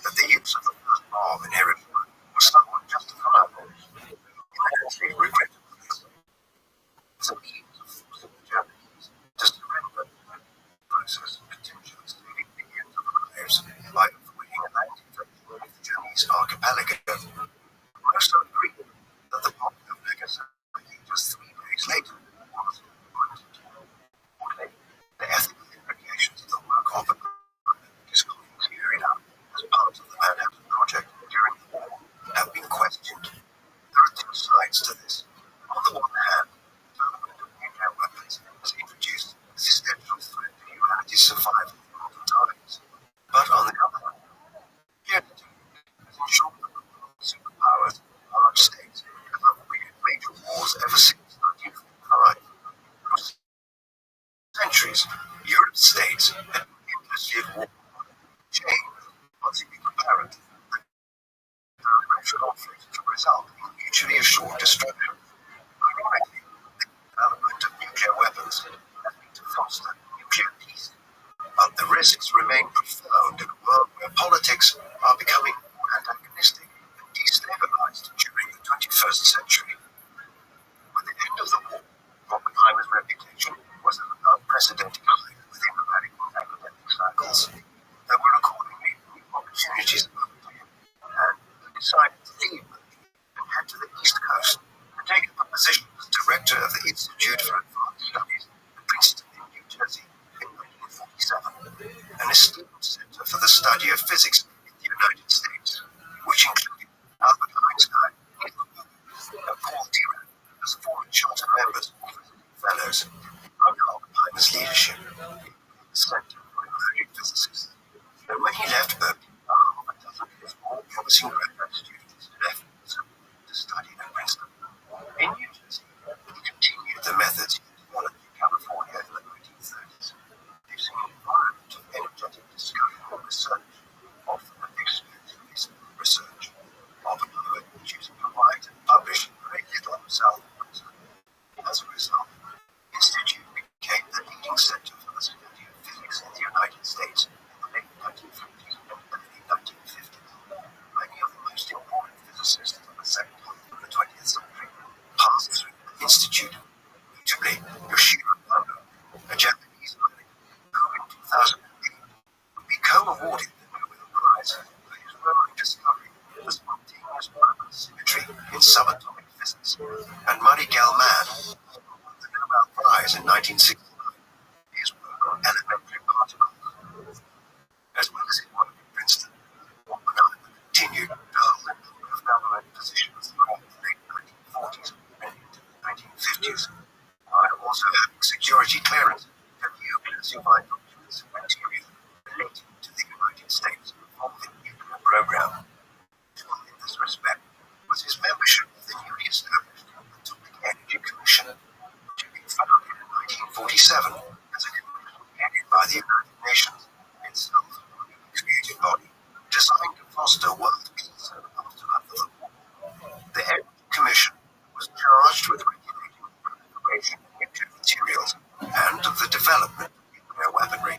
that the use of the first bomb in Hiroshima was somewhat justifiable, immensely regrettable. It's a means of forcing the Japanese to surrender, the process of potentially saving millions of lives by avoiding a land invasion of the Chinese archipelago. Most agree that the bombing of Nagasaki just 3 days later was important. Importantly, the ethical implications of the work Oppenheimer and his colleagues carried out as part of the Manhattan Project during the war have been questioned. There are two sides to this. On the one hand, development of nuclear weapons has introduced an existential threat to humanity's survival in modern times. But on the other hand, unity has ensured that the world's superpowers, large states, have avoided major wars ever since 1945. For centuries, Europe's states had been endlessly at war. Change once it became apparent that direct conflict could result in mutually assured destruction. Ironically, the development of nuclear weapons has been to foster nuclear peace, but the risks remain profound in a world where politics are becoming more antagonistic and destabilized during the 21st century. With the end of the war, Oppenheimer's reputation was at an unprecedented height within the radical academic circles. There were accordingly new opportunities open to him, and he decided to leave Berkeley and head to the East Coast to take up a position as director of the Institute for Advanced Studies at Princeton in New Jersey in 1947, an esteemed center for the study of physics in the United States, which included Albert Einstein, Niels Bohr, and Paul Dirac as former charter members and fellows. Under Oppenheimer's leadership, he became the center for emerging physicists. And when he left Berkeley, half a dozen of his more promising graduate students left to study at Princeton. Institute, notably Yoshiro Kondo, a Japanese medic, who in 2008 would be co-awarded the Nobel Prize for his work in discovering the spontaneous Broca symmetry in subatomic physics, and Murray Gell-Mann, who won the Nobel Prize in 1969 for his work on elementary particles. As well as his work in Princeton, Oppenheimer continued to hold a number of government positions throughout the late 1940s and into the 1950s, while also having security clearance to view classified documents and material relating to the United States evolving nuclear program. Useful in this respect was his membership of the newly established Atomic Energy Commission, which had been founded in 1947 as a commission headed by the United Nations, itself a newly created body designed to foster world peace and aftermath of the war. The Energy Commission was charged with regulating the proliferation of nuclear materials and of the development of nuclear weaponry,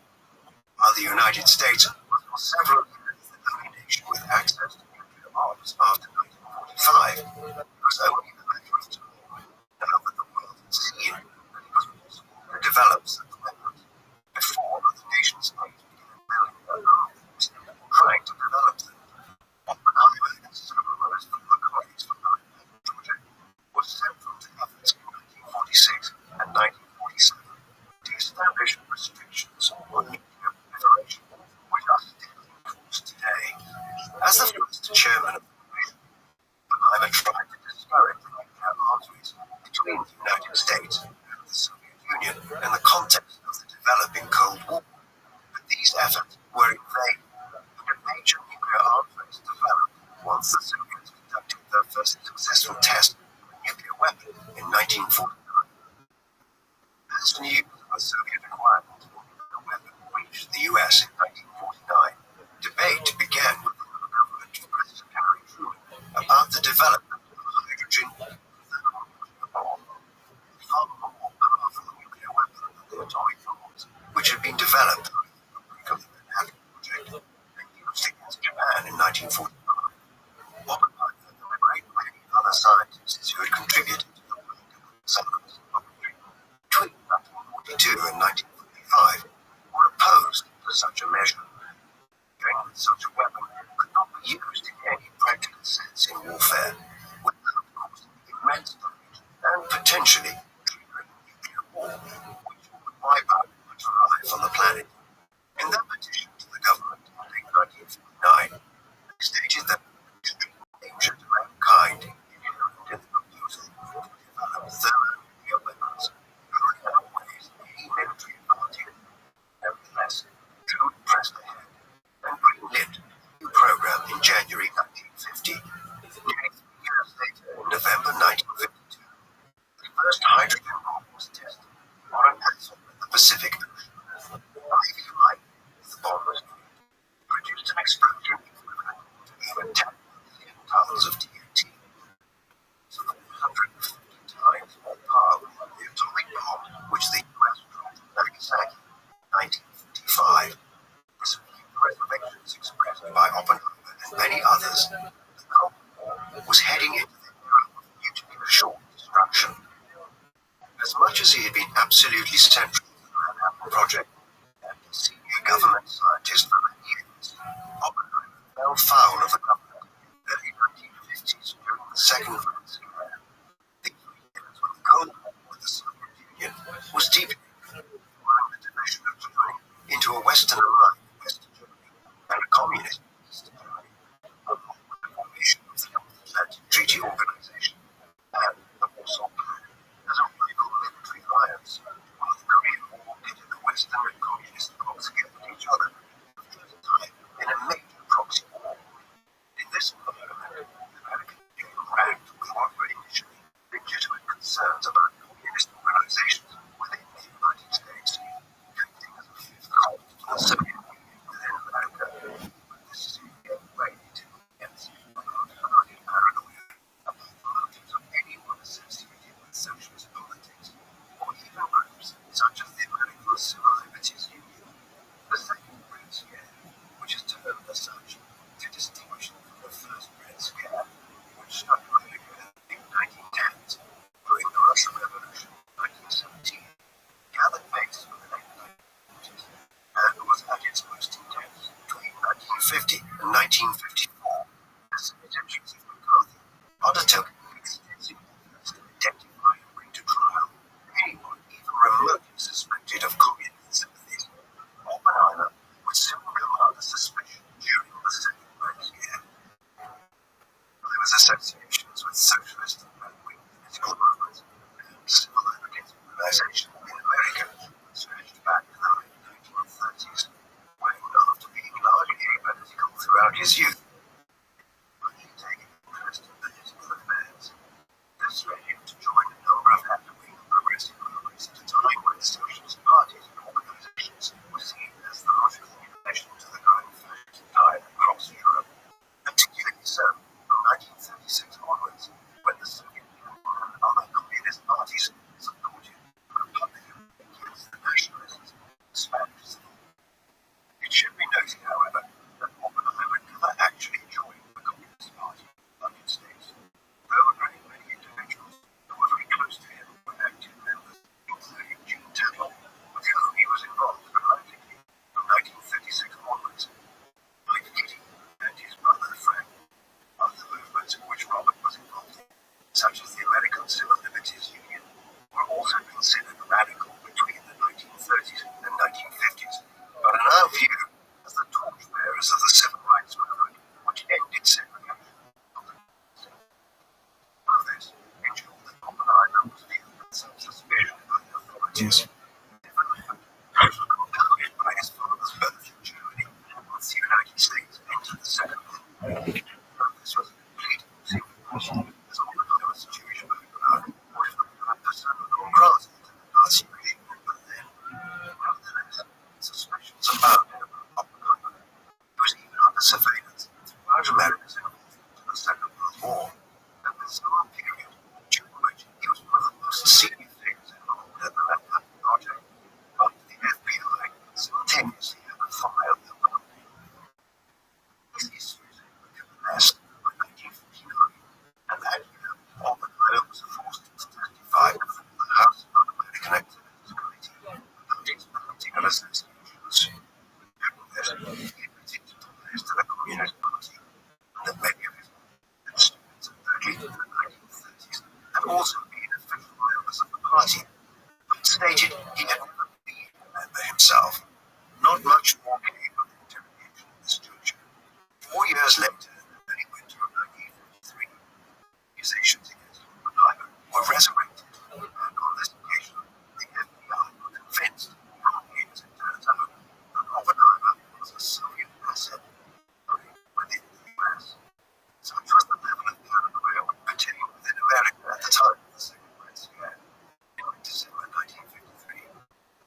while the United States was for several years the only nation with access to nuclear arms after 1945. It was only a matter of time, now that the world had seen that it was possible to develop such weapons before other nation states began building their arms and trying to develop them. Oppenheimer and several of his former colleagues from the Manhattan Project were central to efforts in 1946 and 1947 to establish restrictions on nuclear proliferation, which are still in force today. As the first chairman of the Commission, Oppenheimer tried to discourage nuclear arms race between the United States and the Soviet Union in the context of the developing Cold War, but these efforts were in vain, and a major nuclear arms race developed once the Soviets conducted their first successful test of a nuclear weapon in 1949. As news of a Soviet acquirement of a nuclear weapon reached the US in 1949, debate began within the government of President Harry Truman about the development of a hydrogen thermonuclear bomb, far more powerful nuclear weapon than the atomic bombs which had been developed by the Manhattan Project and used against Japan in 1945. Oppenheimer and a great many other scientists who had contributed to the work of the submarine laboratory between 1942 and 1945 were opposed to such a measure, claiming that such a weapon could not be used in any practical sense in warfare without causing immense damage and potentially triggering a nuclear war, which would wipe out much life on the planet. In their petition to the government in late 1959, they stated that extreme danger to mankind inherent in the proposal to develop thermonuclear weapons greatly outweighs any military advantage. Nevertheless, Truman pressed ahead and greenlit a new program in January 1950. Nearly 3 years later, in November 1952, the first hydrogen bomb was tested on an atoll in the Pacific Ocean. 5 light, the bomb was made, produced an explosion equivalent to even 10 million tons of TNT. So 150 times more power than the atomic bomb which the US dropped in Nagasaki in 1945. Despite the reservations expressed by Oppenheimer and many others, the Cold War was heading into the era of mutually assured destruction. As much as he had been absolutely central to the Manhattan Project and a senior government scientist for many years, Oppenheimer fell foul of the government in the early 1950s during the Second World War. These were years when the Cold War with the Soviet Union was deepening, following the division of Germany into a Western aligned West Germany and a communist East Germany, along with the formation of the North Atlantic Treaty Organization and the Warsaw Plan as a rival military alliance, while the Korean War pitted the Western and communist blocs against each other for the first time in a major proxy war. In this environment, American came ranked with what were initially legitimate concerns about communist organizations within the United States, acting as a fifth column to the Soviet Union within America. But this is in no way to against American paranoia about the motives of anyone associated with socialist politics, or even groups such as the American Civil Liberties Union, the second Red Scare, which is termed as such to distinguish it from the first Red Scare, which struck America in the 1910s during the Russian minorities. Compelled by his father's birth in Germany, once the United States entered the Second World War. This was a complete situation, as Oppenheimer's Jewish background would have been granted in the Nazi regime in Berlin. Nevertheless, suspicions abounded about Oppenheimer. He was even under surveillance throughout America's involvement in the Second World War, and this long period, during which he was one of the most senior figures involved in the Manhattan Project, but the FBI simultaneously had a file that would these issues became amassed by 1959, and that year, Oppenheimer was forced to testify before the House Un-American Activities Committee about his political associations. After this, he admitted to ties to the Communist Party, and that many of his students early in the 1930s had also been official members of the party, but stated he had never been a member himself. Not much more came of the interrogation in this juncture. 4 years later, in the early winter of 1953, accusations against Oppenheimer were resurrected, and on this occasion, the FBI were convinced, wrongly as it turns out, that Oppenheimer was a Soviet asset within the US. Such was the level of paranoia pertaining within America at the time of the Second World War. In December 1953,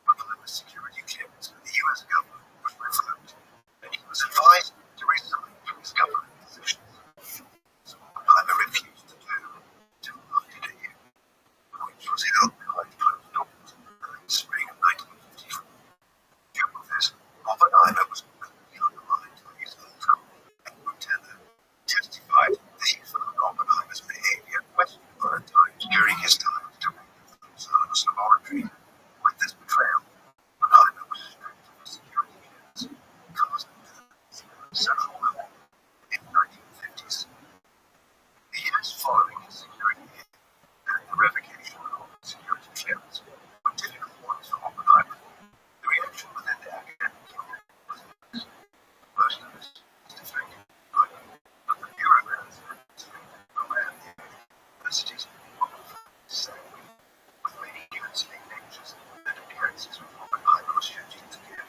Oppenheimer's security clearance with the US government was revoked, and he was advised to resign from his government positions. So Oppenheimer refused to do until after the year, which was held behind closed doors in the spring of 1954. During this, Oppenheimer was completely undermined by his old colleague, Edward Teller, testified that he found Oppenheimer's behavior questionable at times during his time as director of the Rothschild laboratory. With this betrayal, Oppenheimer was stripped of his security clearance, cast into the central level in the 1950s. The years following his security and the revocation of security clearance were difficult ones for Oppenheimer. The reaction within the academic community was mixed. Most of this was defending Oppenheimer, but the bureaucrats and administrators around the universities were often sanguine, with many university lectures and appearances with Oppenheimer was scheduled to give.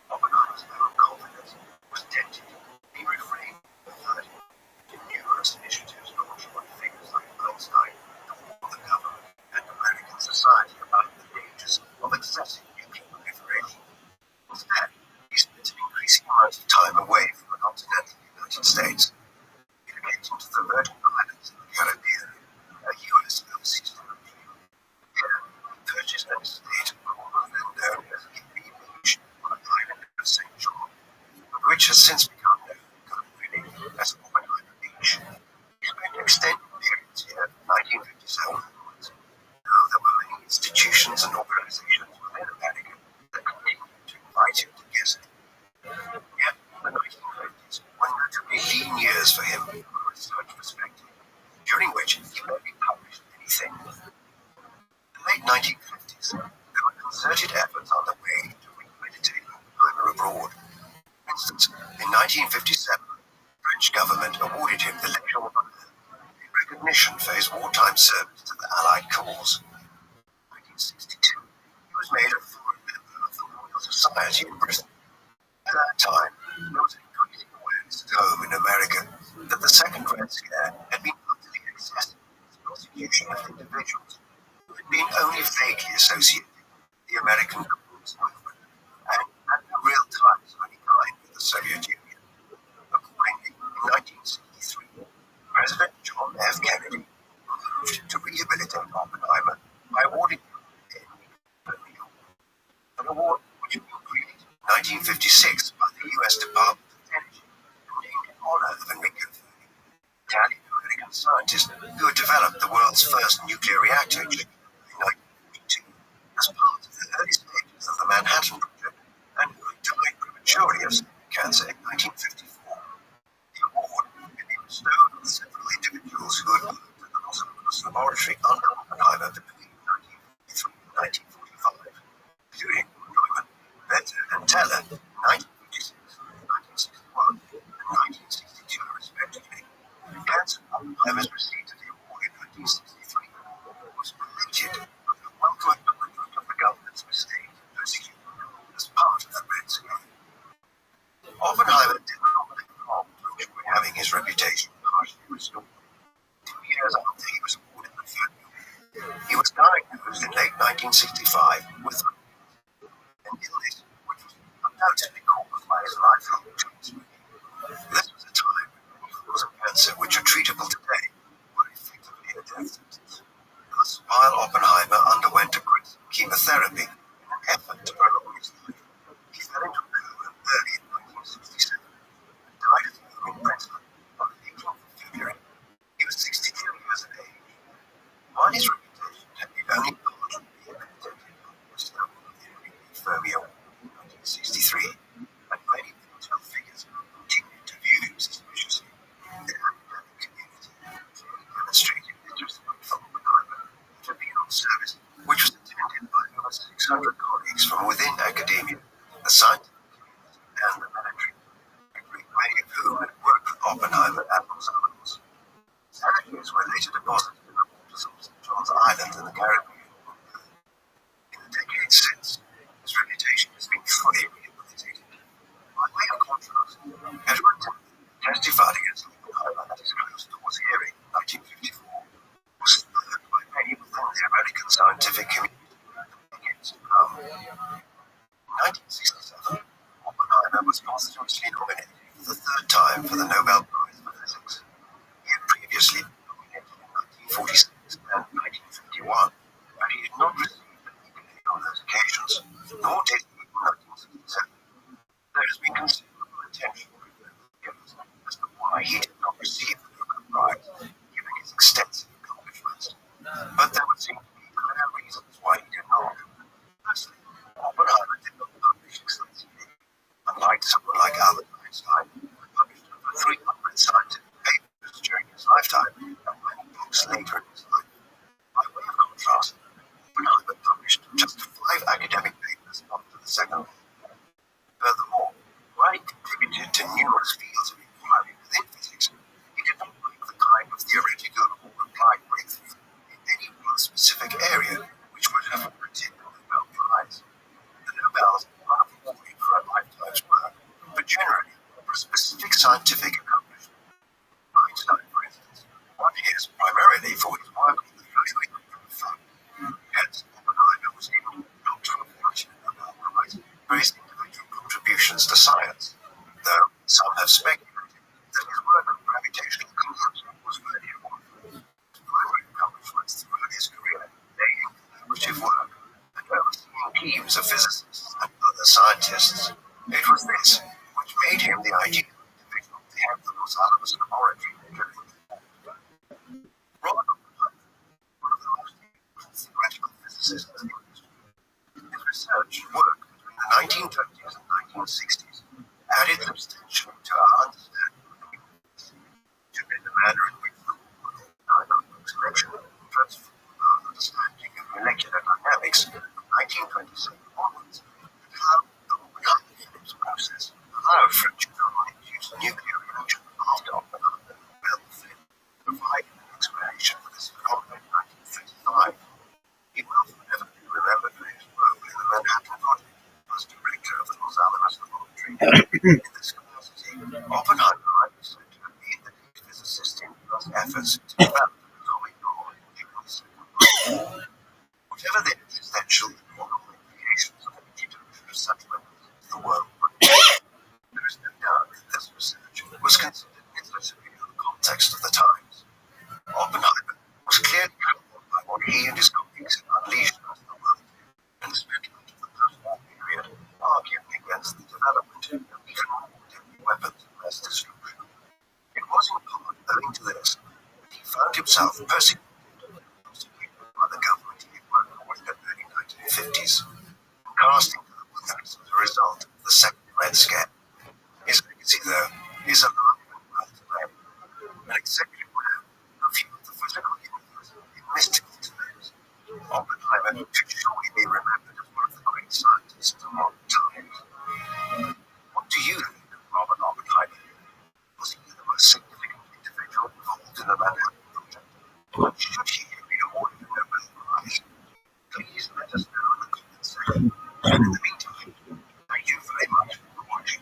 Oppenheimer's own confidence was dented. He refrained from authority to numerous initiatives launched by figures like Einstein to warn the government and American society about the dangers of excessive nuclear proliferation. Instead, he spent an increasing amount of time away from the continental United States, relocating to the Virgin Islands in the Caribbean, a U.S. overseas territory. Here, he purchased an estate commonly known as Hippie Beach on the island of St. John, which has since become known colloquially as Oppenheimer Beach. He spent extended periods here from 1957 onwards, though there were many institutions and organizations within America that continued to invite him to visit. Yet, the 1950s were notably lean years for him from a research perspective, during which he rarely published anything. In the late 1950s, there were concerted efforts underway to reaccreditate Oppenheimer abroad. For instance, in 1957, the French government awarded him the Legion of Honor in recognition for his wartime service to the Allied cause. In 1962, he was made a foreign member of the Royal Society in Britain. At that time, there was an increasing awareness at home in America that the Second Red Scare had been utterly excessive in its prosecution of individuals who had been only vaguely associated with the American Communist movement and had no real ties of any kind with the Soviet Union. Accordingly, in 1963, President John F. Kennedy moved to rehabilitate Oppenheimer by awarding him the Emmy Award, an award which had been created in 1956 by the U.S. Department of Energy, named in honor of Enrico Fermi, Italian-American scientist who had developed the world's first nuclear reactor in 1942 as part of the early stages of the Manhattan Project, and who had died prematurely of cancer in 1954. The award had been bestowed on several individuals who had worked at the Rothschild laboratory under Oppenheimer between 1953 and 1945, including Neumann, Vetter, and Teller in 1956, 1961, and 1962, respectively. Cancer Oppenheimer's receipt of the award in 1963 was related 1965 with an illness which was undoubtedly caused by his lifelong treatment. This was a time when cause of cancer which are treatable today were effectively a death sentence. Thus, while Oppenheimer underwent aggressive chemotherapy in an effort to prolong his life, he fell into a coma early in 1967 and died at home in Brentford on the 18th of February. He was 63 years of age. While his reputation had been only partly rehabilitated by the discovery of the Fermi Award in 1963, and many political figures continued to view him suspiciously, the academic community clearly demonstrated its respect for Oppenheimer at a funeral service which was attended by over 600 colleagues from within academia, the scientific community, and the military, a great many of whom had worked with Oppenheimer at Rothschild. His ashes were later deposited in the waters of St. John's Island in the Caribbean. In the decades since, his reputation has been fully rehabilitated. By way of contrast, Edward testified against Oppenheimer at his closed doors hearing in 1954, was spurned by many within the American scientific community for decades to come. In 1967, Oppenheimer was posthumously nominated for the third time for the Nobel Prize for Physics. He had previously been nominated in 1946 and 1951, but he did not receive an accolade on those occasions, nor did he in 1967. There has been considerable attention given as to why he did not receive the Nobel Prize, given his extensive accomplishments. But there would seem to be clear reasons why he did not. Firstly, Oppenheimer did not publish extensively. Unlike someone like Albert Einstein, who published over 300 scientific papers during his lifetime and many books later in his life. By way of contrast, Oppenheimer published just 5 academic papers after the Second World War. Furthermore, while he contributed to numerous fields of inquiry within physics, he did not make the kind of theoretical or applied breakthrough in any one specific area which would have earned him the Nobel Prize. The Nobels are not awarded for a lifetime's work, but generally for a specific scientific accomplishment. Einstein, for instance, won his primarily for his work on the fluctuation of fun. Hence, Oppenheimer was able not to award him the Nobel Prize for his individual contributions to science, though some have speculated that his work on gravitational constant was worthy of one. His primary accomplishments throughout his career lay in collaborative work and overseeing teams of physicists and other scientists. It was this which made him the ideal individual to head the Rothschild laboratory during the war. Robert Oppenheimer, one of the most important theoretical physicists in history, his research work between the 1920s and 1960s added substantially to our understanding of the universe, to be the manner in which the Oppenheimer selection transformed our understanding of molecular dynamics from 1927 onwards, and how the Oppenheimer process allowed for a neutron-induced nuclear reaction after Oppenheimer provided an explanation for this phenomenon in 1935. He will forever be remembered for his role in the Manhattan Project as director of the Los Alamos Laboratory. In this capacity, Oppenheimer is said to have been the lead physicist in U.S. efforts to develop an atomic bomb in the whatever the existential and moral implications of the introduction of such weapons into the world, there is no doubt that this research was considered necessary in the context of the times. Oppenheimer was clearly troubled by what he and his colleagues had unleashed on the world, and spent much of the post-war period arguing against the development of even more deadly weapons of mass destruction. It was in part owing to this that he found himself persecuted by the government he had worked for in the early 1950s, casting to the winds as a result of the Second Red Scare. His legacy, though, is alive and well today. An executive man who viewed the physical universe in mystical terms, Oppenheimer should surely be remembered as one of the great scientists of modern times. What do you think of Robert Oppenheimer? Was he the most significant individual involved in the Manhattan Project? Or should he have been awarded a Nobel Prize? Please let us know in the comments section. And in the meantime, thank you very much for watching.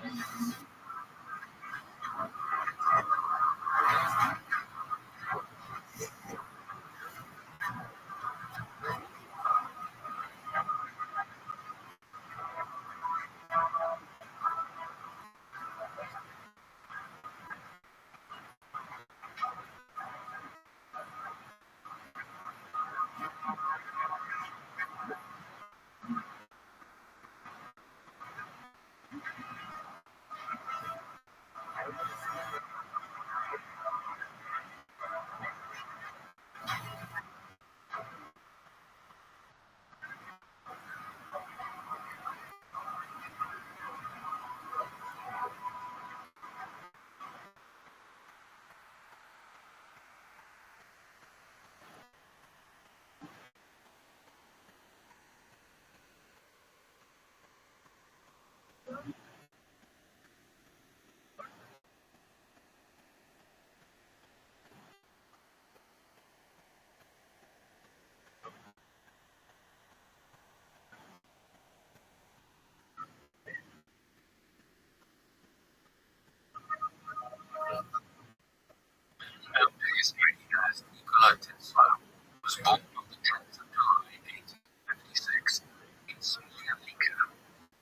Nowadays, recognized Nikola Tesla was born on the 10th of July 1856 in Smiljanice,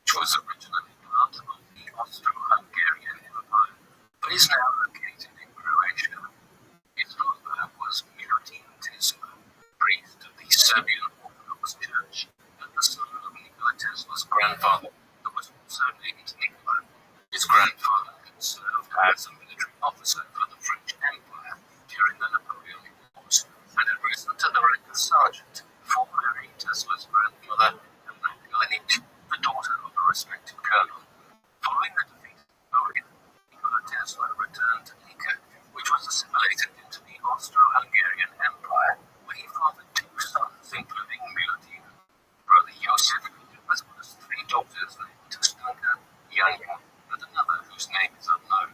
which was originally part of the Austro-Hungarian Empire, but is now located in Croatia. His father was Milutin Tesla, priest of the Serbian Orthodox Church, and the son of Nikola Tesla's grandfather, who was also named Nikola. His grandfather had served as a military officer for the French Empire during the Napoleonic Wars and had risen to the rank of sergeant before marrying Tesla's grandmother, Anna Galinich, the daughter of a respected colonel. Following the defeat of Napoleon, Nikola Tesla returned to Lika, which was assimilated into the Austro-Hungarian Empire, where he fathered two sons, including Milutin, brother Josef, as well as three daughters named Stanka, Yanya, and another whose name is unknown.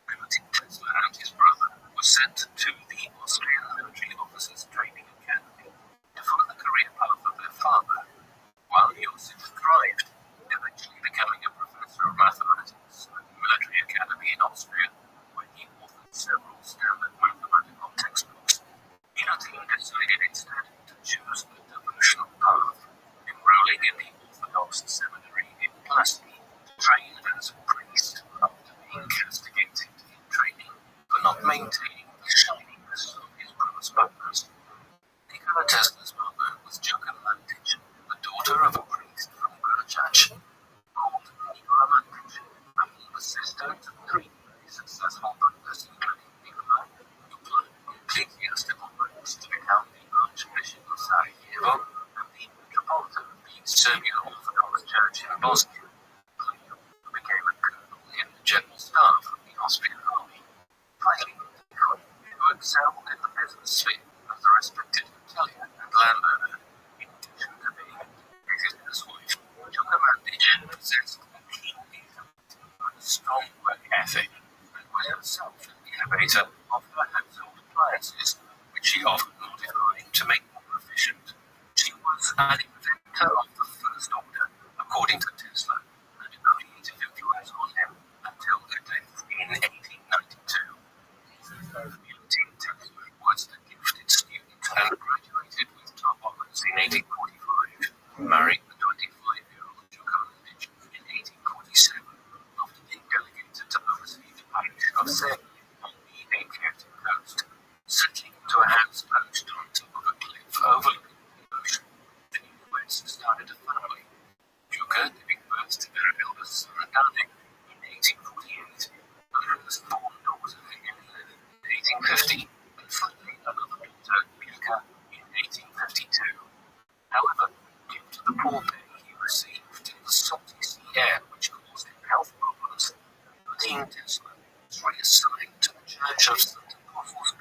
Milutin Tesla and his brother were sent to the Austrian Military Officers Training Academy to follow the career path of their father, while Josef thrived, eventually becoming a professor of mathematics at the Military Academy in Austria, where he authored several standard mathematical textbooks. Milutin decided instead to choose a devotional path, enrolling in the Orthodox Seminary in Plasky to train as a priest after being castigated in training for not maintaining the shininess of his bronze buttons. Nikola Tesla's mother was Joka Mandic, the daughter of a priest from Grčac, called Nikola Mandic, and he was sister to three very successful brothers, including Nikola, who climbed ecclesiastical ranks to become the Archbishop of Sarajevo and the Metropolitan of the Serbian Orthodox Church in Bosnia, who became a colonel in the General Staff of the Austrian Army. Finally, Nikola, who excelled in the business sphere as a respected hotelier and landowner, in addition to being his wife, Joka Mandic possessed a keen intellect and a strong work ethic, and was herself an innovator of her household appliances, which she often modified to make more efficient. She was an inventor of the first order, according to Tesla, and created influence on him until her death in 1892. Milutin Tesla was a gifted student and graduated with top honors in 1845, married the 25-year-old Joka Mandic in 1847 after being delegated to oversee the parish of Serbia on the Adriatic coast, settling into a house perched on top of a cliff overlooking the ocean. The newlyweds started a family, Joka giving birth to their eldest son Danik in 1848, and her firstborn daughter Elena in 1850, and finally another daughter, Milka, in 1852. However, due to the poor pay he received in the salty sea air which caused him health problems, Milutin Tesla was reassigned to the Church of St. Apostles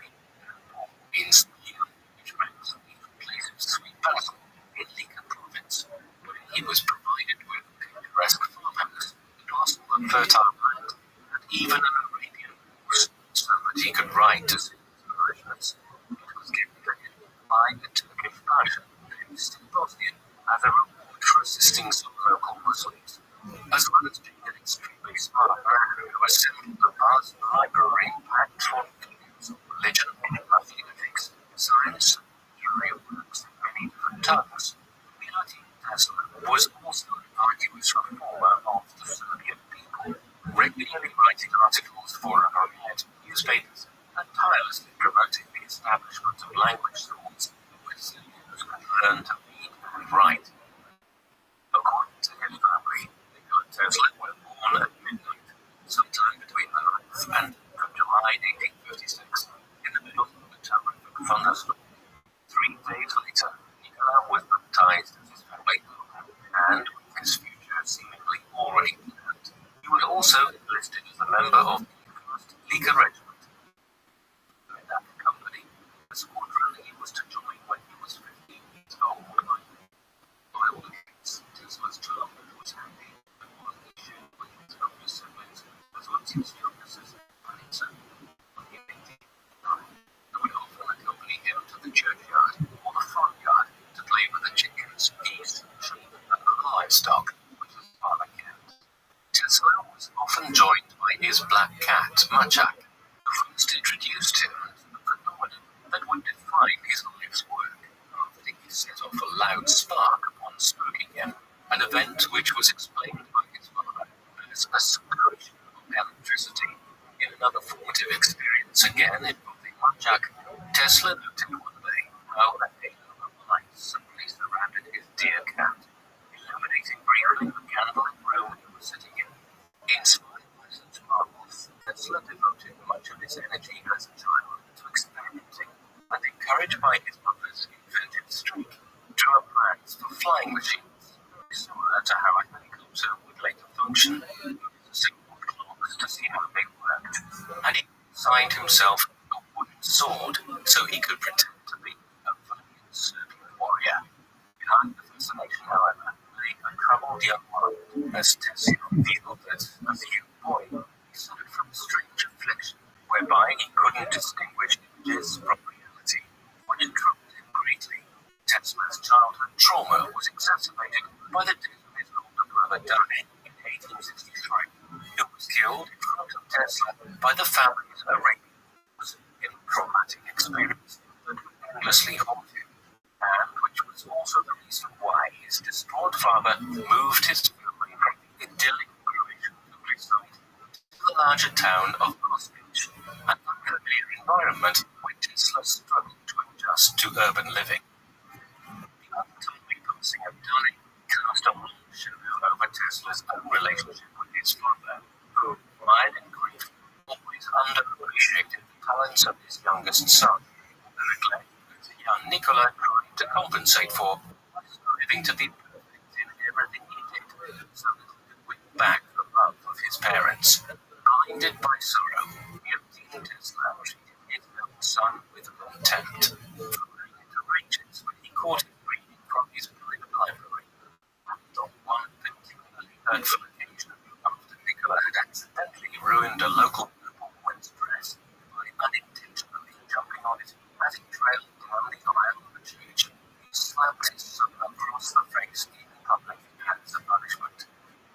in Smiljan, which ranks the place of Sweet Basil in Lika province, where he was provided with a picturesque farmhouse, a castle of fertile land, and even an Arabian horse, so that he could ride to see his parishioners. It was given to him by the Turkish Pasha, based in Bosnia, as a reward for assisting some local Muslims, as well as being an extremely Tesla was also an arduous reformer of the Serbian people, regularly writing articles for American newspapers and tirelessly promoting the establishment of language schools where Serbians could learn to read and write. According to his family, Nikola Tesla was born at midnight, sometime between the 9th and 10th of July 1856, in the middle of a terrific thunderstorm. 3 days later, Nikola was baptized as his family, and with his future seemingly already planned, he was also enlisted as a member of the 1st Lika Regiment. In that company, the squadron he was to join when he was 15 years old. By all accounts, Tesla's childhood was happy, and one he shared with his older siblings, as well as his younger sister, Anita. When he was 18, they would often accompany him to the churchyard or the farmyard to play with the chickens, geese, sheep, and the livestock, which his father kept. Tesla was often joined by his black cat, Machak, who first introduced him to the phenomenon that would define his life's work after he set off a loud spark upon smoking him, an event which was explained by his father as a separation of electricity. In another formative experience, again involving Machak, Tesla noted one day how a halo of light suddenly surrounded his dear cat, illuminating briefly the candlelit room he was sitting in. Inspired by such marvels, Tesla devoted much of his energy as a child to experimenting, and encouraged by his mother's inventive streak, drew up plans for flying machines, similar to how a helicopter would later function, using signal clocks to see how they worked, and he signed himself a wooden sword so he could pretend to be a valiant Serbian warrior. Behind the fascination, however, lay a troubled young mind, as Tesla revealed that, as a young boy, he suffered from a strange affliction, whereby he couldn't distinguish images from reality, which troubled him greatly. Tesla's childhood trauma was exacerbated by the death of his older brother Danny in 1863, who was killed in front of Tesla by the family's Arabian. It was a traumatic experience that would endlessly haunt him, and which was also the reason why his distraught father moved his family from the idyllic Croatian countryside to the larger town of Kostic, an unfamiliar environment where Tesla struggled to adjust to urban living. The untimely passing of Danny cast a long shadow over Tesla's own relationship with his father, who, mired in grief, always underappreciated the talents of his youngest son, the neglect that young Nikola tried to compensate for by striving to be perfect in everything he did, so that he could win back the love of his parents. Blinded by sorrow, young Tesla treated his young son with contempt, throwing into rages when he caught him reading from his private library. And on one particularly hurtful occasion, after Nikola had accidentally ruined a local noblewoman's dress by unintentionally jumping on it as he trailed down the aisle of the church, he slapped his son across the face in public as a punishment.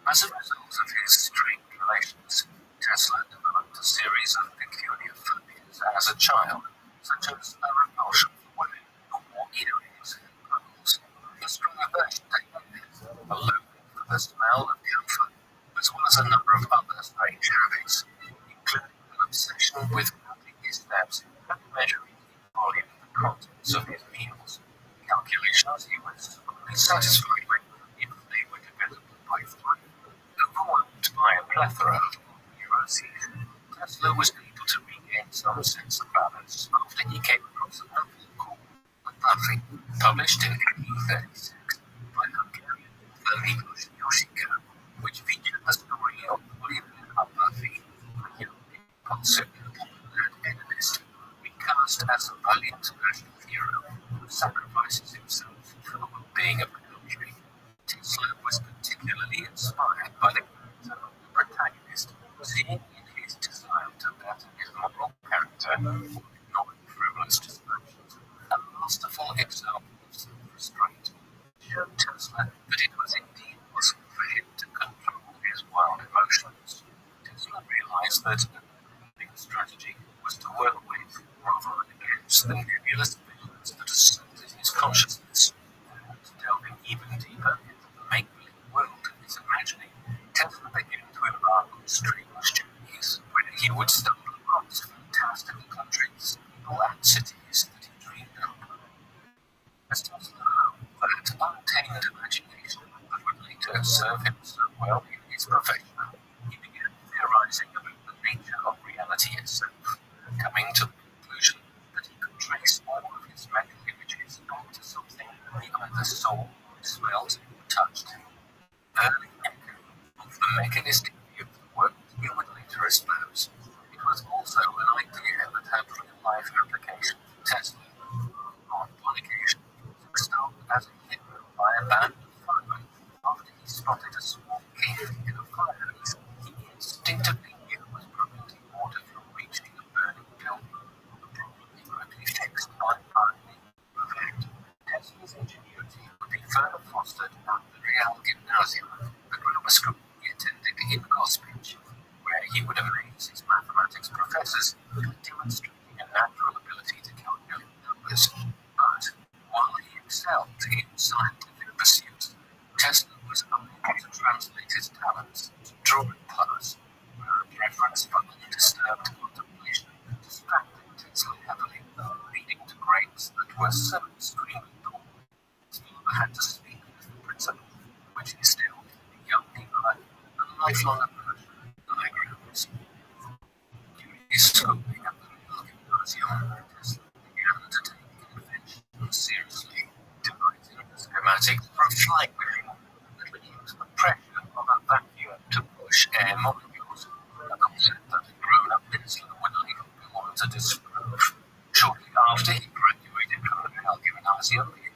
As a result of his strained relations, Tesla developed a series of peculiar phobias as a child, such as a repulsion for women who wore earrings and pearls, a strong aversion to hairnet, a loathing for the smell of camphor, as well as a number of other strange habits, including an obsession with counting his steps and measuring in volume the contents of his meals, calculations he was only satisfied with if they were divisible by 3. Overwhelmed by a plethora of neuroses, Tesla was able to regain some sense of balance after he came across a novel called Rabbi, published in 1836 by Hungarian author Yoshiko, which featured the story of William Rabbi, a young, impulsive, and hedonist, recast as a valiant national hero who sacrifices himself for the well-being of the country. Tesla was particularly inspired by the character of the protagonist, seeing in his desire to better his moral character, or ignoring frivolous distractions, a masterful example of self-restraint. It showed Tesla that it was indeed possible for him to control his wild emotions. Tesla realized that the strategy was to work with, rather than against, the nebulous visions that assaulted his consciousness, and delving even deeper nature serve him so well in his profession, he began theorizing about the nature of reality itself, coming to the conclusion that he could trace all of his mental images back to something he either saw, smelt, or touched. Early echo of the mechanistic view of the world he would later espouse. It was also an idea that had real-life application for Tesla. On one occasion, he was extolled as a hero by a band of firemen after he spotted a small cave in a fire hose he instinctively knew was preventing water from reaching a burning building, a problem he quickly fixed by pioneering the fact. Tesla's ingenuity would be further fostered at the Real Gymnasium, the grammar school he attended in Gospich, where he would amaze his mathematics professors by demonstrating a natural ability to calculate numbers. But while he excelled in scientific pursuits, Tesla was unable to translate his talents to drawing class, where a preference for undisturbed contemplation distracted Tesla heavily, leading to grades that were so extremely poor. His father had to speak with the principal, which instilled in the young people a lifelong aversion to diagrams. During his schooling at the Real Gymnasium, Tesla began to take invention seriously, devising a schematic for a flying machine that would use the pressure of a vacuum to push air molecules, a concept that a grown-up Tesla would later go on to disprove. Shortly after he graduated from the Real Gymnasium in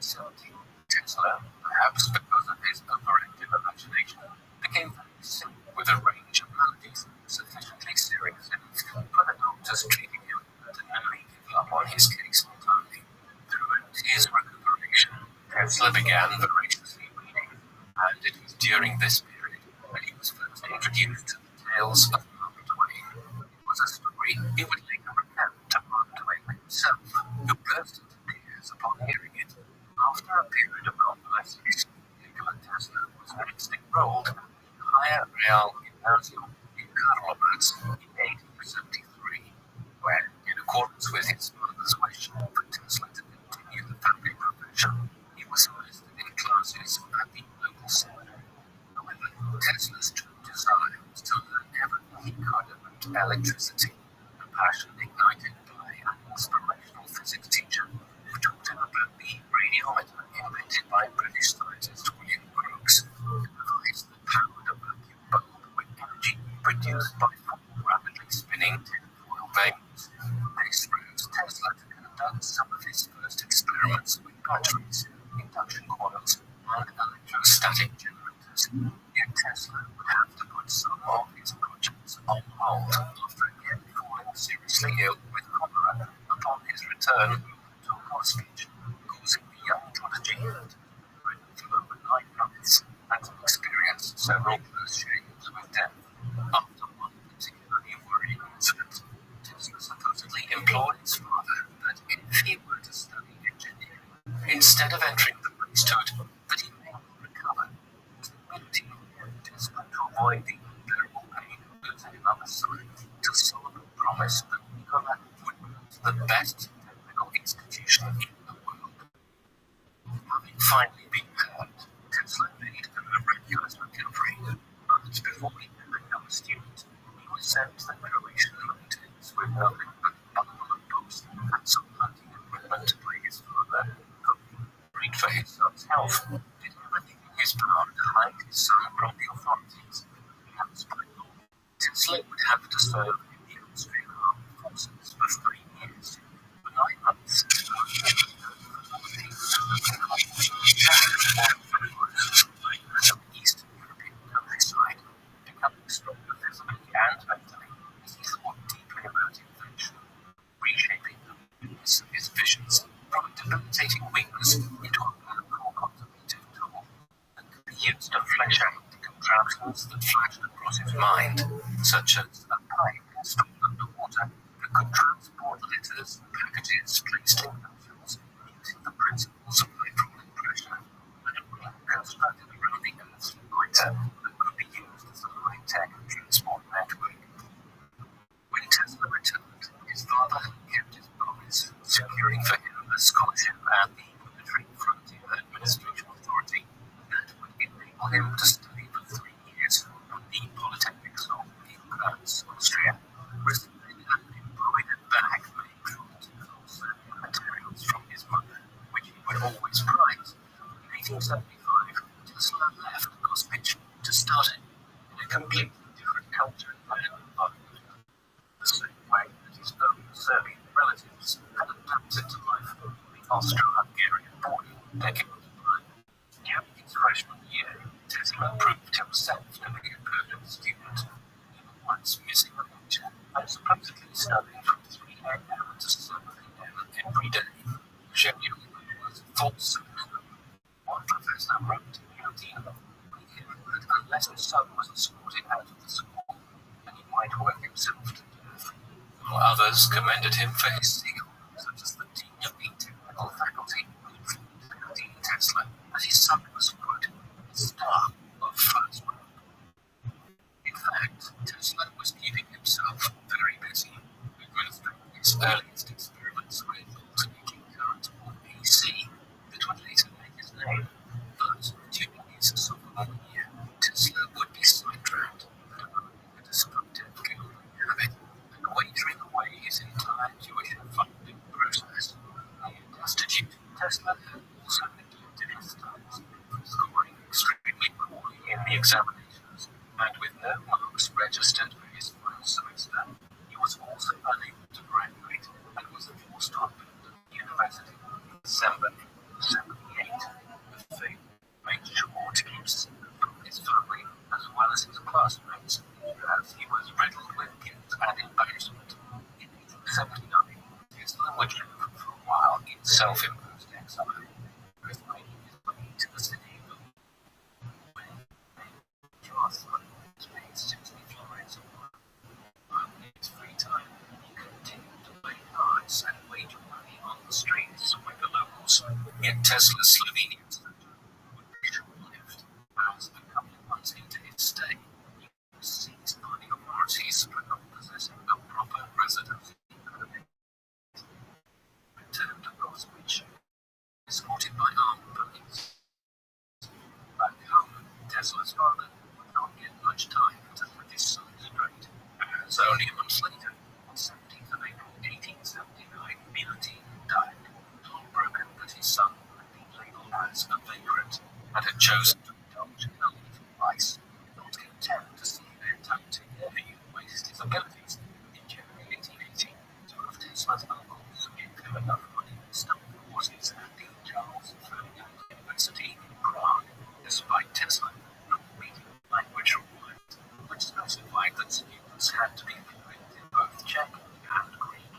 1870, Tesla, perhaps because of his overactive imagination, became very sick with a range of maladies sufficiently serious enough for the doctors treating him to nearly give up on his case entirely. Throughout his recuperation, Tesla began voraciously reading, and it was during this period that he was first introduced to the tales of Mark Twain. It was a story he would later recount to Mark Twain himself, who burst into tears upon hearing it. After a period of convalescence, Nikola Tesla was next enrolled at the Higher Real Gymnasium in Karlovac in 1873, where, in accordance with his mother's wish for Tesla to continue the family profession, he was enlisted in classes at the local seminary. However, Tesla's true desire was to learn everything he could about electricity, a passion ignited by an inspirational physics teacher who taught him about the radiometer invented by British scientist William Crookes, a device that powered a vacuum bulb with energy produced by four rapidly spinning tinfoil vanes. This roused Tesla to conduct some of his first experiments with batteries, induction coils, and electrostatic generators. Yet Tesla would have to put some of his projects on hold after again falling seriously ill with cholera upon his return to Gospich, causing the young prodigy to be written for over 9 months and to experience several close shaves with death. After one particularly worrying incident, Tesla supposedly implored his father that if he were to study engineering, instead of entering the priesthood, that he may recover. Desperate to avoid the unbearable pain of losing another son, till Solomon promised that Nikola would build the best technical institution in the world. Having finally been hurt, Tesla made a miraculous recovery, but before he could become a student, he was sent to the Croatian mountains with nothing but a bundle of books and some hunting equipment by his father, who worried for his son's health, did everything in his power to hide his son from the authorities. Tesla would have to serve in the Austrian armed forces for 3 years. For 9 months, some Eastern European countryside, becoming stronger physically and mentally as he thought deeply about invention, reshaping the weakness of his visions from a debilitating weakness into a powerful conservative tool that could be used to flesh out the contraptions that flashed across his mind, such as a pipe installed underwater that could transport letters and packages placed in vessels using the principles of hydraulic pressure, and a ring constructed around the Earth's equator that could be used as a high-tech transport network. When Tesla returned, his father had kept his promise, securing for him a scholarship at the Military Frontier Administration Authority that would enable for him to study for 3 years at the Polytechnics of Graz, Austria, receiving an embroidered bag made from materials from his mother, which he would always prize. In 1875, Tesla left Auschwitz to study in a completely different culture and environment, the same way that his own Serbian relatives had adapted to life in the Austro-Hungarian border decades prior. During his freshman year, Tesla proved himself to be a perfect student, even once missing a lecture and supposedly studying from 3 a.m. to 7 a.m. every day. The schedule was false. One professor wrote to the idea that unless his son was escorted out of the school, and he might work himself to death. While others commended him for his zeal, such as the dean of the technical faculty, who informed Dean Tesla that his son was, quote, a star of first rank. In fact, Tesla was keeping himself very busy, administering his earliest experiments with alternating current, or AC, that would later make his name. But during his sophomore year, Tesla would be sidetracked, developing a destructive gambling habit, and wagering away his entire tuition funding process. Destitute, Tesla had also neglected his studies, scoring extremely poorly in the examinations, and with no marks registered for his final semester, he was also unable to graduate and was forced to abandon university in December 1978. The fate made sure to keep secret from his family as well as his classmates, as he was riddled with guilt and embarrassment. In 1879, Tesla would live for a while in self-imposed exile, with making his way to the city of Rothschild was based in Florence. While in his free time, he continued to play cards and wager money on the streets with the locals. Yet Tesla's Slovenian sojourn would be short-lived, as a couple of months into his stay, he was seized by the authorities for not possessing a proper residency permit. Returned to Auschwitz, escorted by armed police. Back home, Tesla's father would not get much time to put his son straight, as only a month later, on 17th of April 1879, Milutin died, heartbroken that his son had been labelled as a vagrant and had chosen to indulge in a life of vice, not content to see their talented nephew waste his abilities. In January 1880, two of Tesla's uncles gave him enough money to study courses at the Charles Ferdinand University in Prague, despite Tesla not meeting the language requirement, which specified that students had to be fluent in both Czech and Greek.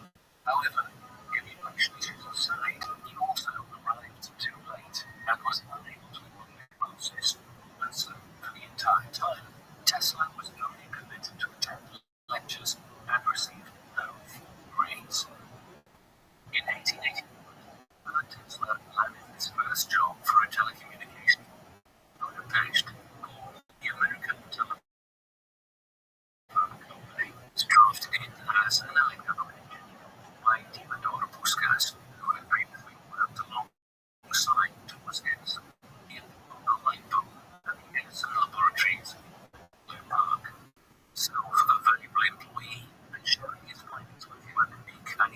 However, giving excuses aside, he also arrived too late and was unable to run the process, and so for the entire time, Tesla was only permitted to attend lectures and received no full grades. In 1881, Tesla landed his first job for a telecommunications organization called the American Telephone Company, was drafted in as an electrical engineer by Diodor Puskas, who had previously worked alongside Thomas Edison in the light bulb at the Edison laboratories in Blue Park. A valuable employee, and sharing his findings with him at Big and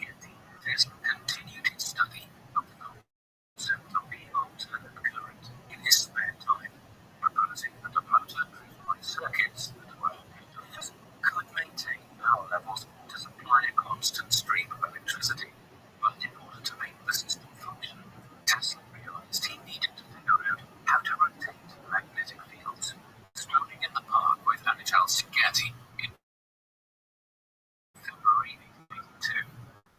Getty, Tesla continued his study of the concept of the alternate current in his spare time, proposing that a motor driven by circuits that were inductors could maintain power levels to supply a constant stream of electricity. But in order to make the system function, Tesla realized he needed to figure out how to rotate magnetic fields. Strolling in the park with Anichal Sigeti in February 1882,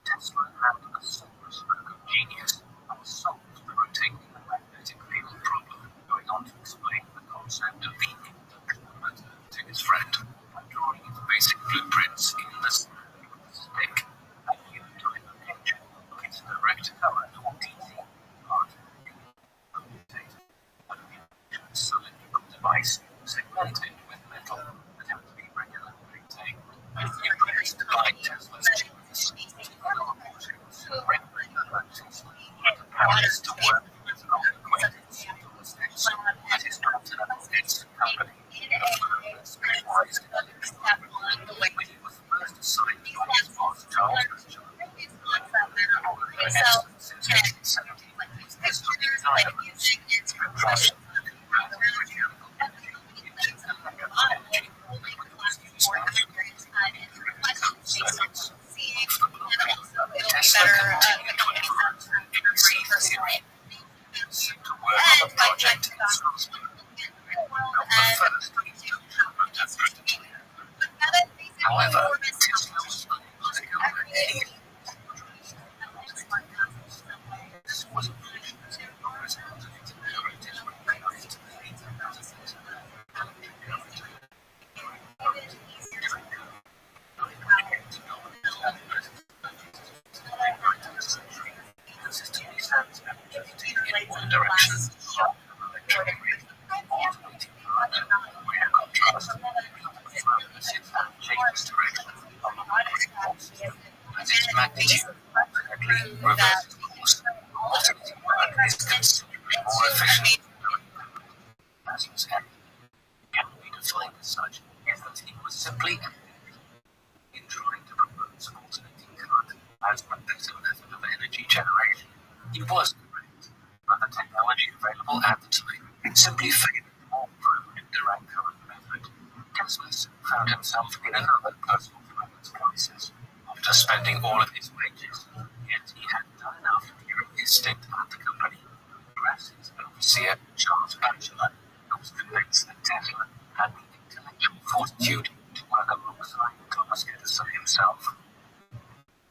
Tesla had a sudden stroke of genius and solved the rotating the magnetic field problem, going on to explain the concept of the induction motor to his friend, and drawing its basic blueprints in the sand with a stick, a new type of engine of its direct current or DC part commutator, an cylindrical device segmented with metal that had to be regularly maintained. Influenced by Tesla's genius, regularly allows Tesla to work with old acquaintance at his However, Tesla was unable to cover any. This was a consistently stands in one direction. Contrast changes direction as its magnitude reverses course. Alternating current is considerably more efficient. Tesla's end can be defined as such is that he was simply in trying to propose alternating current as a better method of energy generation. He was correct, but the technology available at the time simply favored the more crude direct current method. Tesla found himself in another personal development crisis. After spending all of his wages, yet he hadn't done enough during his stint at the company. His overseer, Charles Batchelor, was convinced that Tesla had the intellectual fortitude to work alongside Thomas Edison himself.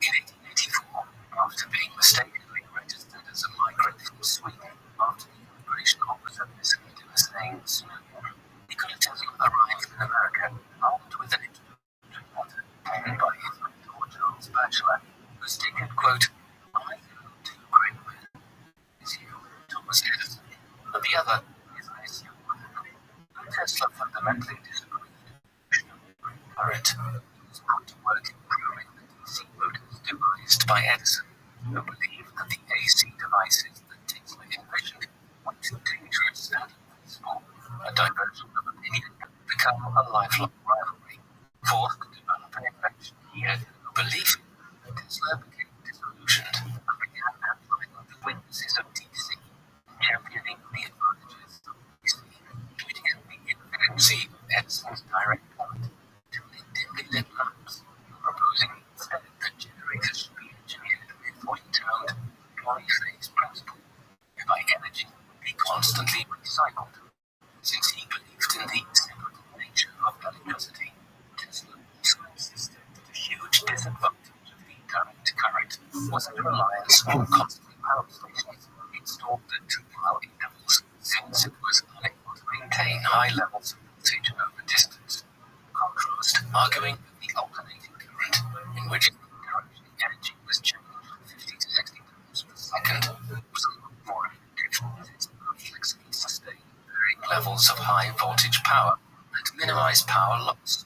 In 1884, after being mistakenly registered as a migrant from Sweden after the immigration officer mislead him as saying Nikola Tesla arrived in America armed with an introductory letter taken by his mentor Charles Batchelor, who stated, quote, "I know two great men, is you, Thomas Edison, and the other is this young man." Tesla fundamentally disagreed. Current was not to work in proving the DC motors devised by Edison, who believed that the AC devices that Tesla envisioned were too dangerous and invisible. A diversion of opinion had become a lifelong rivalry. Forced to develop an invention he had no belief in, Tesla became disillusioned and began outlining the weaknesses of DC, championing the advantages of DC, tweeting the inefficiency of Edison's direct current to dimly lit lamps, proposing instead that generators should be engineered with what he termed polyphase principle, whereby energy would be constantly recycled. Since he believed in the cyclical nature of electricity, Tesla also insisted that a huge disadvantage of the direct current was the reliance on constant power stations installed at 2-mile intervals, since it was unable to maintain high levels of voltage over distance. Contrast, arguing that the alternating current, in which the energy was changed 50 to 60 times per second, was a lot more effective as it could flexibly sustain varying levels of high voltage power and minimize power loss.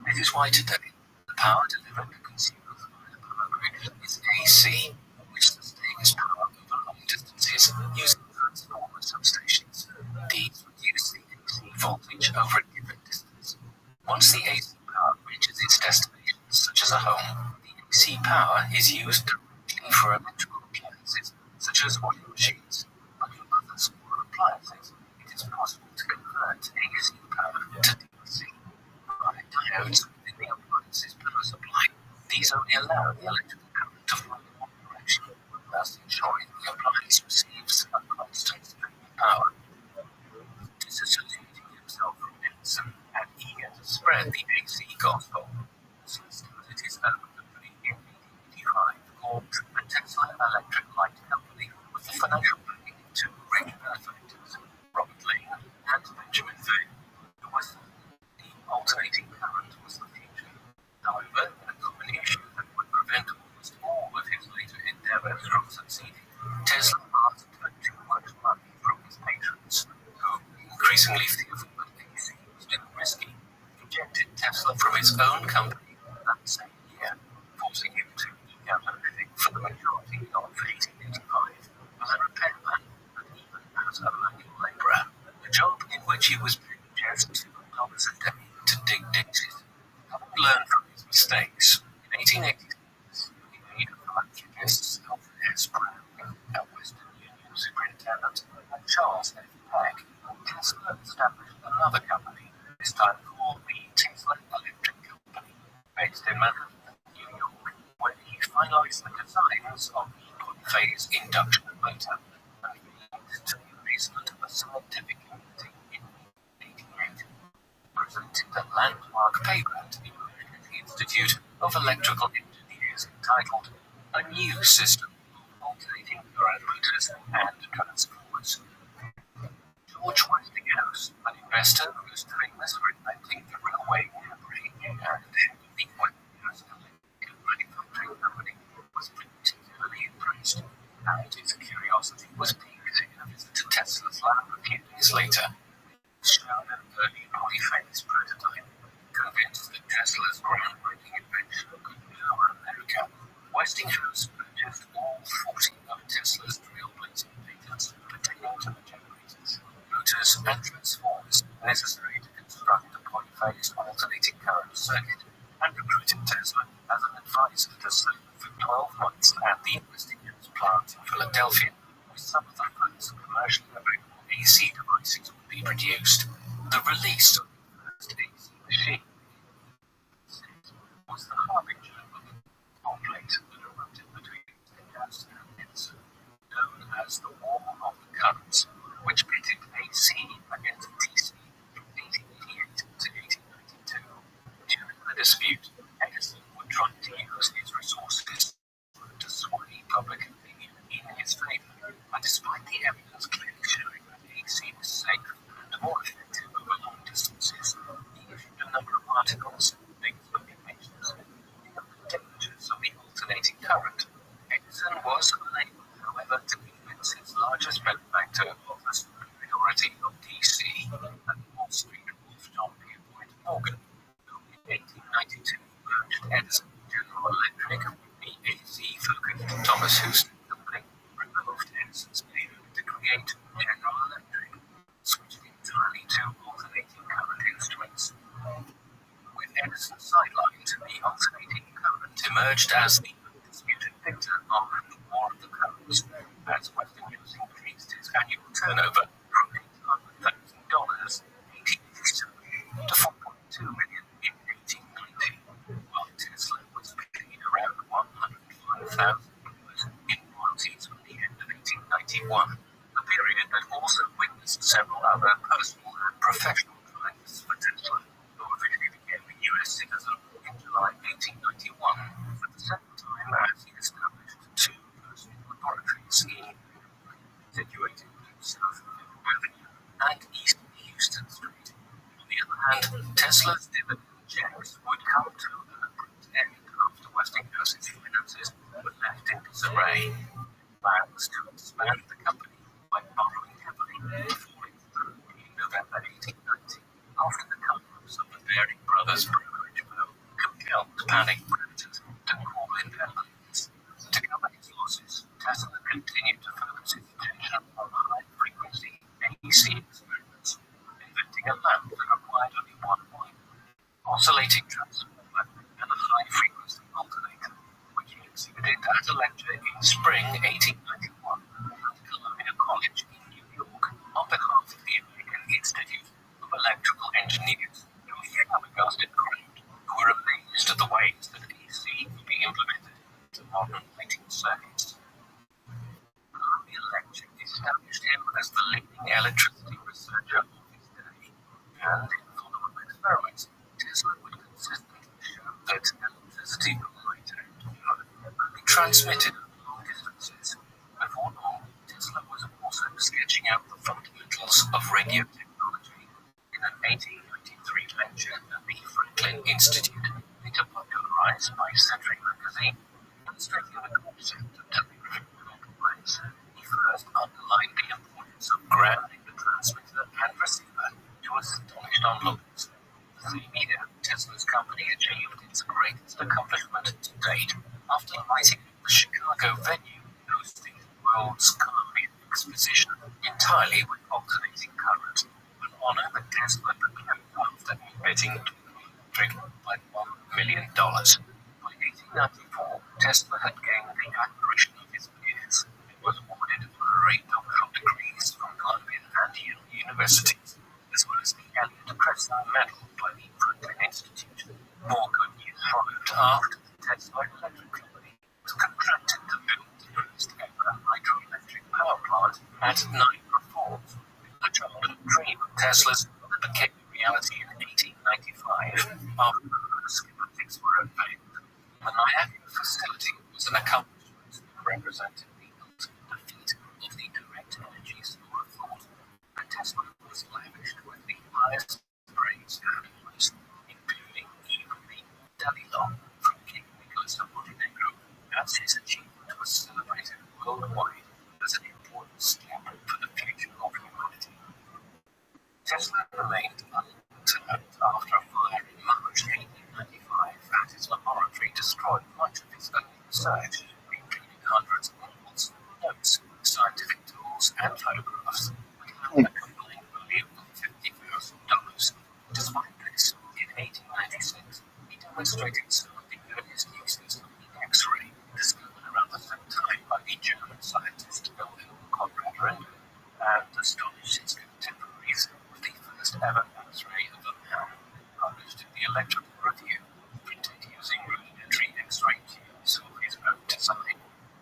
This is why today the power delivered to consumers via power grid is AC, which sustains power over long distances using transformer substations. These reduce the AC voltage over a given distance. Once the AC power reaches its destination, such as a home, the AC power is used directly for electrical appliances, such as washing machines. But for other smaller appliances, it is possible to convert AC power to DC. By diodes within the appliance's power supply, these only allow the electrical current to flow in one direction, thus ensuring the appliance receives a constant stream of power. Disassociating himself from Edison and eager to spread the AC gospel, Tesla started his own company in 1885 called the Tesla Electric Light Company, with the financial backing of two rich benefactors, Robert Lane and Benjamin Vane, who was the alternating current was the future. However, a combination that would prevent almost all of his later endeavors from succeeding, Tesla asked for too much money from his patrons, who, increasingly fearful that AC was too risky, ejected Tesla from his own company that same year, forcing him to eke out a living for the majority of 1885 as a repairman and even as a manual laborer, a job in which he was paid just $2 a day to dig ditches. Having learned from his mistakes, in 1886 he made a philanthropist Alfred S. Brown, a Western Union superintendent, and Charles F. Peck. Tesla established another company, this time called the Tesla Electric Company, based in Manhattan, New York, where he finalized the designs of the polyphase induction motor and leaned to the amazement paper at the American Institute of Electrical Engineers entitled A New System of Alternating Current Motors and Transformers. George Westinghouse, an investor who is famous for inventing the railway memory and the Westinghouse electric manufacturing company, was particularly impressed, and his curiosity was piqued in a visit to Tesla's lab a few days later. Shown an early polyphase prototype, convinced that Tesla's groundbreaking invention could power America, Westinghouse purchased all 40 of Tesla's trailblazing patents pertaining to the generators, motors, and transformers necessary to construct a polyphase alternating current circuit, and recruited Tesla as an advisor to serve for 12 months at the Westinghouse plant in Philadelphia, with some of the first commercially available AC devices would be produced. The release of the first AC machine was the harbinger of a conflict that erupted between Westinghouse and Edison, known as the War of the Currents, which pitted AC against DC from 1888 to 1892. During the dispute, Edison would try to use his resources to sway public opinion in his favor, and despite the evidence clearly showing that AC was safe and more effective over long distances, he issued a number of articles, big publications, warning of the dangers of the alternating current. Edison was unable, however, to convince his largest benefactor of the superiority of DC and Wall Street wolf John Pierpont Morgan, who in 1892 merged Edison with General Electric with the AC-focused Thomas Houston Company, removed Edison's payment to create General Electric, switched entirely to alternating current instruments. With Edison sidelined, the alternating current emerged as the undisputed victor of the War of the Currents, as Westinghouse increased its annual turnover from $800,000 in 1887 to $4.2 million in 1890, while Tesla was paid around $105,000 in royalties from the end of 1891, a period that also witnessed several other personal and professional triumphs for Tesla, who officially became a U.S. citizen in July 1891, at the same time as he established two personal laboratories situated south of Fifth Avenue and east of Houston Street. On the other hand, Tesla's dividend checks would come to an abrupt end after Westinghouse's finances were left in disarray. Plans to expand the company by borrowing heavily falling through in November 1890, after the collapse of the Baring Brothers brokerage firm compelled panic creditors to call in their loans. To cover its losses, Tesla continued to focus its attention on high-frequency AC experiments, inventing a lamp that required only one wire, oscillating transformer, and a high-frequency alternator, which he exhibited at a lecture in spring 1891 at Columbia College in New York on behalf of the American Institute of Electrical Engineers, to a flabbergasted crowd who were amazed at the ways that AC could be implemented into modern lighting circuits. Columbia Electric established him as the leading electricity researcher of his day, and in follow-up experiments, Tesla would consistently show that electricity from light and water could be transmitted at long distances. Before long, Tesla was also sketching out the fundamentals of radio technology in an 1893 lecture at the Franklin Institute, later popularized by Century magazine, illustrating the concept of telegraphic waves. He first underlined the importance of grounding the transmitter and receiver to astonished onlookers. The same year, Tesla's company achieved its greatest accomplishment to date after lighting the Chicago venue hosting the world's Columbia Exposition entirely with alternating current, an honor that Tesla procured after betting electric by $1 million. By 1894, Tesla had gained the admiration of his peers and was awarded honorary doctoral degrees from Columbia and Yale universities, as well as the Elliott Preston Medal by the Franklin Institute. More good news followed after the Tesla Electric Company was contracted to build the first ever hydroelectric power plant at Niagara Falls. The childhood dream of Tesla's that became a reality in 1895 1905, after the schematics were unveiled, the Niagara facility was an accomplishment that represented the ultimate defeat of the direct energy school of thought, and Tesla was lavished with the highest praise and honors, including even the Dalilon from King Nicholas of Montenegro, as his achievement was celebrated worldwide as an important step for the future of humanity. Tesla remained unperturbed after a fire in March 1895 at his laboratory destroyed much of his early research, including hundreds of models, notes, scientific tools, and photographs, with a combined value of $50,000. Despite this, in 1896, he demonstrated some of the earliest uses of the X-ray, discovered around the same time by the German scientist Wilhelm Conrad Renner, and astonished his contemporaries with the first ever X-ray of a man, published in the Electrical Review, printed using rudimentary X-ray tubes of his own design,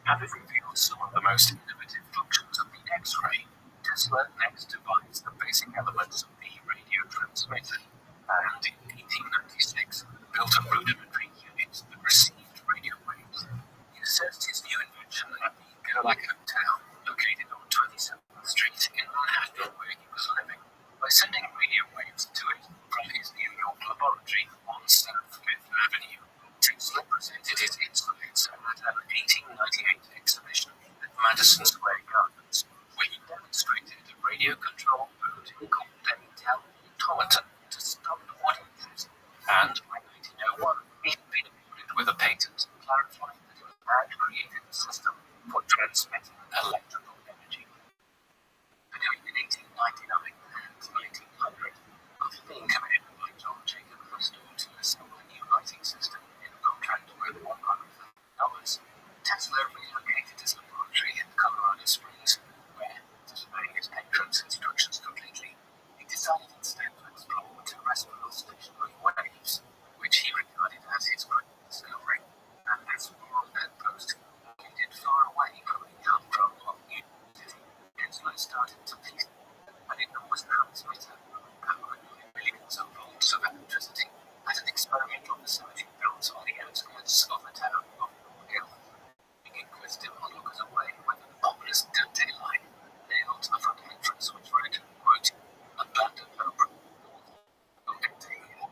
and it revealed some of the most innovative functions of the X-ray. Tesla next devised the basic elements of the radio transmitter, and in 1896 built a rudimentary unit that received radio waves. He assessed his new invention at the Gerlach Hotel, located on 27th Street in Manhattan, where he was living, by sending radio waves to it from his New York laboratory on South Fifth Avenue. Tesla presented his instruments at an 1898 exhibition at Madison Square Gardens, where he demonstrated a radio-controlled boat called a automaton to stop what he did, and by 1901 he had been awarded with a patent clarifying that he had created a system for transmitting electrical energy. Between 1899 and 1900, after being commissioned by John Jacob Astor to assemble a new lighting system in a contract worth $100,000, Tesla relocated his laboratory in Colorado Springs, where, disobeying his patron's instructions completely, he decided instead to explore terrestrial stationary waves, which he regarded as his great discovery, and this world outpost, located far away from the humdrum of New York City. Tesla started to piece an enormous transmitter powered by millions of volts of electricity at an experimental facility built on the outskirts of the town of North Hill. Being inquisitive onlookers away with an ominous Dante line nailed to the front entrance, which read, quote, "Abandoned hope, north of here."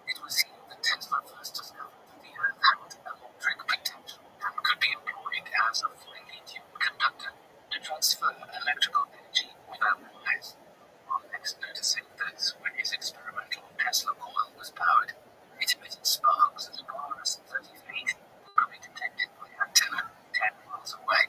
It was here that Tesla first discovered that the Earth had electric potential and could be employed as a finely tuned conductor to transfer electrical energy without wires. On next noticing that when his experimental Tesla coil was powered, it emitted sparks as far as 30 feet, could be detected by antenna 10 miles away.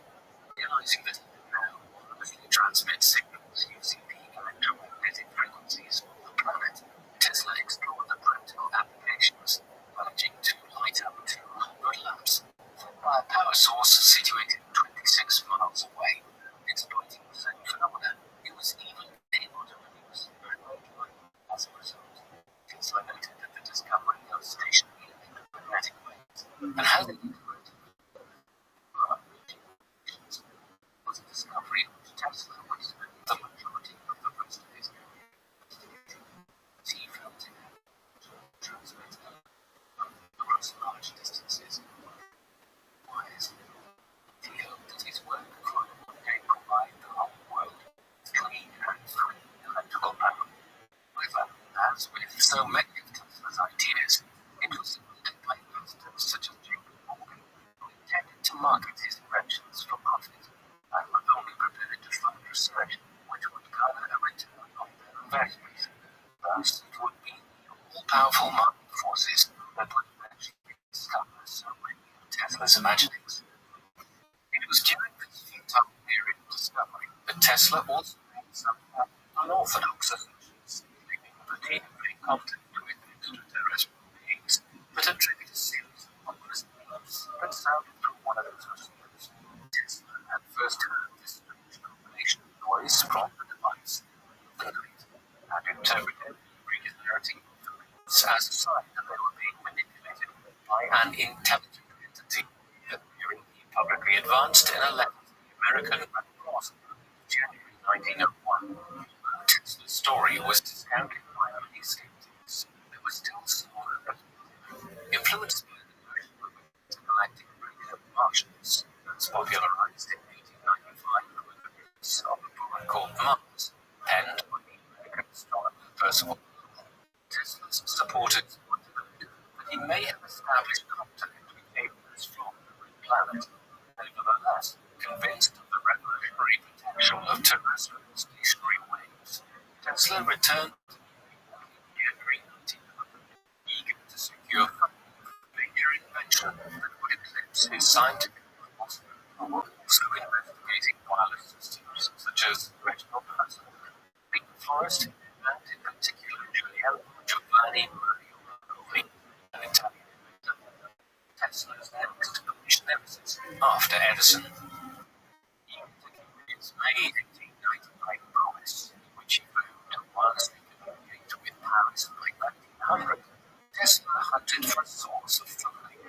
Realizing that he could now wirelessly transmit signals using the electromagnetic frequencies of the planet, Tesla explored the practical applications, managing to light up 200 lamps fed by a power source situated 26 miles away. Exploiting the same phenomena, it was even able to produce handmade light. As a result, Tesla noted that the discovery of stationary electromagnetic waves and how they interacted with was a discovery which Tesla would spend the majority of the rest of his career investigating. He felt it had transmit across large distances. Wires. He hoped that his work could one day provide the whole world with clean and free electrical power. However, as with so many of Tesla's ideas, it was supported by investors such as J.P. Morgan, who intended to market his inventions for profit, and were only prepared to fund research which would garner a return on their investment. Thus, it would be the all-powerful market forces that would eventually discover so many of Tesla's imaginings. It was during this futile period of discovery that Tesla also made some unorthodox assumptions, claiming that he had made contact with extraterrestrial beings, but attributed a series of ominous names that sounded from one of those machines. Tesla had first heard this strange combination of noise from the device in the night, and interpreted previous narrative of the waves as a sign that they were being manipulated by an intelligent entity, appearing publicly advanced in a letter to the American Red Cross in January 1901. Tesla's story was discounted by many skeptics. There were still irreversible. Tesla's supporters pointed out that he may have established contact with aliens from the planet. Nevertheless, convinced of the revolutionary potential of terrestrial stationary waves, Tesla returned to January 1900, eager to secure funding for a major invention that would eclipse his scientific rivals, who were also investigating wireless systems such as retinal plasma, Pink Forest, and in particular Giovanni Mario Marconi, an Italian inventor, Tesla's next British nemesis after Edison. Even to keep his May 1899 promise, in which he vowed to wirelessly communicate with Paris by 1900, Tesla hunted for a source of funding.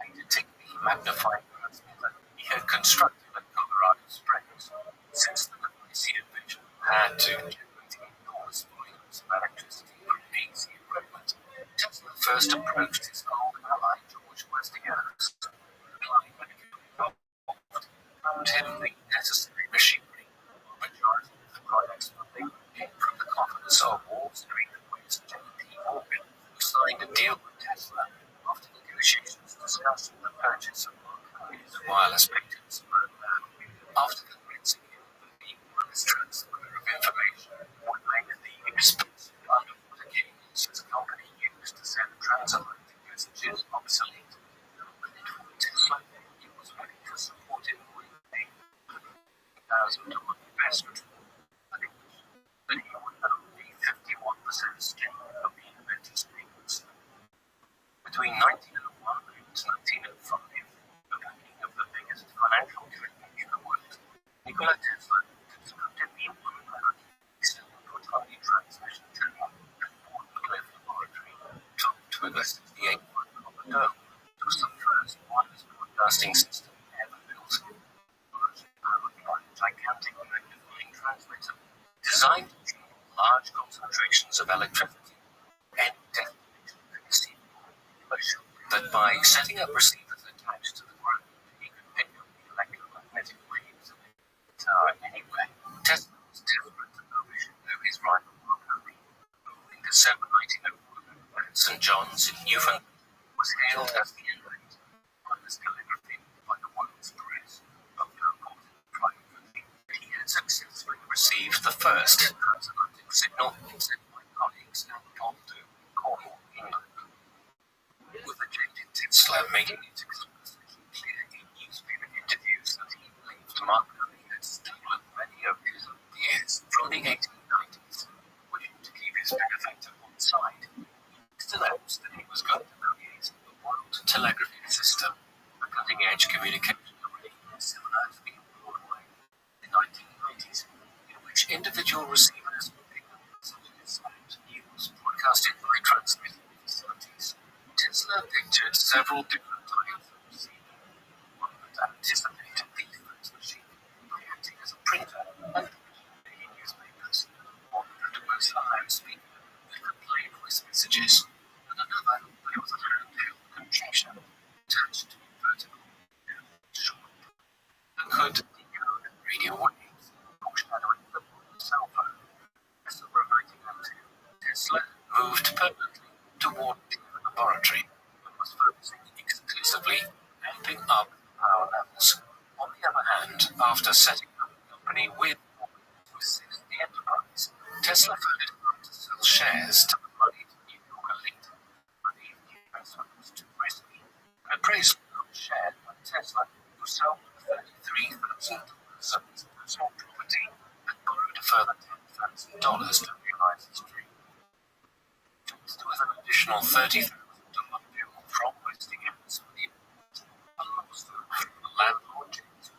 A detective magnifying transmitter he had constructed at Colorado Springs, since the device he envisioned had to generate enormous volumes of electricity from AC equipment. Tesla first approached his old ally George Westinghouse. The client found him the necessary machinery. The majority of the project's funding came from the coffers of Wall Street West J.P. Morgan, who signed a deal with Tesla after negotiations discussing the purchase of Marconi's wireless patents program. After convincing him that the wireless transfer of information would make the expensive underwater cables his company used to send transatlantic messages obsolete, and it would Tesla he was willing to support him with a $1,000 investment, and it was that he would own a 51% stake of the inventor's payments. Between 1901 and 1905, the beginning of the biggest financial company in the world, Nikola Tesla constructed the 187-foot high transmission tower at Cliff Laboratory, topped with a 68-foot copper dome. It was the first wireless broadcasting system ever built. Powered by a gigantic magnifying transmitter designed to channel large concentrations of electricity. And that by setting up receivers attached to the ground, he could pick up the electromagnetic waves of the tower anywhere. Tesla was desperate to overshadow his rival Marconi, who in December 1901 at St. John's in Newfoundland was hailed as the inventor of wireless telegraphy by the world's press, but reported triumphantly that he had successfully received the first transatlantic signal sent by colleagues at Toronto, Cornwall, England. With the jaded Tesla making it explicitly clear in newspaper interviews that he believed Marconi had stolen many of his ideas from the 1890s, wishing to keep his benefactor on side. He announced that he was going to create the world telegraphy system, a cutting-edge communication array similar to the Broadway in the 1990s, in which individual receivers would pick up messages and news broadcasted by transmitting facilities. Tesla pictured several different types of receiver, one that anticipated the first machine by acting as a printer and publishing newspapers, one that was a loudspeaker that could play voice messages, and another that was a handheld computer attached to a vertical short that could decode radio waves, foreshadowing the modern cell phone. As a reverting to Tesla moved permanently toward the laboratory and was focusing exclusively amping up power levels. On the other hand, after setting up a company with to assist the enterprise, Tesla found it hard to sell shares to the moneyed New York elite, but the investment was too risky. An appraisal of shared by Tesla, who sold $33,000 of his personal property and borrowed a further $10,000 to realize his dream. There was an additional $30,000 bill from Westinghouse for the event, a lawsuit from the landlord James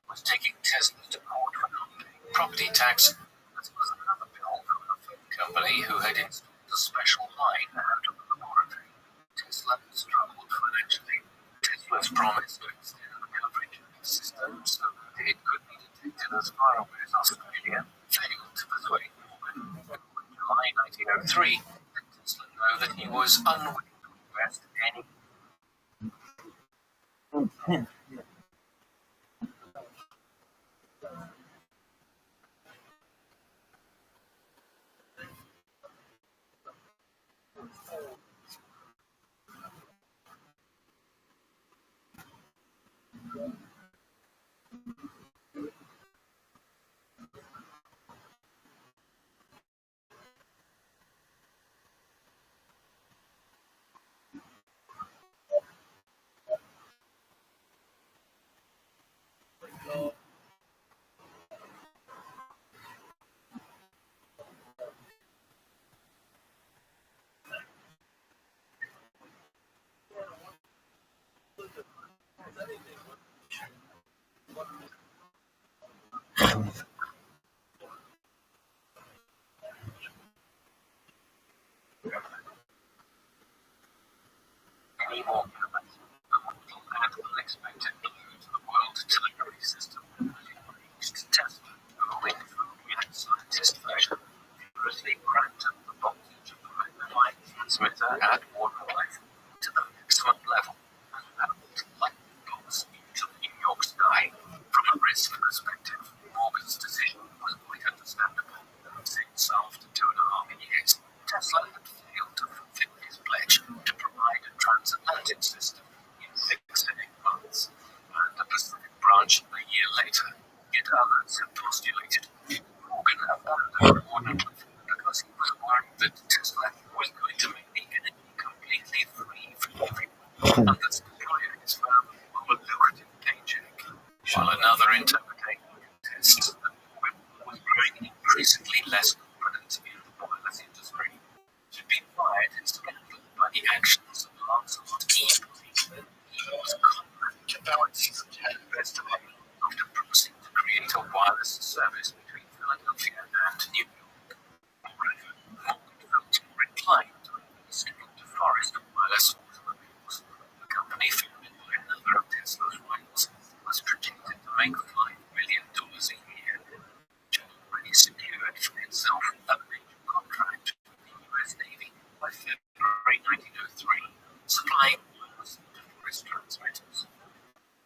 was taking Tesla to court for not paying property tax, as well as another bill from a phone company who had installed a special line out of the laboratory. Tesla struggled financially. Tesla's promise to extend the coverage of his system so that it could be detected as far away as Australia failed to persuade Morgan. In July 1903, Tesla know that he was unwilling to invest any. more innovative, a model and unexpected blow to the world delivery system as it reached Tesla, who in full Unit scientist fashion furiously cranked up the voltage of the magnifying transmitter at waterlife to the maximum level and hurled lightning bolts into the New York sky. From a risk perspective, Morgan's decision was quite understandable, since after 2.5 years, Tesla had failed to fulfill his pledge to provide a transatlantic system in 6 to 8 months, and the Pacific branch a year later. Yet others have postulated Morgan abandoned Wardenclyffe because he was worried that Tesla was going to make the enemy completely free from everyone, and thus deploy his firm of a lucrative paycheck. While another interpretation contests that Morgan was growing increasingly less confident in the wireless industry, should be fired instead by the actions of Lancelot Easley. He was confident about his investigation after promising to create a wireless service between Philadelphia and New York. Moreover, Morgan felt inclined to invest in DeForest wireless automobiles. The company founded by another of Tesla's rivals was projected to make $5 million a year, which had already secured for itself a major contract with the U.S. Navy by February 1903, supplying wireless DeForest transmitters.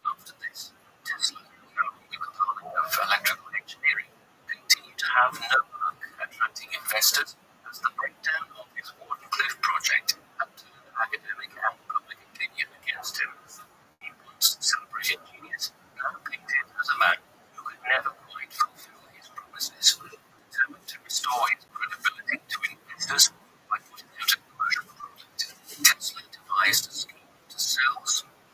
After this, Tesla, known the component of electrical engineering, continued to have no luck attracting investors as the breakdown of his Wardenclyffe project had turned academic and public opinion against him. He once celebrated genius, now painted as a man who could never quite fulfill his promises, determined to restore his credibility to investors by putting out a commercial product. Tesla devised a scheme to sell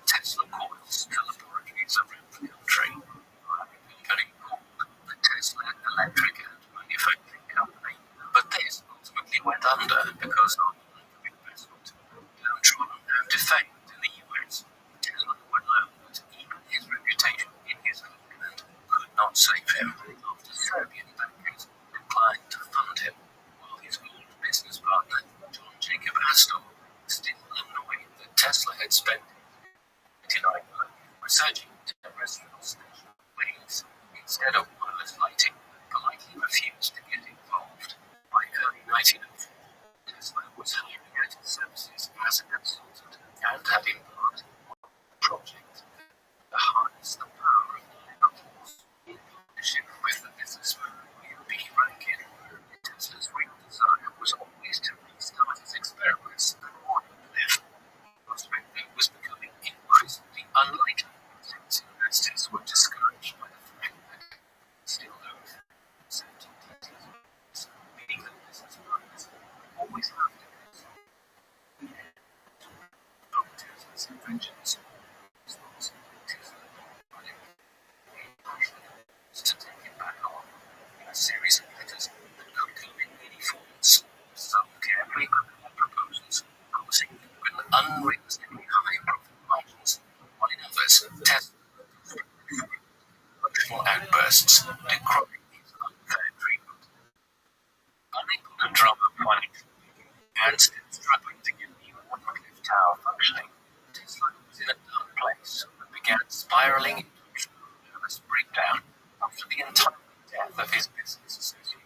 Tesla coils to laboratories around the country, having becoming called the Tesla Electric and Manufacturing Company. But this ultimately went under because of lack of investment. Downtrodden and defamed in the US, Tesla would learn that even his reputation in his homeland could not save him after Serbian bankers declined to fund him, while his old business partner, John Jacob Astor, still annoyed that Tesla had spent 29 researching terrestrial station waves instead of wireless lighting, politely refused to get involved. By early 1904, Tesla was hiring out his services as a consultant and had embarked on a project to harness the power of nanoforce in partnership with the businessman William B. Rankin. Tesla's real desire was always to restart his experiments at Wardenclyffe, a prospect that was becoming increasingly unlikely since investors were discouraged by the fact that still owed certainties, meaning that business partners always have to consult Tesla's inventions. To take it back on in a series of letters that could come in many forms, some carefully prepared proposals promising Morgan unrealistically high profit margins, while in others, Tesla emotional outbursts decrying his unfair treatment. Unable to drum up financial and still struggling to get the Wardenclyffe Tower functioning, Tesla was in a dark place and began spiraling into a true nervous breakdown after the entire death of his business associate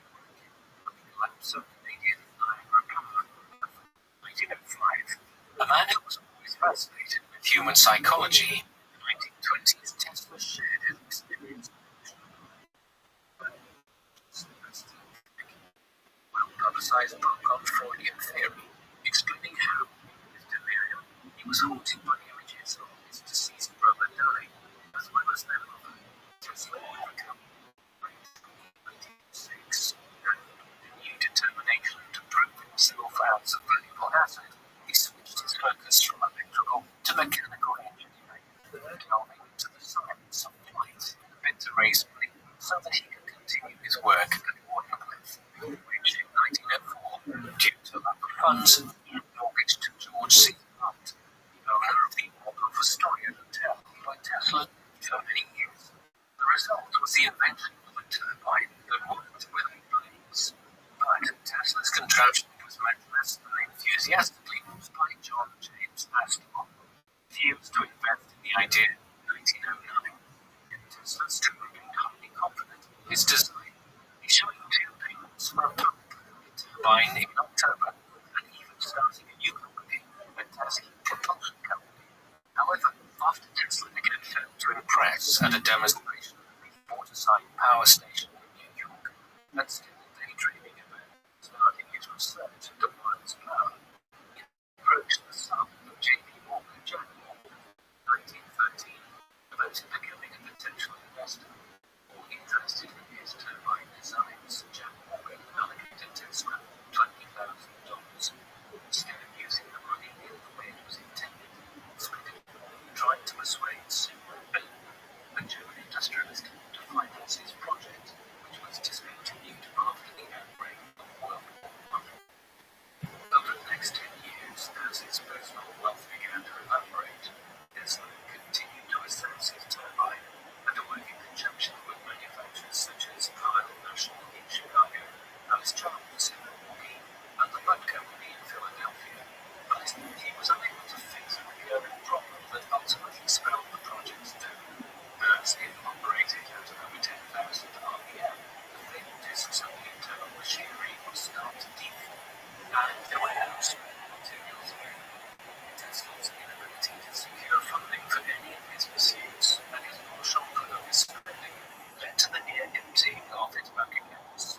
and the collapse of Canadian Niagara Power of 1905. A man who was always fascinated with human psychology, in the 1920s, Tesla shared his experience well-publicized book on Freudian theory, explaining how, in his delirium, he was haunted by images of his deceased brother dying, as well as their mother. Tesla would recover in 1906, and with new determination to prove himself as a valuable asset, he switched his focus from electrical to mechanical engineering, delving into the science of flight, a bit to raise money so that he could continue his work at Wardenclyffe, which in 1904, due to lack of funds, he had mortgaged to George C. Hunt, the owner of the Waldorf Astoria Hotel by Tesla for many years. The result was the invention of a turbine that worked without blades. But Tesla's contraption was met less than enthusiastically by John James Astor, refused to invest in the idea in 1909. Tesla's to remain highly confident in his design, issuing 2 patents for a pump turbine in October, and even starting a new company, a Tesla propulsion company. However, after Tesla again failed to impress at a demonstration at the Waterside Power Station in New York, and still daydreaming about starting his research into wireless power, he approached the son of J.P. Morgan, Jack Morgan, in 1913, about becoming a potential investor. All interested in his turbine designs, Jack Morgan allocated Tesla $20,000. Instead of using the money in the way it was intended, tried to persuade Rabbi, a German industrialist, to finance his project, which was discontinued after the outbreak of World War I. Over the next 10 years, as his personal wealth began to evaporate, Tesla continued to assess his turbine and to work in conjunction with manufacturers such as Rothschild in Chicago, Alice Chalmers in Milwaukee, and the Bud Company in Philadelphia. But he was unable to fix a recurring problem that ultimately spelled the project's doom. As it operated at over 10,000 RPM, the thin discs of the internal machinery would start to deform, and there were no spare materials available. Tesla's inability to secure funding for any of his pursuits and his foreshortened of his spending led to the near emptying of his bank accounts.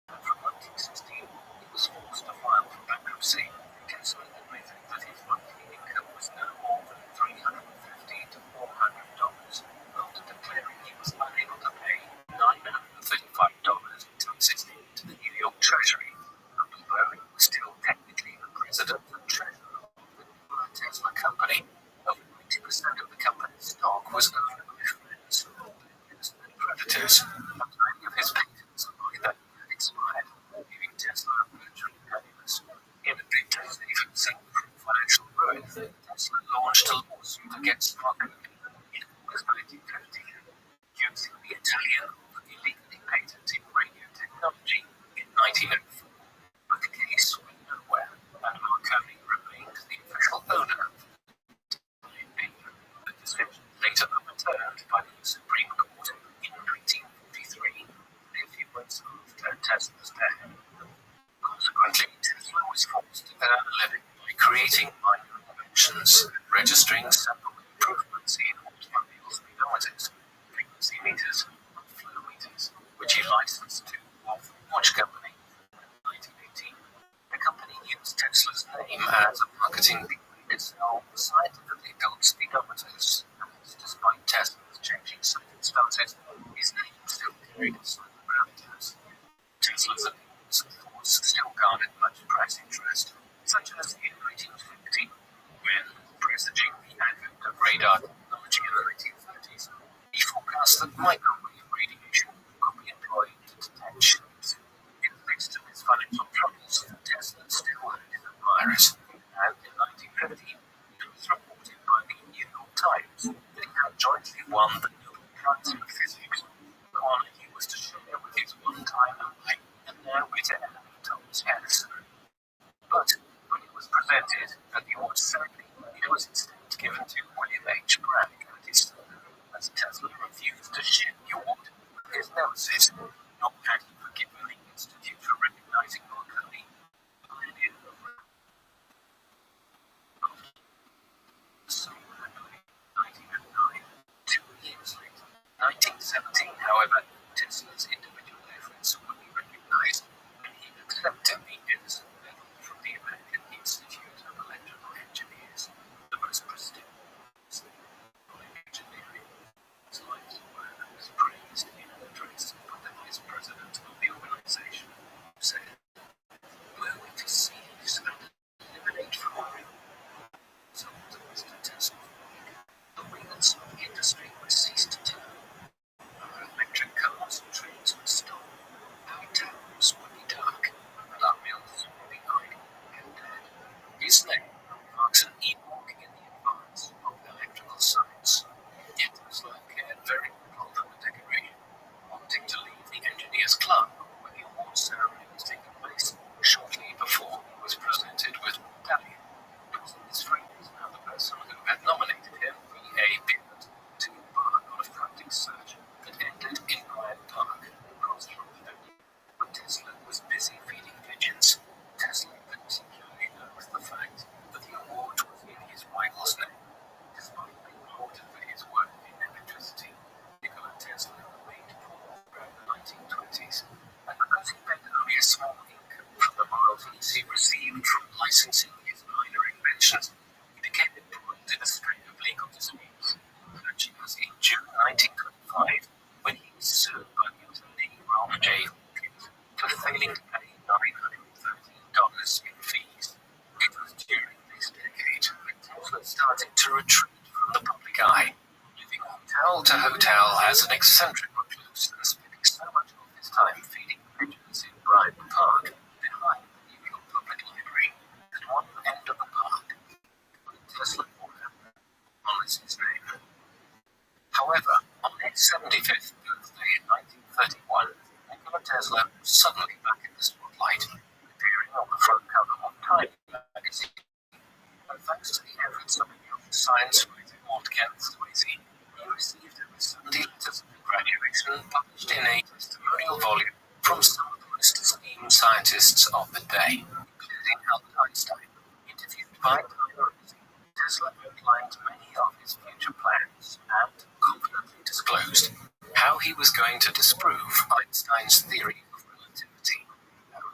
And from 1916, he was forced to file for bankruptcy, Tesla admitted that his monthly income was no more than $350 to $400 after declaring he was unable to pay $935 in taxes to the New York Treasury, and although he was still technically the president and treasurer of the Tesla company, over 90% of the company's stock was owned by friends, relatives, and creditors, and many of his patents by then had expired, leaving Tesla virtually penniless. In a bid to save himself from financial ruin, Tesla launched a lawsuit against Rothschild in August 1915, accusing the Italian of illegally patenting radio technology in 1904. But the case went nowhere, and Marconi remained the official owner of the decision later overturned by the Supreme Court in 1943, a few months after Tesla's death. Consequently, Tesla was forced to earn a living by creating minor inventions, registering simple improvements in automobile speedometers, frequency meters, and flow meters, which he licensed to Waltham Watch Company. In 1918, the company used Tesla's name as a marketing vehicle to sell scientifically built speedometers, and despite Tesla's changing circumstances, his name still carried its gravitas. Tesla's opinions and thoughts still garnered much press interest, such as in 1950, when, presaging the advent of radar technology in the 1930s, he forecast that microwave radiation could be employed to detect ships. In the midst of his financial troubles, Tesla still had his admirers, and in 1950, it was reported by the New York Times that he had jointly won the Nobel Prize for Physics, the honor he was to share with his one-time ally and now bitter enemy Thomas Edison. But when it was presented at the award ceremony, it was instead given to William H. Bragg and his son, as Tesla refused to share the award with his nemesis, nor had he forgiven the Institute for recognizing Marconi, pioneer of so happened in 1909, 2 years later, 1917. As an eccentric recluse and spending so much of his time feeding pigeons in Bryant Park, behind the New York Public Library, at one end of the park, Tesla Corner, on his name. However, on his 75th birthday in 1931, Nikola Tesla was suddenly back in the spotlight, appearing on the front cover of Time magazine. And thanks to the efforts of a young science writer called Kenneth Swayze, he received over 70 letters of graduation published in a testimonial volume from some of the most esteemed scientists of the day, including Albert Einstein. Interviewed by Time magazine, Tesla outlined many of his future plans and confidently disclosed how he was going to disprove Einstein's theory of relativity.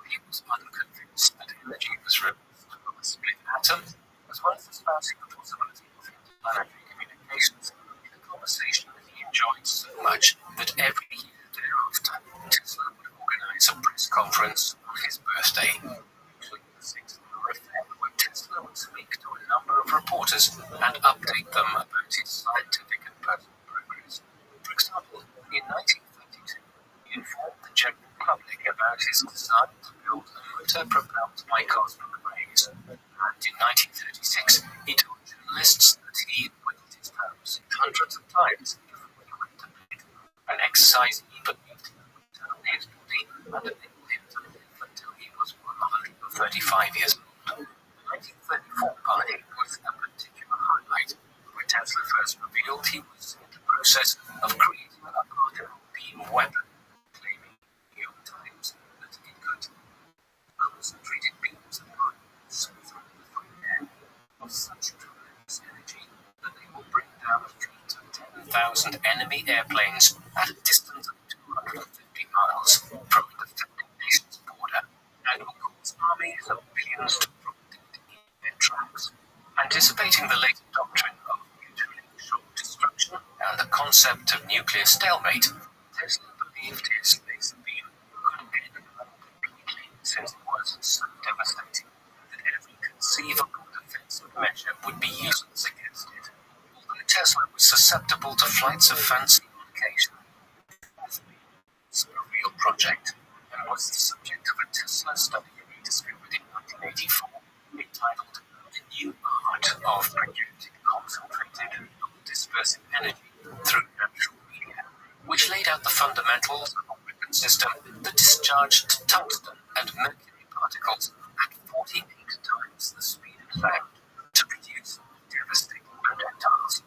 He was unconvinced that energy was released from a split atom, as well as espousing the possibility of interplanetary communications in a conversation that he enjoyed so much that every year thereafter, Tesla would organize a press conference on his birthday, including the 6-hour affair where Tesla would speak to a number of reporters and update them about his scientific and personal progress. For example, in 1932, he informed the general public about his desire to build a motor-propelled microscopic rays. And in 1936, he told journalists that he whittled his pose hundreds of times before he went to bed, an exercise he believed would turn his body and enable him to live until he was 135 years old. The 1934 party was a particular highlight, where Tesla first revealed he was in the process of creating a particle beam weapon, claiming in the New York Times that it could concentrated beams of light so through the free air of such tremendous energy that they will bring down a fleet of 10,000 enemy airplanes at a distance of 250 miles from the defending nation's border and will cause armies of millions to drop dead in their tracks. Anticipating the later doctrine of mutually assured destruction and the concept of nuclear stalemate, Tesla believed his laser beam could end completely, since it was so devastating that every conceivable defensive measure would be useless against it. Although Tesla was susceptible to flights of fancy on occasion, it was a real project and was the subject of a Tesla study he discovered in 1984 entitled The New Art of Projecting Concentrated Non-Dispersive Energy Through Natural Media, which laid out the fundamentals of a weapon system that discharged tungsten and mercury particles at 48 times the speed of sound to produce devastating projectiles.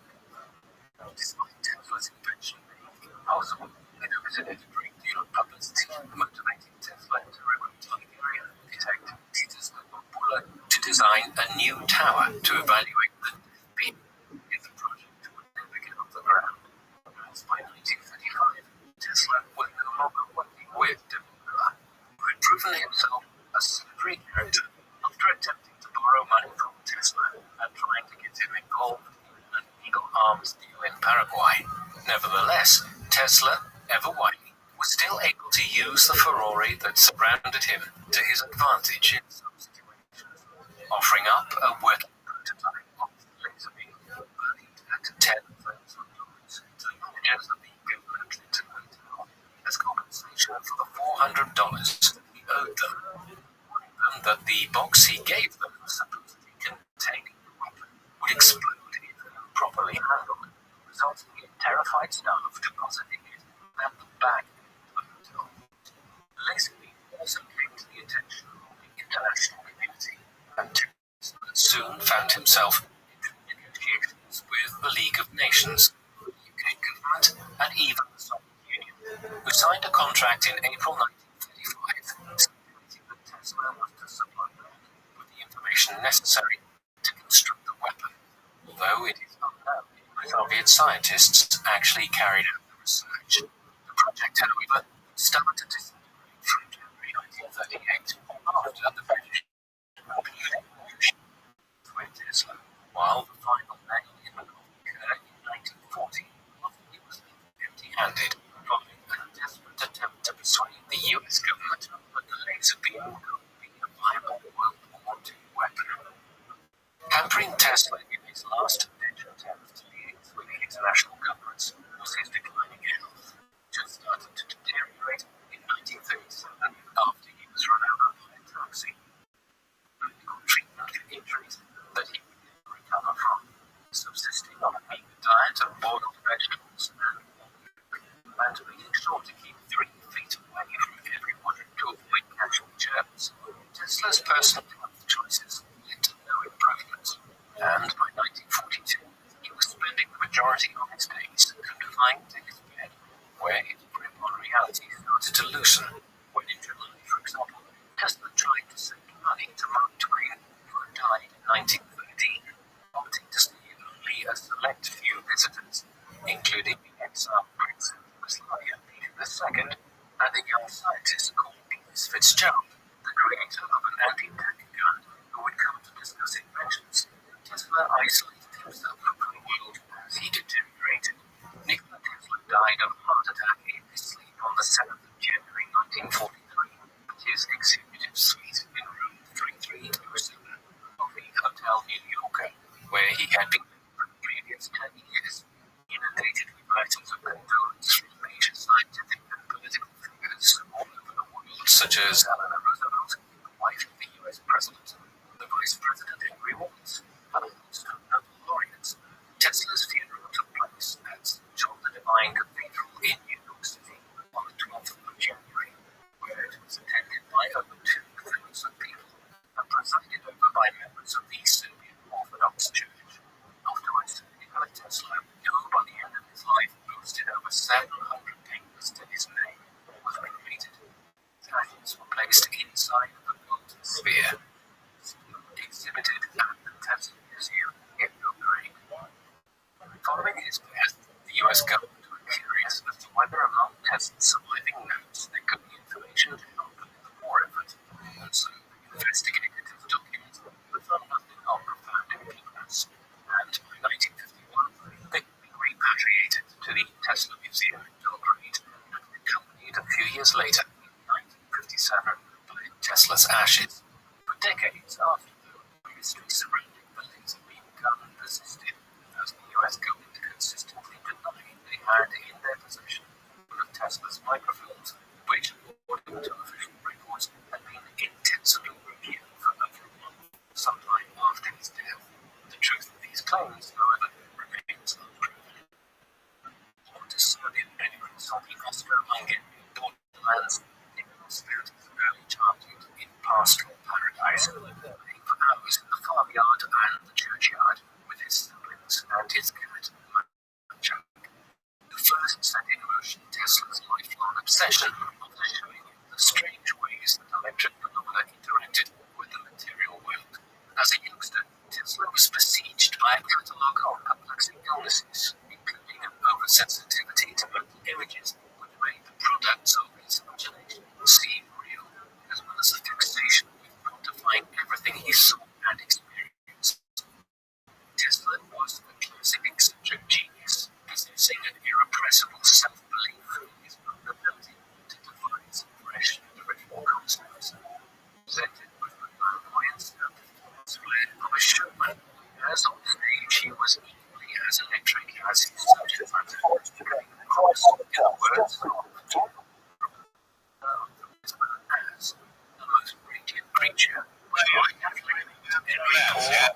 Despite Tesla's invention being impossible, it elicited a great deal of publicity, motivating Tesla to recruit Hungarian architect Titus to design a new tower to evaluate the death beam if the project would never get off the ground. As by 1935, Tesla was no longer working with Miller, who had proven himself a slippery character after attempting to borrow money from Tesla and trying to get him involved in an illegal arms deal in Paraguay. Nevertheless, Tesla, ever wily, was still able to use the furore that surrounded him to his advantage in some situations, offering up a working prototype of the laser beam valued at $10,000 to the managers of the government Clinton Hotel as compensation for the $400 he owed them, warning them that the box he gave them supposedly containing the weapon would explode if improperly handled, resulting in terrified staff depositing it at the back of the hotel. The laser beam also came to the attention of the international community, and Tesla soon found himself in negotiations with the League of Nations, the UK government, and even the Soviet Union, who signed a contract in April 1935 stipulating that Tesla was to supply them with the information necessary to construct the weapon, although it is unknown if Soviet scientists actually carried out the research. The project, however, started to disintegrate from January 1938 after the British concluded negotiations with Tesla, while the final nail in the coffin occurred in 1940 after he was left empty-handed following a desperate attempt to persuade the US government that the laser beam could be a viable World War II weapon. Hampering Tesla in his last attempt to deal with international governments was his declining health. Tesla's personal health choices led to no improvement, and by 1942, he was spending the majority of his days confined to his bed, where his grip on reality started to loosen. When in July, for example, Tesla tried to send money to Mark Twain, who had died in 1913, opting to see only a select few visitors, including the exiled Prince of Yugoslavia, Peter II, and a young scientist called Peter Fitzgerald, the creator of an anti-tank gun, who would come to discuss inventions. Tesla isolated himself from the world as he deteriorated. Nikola Tesla died of a heart attack in his sleep on the 7th of January 1943 at his executive suite in room 3307 of the Hotel New Yorker, where he had been for the previous 10 years, inundated with letters of condolence from major scientific and political figures all over the world, such as Eleanor Roosevelt, the wife of the U.S. President, the Vice President Henry Wallace, and a host of Nobel laureates. Tesla's funeral took place at St. John the Divine Cathedral in New York City on the 12th of January, where it was attended by over 2,000 people and presided over by members of the Serbian Orthodox Church. Afterwards, Nikola Tesla, who by the end of his life boasted over 700 papers to his name, was cremated. His ashes were placed inside the golden sphere, exhibited at the Tesla Museum in Belgrade. Following his death, the U.S. government were curious as to whether among Tesla's surviving notes there could be information to help with the war effort, and so they investigated his documents but found nothing of profound importance, and by 1951 they could be repatriated to the Tesla Museum in Belgrade and accompanied a few years later, in 1957, by Tesla's ashes. For decades after, the mystery surrounding the laser beam gun persisted, as the U.S. government consistently denied they had in their possession one of Tesla's microfilms, which, according to official reports, had been intensively reviewed for over a month, sometime after his death. The truth of these claims, however, remains unproven. Born to Serbian immigrants on the Austro-Hungarian borderlands, Nikola spent his early childhood in pastoral paradise, playing for hours in the farmyard and the churchyard with his siblings and his cat, Macha, who first set in motion Tesla's lifelong obsession of showing the strange ways that electric phenomena interacted with the material world. As a youngster, Tesla was besieged by a catalogue of perplexing illnesses, including an oversensitivity to mental images, which made the products of his imagination seem real, as well as a fixation with quantifying everything he saw and experienced. Tesla was a classic eccentric genius, possessing an irrepressible self-belief in his own ability to devise fresh and original concepts. Presented with the flamboyance and performance flair of a showman, as on stage he was equally as electric as his social antics, across the words of the talk. As the most radiant creature, was naturally every pore.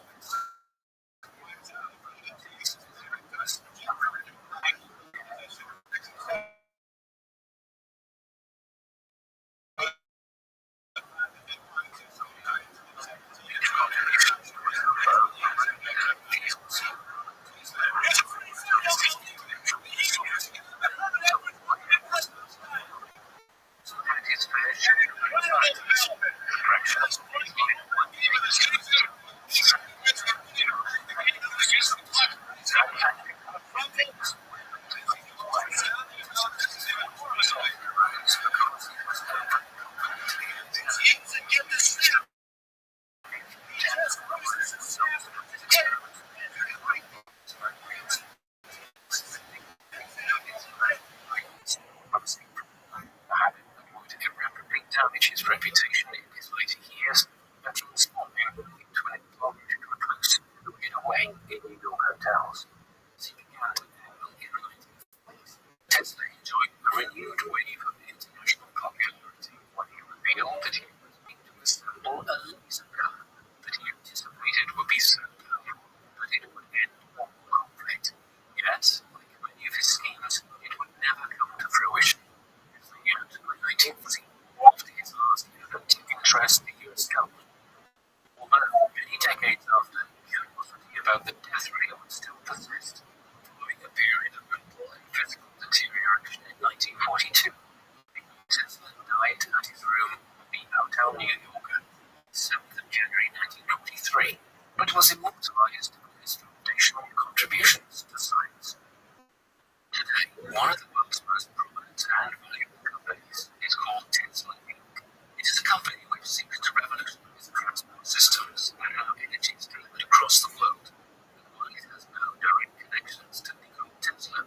Damage his reputation in his later years, and transforming into an employed recluse who hid away in New York hotels. As he began to dabble in writing plays, Tesla enjoyed a renewed wave of international popularity when he revealed that he was going to assemble a laser gun that he anticipated would be so powerful that it would end all conflict. Yet, like many of his schemes, it would never come to fruition. By 1940, after his last effort to interest the discovered. Although many decades after, curiosity about the death ray would still persist. Following a period of mental and physical deterioration in 1942, Tesla died at his room in Hotel New Yorker, 7th of January 1943, but was immortalized for his foundational contributions to science. Today, one of the world's most prominent and valuable companies is called Tesla Inc. It is a company which seeks to revolutionize transport systems and how energy is delivered across the world. And while it has no direct connections to Nikola Tesla,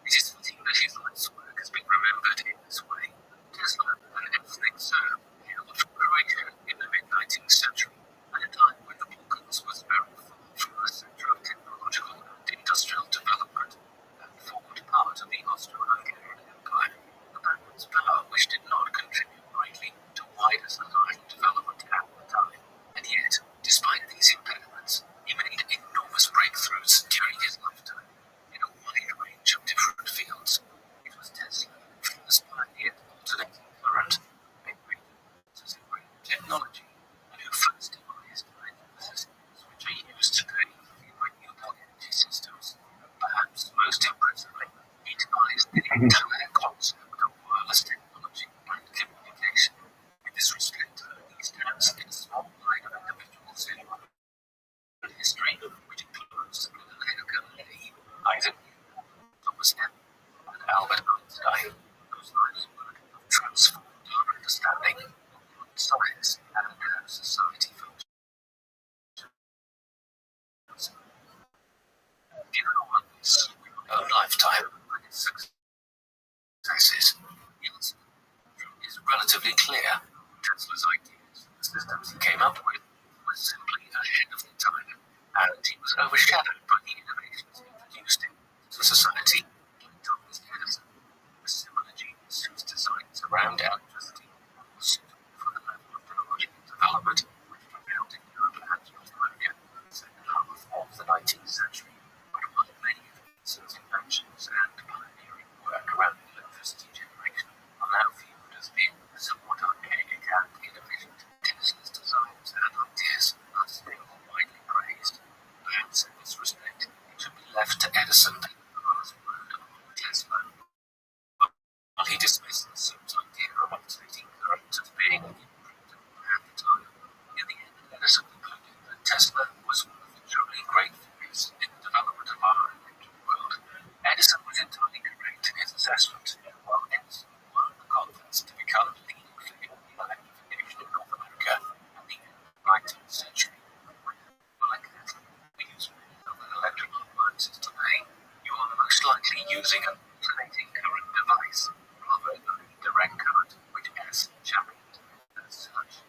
it is fitting that his life's work has been remembered in this way. Tesla, an ethnic Serb, hailed from Croatia in the mid-19th century, at a time when the Balkans was very far from the center of technological and industrial development, and formed part of the Austro-Hungarian Empire, a backwards power which did not contribute greatly to wider societal development at the time. And yet, despite these impediments, he made enormous breakthroughs during his lifetime in a wide range of different fields. It was Tesla who first pioneered alternating current, technology, and who first devised systems which are used today in renewable energy systems. Perhaps most impressively, he devised the entire concept of wireless technology and communication. In this respect, he stands in a small line of individuals in history, which includes Galileo Galilei, Isaac Newton, Thomas Edison, and Albert Einstein, whose life's work have transformed our understanding of modern science and how society functions. Given all of this, in our own lifetime and its successes, the answer is relatively clear. Tesla's ideas for the systems he came up with were simply ahead of the time, and he was overshadowed by the innovations introduced into society by Thomas Edison. A similar genius whose designs around electricity were suitable for the level of technological development which prevailed in Europe and North America in the second half of the 19th century. But while many of Edison's inventions and pioneering work around electricity generation are now viewed as being somewhat archaic and inefficient, Tesla's designs and ideas are still widely praised. Perhaps in this respect, it should be left to Edison to pass word on Tesla. While he dismissed Soom's idea of alternating current as being impractical at the time, in the end, Edison concluded that Tesla was one of the truly great figures in the development of our electric world. Edison was entirely correct in his assessment. While Edison won the contest to become the leading figure in electrification in North America at the end of the 19th century, like Tesla, we use many other electrical appliances today. You are most likely using an alternating current device rather than a direct current, which Edison championed. As such,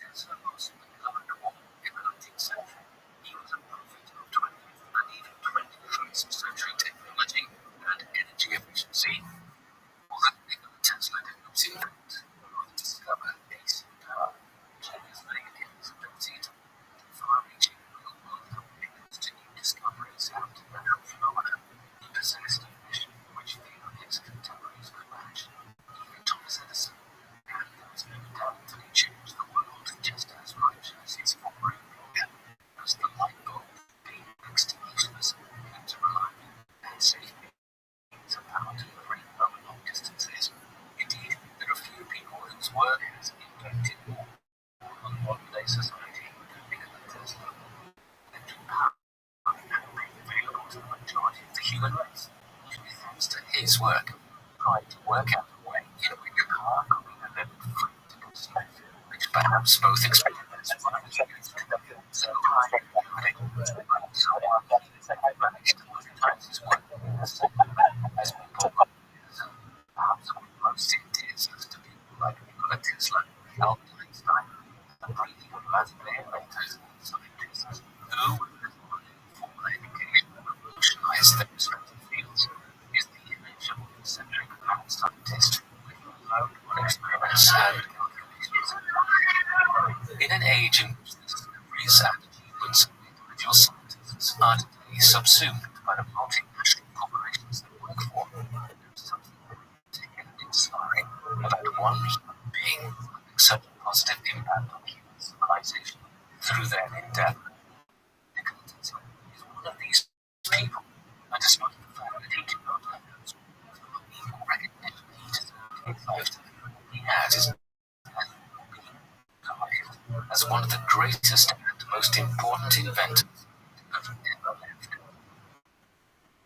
Tesla was the development war in the 19th century. He was a prophet of 20th and even 21st century technology and energy efficiency. Although Nikola Tesla did not invent or discover AC power, genius made his ability to far-reaching real-world applications to new discoveries and natural phenomena. He possessed a vision which few of his contemporaries could match. Even Thomas Edison, and there was no doubt that he changed the world just as much as his former employer, as the light bulb being next to useless and to reliable and safe means of power delivery over long distances. Indeed, there are few people whose work has impacted more on modern-day society than Nikola Tesla. Electric power now made available to the majority of the human race, usually thanks to his work, trying to work out a way in which power could be delivered free to consumers, which perhaps both experiments were so high regarding, but somehow he managed to monetize his work as people perhaps what most ideas to people like Nikola Tesla, Albert Einstein, and really as many inventors and scientists who, with formal education, revolutionized their respective fields, is the image of an eccentric mad scientist with a load on experiments and calculations. In an age in which the discoveries and achievements of individual scientists are today subsumed by the multinational corporations they work for, there is something particularly inspiring about one human being such a positive impact on human civilization through their endeavor. Nicholas is one of these people, and despite the fact that he did not have those equal recognition he deserved in his lifetime, he has his as one of the greatest and most important inventors to have ever lived.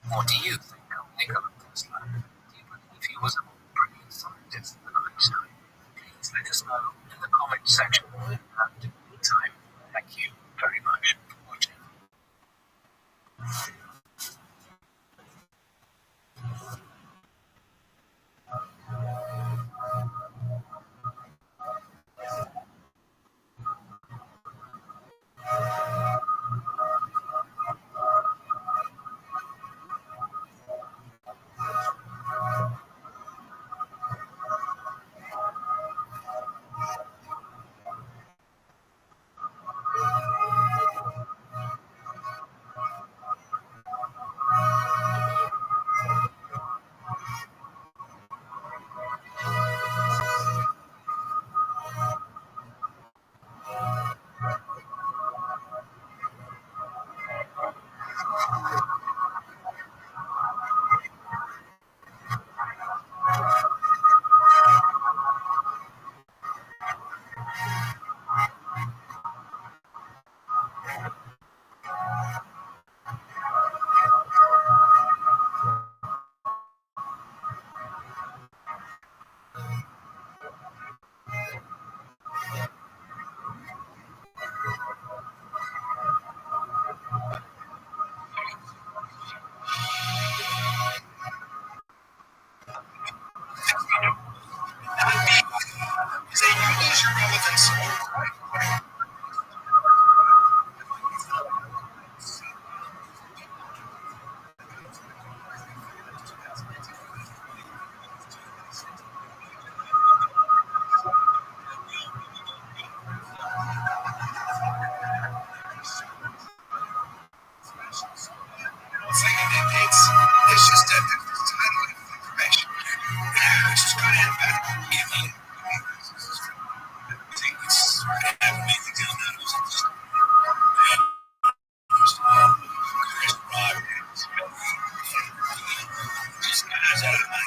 What do you think of Nikola Tesla? Do you believe he was a more brilliant scientist than Einstein? Please let us know in the comment section. And in the meantime, thank you very much for watching. It's just that there's a timeline of information. Which is good and bad. It's amazing down there. These guys out of my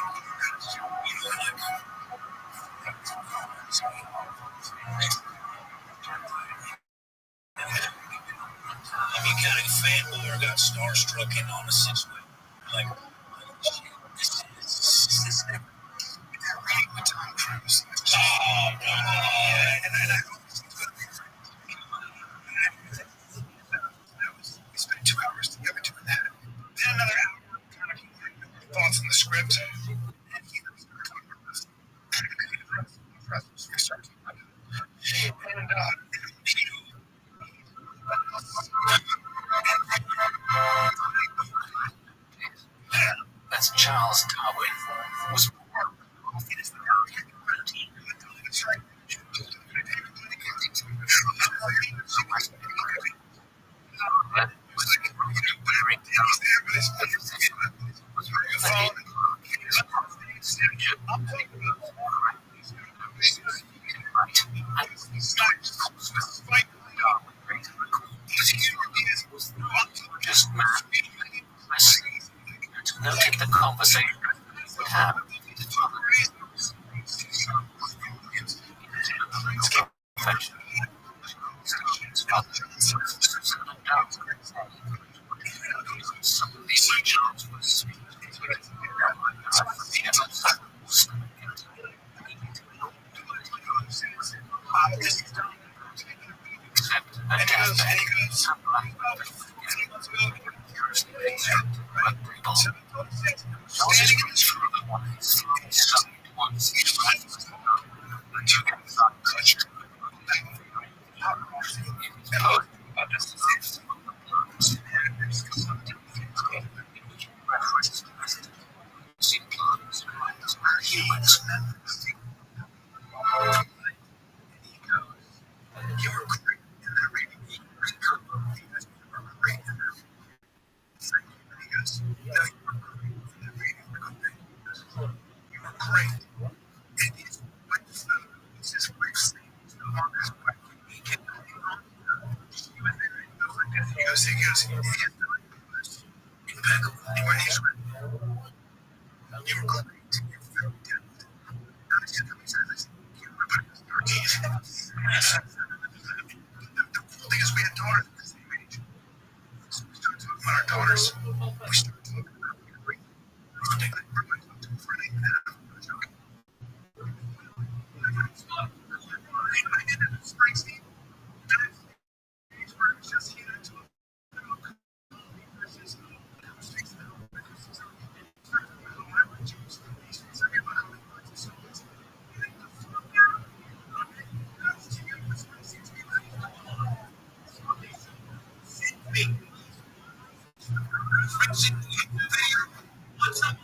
I'm a kind of fanboy or got starstruck in on a 6-way. Like, this is reading with Tom Cruise. Oh, yeah. And I we spent 2 hours together doing that. Then another hour kind of thoughts on the script. And he started talking about this. We started talking about it. And As Charles Darwin was just noted the conversation would have Because his timing was impeccable. When he's ready, you were great. You're very talented. Now he's coming inside this. You were about 13. The cool thing is we had daughters at the same age. So we started talking about our daughters. We started talking about everything. I think we're going to talk to him for an 8.5. I did it at Springsteen. Where it was just he and I talking about versus acoustics and acoustics. Started talking about how I choose the piece. Talking about how he wants the songs. And then the flow down. That's to you. That's Springsteen to me. Sing me. What's up?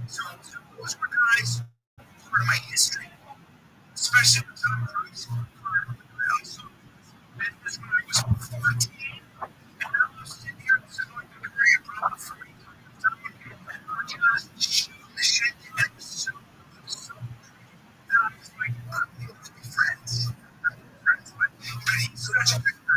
So those were guys part of my history, especially with Tom Cruise. Met this when I was 14, and now I'm sitting here. This is going to be a very problem for me. I'm just shooting the shit, and it was so now he's like, we have to be friends. Not friends, but he's such a good guy.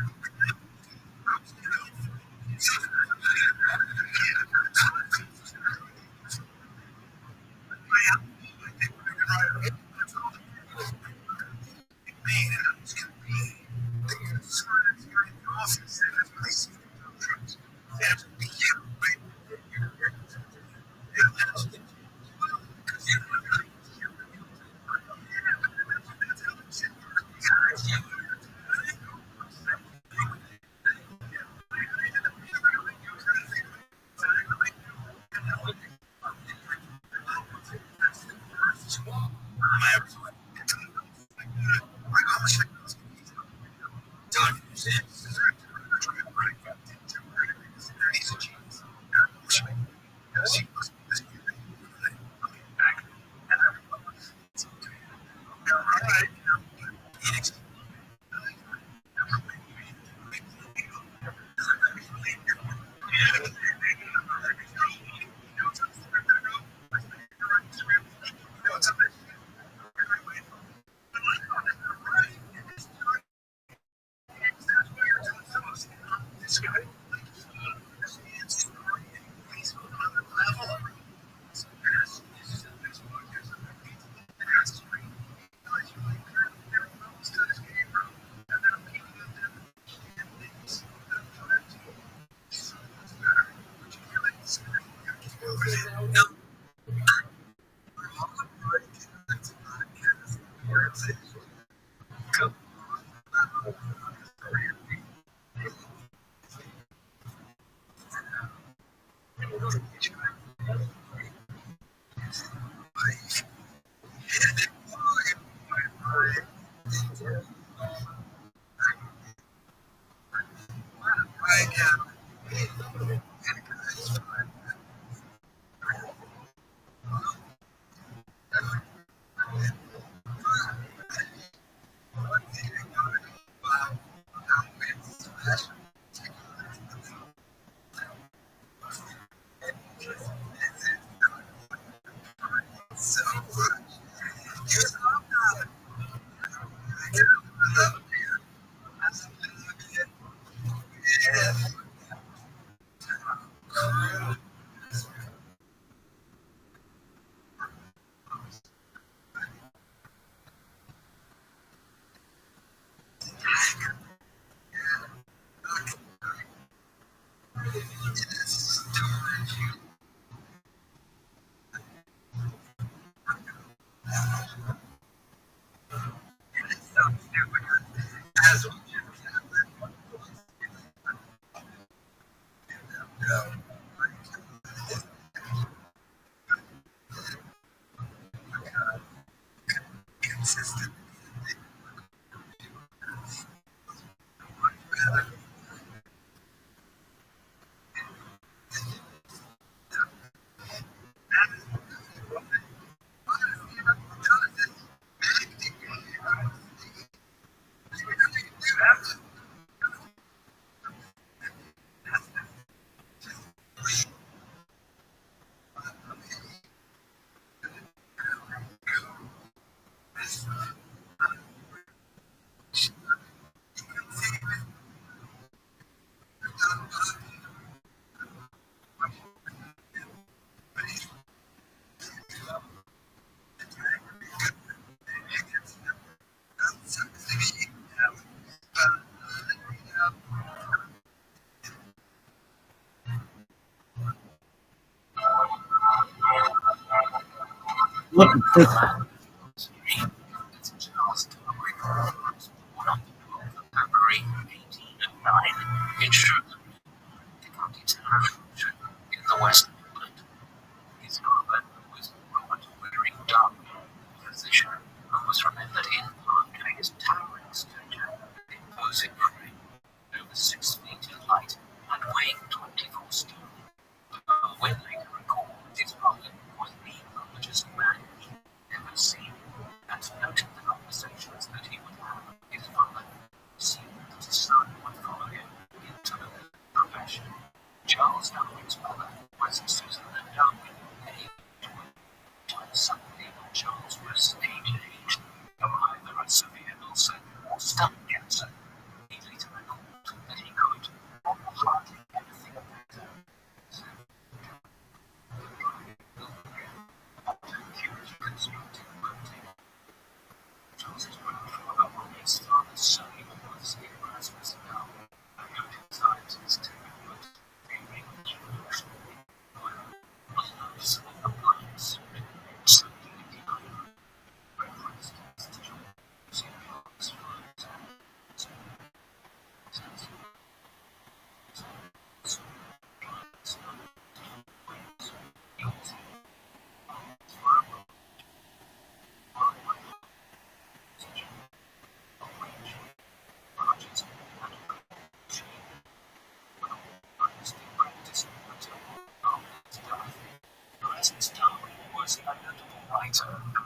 look at this. February 1809 in Shrewsbury, the county town of Shrewsbury in the West of England. His father was Robert Darby, a physician who was remembered in part for his towering stature and imposing frame, over 6 feet in height and weighing 24 stone. When later recalled, his father was the largest man he had ever seen, and noted the conversations that he would have with his father, seeing that his son would follow him into the profession. Charles Darwin's mother was Susan Darwin, died suddenly when Charles was aged of either a severe ulcer or stomach cancer. He later recalled that he could hardly ever think about her. Charles's grandfather on his father's side was Erasmus Darwin, a noted scientist who was very much emotionally loyal, loves of appliance, something in the eye, referenced as to St. Paul's flies. Erasmus Darwin was a notable writer who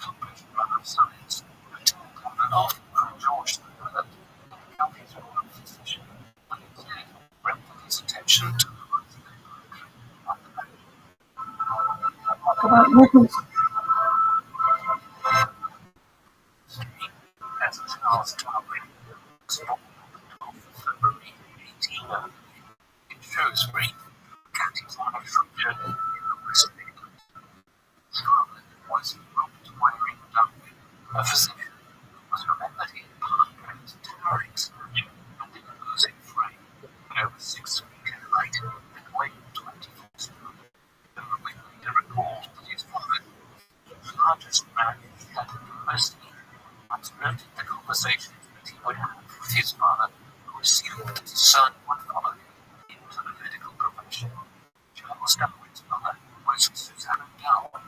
published run of science, who told an often from George that the country's royal physician, and instead directed his attention to the writing of poetry and the melody. As Charles Darwin was born on February 1809 in Shrewsbury, county town of Shropshire in the West of England. Charlotte was Robert Darwin, a physician who was remembered in part for his towering stature and imposing frame, over 6 feet in height and weighing 24 stone. The later recalled that his father was the largest man he had ever seen, and noted the conversations that he would have with his father, who assumed that his son would follow him into the medical profession. Charles Darwin's mother was Susanna Darwin,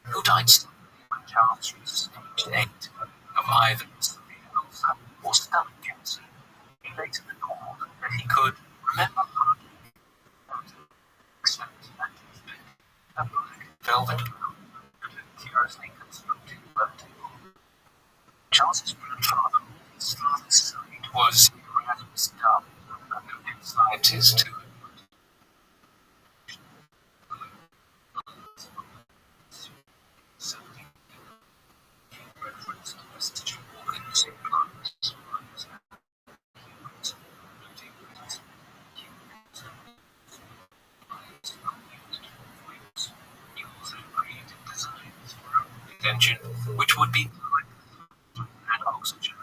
who died suddenly when Charles was aged 8 of either severe ulcer or stomach cancer. He later recalled that he could remember hardly except that his bed, a black velvet room, and a curiously constructed work table. Charles's grandfather on his father's side was Erasmus Darwin, a noted scientist who referenced as to organs in plants, he also created designs for an engine which would be and oxygen,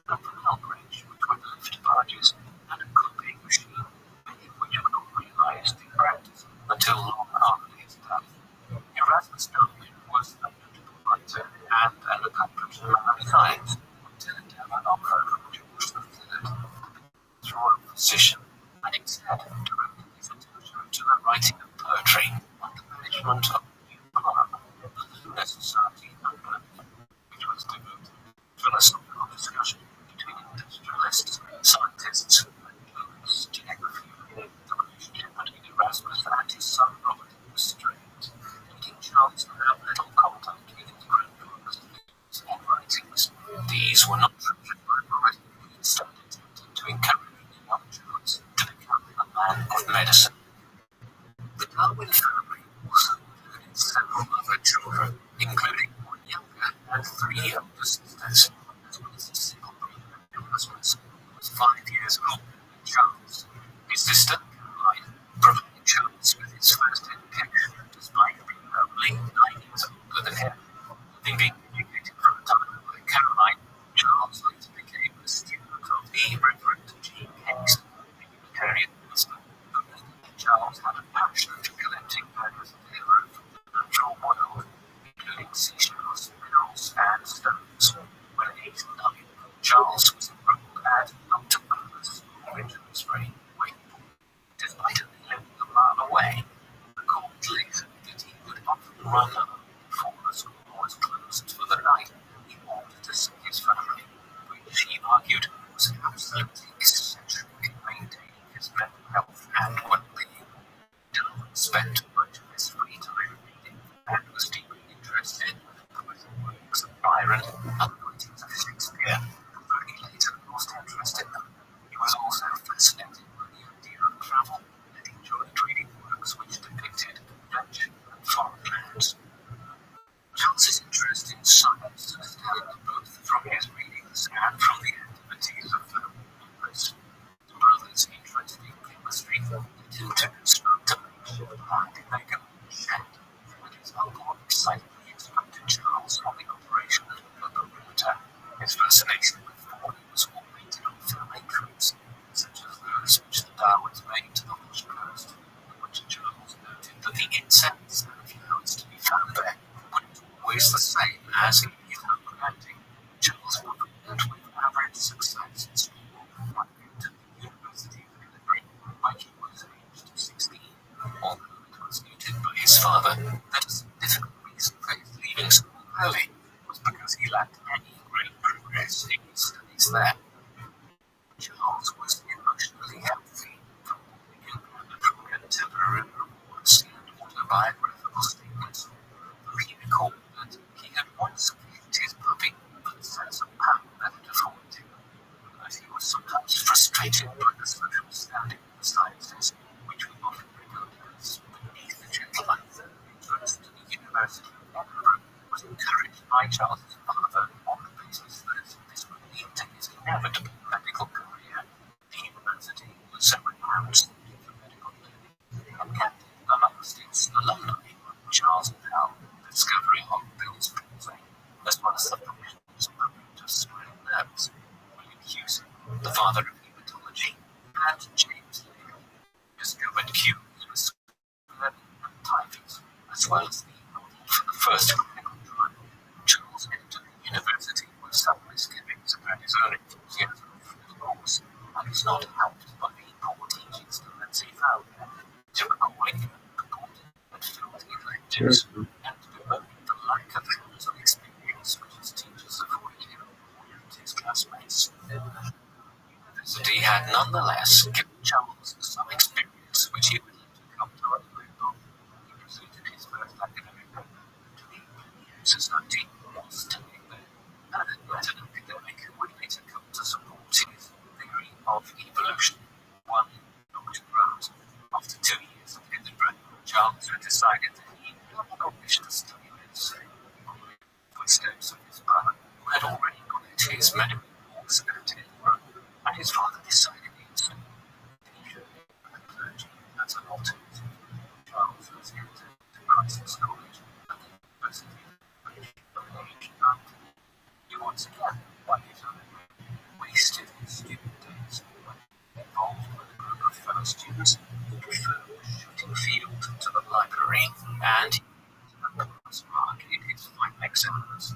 a propel wrench which would lift barges, and a copying machine, many of which were not realized in practice until long after his death. Erasmus Darwin was a notable writer and an accomplished man of science who turned down an offer from George III, his royal physician, and instead directed his attention to the writing of poetry and the management of a new club, the Lunar Society in London, which was devoted to philosophical discussion between industrialists, scientists, and poets. Geography, the relationship between Erasmus and his son Robert was strained, leading Charles to have little contact with his grandfather's views and writings. These were not treasured by Robert, who instead attempted to encourage young Charles to become a man of medicine. The Darwin family also included several other children, including one younger and 3 younger sisters, as well as a single brother, Erasmus, who was 5 years older than Charles. His sister, Caroline, provided Charles with his first education, despite being only 9 years older than him. Having been educated for a time by Caroline, Charles later became a student of the Reverend G. Hicks, a Unitarian minister, who noted that Charles had a passion for collecting various phenomena from the natural world, Byron and writings of Shakespeare, though he later lost interest in them. He was also fascinated by the idea of travel and enjoyed reading works which depicted adventure and foreign lands. Charles's interest in science stemmed both from his readings and from the activities of family members. The brothers' interest in chemistry led him to construct a makeshift lab in their shed, and his uncle excitedly instructed Charles on the operation of the reactor. His fascination with falling was augmented on family trips, such as those which the Darwins made to the West Coast, in which Charles noted that the insects and flowers to be found there were always the same as in his own planting. Charles met with average success in school and entered the University of Edinburgh when he was aged 16, although it was noted by his father that a significant reason for his leaving school early was because he lacked any great progress in his studies there. Charles was emotionally healthy, from contemporary reports and autobiographical statements, though he recalled that he had once kicked his puppy for the sense of power that it afforded him, and that he was sometimes frustrated by the social standing of the sciences, which were often regarded as beneath the gentleman. Interest in the University of Edinburgh was encouraged by Charles's father on the basis that this would lead to his inevitable medical career. The university was a renowned center for medical learning, and kept amongst its alumni Charles Bell, the discovery of Bell's palsy, as well as the functions of spinal nerves, William Hewson, the father of hematology, and James Lick, discovered cures for scurvy and typhus, as well as the model for the first clinical trial. Charles entered the university with some misgivings about his own enthusiasm for the course, and was not helped by the poor teachings that he found there. To recalling the content that filled his lectures, and bemoaning the lack of hands-on experience which his teachers afforded him and his classmates. The university had nonetheless given Charles some experience which he would later come to rely on. He presented his first academic paper to the Imperial Society while studying there, and met an academic who would later come to support his theory of evolution, one Dr. Grant. After 2 years at Edinburgh, Charles had decided that he no longer wished to study medicine, following the footsteps of his brother, who had already got his medical course at Edinburgh, and his father decided instead that he should enter the clergy as an alternative. Charles was entered to Christ's College at the University of age 19. He once again, by his own way, wasted his student days when involved with a group of fellow students who preferred the shooting field to the library, and he used a class mark in his final exams.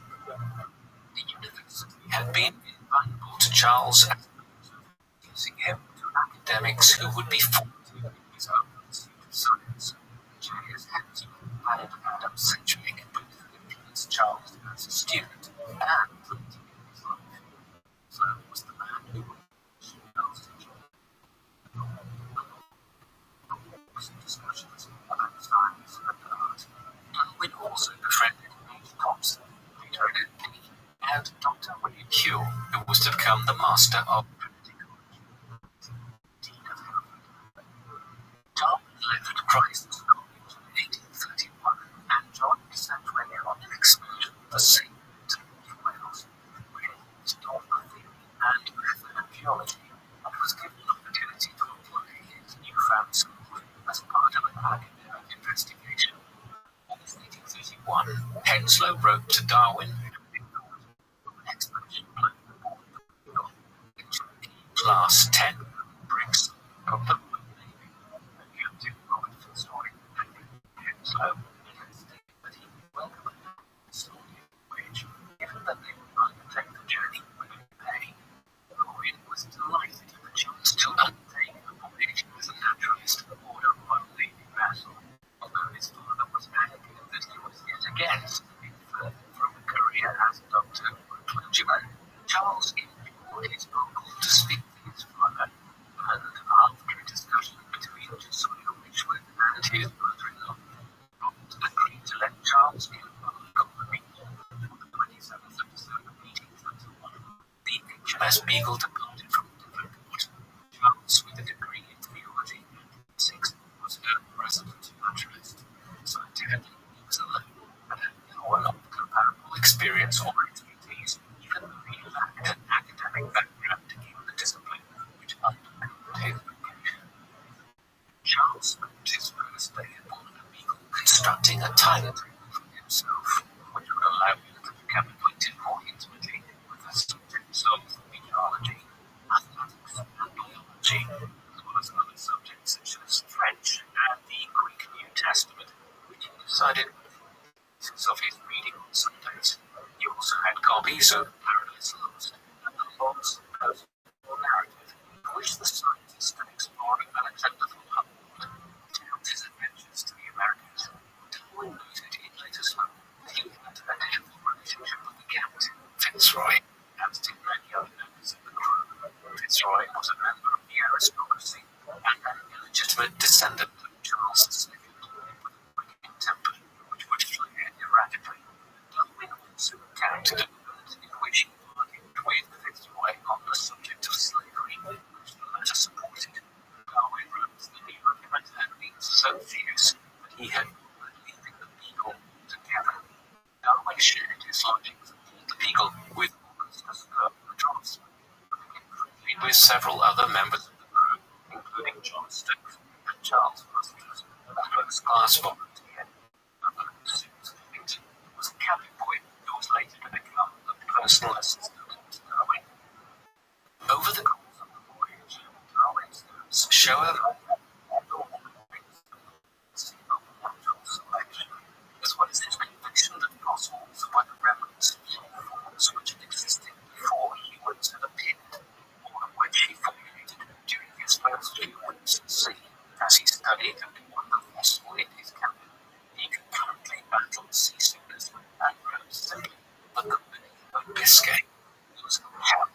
The university had been invaluable to Charles as a means of introducing him to academics who would be formative in his own pursuit of science. J.S. Hensman and Adam Sedgwick both influenced Charles as a student and later in his life. So was the man who would Charles discussions about science and art. Darwin also befriended H. Thompson, Peter Edley, and Dr. William Kew, who was to become the master of Trinity College, Dean of Harvard. Darwin left Christ's College in 1831 and joined St. William on an excursion the same to Wales, where he taught the theory and method of geology, and was given an opportunity to apply his newfound skill as part of an academic investigation. In 1831, Henslow wrote to Darwin of an expedition planned aboard the Beagle, which class 10 bricks of the Royal Navy, and Captain Robert Fitzroy had written Henslow and had stated that he would welcome a Estonian voyage, given that they would undertake the journey without pay. Darwin was delighted at the chance to undertake a voyage as a naturalist aboard a Royal Navy vessel, although his father was angry that he was yet again inferred from a career as a doctor or a clergyman. Charles implored his uncle to speak to his father, and after it is as Beagle departed from Liverpool, Charles, with a degree in theology and physics, was a resident naturalist. Scientifically, he was alone and had no one of comparable experience or expertise, even though he lacked an academic background to keep the discipline which underpinned his vocation. Charles spent his first day aboard the Beagle constructing a timetable for himself, which would allow him to become acquainted more intimately with the subjects of meteorology, mathematics, and biology, as well as other subjects such as French and the Greek New Testament, which he decided would form the basis of his reading on Sundays. He also had copies of Paradise Lost and the Lord's personal narrative, in which the scientist and explorer Alexander von Humboldt tells his adventures to the Americas. Darwin noted in latest life that he had a healthy relationship with the captain, Fitzroy, as did many other members of the crew. Fitzroy was a member of the aristocracy and an illegitimate descendant of Charles II, with a wicked temper which would flare erratically. Darwin also recounted an event in which he argued with Fitzroy on the subject of slavery, which the latter supported. Darwin wrote that the argument had been so fierce that he had ordered leaving the Beagle together. Darwin shared his lodgings aboard the Beagle with Augustus Rothschild, with several other members of the crew, including John Stokes and Charles Rothschild, a first-class volunteer. Susan Covington was a cabin boy who was later to become a personal assistant to Darwin. Over the course of the voyage, Darwin's notes show a selection, as well as his conviction that fossils were the remnants of forms which had existed before humans had appeared, all of which he formulated during his first few weeks at sea. As he studied and won the vessel in his cabin, he concurrently battled seasickness and wrote simply The Company of Biscay. It was hell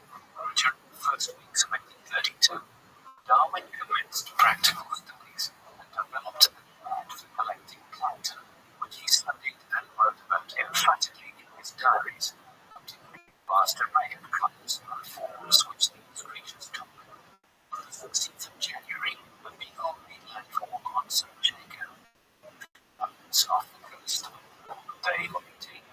during the first weeks of 1832. Darwin commenced practical studies and developed an art for collecting plankton, which he studied and wrote about emphatically in his diaries, noting the vast array of colours and forms which these creatures took. On the 16th of January, the Beagle made landfall on San Jago, off the coast on the day of 18.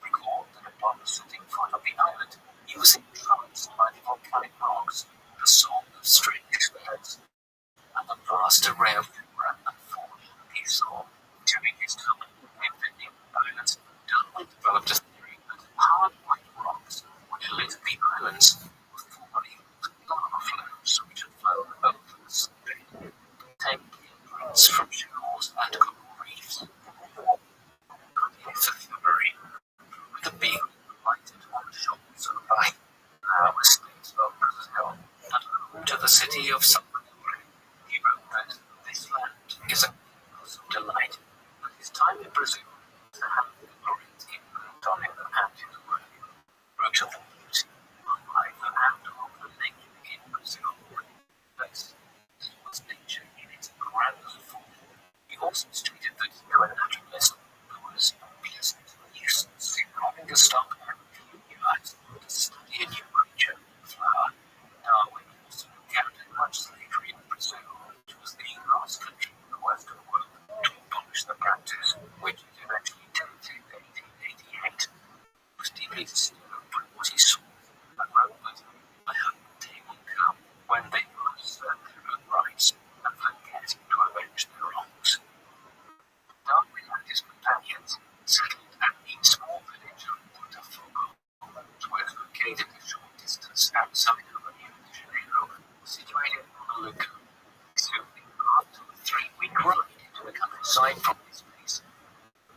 Recalled that upon setting foot on the island, he was entranced by the volcanic rocks, the song of strange birds, and the vast array of flora and fauna he saw. During his time in the islands, Darwin developed a theory that hard white rocks which lit the islands were formerly lava flows which had flown over the seabed, taking imprints from shores and coral reefs. On the 20th of February, the Beagle alighted on the shores of the now estate of Brazil, and home to the city of Salvador. He wrote that this land is a cause of delight, but his time in Brazil is to have the great impact on him and his work. Wrote of the beauty of life and of the nature in Brazil. This was nature in its grandest form. He also stated that he was a naturalist who was a pleasant nuisance in having to stop every few yards to study a new creature, flower. Darwin also encountered much slavery in Brazil, which was the last country in the Western world to abolish the practice, which it eventually did in 1888. He was deeply disturbed by what he saw, and wrote that I hope the day will come when they will assert their own rights and forget to avenge their wrongs. Darwin and his companions settled at the small village of Botafogo, which was located a short distance outside of Rio de Janeiro, situated on a lagoon. Soon after a 3-week ride into the countryside from this place,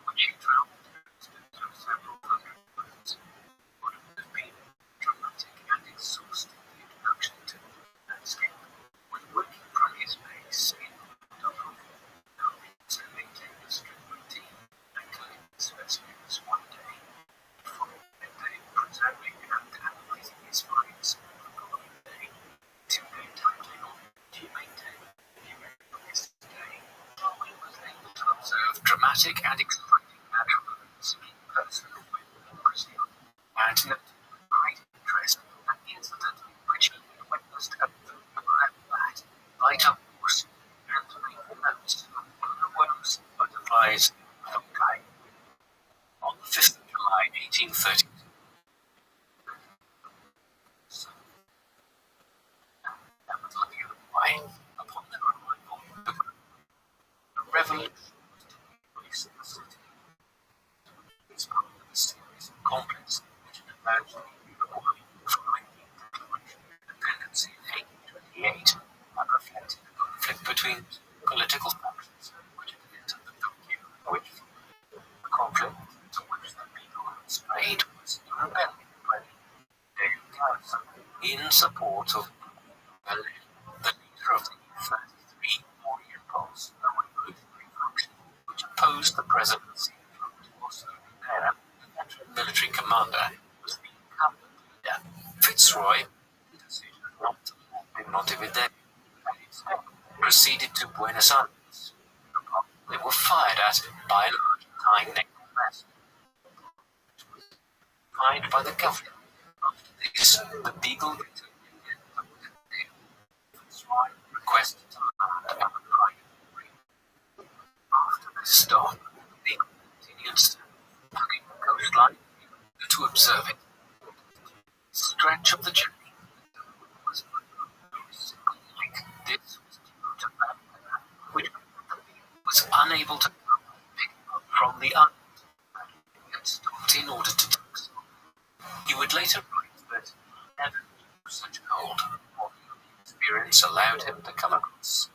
which he travelled through several hundred miles, would have been dramatic and exhausting introduction to the landscape. When working from his base in Botafogo, Darwin also maintained a strict routine and collected specimens one day, following a day preserving and analysing his finds the following day. 2-day timetable to maintain during this day. Darwin was able to observe dramatic and exciting natural events in person when in Brazil, and noted with great interest an incident 1830. Why, upon their arrival, the revolution was in the city. It's part of a series of conflicts which emerged following the Declaration of Independence in 1828 and reflected the conflict between political factions which had entered the vacuum which the conflict to which the people had strayed was the rebellion by the Council in support of Berlin, the leader of the 33 Orient Poles, the revolutionary faction, which opposed the presidency from Moscow. The veteran military commander was the incumbent leader. Fitzroy, the decision not to land in Montevideo, and instead proceeded to Buenos Aires. They were fired at by an Argentine naval vessel, which was fired by the government. After this, the Beagle returned again to Montevideo. Fitzroy requested to land on a private rig. After this stop, the Beagle continued hugging the coastline to observe it. The stretch of the journey was like this was due to bad weather, which was unable to pick up from the island and had stopped in order to do so. He would later write that he never knew such cold, or the experience allowed him to come across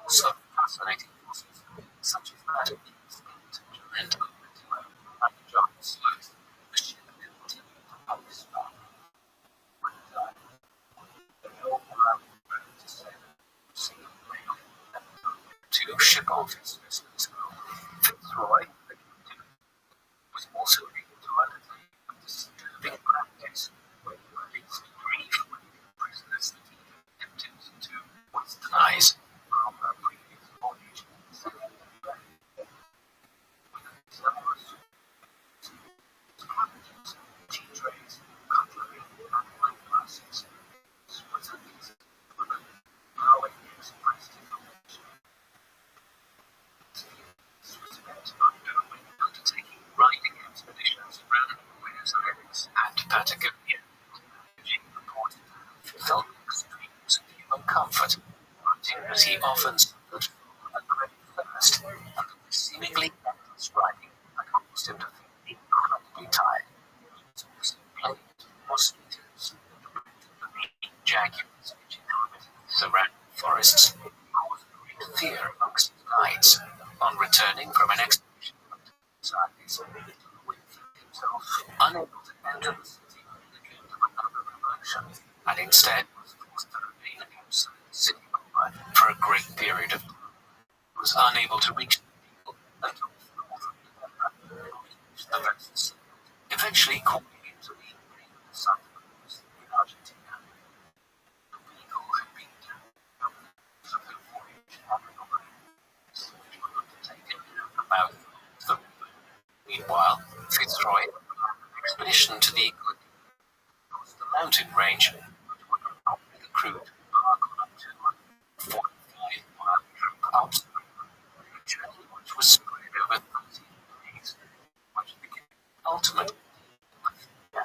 some fascinating fossils, such as that of the extinct giant and the giant sloth. The ship continued on this path. When it died, the old man went to sail and two ship officers as well. Fitzroy, the captain, was also able to undertake a disturbing practice where he released grief when prisoners that he attempted to westernize from a previous voyage. Tea trays, cutlery, and eyeglasses. This was at least how he expressed his affection. This was meant by undertaking riding expeditions around Buenos Aires and Patagonia, Eugene reported to have felt extremes of human comfort, writing that he often suffered from a great thirst, and that the seemingly endless riding had caused him to feel incredibly tired. He was also plagued with mosquitoes, the jaguars which inhabited the surrounding forests, caused great fear amongst his guides. On returning from an expedition to Buenos Aires, Whitfield himself, unable to enter the city, became to another revolution, and instead was forced to remain outside the city for a great period of time. He was unable to reach the people until the 4th of November, which the vessel sailed, eventually calling into the grave of Santa Cruz in Argentina. The Beagle had been down for the voyage and which were undertaken about the river. Meanwhile, Fitzroy began an expedition to the Ecuador, across the mountain range, which would allow the crew to embark on up to 45-mile trip upstream, a journey which was spread over 13 days, which became ultimately the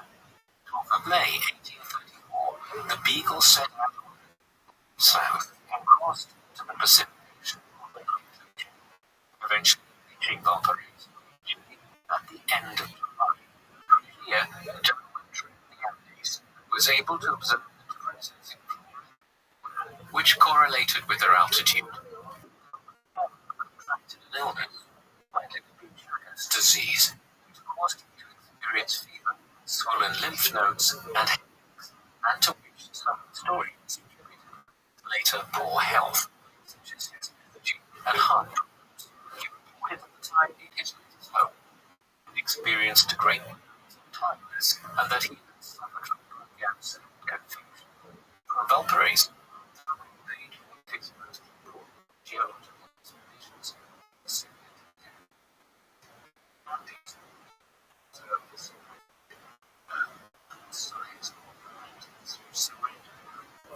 12th of May 1834. The Beagle set out south and crossed to the Pacific Ocean on the conclusion, eventually reaching Valparaiso at the end of July. Here, telemetry in the Andes was able to observe differences in climate, which correlated with their altitude. Contracted an illness, Chagas disease, which caused him to experience fever, swollen lymph nodes, and headaches, and to which some historians attributed later poor health, such as his lethargy and heart problems. He reported at the time in his latest home experienced a great tiredness, and that he had suffered from blood gas and confusion. From Valparaiso, paid one of his most important geological expeditions,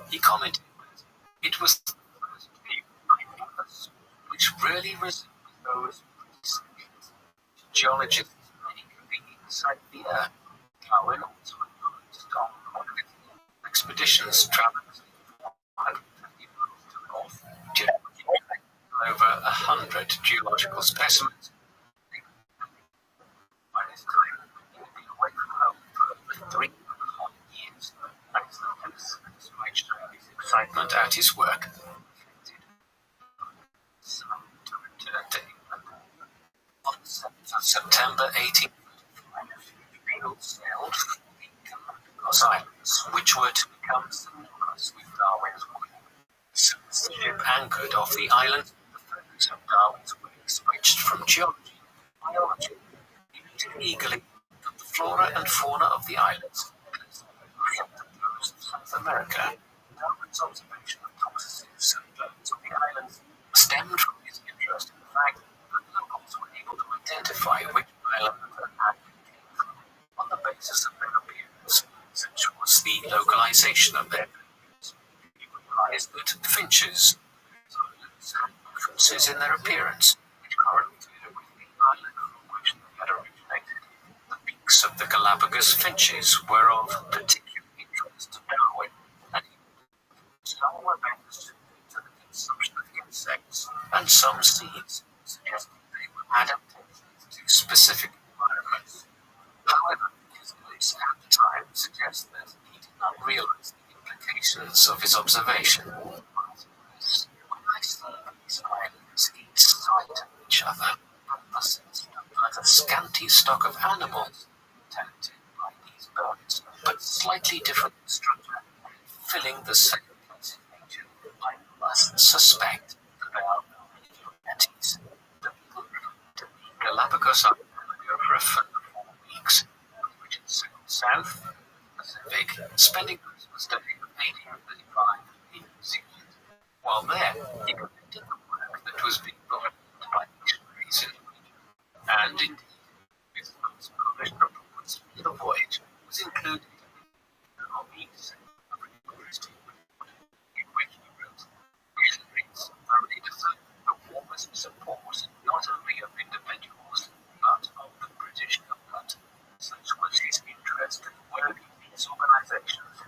he commented that it was the first view I ever saw which really resembled those preconceptions geologists many convenient inside the earth. Darwin also advised on one of his expeditions traveling 150 miles to the north, geologically over 100 geological specimens. By this time, he had been away from home for over 3.5 years, and his happiness despite showing his excitement at his work reflected some to return to England. On the 7th of September 1835, Beagle sailed from the Galapagos Islands, which were to become synonymous with Darwin's work. As soon as the ship anchored off the island, the focus of Darwin's work switched from geology to biology. He noted eagerly that the flora and fauna of the islands reflected those of South America. Darwin's observation of tortoises and birds on the islands stemmed from his interest in the fact that locals were able to identify which island an animal came from on the basis of their appearance, such was the localization of their behaviors. He realized that finches had differences in their appearance, which correlated with the island from which they had originated. The beaks of the Galapagos finches were of particular interest to Darwin, and he some were beneficial to the consumption of insects, and some seeds, suggesting they were adaptations to specific environments. However, his notes at the time suggest that he did not realize the implications of his observation. When I see these islands each side of each other, and thus but a scanty stock of animals inhabited by these birds, but slightly different in structure, filling the same place in nature, I must suspect that they are entities. The people remained to the Galapagos Island for a further 4 weeks, which is south Pacific, spending Christmas Day of 1835 in New Zealand. While there, he completed the work that was being done by missionaries in the region, and indeed, his most published reports for the voyage was included in the Hobbies of University, in which he wrote, missionaries thoroughly deserve the warmest support not only of individuals, but of the British government. Such was his interest in working these organizations.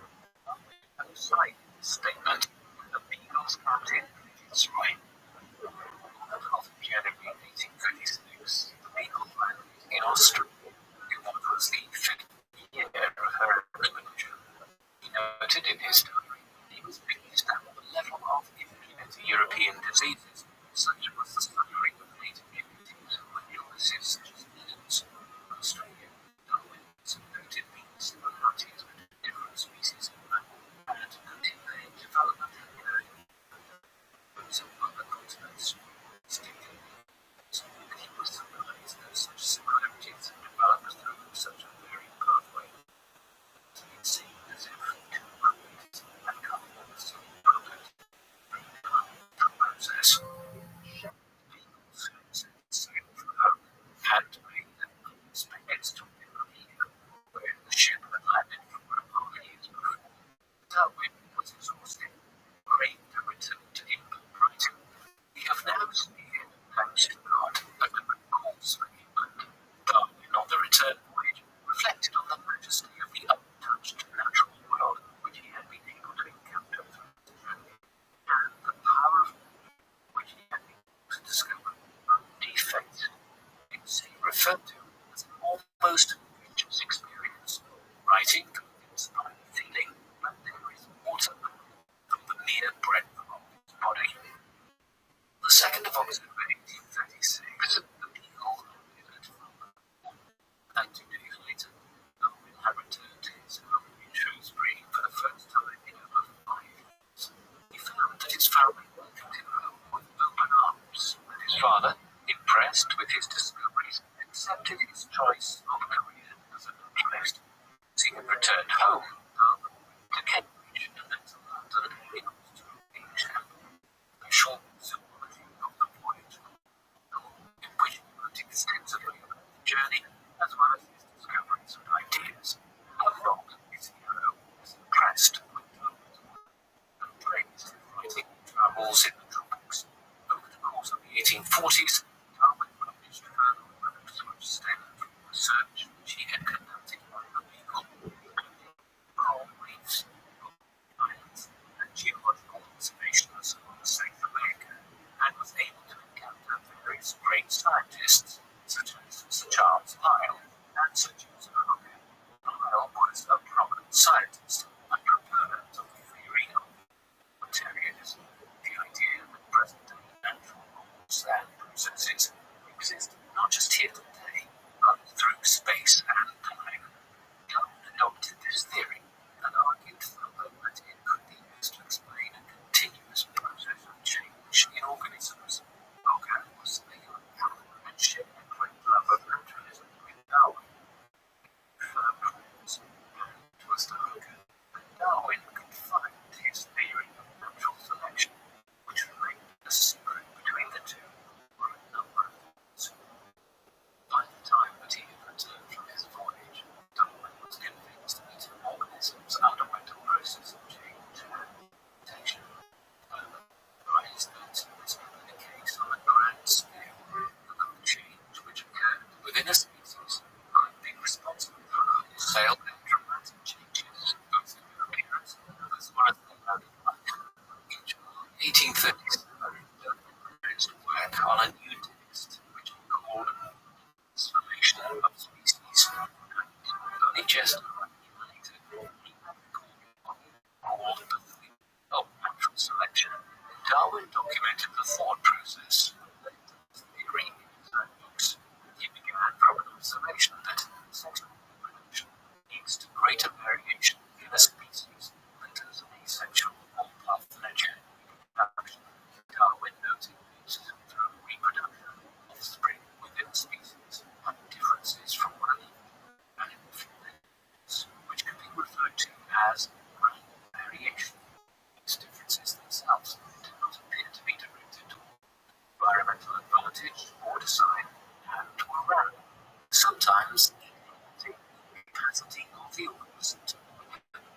Outside his statement, the Beagle's captain, Fitzroy, of January 1836, the Beagle landed in Australia in what was the 5th year of her expedition. He noted in his diary that he was pleased at the level of immunity European diseases, such was the suffering of native communities with illnesses such as measles. Australia, Darwin noted these similarities between different species of mammal and noted their development in some other continents. And he was surprised that such similarities had developed through such a varied pathway. It seemed as if two rabbits had come from the same product. The process. Beagles sailed from home had made an unexpected stop in Namibia, where the ship had landed 4.5 years before. Darwin was exhausted, craved to return to England, writing, "We have now steered, thanks to God, a good course for England." Darwin, on the return voyage, reflected on the majesty of the untouched natural world which he had been able to encounter through his journey, and the power of which he had been able to discover undefaced. It's referred to as an almost religious experience, writing convinced by the feeling that there is more to man than the mere breadth of his body. The 2nd of October 1836, the Beagle landed at Falmouth, and 2 days later, Darwin had returned to his home in Shrewsbury for the first time in over 5 years. He found that his family welcomed him home with open arms, and his father, impressed with his discoveries, accepted his choice of a career as a naturalist. As he had returned home, Darwin went to Cambridge and then to London in order to engage him. A short zoology of the voyage, in which he wrote extensively about the journey, as well as his discoveries and ideas. Along his hero was impressed with Darwin's work and praised his writing travels in the tropics. Over the course of the 1840s, Darwin published further works which stemmed from research which he had conducted on the Beagle. wholesale and dramatic changes, both in their appearance as well as their mode of life. In July 1837, Darwin commenced work on a new text, which he called Transformation of Species, and only just a year later, he had recorded what he called the theory of natural selection. Darwin documented the thought process that led to this theory in his own books. He began from an observation that sexual reproduction leads to greater variation in a species than does asexual or parthenogenetic reproduction. Darwin noted that through reproduction, offspring within a species have differences from one another, and in the few elements, which can be referred to as random variation. These differences themselves do not appear to be directed toward environmental advantage or design, and were rare. Sometimes the capacity of the organism to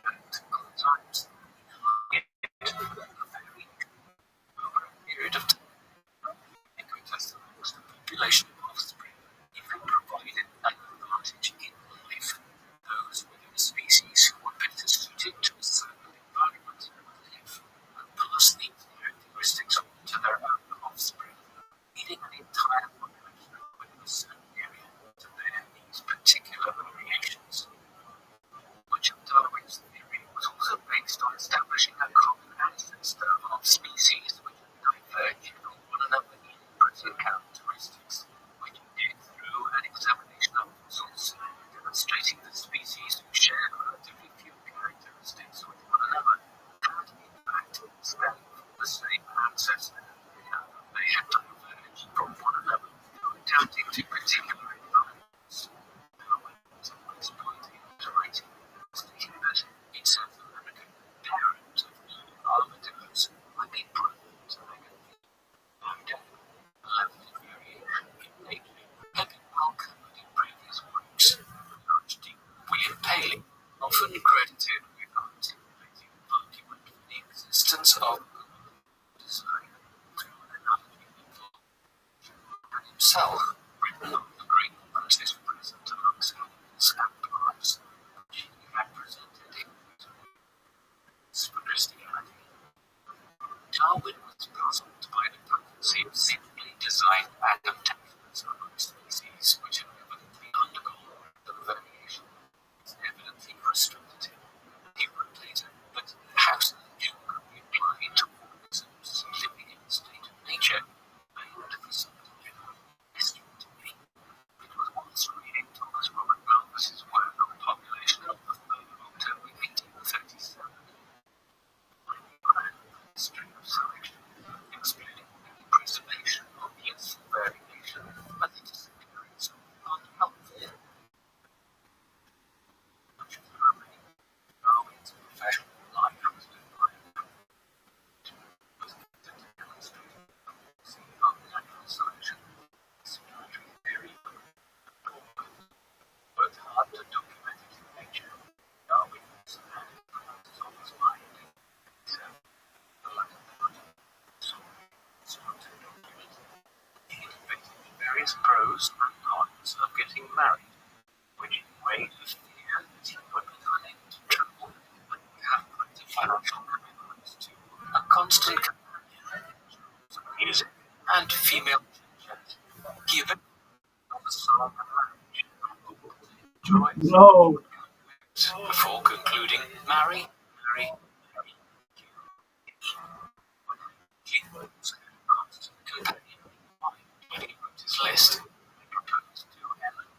act other times in a very over a period of time. It could test amongst the population of offspring if it provided an advantage in life. Those within a species who were better suited to a certain environment would live and pass these characteristics on to their own offspring, leading an entire population within a certain area to bear these particular variations. Much of Darwin's theory was also based on establishing a common ancestor of species which diverged from one another in pretty characteristics, which he did through an examination of fossils, demonstrating that species who share relatively few characteristics with one another had in fact sprung from the same ancestor, and they had diverged from one another through adapting to particular environments. Darwin was at this point in his writing, stating that in South America, parents of all armadillos might be proven to make a no doubt the level of variation in nature had been well covered in previous works. Archdeacon William Paley often credited with articulating an argument for the existence of design through an analogy involved, and himself written of the great differences present amongst animals and plants, which he had presented in his works for Christianity. Darwin was puzzled by the potency of simply designed adaptations among species which had evidently undergone the variation. It evidently frustrated him. He wrote later that how selection could be applied to organisms living in a state of nature remained for some time a mystery to me. It was once reading Thomas Robert Malthus's work on population of the 3rd of October 1837. History of selection, explaining the preservation of youthful variation and the disappearance of unhealthy. Much of the remaining Darwin's professional life was defined with the demonstrating the potency of natural selection, explanatory theory, both hard to document it in nature. Darwin also had influences on his mind. So, the latter part, to document, he debated the various pros and cons of getting married, which weighed the fear that he would be unable to travel and have greater financial commitments to a constant companion of music and female church, given of the song of marriage and the woman enjoys. No. Before concluding, marry, marry, marry, he was a constant companion of mine when he wrote his list. He proposed to Ellen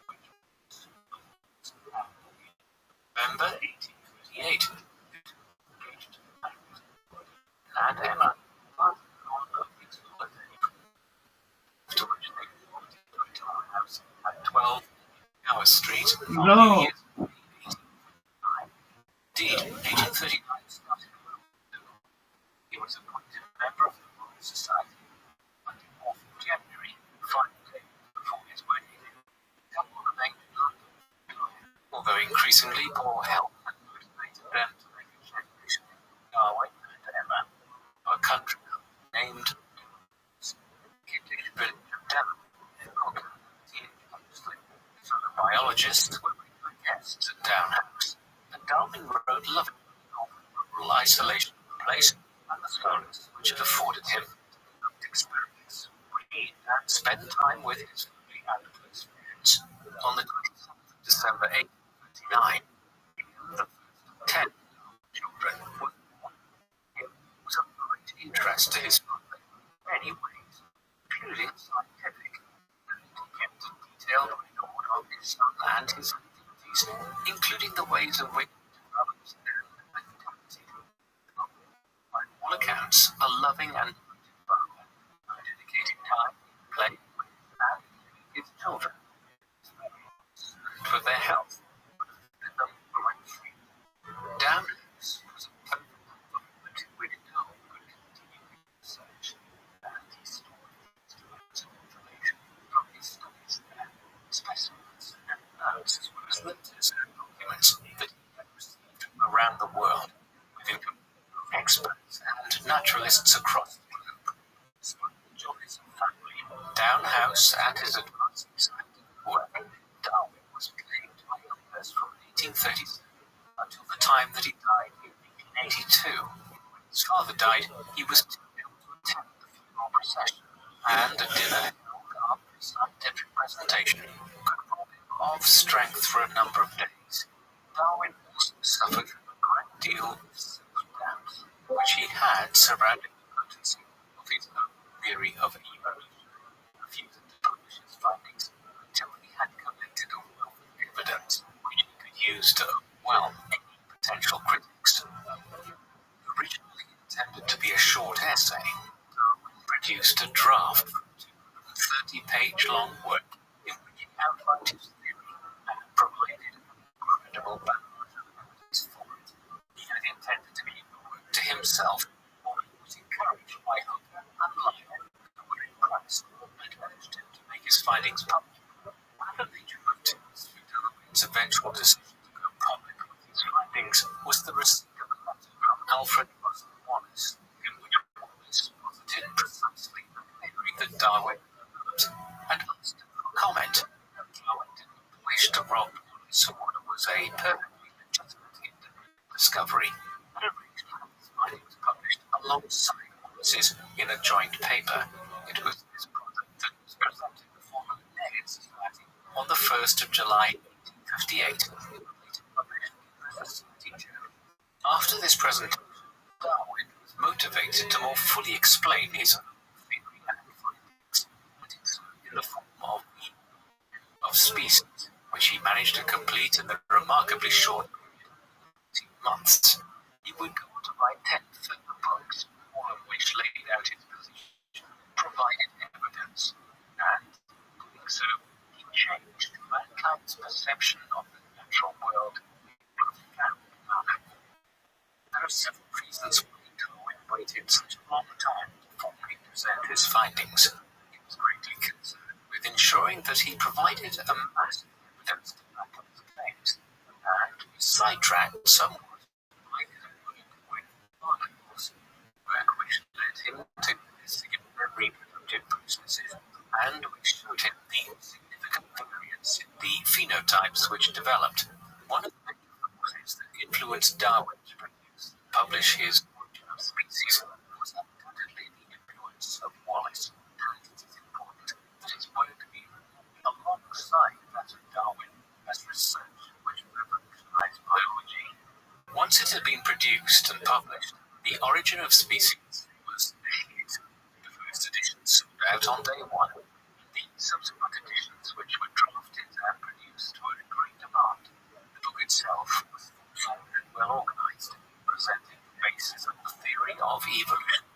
November 1838, engaged to the married, and Emma, mother-in-law of his holiday, after which they moved into our house at 12 Gower Street. No. Indeed, 1839 started he was appointed a member of the Royal Society on the 4th of January, 5 days before his wedding. The couple remained in London, although increasingly poor health had motivated them to make a change. Darwin and Emma, a country named Kentish village of Devon, in Cookham, fellow biologists were regular guests at Downhouse, and Darwin wrote lovingly of rural isolation of the place and the solace which it afforded him to experience, read, and spend time with his family and close friends. On the 27th of December 1839, the first of 10 children was born. It was of great interest to his family in many ways, including scientific, and he kept a detailed record of his son and his activities, including the ways in which he developed and adapted. By all accounts, a loving and devoted father, who dedicated time to playing with and his children, and for their health, and them growing free. Downhouse was a perfect environment which Darwin could continue research, and he stored instruments of information from his studies there, specimens and notes, as well as letters and documents that he had received from around the world, with information from experts and naturalists across the globe. Despite the joys of family, Downhouse and his advancing scientific work, Darwin was plagued by illness from 1837 until the time that he died in 1882. When his father died, he was too ill to attend the funeral procession, and a dinner held after a scientific presentation could rob him of strength for a number of days. Darwin also suffered from a great deal of self-doubt, which he had surrounding the potency of his own theory of evolution, refusing to publish his findings until he had collected a wealth of evidence which he could use to overwhelm any potential critics. Originally intended to be a short essay, Darwin produced a draft for a 230-page-long work in which he outlined his theory and provided an incredible balance of evidence for it. He had intended to keep the work to himself, or he was encouraged by Hope and Lyle, who were impressed and urged him to make his findings public. One of the major motives for Darwin's eventual decision to go public with his findings was the receipt of a letter from Alfred Russel Wallace, in which Wallace posited precisely the theory that Darwin developed, and asked for comment. Darwin didn't wish to rob Wallace of what was a perfectly legitimate independent discovery, and arranged to have his findings published alongside Wallace's in a joint paper. It was this product that was presented before the Linnean Society on the 1st of July 1858, and later published in the Society Journal. After this presentation, Darwin was motivated to more fully explain his own theory and findings, and did so in the form of species, which he managed to complete in the remarkably short period of 18 months. He would go on to write 10 further books, all of which laid out his position, provided evidence, and in doing so, he changed mankind's perception of the natural world in a profound manner. There are several reasons why Darwin waited such a long time to formally present his findings. He was greatly concerned with ensuring that he provided a massive evidence to back up his claims, and was sidetracked somewhat by his work with barnacles, work which led him to investigate their reproductive processes, and which showed him the significant variance in the phenotypes which developed. One of the many forces that influenced Darwin to publish his Origin of Species was undoubtedly the influence of Wallace, and it is important that his work be read alongside that of Darwin as research which revolutionized biology. Once it had been produced and published, The Origin of Species was a hit. The first edition sold out on day one, and the subsequent editions which were drafted and produced were in great demand. The book itself was thoughtful and well organized, presenting the basis of the theory of evolution,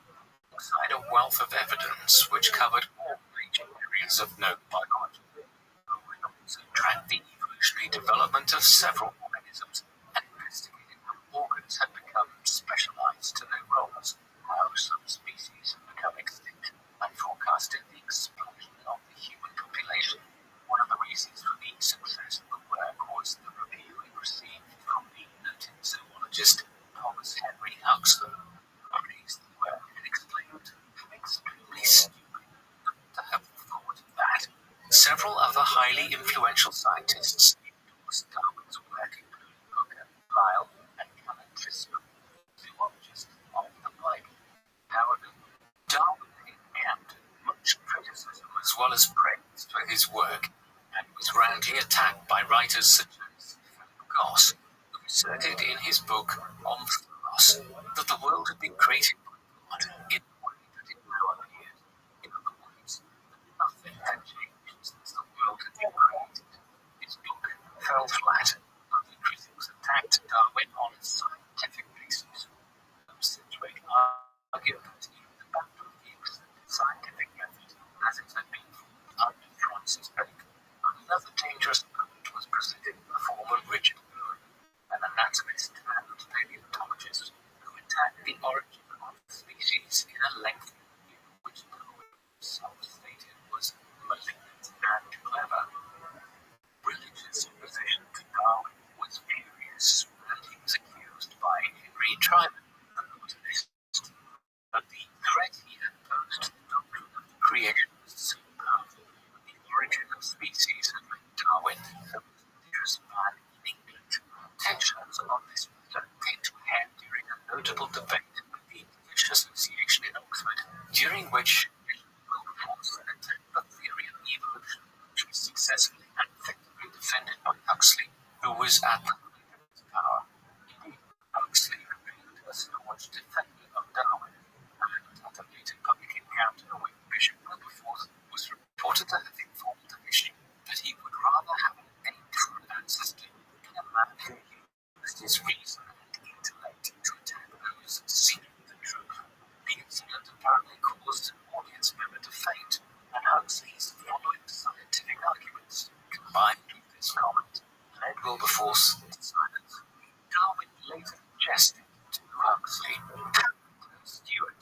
alongside a wealth of evidence which covered all major areas of known biology. Darwin also tracked the evolutionary development of several organisms and investigated how organs had become specialized to their roles, how some species had become extinct, and forecasted the explosion of the human population. One of the reasons for the success of the work was the review it received from the noted zoologist Thomas Henry Huxley, who praised the work and exclaimed, "How extremely stupid to have thought that." Several other highly influential scientists endorsed Darwin's work, including his work and was roundly attacked by writers such as Goss, who asserted in his book On Theos that the world had been created by God in a way that it now appears. In other words, that nothing had changed since the world had been created. His book fell flat. Other critics attacked Darwin on a scientific basis. Rothschild argued that he had abandoned the accepted scientific method as it had been formed under Francis Bacon. Another dangerous opponent was presented in the form of Richard Owen, an anatomist and paleontologist who attacked the origin of species in a lengthy review which Darwin himself stated was malignant and clever. Religious opposition to Darwin was furious, and he was accused by Henry Tryman, a botanist. But the threat he had posed to the doctrine of creation was so powerful that the origin of species had made Darwin the most dangerous man in England. Tensions on this matter came to a head during a notable debate with the English Association in Oxford, during which Wilberforce attacked the theory of evolution, which was successfully and effectively defended by Huxley, who was at the height of his power. Indeed, Huxley remained a staunch defender of Darwin, and at a later public encounter with Bishop Wilberforce was reported to have informed the bishop that he would rather have an true ancestor than a man who used his reason and intellect to attack those seeking the truth. The incident apparently caused an audience member to faint, and Huxley's following scientific arguments, combined with this comment, led Wilberforce into silence. Darwin later suggested to Huxley that Stuart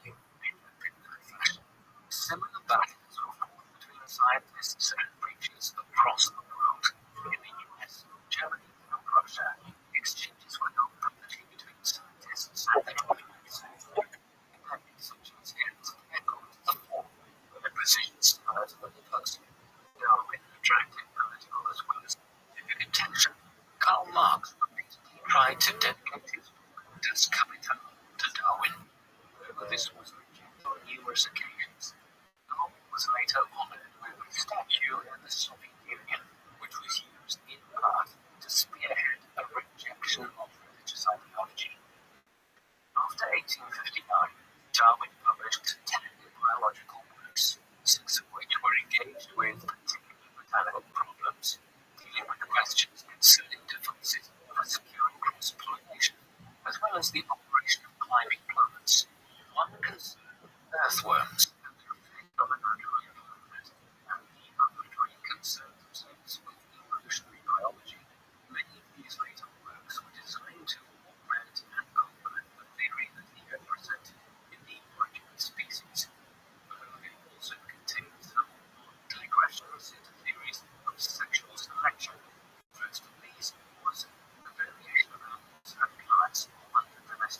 in a midnight fashion. Similar battles were fought between scientists and preachers across the world. In the US, Germany, and Russia, exchanges were held publicly between scientists and their opponents. Such incidents echoed the form of the positions held by Huxley. Darwin attracted political as well as civic attention. Karl Marx repeatedly tried to dedicate his book Das Kapital to Darwin. However, this was rejected on numerous occasions. Darwin was later honored with a statue in the Soviet Union, which was used in part to spearhead a rejection of religious ideology. After 1859, Darwin published 10 biological works, 6 of which were engaged with particular botanical problems, dealing with questions concerning devices for securing cross-pollination, as well as the operation of climbing plants. One concerned earthworms and their effect on the natural environment, and the other three concerned themselves with evolutionary biology. Many of these later works were designed to augment and complement the theory that he had presented in the origin of species. They also contained some digressions into theories of sexual selection. First of these was the variation of animals and plants under domestication.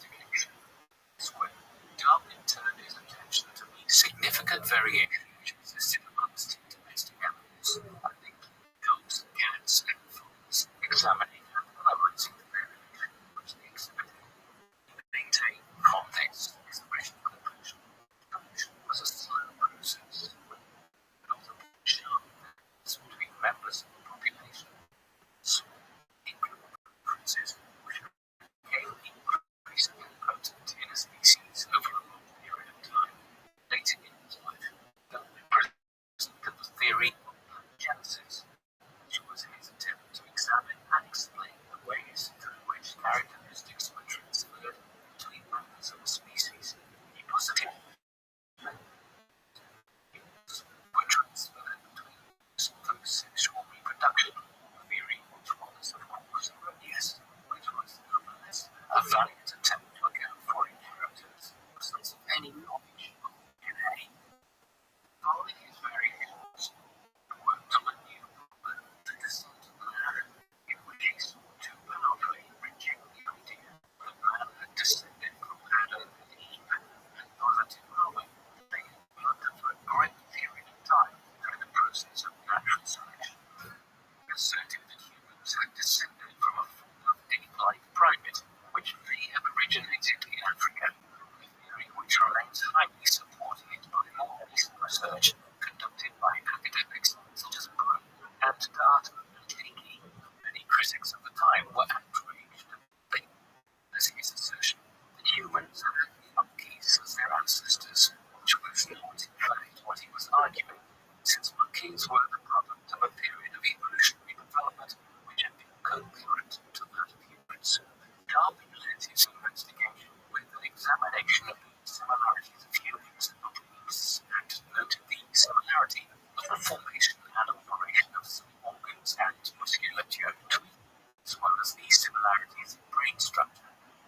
as the similarities in brain structure,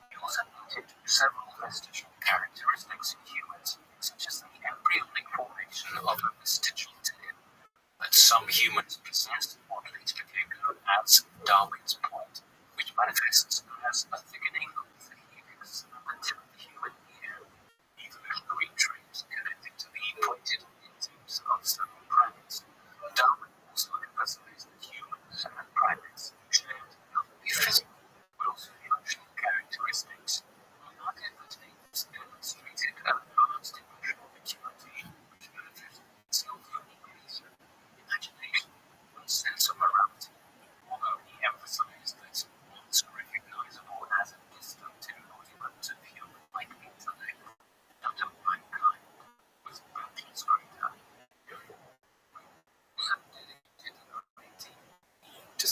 he also noted several vestigial characteristics in humans, such as the embryonic formation of a vestigial tail, that some humans possess what later became known as Darwin's point, which manifests as a thickening of the helix at the tip of the human ear. Evolutionary traits connected to the pointed tips of several primates. Darwin also emphasized that humans and primates shared not only physical but also functional characteristics. He argued that apes demonstrated advanced emotional maturity, which manifested itself uniquely through imagination and sense of morality, although he emphasized that once recognizable as a distant embodiment of human-like intellect, not of mankind, was boundless greater. Also dedicated a great deal to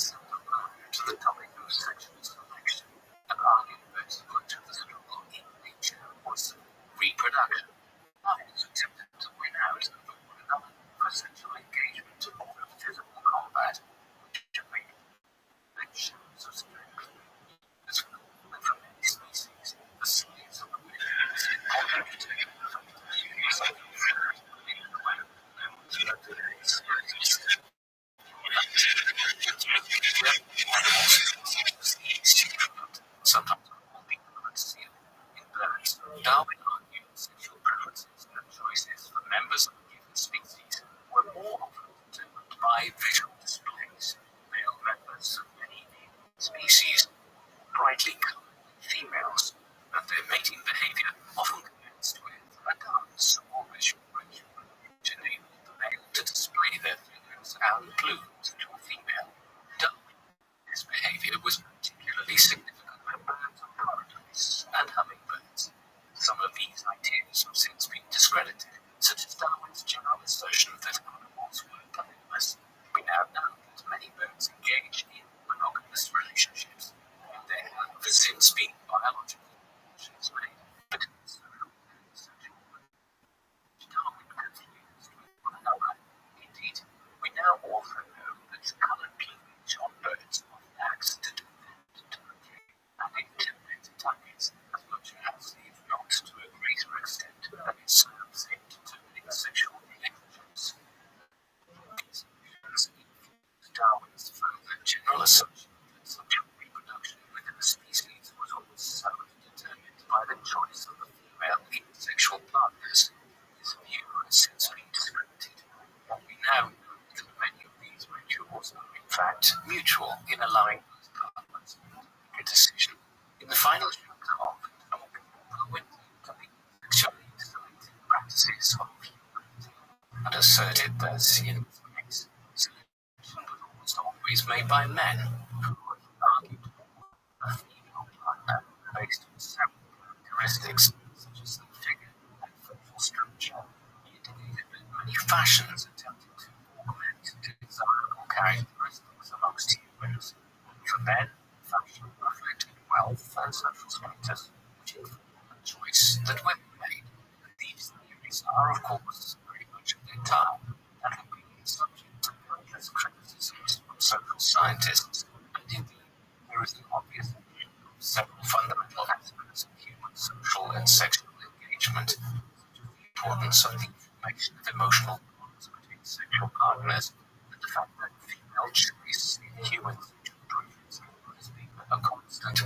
to the topic of sexual selection and argued that much of the struggle in nature was reproduction. Others attempted to win out over one another for sexual engagement or physical combat, which made shows of strength. As for many species, the size of the wing is important to take from the use of sometimes all the concealed in birds. Darwin argued sexual preferences and choices for members of a given species were more often determined by visual displays. Male members of many species brightly colored females, and their mating behavior often commenced with a dance or visual ritual to enable the male to display their feathers and plumes to a female. This behavior was particularly significant for birds of paradise and hummingbirds. Some of these ideas have since been discredited, such as Darwin's general assertion that animals were polygamous. We now know that many birds engage in monogamous relationships, and there have since been biological connections made between social and sexual. Darwin continues with one another. Indeed, we now also know that colored plumage on birds often acts to defend, to protect, and intimidate targets as much as, if not to a greater extent, than it serves in determining sexual relationships. These illusions influenced Darwin's further general assumption that sexual reproduction within a species was also determined by the choice of the female in sexual partners. This view has since been discredited, and we now know that many of these rituals are in fact mutual in allowing both partners to make a decision. In the final chapter of Darwin to the sexually selective practices of humanity and asserted that in this case, selection was almost always made by men, who argued for a female partner based on several characteristics such as the figure and facial structure. He indicated that many fashions attempted to augment desirable characteristics amongst humans. For men, fashion reflected wealth and social status, which informed the choice that women made. These theories are, of course, very much of their time and have been subject to countless criticisms from social scientists. And indeed, there is an obvious mention of several fundamental aspects of human social and sexual engagement, such as the importance of the formation of emotional bonds between sexual partners, and the fact that female choice in human sexual preference has been a constant